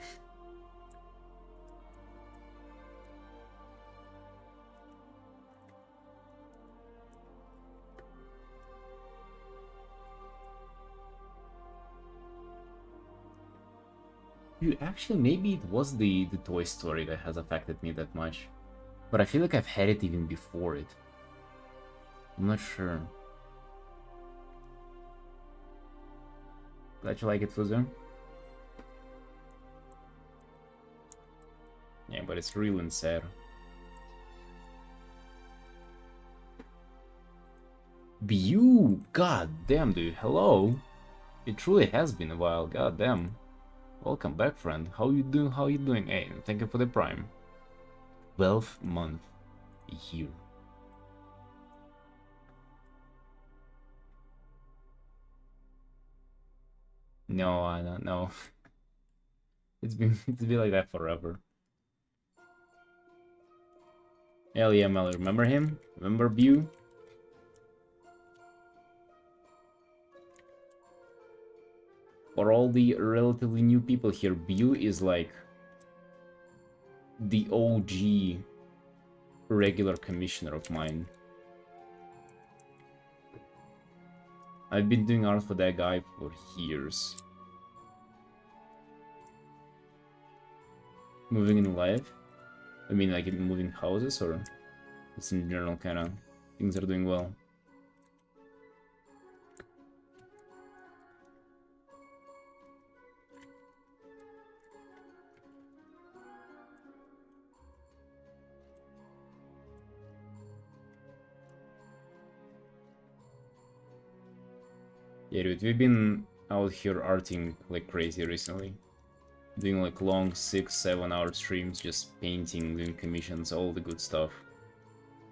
Dude, actually, maybe it was the Toy Story that has affected me that much. But I feel like I've had it even before it. I'm not sure. Glad you like it, Fuzu. Yeah, but it's real and sad. Bu! God damn, dude. Hello? It truly has been a while. God damn. Welcome back, friend. How you doing? How you doing? Hey, thank you for the prime. 12th month. Year. No, I don't know. It's been like that forever. Hell yeah, Mel, remember him? Remember Bu? For all the relatively new people here, Bu is like the OG regular commissioner of mine. I've been doing art for that guy for years. Moving in life? I mean, like moving houses, or just in general, kind of things are doing well. Yeah, dude, we've been out here arting like crazy recently. Doing like long 6-7 hour streams, just painting, doing commissions, all the good stuff.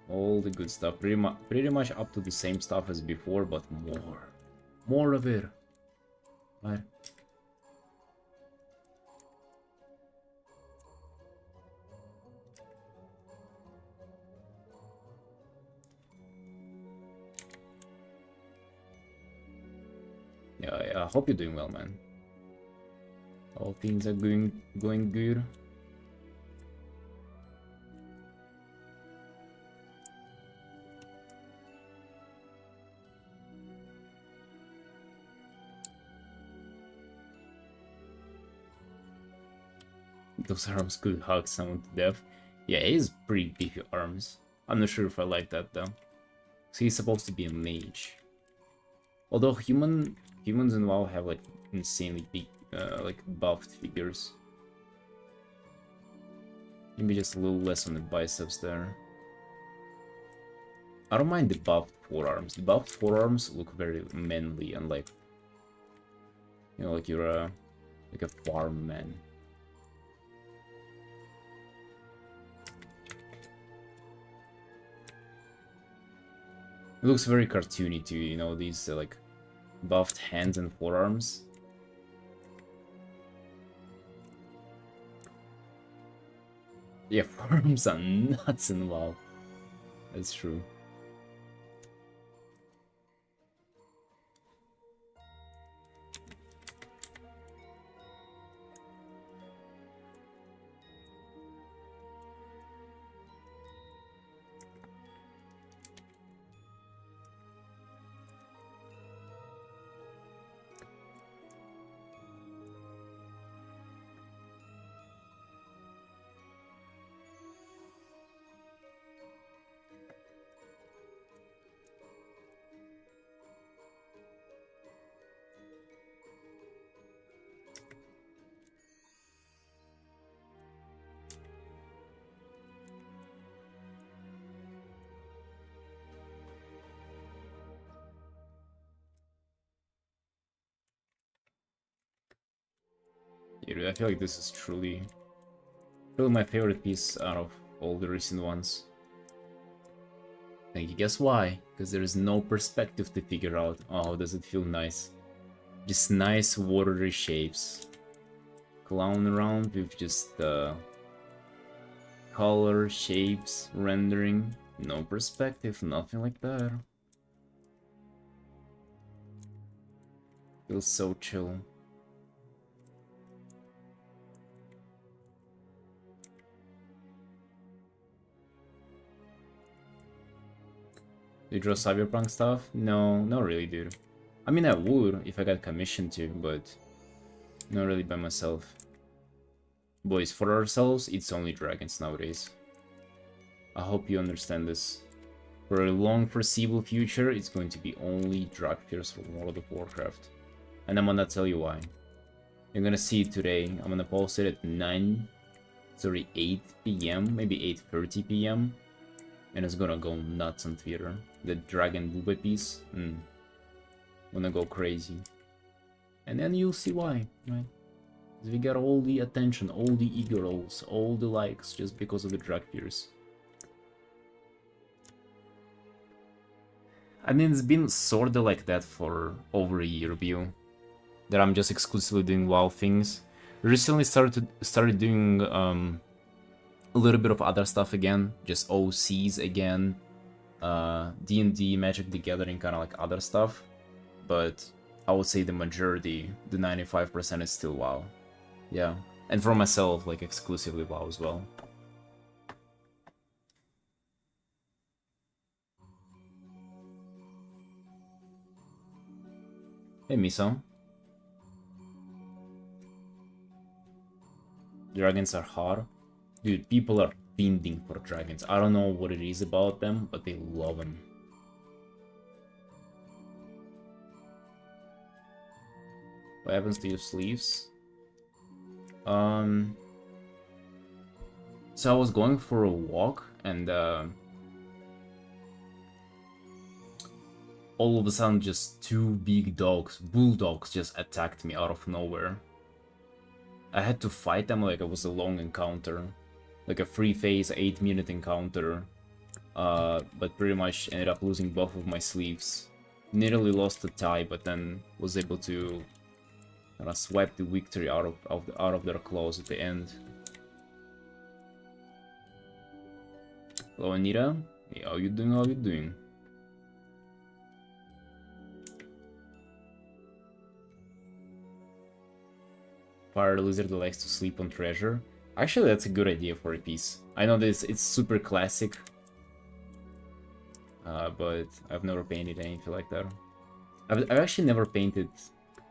All the good stuff. Pretty much up to the same stuff as before, but more. More of it. Right? Yeah, I hope you're doing well, man. All things are going good. Those arms could hug someone to death. Yeah, he's pretty beefy arms. I'm not sure if I like that though. So he's supposed to be a mage. Although humans in WoW have like insanely big, like buffed figures. Maybe just a little less on the biceps there. I don't mind the buffed forearms. The buffed forearms look very manly and like, you know, like you're like a farm man. It looks very cartoony too, you know, these like buffed hands and forearms. Yeah, forearms are nuts in WoW. That's true. Dude, I feel like this is truly my favorite piece out of all the recent ones. And you guess why? Because there is no perspective to figure out. Oh, does it feel nice? Just nice watery shapes. Clown around with just color, shapes, rendering. No perspective, nothing like that. Feels so chill. Do you draw cyberpunk stuff? No, not really, dude. I mean, I would if I got commissioned to, but not really by myself. Boys, for ourselves, it's only dragons nowadays. I hope you understand this. For a long foreseeable future, it's going to be only Dragfears from World of Warcraft. And I'm gonna tell you why. You're gonna see it today. I'm gonna post it at 8 p.m, maybe 8:30 p.m. And it's gonna go nuts on Twitter. The Dragon Booba piece, gonna go crazy. And then you'll see why, right? We got all the attention, all the e-girls, all the likes, just because of the Dragfears. I mean, it's been sorta like that for over a year, Bill. That I'm just exclusively doing WoW things. Recently started doing a little bit of other stuff again, just OCs again, D&D, Magic the Gathering, kind of like other stuff. But I would say the majority, the 95% is still WoW. Yeah, and for myself, like exclusively WoW as well. Hey, Miso. Dragons are hard. Dude, people are fiending for dragons. I don't know what it is about them, but they love them. What happens to your sleeves? So I was going for a walk, and all of a sudden just two big dogs, bulldogs, just attacked me out of nowhere. I had to fight them like it was a long encounter. Like a free phase, 8-minute encounter. But pretty much ended up losing both of my sleeves. Nearly lost the tie, but then was able to kind of swipe the victory out of their claws at the end. Hello, Anita. Hey, how you doing? How you doing? Fire lizard likes to sleep on treasure. Actually, that's a good idea for a piece. I know this it's super classic, but I've never painted anything like that. I've actually never painted.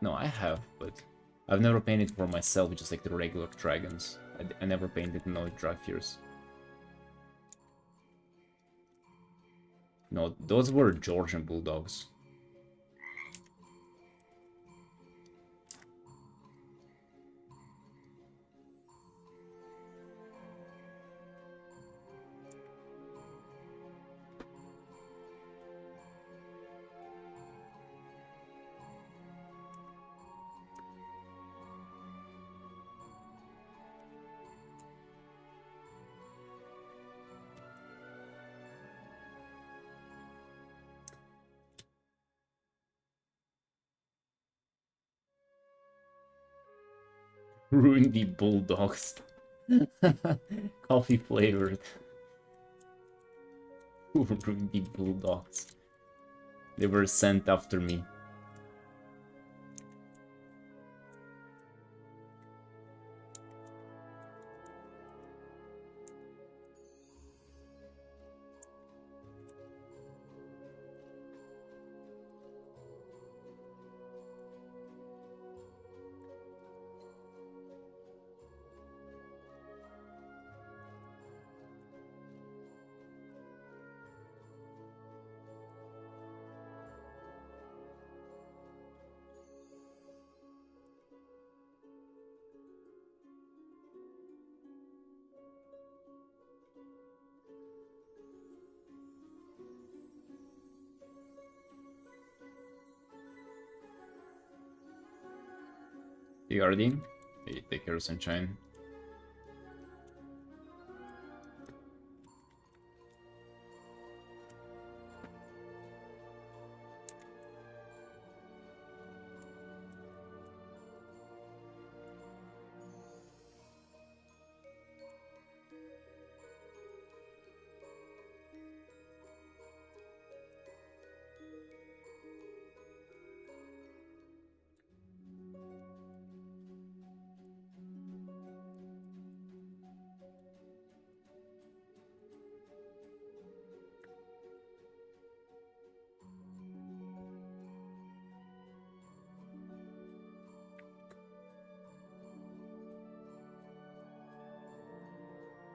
No, I have, but I've never painted for myself, just like the regular dragons. I never painted no Dragfears. No, those were Georgian bulldogs. Ruined the bulldogs. Coffee flavored. Ruined the bulldogs. They were sent after me. You Artin? Hey, take care, sunshine.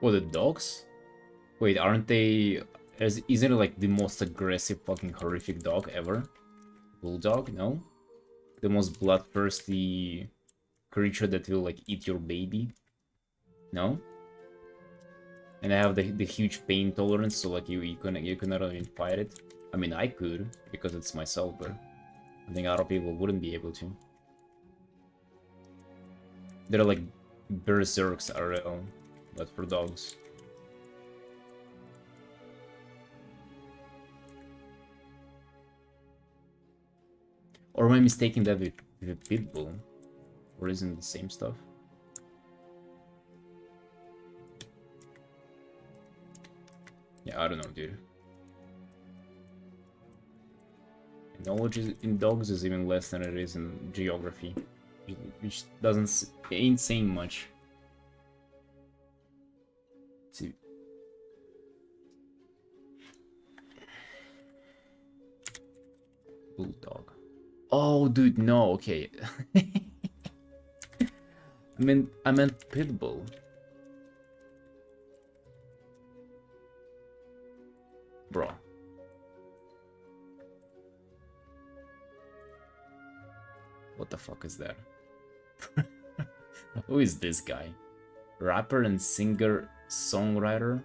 What, the dogs? Wait, aren't they... Isn't it like the most aggressive fucking horrific dog ever? Bulldog? No? The most bloodthirsty creature that will like eat your baby? No? And I have the huge pain tolerance, so like you cannot even fight it. I mean, I could, because it's myself, but I think other people wouldn't be able to. They're like berserks RL, but for dogs. Or am I mistaking that with a pitbull? Or isn't it the same stuff? Yeah, I don't know, dude. Knowledge in dogs is even less than it is in geography, which ain't saying much. Let's see. Bulldog. Oh, dude, no. Okay. I meant pitbull. Bro. What the fuck is that? Who is this guy? Rapper and singer, songwriter?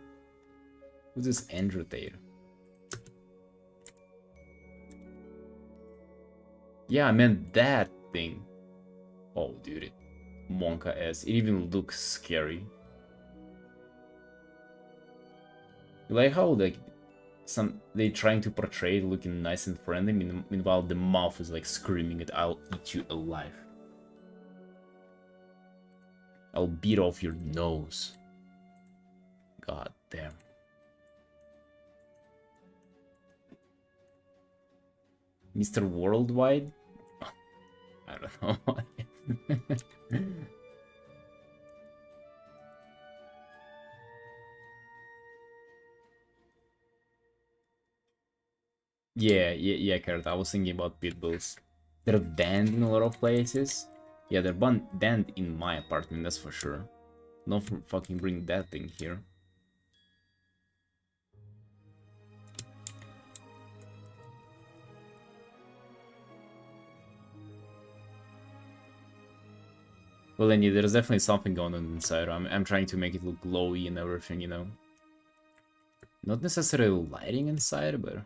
Who's this Andrew Tate? Yeah, I meant that thing. Oh, dude, it Monka ass. It even looks scary. Like how like they trying to portray it looking nice and friendly, meanwhile the mouth is like screaming at "I'll eat you alive. I'll beat off your nose." God damn. Mr. Worldwide? I don't know. Yeah, Kurt. I was thinking about pitbulls. They're banned in a lot of places. Yeah, they're banned in my apartment, that's for sure. Don't fucking bring that thing here. Well, then yeah, there's definitely something going on inside. I'm trying to make it look glowy and everything, you know. Not necessarily lighting inside, but...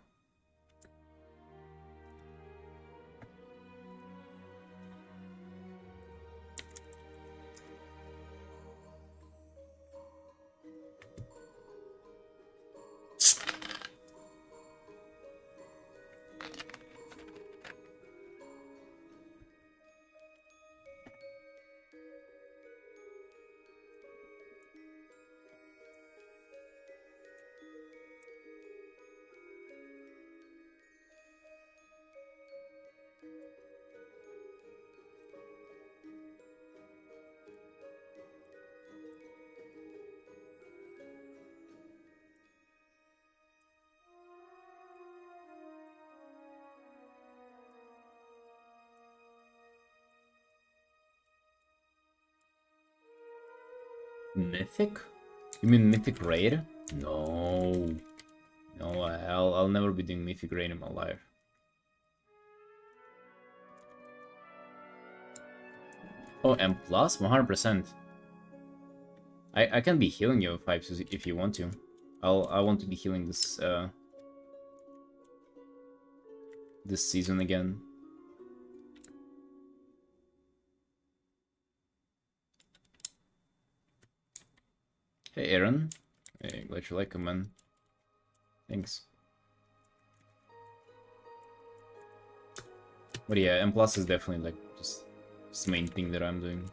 Mythic? You mean Mythic Raid? No. No, I'll never be doing Mythic Raid in my life. Oh, M plus? 100%. I can be healing you if you want to. I want to be healing this season again. Hey, Aaron. Hey, glad you like him, man. Thanks. But yeah, M plus is definitely like just the main thing that I'm doing.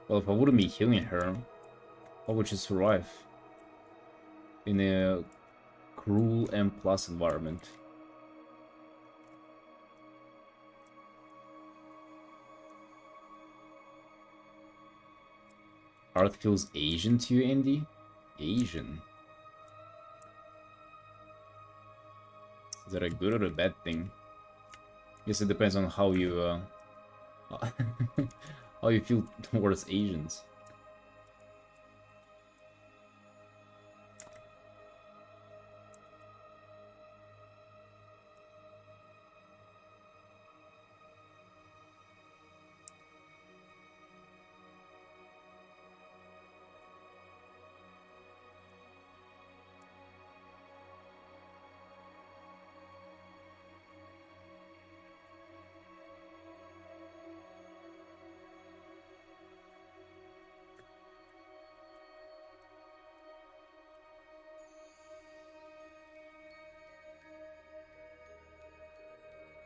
Well, if I wouldn't be healing her, how would she survive in a cruel M plus environment? Art feels Asian to you, Andy? Asian? Is that a good or a bad thing? Guess it depends on how you how you feel towards Asians.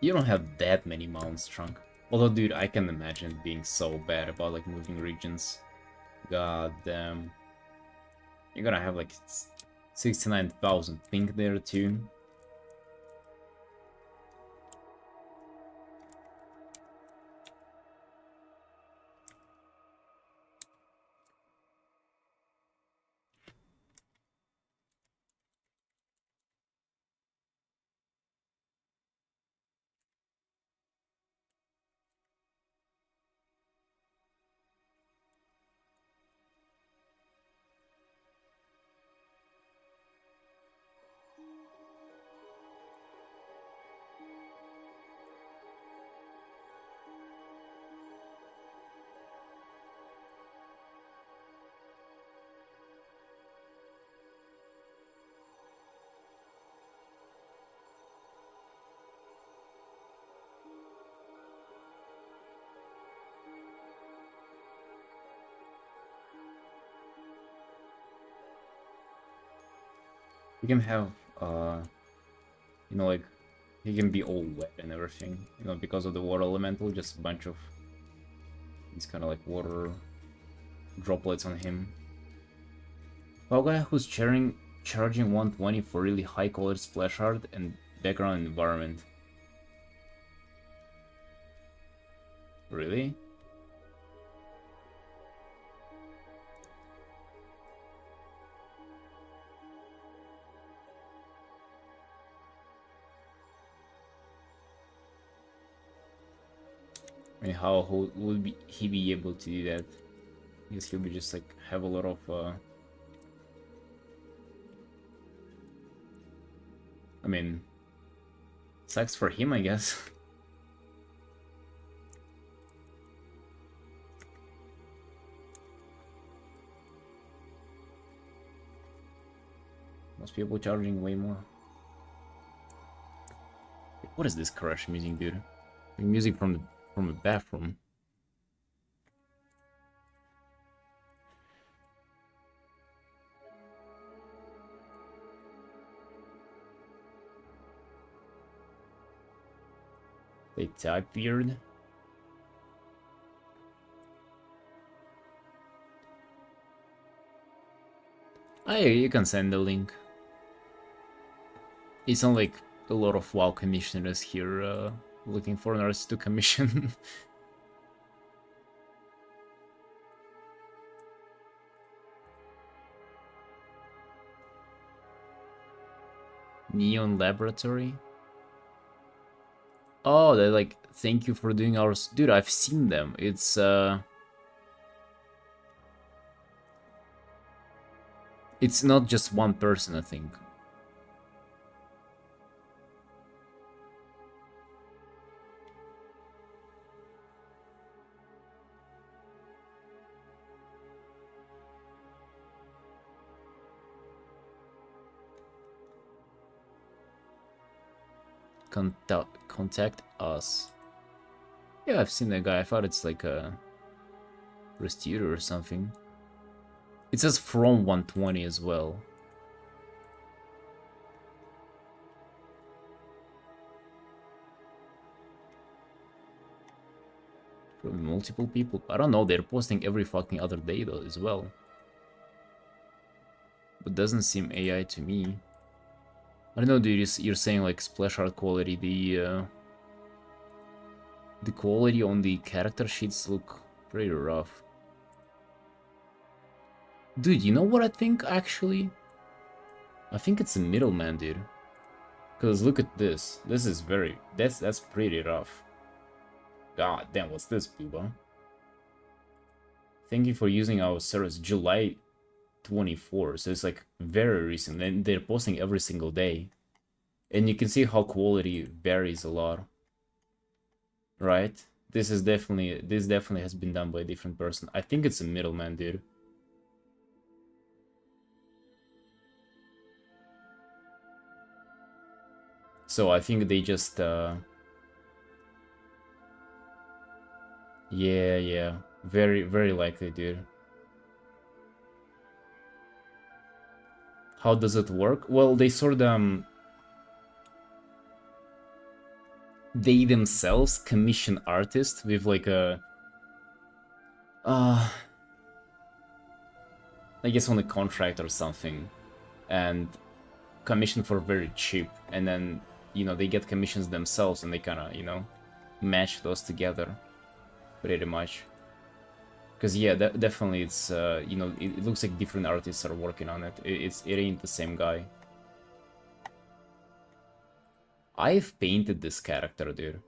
You don't have that many mounts, Trunk. Although, dude, I can imagine being so bad about like moving regions. God damn. You're gonna have like 69,000 pink there too. You can have, you know, like, he can be all wet and everything, you know, because of the water elemental, just a bunch of these kind of like water droplets on him. Well, guy who's charging 120 for really high quality splash art and background environment. Really? I mean, how would he be able to do that? I guess he'll be just like have a lot of I mean, sucks for him, I guess. Most people charging way more. What is this crush music, dude? Like music from the bathroom. They type weird. Oh, yeah, you can send the link. It's not like a lot of WoW commissioners here looking for an artist to commission. Neon Laboratory. Oh, they're like, thank you for doing ours. Dude, I've seen them. It's not just one person, I think. contact us. Yeah, I've seen that guy. I thought it's like a Restuder or something. It says from 120 as well. Probably multiple people. I don't know, they're posting every fucking other day though as well. But doesn't seem AI to me. I don't know, dude, you're saying like splash art quality, the quality on the character sheets look pretty rough. Dude, you know what I think actually? I think it's a middleman, dude. Cause look at this. This is that's pretty rough. God damn, what's this, booba? Thank you for using our service. July 24, so it's like very recent, and they're posting every single day. And you can see how quality varies a lot. Right? This definitely has been done by a different person. I think it's a middleman, dude. So I think they just yeah. Very likely, dude. How does it work? Well, they sort of they themselves commission artists with like a I guess on a contract or something, and commission for very cheap, and then they get commissions themselves, and they kind of match those together pretty much. Because yeah, definitely it's it looks like different artists are working on it. It ain't the same guy. I've painted this character, dude.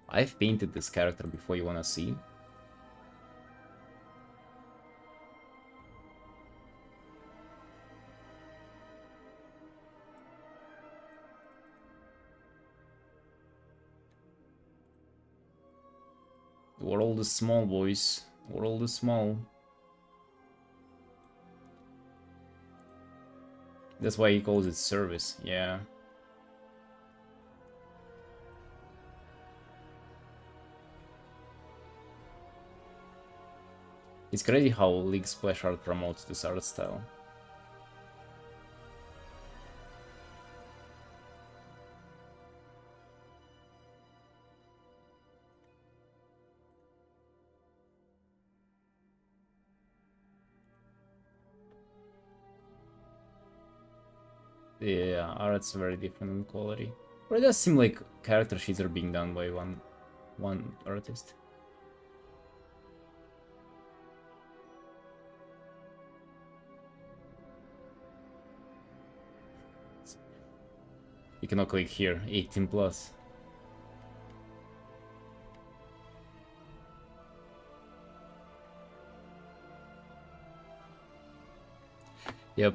I've painted this character before. You wanna see? The world is small, boys. The world is small. That's why he calls it service, yeah. It's crazy how League Splash Art promotes this art style. Yeah, art's very different in quality. But it does seem like character sheets are being done by one artist. You cannot click here, 18 plus. Yep.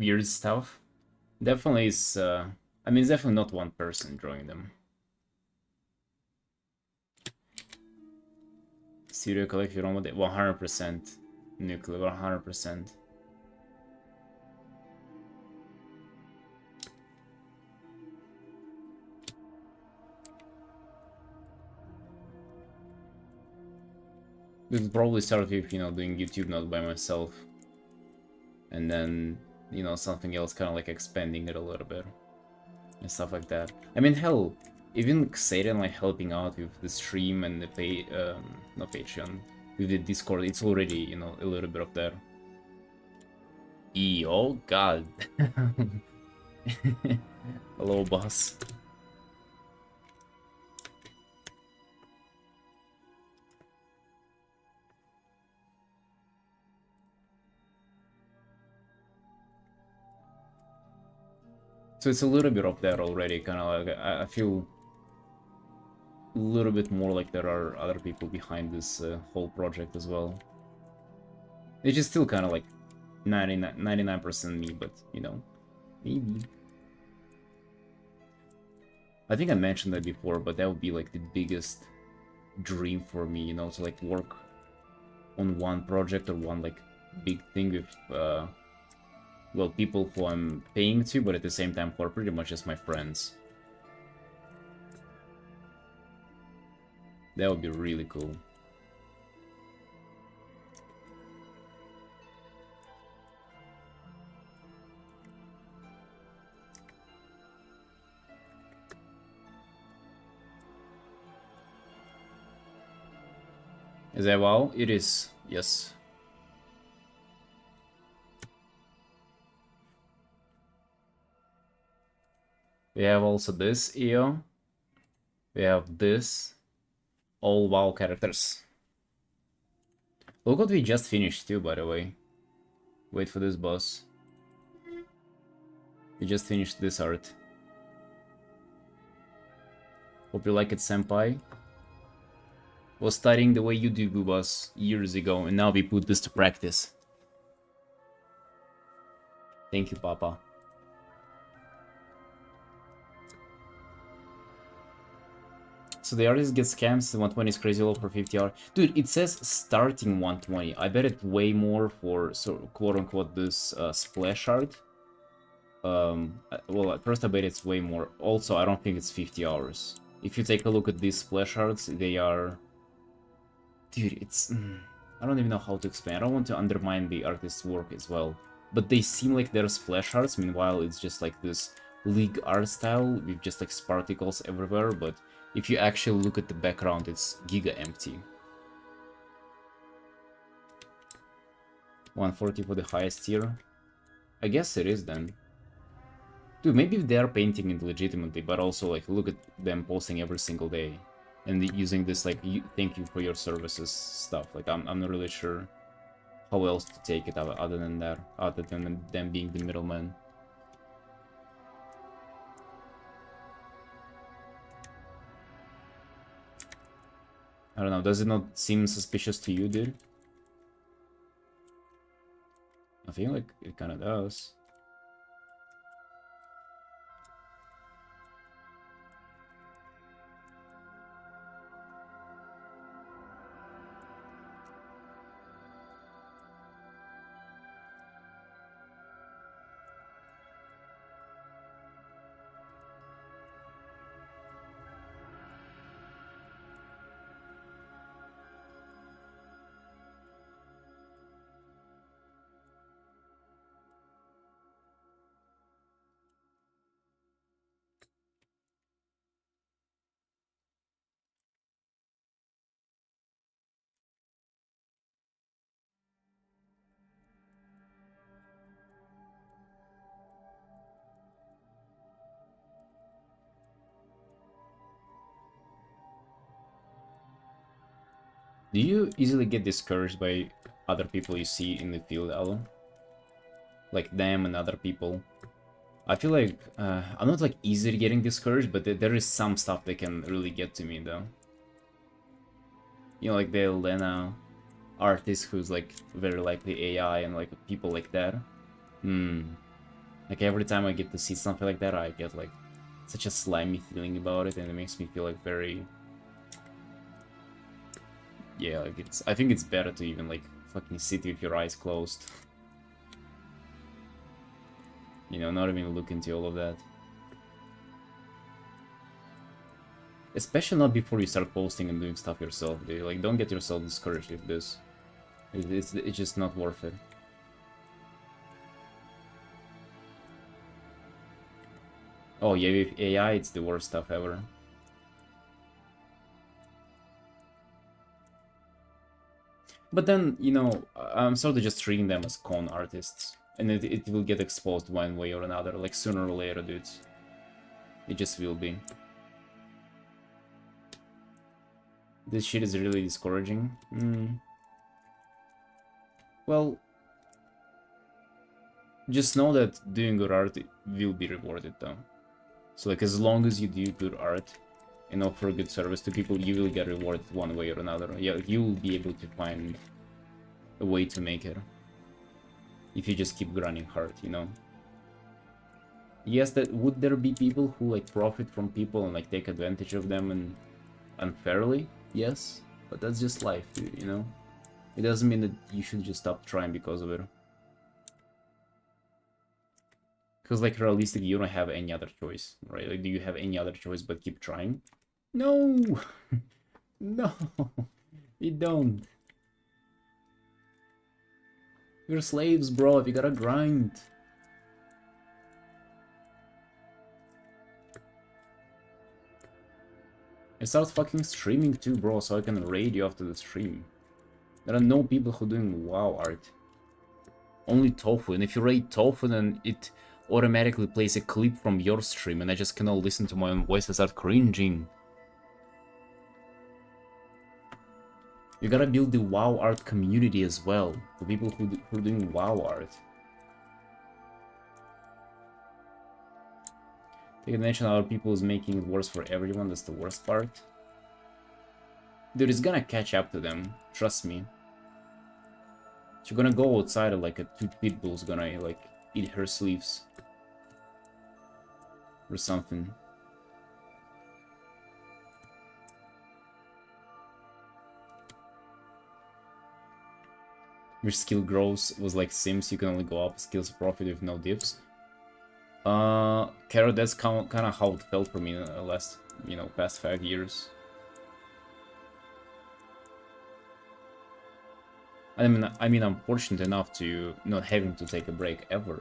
Weird stuff. Definitely is, I mean, it's definitely not one person drawing them. Studio collect your own 100% nuclear, 100%. This will probably start with, doing YouTube not by myself. And then, something else kind of like expanding it a little bit. And stuff like that. I mean, hell, even Xaden like helping out with the stream and the not Patreon, with the Discord, it's already, a little bit of that. Oh god. Hello, boss. So it's a little bit of that already, kind of like I feel a little bit more like there are other people behind this whole project as well. It's just still kind of like 99% me, but you know, maybe. I think I mentioned that before, but that would be like the biggest dream for me, you know, to like work on one project or one like big thing with well, people who I'm paying to, but at the same time who are pretty much just my friends. That would be really cool. Is that wow? It is, yes. We have also this EO. We have this. All WoW characters. Look what we just finished too, by the way. Wait for this boss. We just finished this art. Hope you like it, senpai. Was studying the way you do, Boobas, years ago, and now we put this to practice. Thank you, Papa. So the artist gets scams, 120 is crazy low for 50 hours. Dude, it says starting 120. I bet it's way more for, so, quote-unquote, this splash art. Well, at first I bet it's way more. Also, I don't think it's 50 hours. If you take a look at these splash arts, they are... Dude, it's... I don't even know how to explain. I don't want to undermine the artist's work as well. But they seem like they're splash arts, meanwhile it's just like this League art style with just like sparkles everywhere, but if you actually look at the background, it's giga empty. 140 for the highest tier? I guess it is then. Dude, maybe they are painting it legitimately, but also like look at them posting every single day. And using this like thank you for your services stuff. Like I'm not really sure how else to take it other than that, other than them being the middleman. I don't know, does it not seem suspicious to you, dude? I feel like it kind of does. Do you easily get discouraged by other people you see in the field, Alan? Like them and other people? I feel like I'm not like easily getting discouraged, but there is some stuff that can really get to me though. You know, like the Lena artist who's like very likely AI and like people like that. Like every time I get to see something like that, I get like such a slimy feeling about it, and it makes me feel like very... Yeah, like it's... I think it's better to even like fucking sit with your eyes closed. You know, not even look into all of that. Especially not before you start posting and doing stuff yourself, dude. Like, don't get yourself discouraged with this. It's just not worth it. Oh yeah, with AI, it's the worst stuff ever. But then, you know, I'm sort of just treating them as con artists. And it will get exposed one way or another, like sooner or later, dudes. It just will be. This shit is really discouraging. Well... Just know that doing good art will be rewarded though. So like as long as you do good art and offer good service to people, you will get rewarded one way or another. Yeah, you will be able to find a way to make it. If you just keep grinding hard, you know? Yes, that would there be people who like profit from people and like take advantage of them and unfairly? Yes, but that's just life, dude, you know? It doesn't mean that you should just stop trying because of it. Because, like, realistically, you don't have any other choice, right? Like, do you have any other choice but keep trying? No! No! You don't. You're slaves, bro. You gotta grind. I start fucking streaming too, bro, so I can raid you after the stream. There are no people who doing WoW art. Only Tofu, and if you raid Tofu, then it automatically plays a clip from your stream, and I just cannot listen to my own voice and start cringing. You gotta build the WoW art community as well, for people who are doing WoW art. Take advantage of other people is making it worse for everyone, that's the worst part. Dude, it's gonna catch up to them, trust me. She's gonna go outside and like a two pitbull's gonna like eat her sleeves. Or something. Your skill grows was like Sims, you can only go up skills profit with no dips. Carrot, that's kind of how it felt for me in the last, you know, past 5 years. I mean, I'm fortunate enough to not having to take a break ever.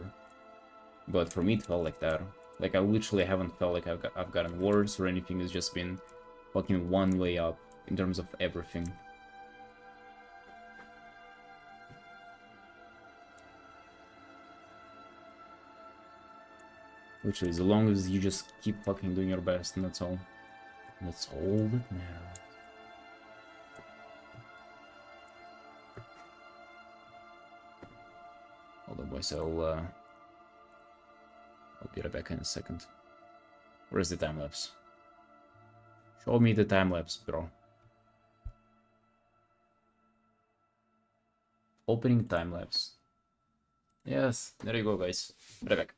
But for me, it felt like that. Like, I literally haven't felt like I've gotten worse or anything. It's just been fucking one way up in terms of everything. Literally, as long as you just keep fucking doing your best, and that's all. That's all that matters. Although, boys, I'll be right back in a second. Where's the time lapse? Show me the time lapse, bro. Opening time lapse. Yes, there you go, guys. Right back.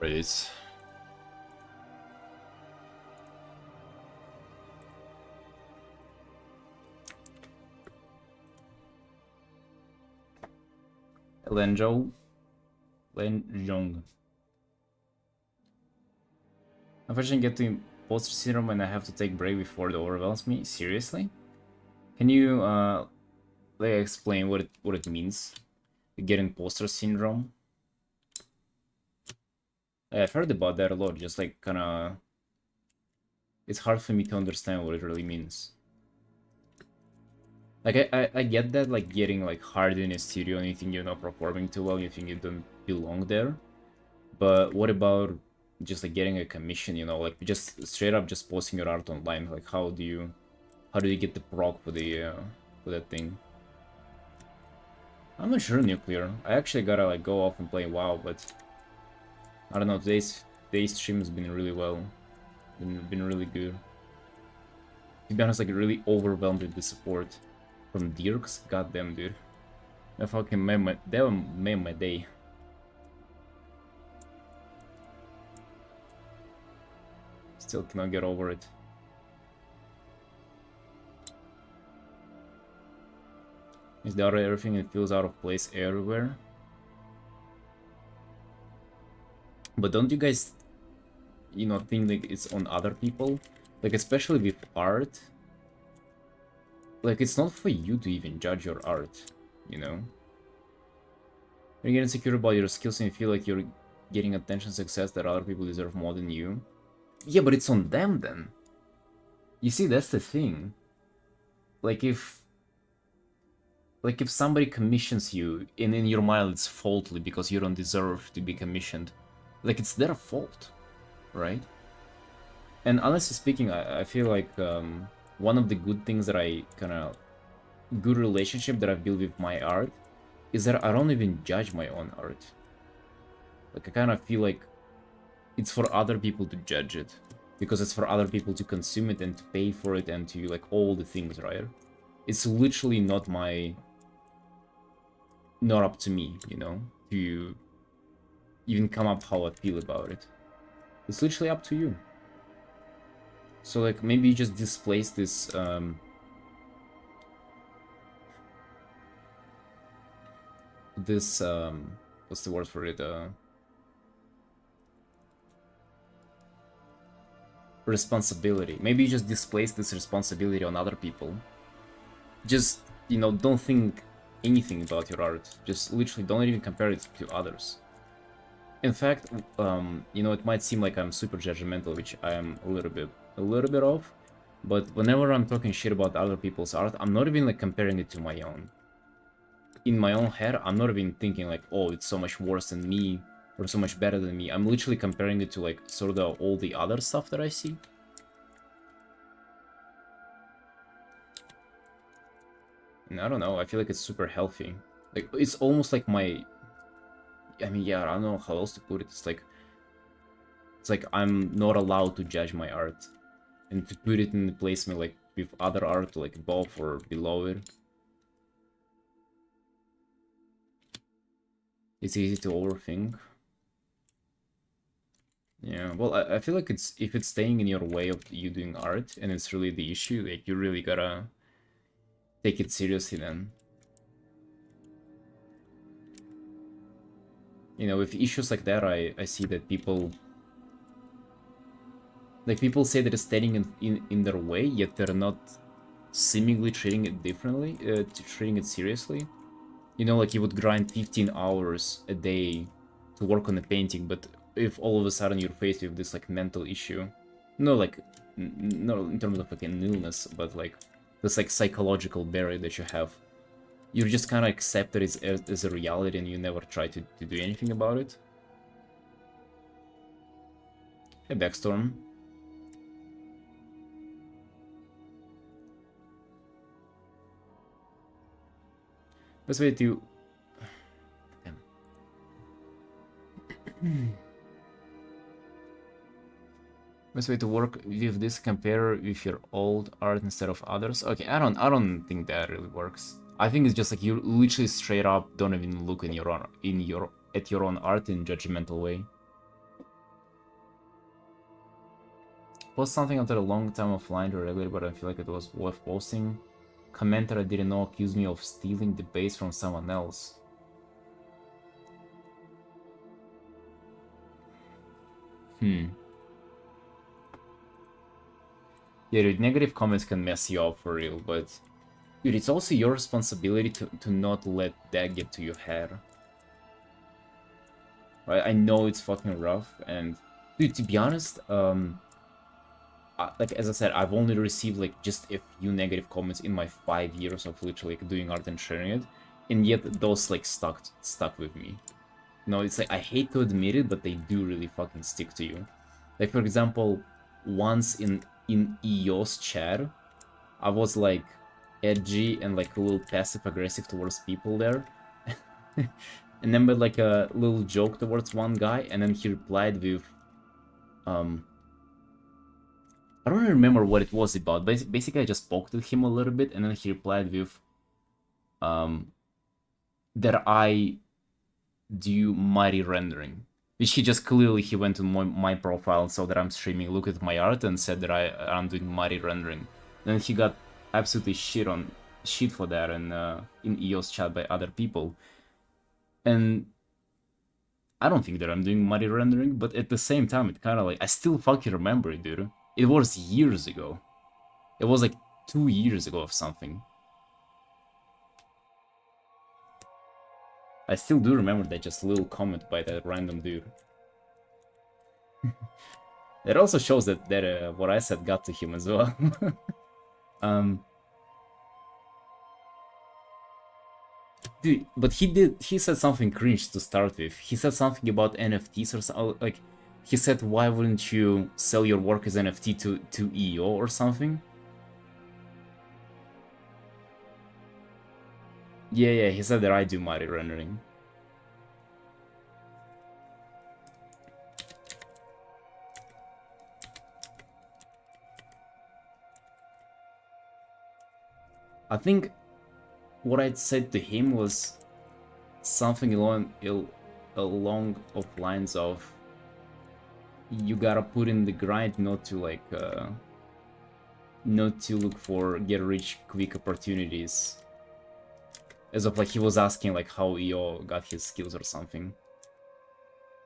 Right. Lenjong. Unfortunately, get to imposter syndrome and I have to take break before it overwhelms me. Seriously? Can you like explain what it means? Get imposter syndrome? I've heard about that a lot. Just like kind of, it's hard for me to understand what it really means. Like I get that, like getting like hard in a studio and you think you're not performing too well, you think you don't belong there. But what about just like getting a commission, you know, like just straight up just posting your art online? Like how do you get the proc for the for that thing? I'm not sure, Nuclear. I actually gotta like go off and play WoW, but I don't know, today's stream has been really well. Been really good. To be honest, like really overwhelmed with the support from Dirks. Goddamn, dude. That fucking made my day. Still cannot get over it. Is there everything that feels out of place everywhere? But don't you guys, you know, think like it's on other people? Like especially with art. Like it's not for you to even judge your art, you know? When you get insecure about your skills and you feel like you're getting attention, success that other people deserve more than you. Yeah, but it's on them then. You see, that's the thing. Like if somebody commissions you and in your mind it's faulty because you don't deserve to be commissioned, like it's their fault, right? And honestly speaking, I feel like one of the good things that I good relationship that I've built with my art is that I don't even judge my own art. Like I kind of feel like it's for other people to judge it, because it's for other people to consume it and to pay for it and to like all the things, right? It's literally not up to me, you know, to even come up how I feel about it. It's literally up to you. So like maybe you just displace this what's the word for it? Responsibility. Maybe you just displace this responsibility on other people. Just, you know, don't think anything about your art. Just literally don't even compare it to others. In fact, you know, it might seem like I'm super judgmental, which I am a little bit of, but whenever I'm talking shit about other people's art, I'm not even like comparing it to my own. In my own head, I'm not even thinking like, oh, it's so much worse than me or so much better than me. I'm literally comparing it to like sort of all the other stuff that I see. And I don't know, I feel like it's super healthy. Like, it's almost like my... I mean, yeah, I don't know how else to put it. It's like I'm not allowed to judge my art. And to put it in the placement like with other art, like above or below it. It's easy to overthink. Yeah, well, I feel like if it's staying in your way of you doing art, and it's really the issue, like you really gotta take it seriously then. You know, with issues like that, I see that people... Like, people say that it's standing in their way, yet they're not seemingly treating it differently, treating it seriously. You know, like you would grind 15 hours a day to work on a painting, but if all of a sudden you're faced with this, like, mental issue... No, like, not in terms of, like, an illness, but, like, this, like, psychological barrier that you have. You just kind of accept it as a reality and you never try to do anything about it. Hey, Backstorm. Best way to... Best way to work with this, compare with your old art instead of others. Okay, I don't think that really works. I think it's just like you literally straight up don't even look at your own art in judgmental way. post something after a long time offline to regular, but I feel like it was worth posting. Commenter I didn't know accused me of stealing the base from someone else. Yeah, dude, negative comments can mess you up for real, but... Dude, it's also your responsibility to not let that get to your head. Right? I know it's fucking rough, and... Dude, to be honest, like, as I said, I've only received, like, just a few negative comments in my 5 years of literally like, doing art and sharing it, and yet those, like, stuck with me. No, it's like, I hate to admit it, but they do really fucking stick to you. Like, for example, once in EO's chat, I was, like, edgy and, like, a little passive-aggressive towards people there. And then made, like, a little joke towards one guy, and then he replied with, I don't remember what it was about. Basically, I just spoke to him a little bit, and then he replied with, that I do mighty rendering. Which he just clearly, he went to my profile and saw that I'm streaming, looked at my art and said that I'm doing mighty rendering. Then he got absolutely shit for that in EOS chat by other people. And I don't think that I'm doing mighty rendering, but at the same time, it kind of like, I still fucking remember it, dude. It was years ago. It was like 2 years ago of something. I still do remember that just little comment by that random dude. It also shows that what I said got to him as well. Dude, but he said something cringe to start with. He said something about NFTs or something, like, he said, why wouldn't you sell your work as NFT to EO or something? Yeah, he said that I do mighty rendering. I think what I said to him was something along of lines of, you gotta put in the grind, not to like not to look for get rich quick opportunities. As of like, he was asking like how EO got his skills or something,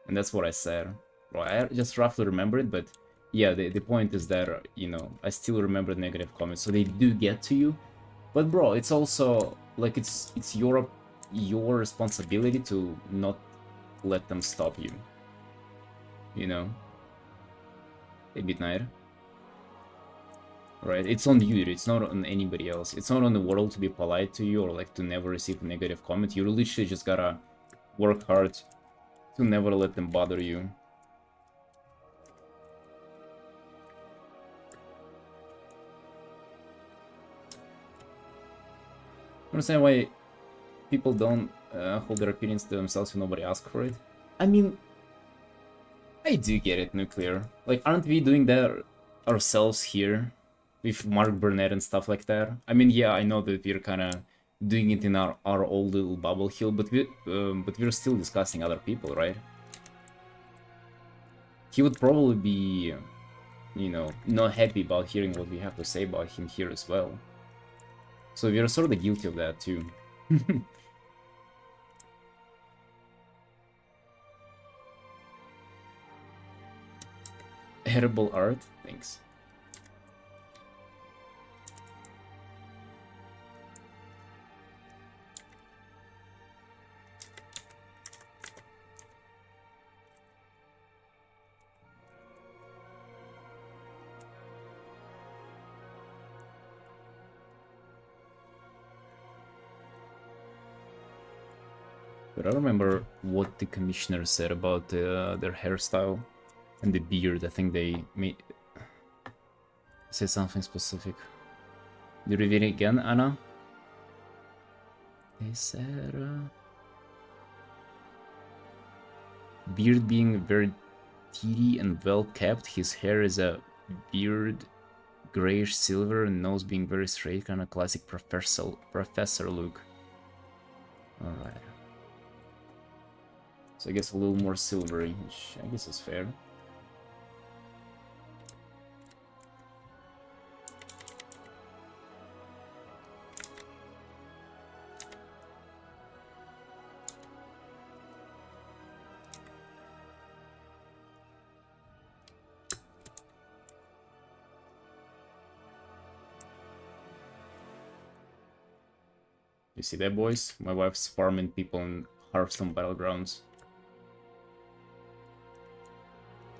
and that's what I said. Bro, I just roughly remember it, but yeah, the point is that, you know, I still remember negative comments, so they do get to you. But bro, it's also like, it's your responsibility to not let them stop you. You know? A midnight. Right? It's on you, it's not on anybody else. It's not on the world to be polite to you or like to never receive a negative comment. You literally just gotta work hard to never let them bother you. I understand why people don't hold their opinions to themselves if nobody asks for it. I mean, I do get it, Nuclear. Like, aren't we doing that ourselves here? With Mark Burnett and stuff like that? I mean, yeah, I know that we're kind of doing it in our old little bubble here, but we're still discussing other people, right? He would probably be, you know, not happy about hearing what we have to say about him here as well. So we're sort of guilty of that too. Edible art? Thanks. But I don't remember what the commissioner said about their hairstyle and the beard. I think they say something specific. Do you read it again, Anna? They said... beard being very teedy and well kept. His hair is a weird grayish silver, and nose being very straight, kind of classic professor look. Alright. So I guess a little more silvery, which I guess is fair. You see that, boys? My wife's farming people in Hearthstone Battlegrounds.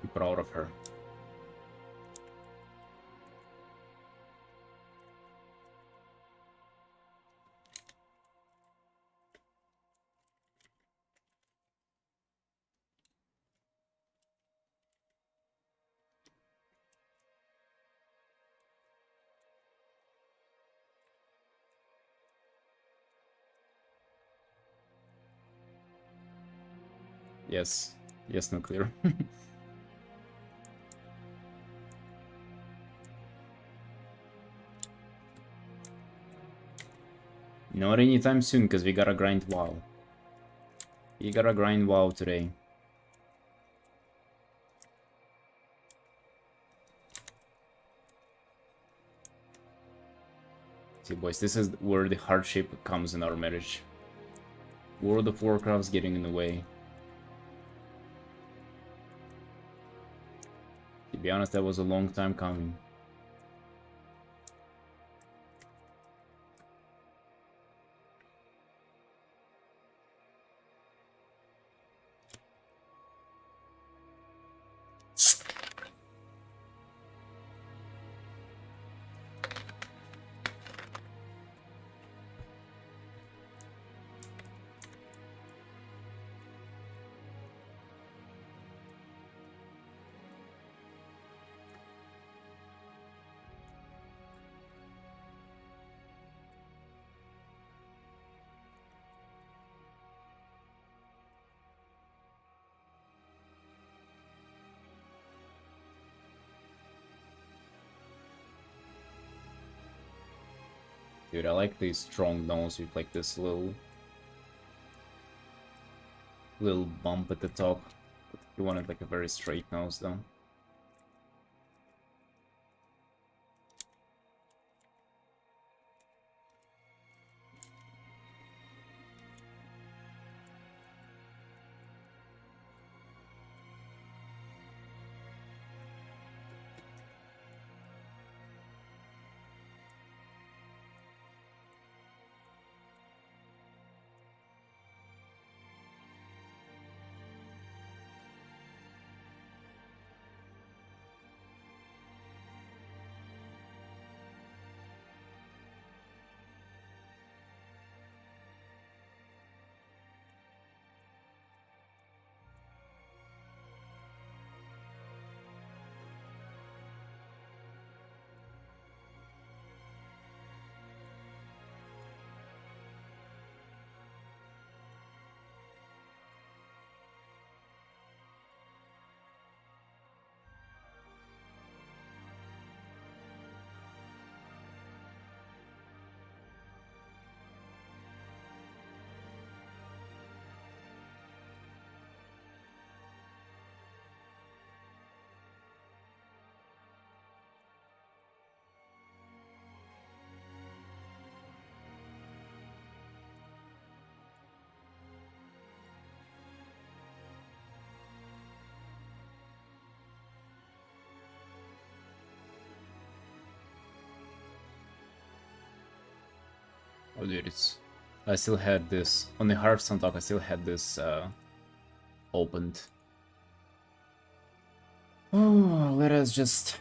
Be proud of her. Yes. Yes, nuclear. Not anytime soon, because we gotta grind WoW. We gotta grind WoW today. See, boys, this is where the hardship comes in our marriage. World of Warcraft's getting in the way. To be honest, that was a long time coming. Dude, I like these strong nose with like this little bump at the top. You wanted like a very straight nose though. Oh dude, I still had this on the Hearthstone talk. I still had this opened. Oh, let us just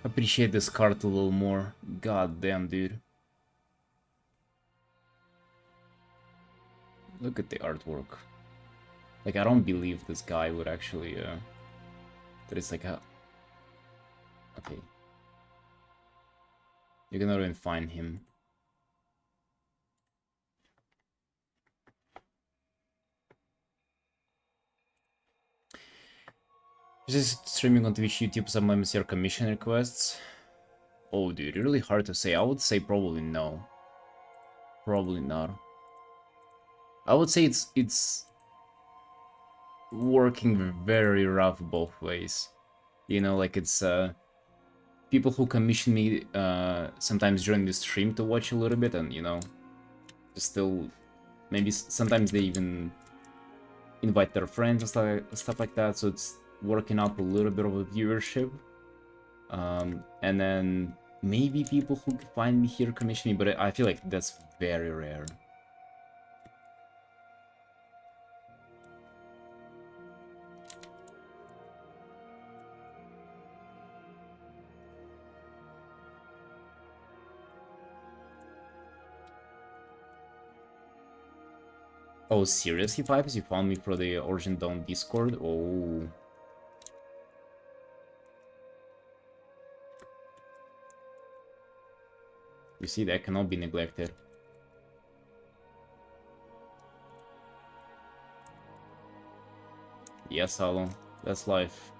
appreciate this card a little more. God damn, dude. Look at the artwork. Like, I don't believe this guy would actually, that it's like a... Okay. You cannot even find him. Just streaming on Twitch, YouTube, sometimes your commission requests? Oh, dude, really hard to say. I would say probably no. Probably not. I would say it's working very rough both ways. You know, like it's people who commission me sometimes join the stream to watch a little bit, and you know, still maybe sometimes they even invite their friends and stuff like that. So it's working up a little bit of a viewership, and then maybe people who find me here commission me, but I feel like that's very rare. Oh, seriously, Vibes? You found me for the Origin Dawn Discord? Oh. You see, that cannot be neglected. Yes, Alon. That's life.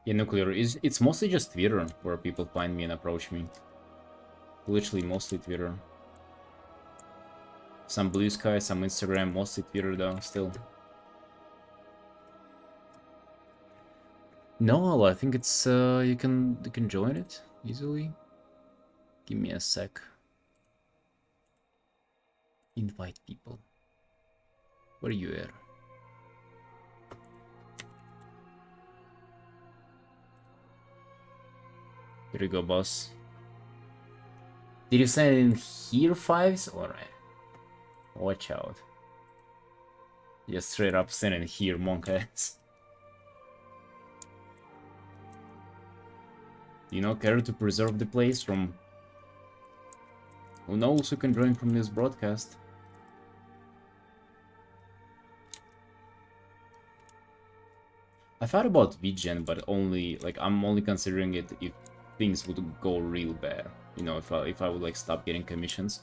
Yeah, Nuclear, it's mostly just Twitter where people find me and approach me. Literally, mostly Twitter. Some Blue Sky, some Instagram, mostly Twitter though, still. No, I think it's you can join it easily. Give me a sec. Invite people. Where you at? Here you go, boss. Did you send in here, Fives? Alright. Watch out. Just straight up send in here, monk ass. Do you not care to preserve the place from... Who knows who can join from this broadcast? I thought about VGen, but only, like, I'm only considering it if things would go real bad. You know, if I would, like, stop getting commissions.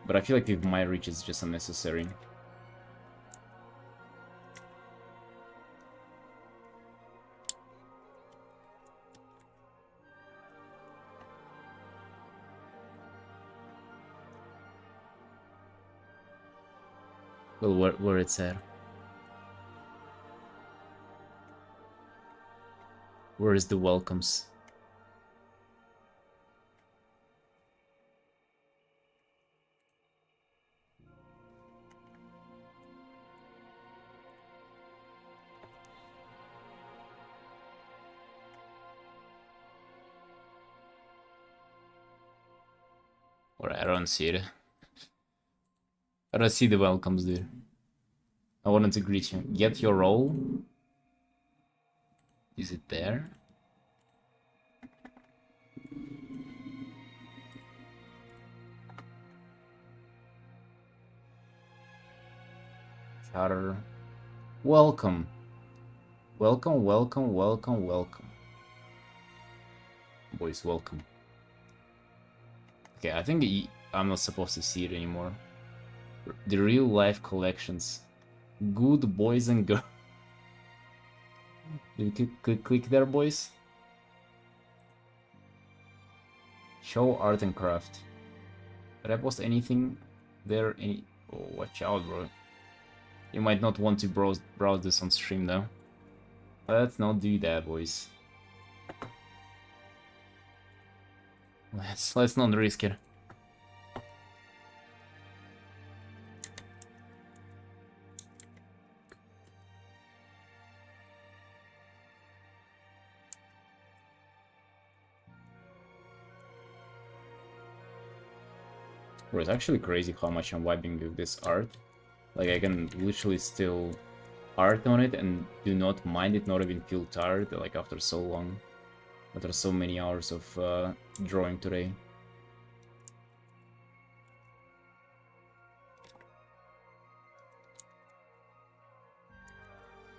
But I feel like with my reach, it's just unnecessary. Well, where it's at? Where is the welcomes? Or I don't see it. I don't see the welcomes, dude. I wanted to greet you. Get your role. Is it there? Charter. Welcome. Welcome, welcome, welcome, welcome. Boys, welcome. Okay, I think I'm not supposed to see it anymore. The real life collections. Good boys and girls. Did you click there, boys? Show art and craft. Did I post anything there? Oh, watch out, bro. You might not want to browse this on stream, though. Let's not do that, boys. Let's not risk it. Bro, it's actually crazy how much I'm vibing with this art. Like, I can literally still art on it and do not mind it, not even feel tired, like, after so long. After so many hours of drawing today.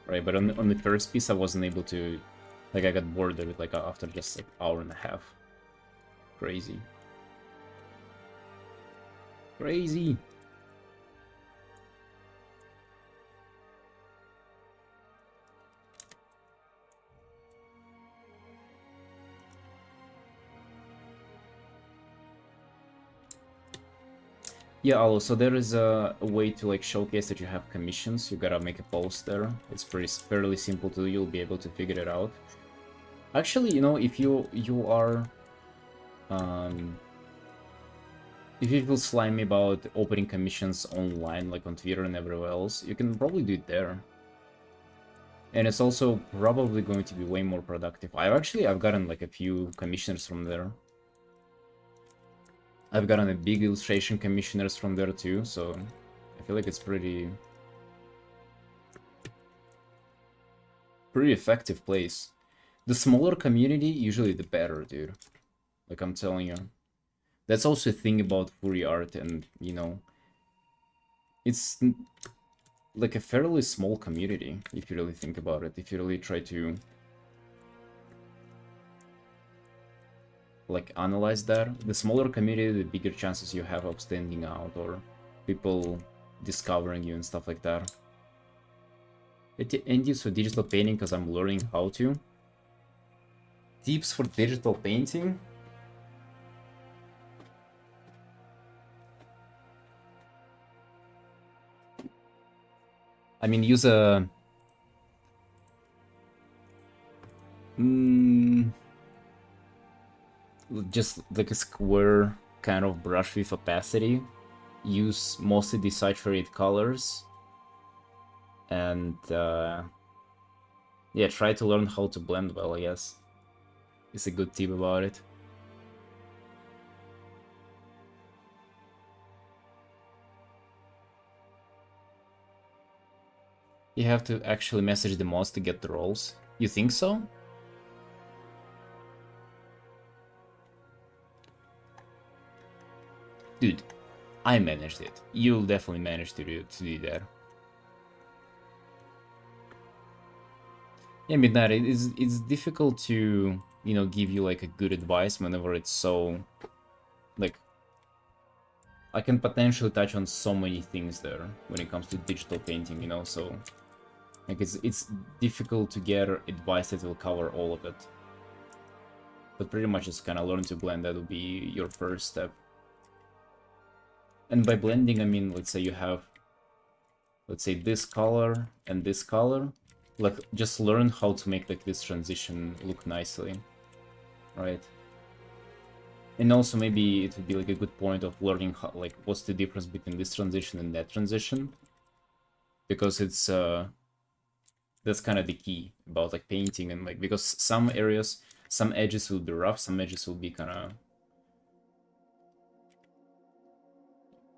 Right, but on the first piece I wasn't able to... Like, I got bored of it, like, after just, like, hour and a half. Crazy. Crazy! Yeah, also there is a way to like showcase that you have commissions. You gotta make a post there. It's fairly simple to do. You'll be able to figure it out. Actually, you know, if you are if you feel slimy about opening commissions online, like on Twitter and everywhere else, you can probably do it there. And it's also probably going to be way more productive. I've gotten like a few commissioners from there. I've gotten a big illustration commissioners from there too, so I feel like it's pretty effective place. The smaller community, usually the better, dude. Like I'm telling you. That's also a thing about furry art, and you know, it's like a fairly small community if you really think about it. If you really try to like analyze that, the smaller community, the bigger chances you have of standing out or people discovering you and stuff like that. And tips for digital painting because I'm learning how to. Tips for digital painting? I mean, use a... just like a square kind of brush with opacity. Use mostly desaturated colors. And yeah, try to learn how to blend well, I guess. It's a good tip about it. You have to actually message the mods to get the rolls. You think so? Dude, I managed it. You'll definitely manage to do that. Yeah, Midnight, it's difficult to, you know, give you like a good advice whenever it's so like I can potentially touch on so many things there when it comes to digital painting, you know, so like it's difficult to get advice that will cover all of it. But pretty much just kind of learn to blend. That would be your first step. And by blending, I mean, let's say you have, let's say this color and this color. Like, just learn how to make like this transition look nicely, right? And also maybe it would be like a good point of learning how, like, what's the difference between this transition and that transition, because it's that's kind of the key about like painting, and like because some areas, some edges will be rough, some edges will be kind of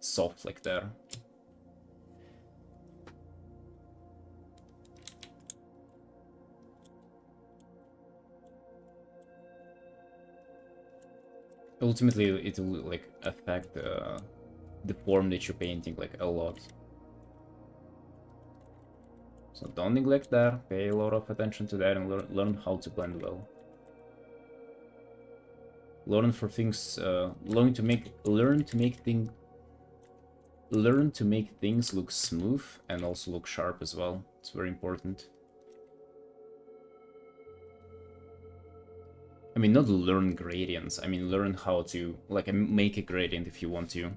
soft like that. Ultimately, it will like affect the form that you're painting like a lot. So don't neglect that. Pay a lot of attention to that and learn how to blend well. Learn for things. Learn to make things look smooth and also look sharp as well. It's very important. I mean, not learn gradients. I mean, learn how to like make a gradient if you want to.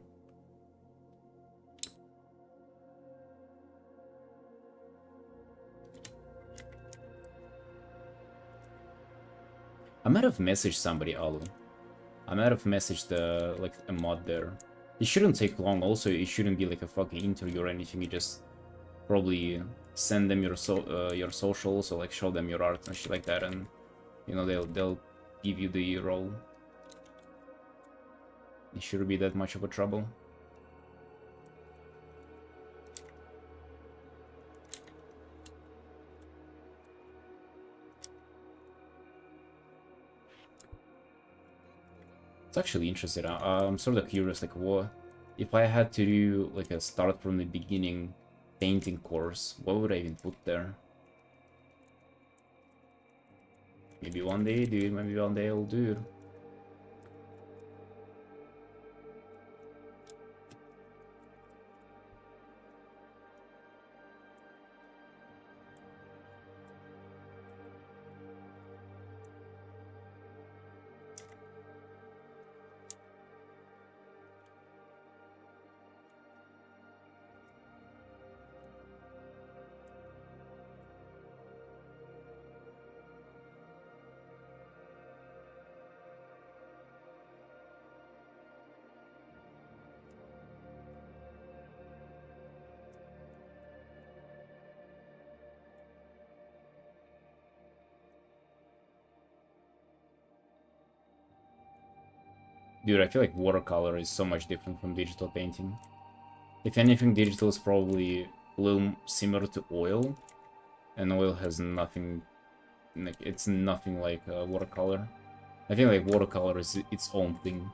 I might have messaged somebody, Alu. I might have messaged like a mod there. It shouldn't take long. Also, it shouldn't be like a fucking interview or anything. You just probably send them your socials or like show them your art and shit like that, and you know they'll give you the role. It shouldn't be that much of a trouble. It's actually interesting. I'm sort of curious, like, what if I had to do like a start from the beginning painting course? What would I even put there? Maybe one day, dude. Maybe one day I'll do it. Dude, I feel like watercolor is so much different from digital painting. If anything, digital is probably a little similar to oil, and oil has nothing, like, it's nothing like watercolor. I think like watercolor is its own thing.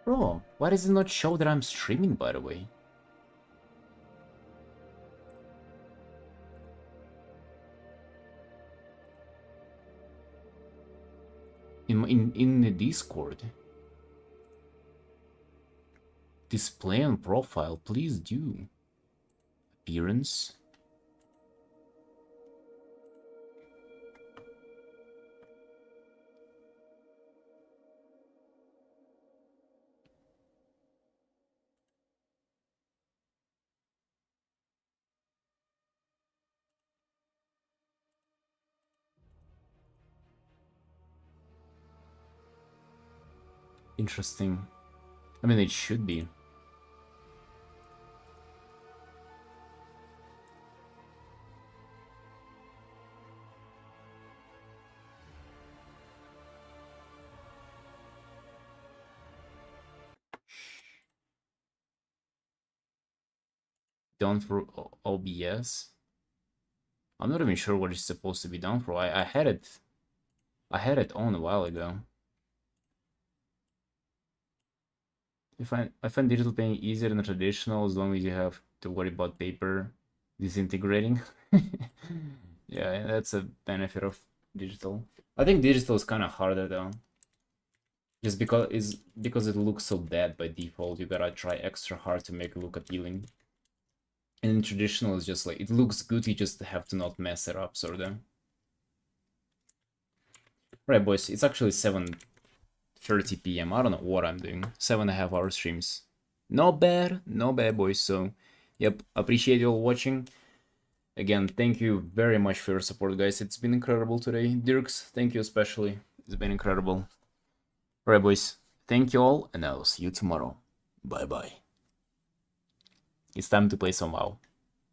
Bro, why does it not show that I'm streaming, by the way? In the Discord. Display on profile, please do. Appearance. Interesting. I mean, it should be. Done for OBS. I'm not even sure what it's supposed to be done for. I had it on a while ago. I find digital painting easier than traditional as long as you have to worry about paper disintegrating. Yeah, that's a benefit of digital. I think digital is kind of harder though. Just because it looks so bad by default, you gotta try extra hard to make it look appealing. And in traditional, it's just like, it looks good, you just have to not mess it up, sort of. Right, boys, it's actually 7:30 p.m. I don't know what I'm doing. 7.5 hour streams. Not bad, boys. So, yep, appreciate you all watching. Again, thank you very much for your support, guys. It's been incredible today. Dirks, thank you especially. It's been incredible. Alright, boys, thank you all, and I'll see you tomorrow. Bye-bye. It's time to play some WoW.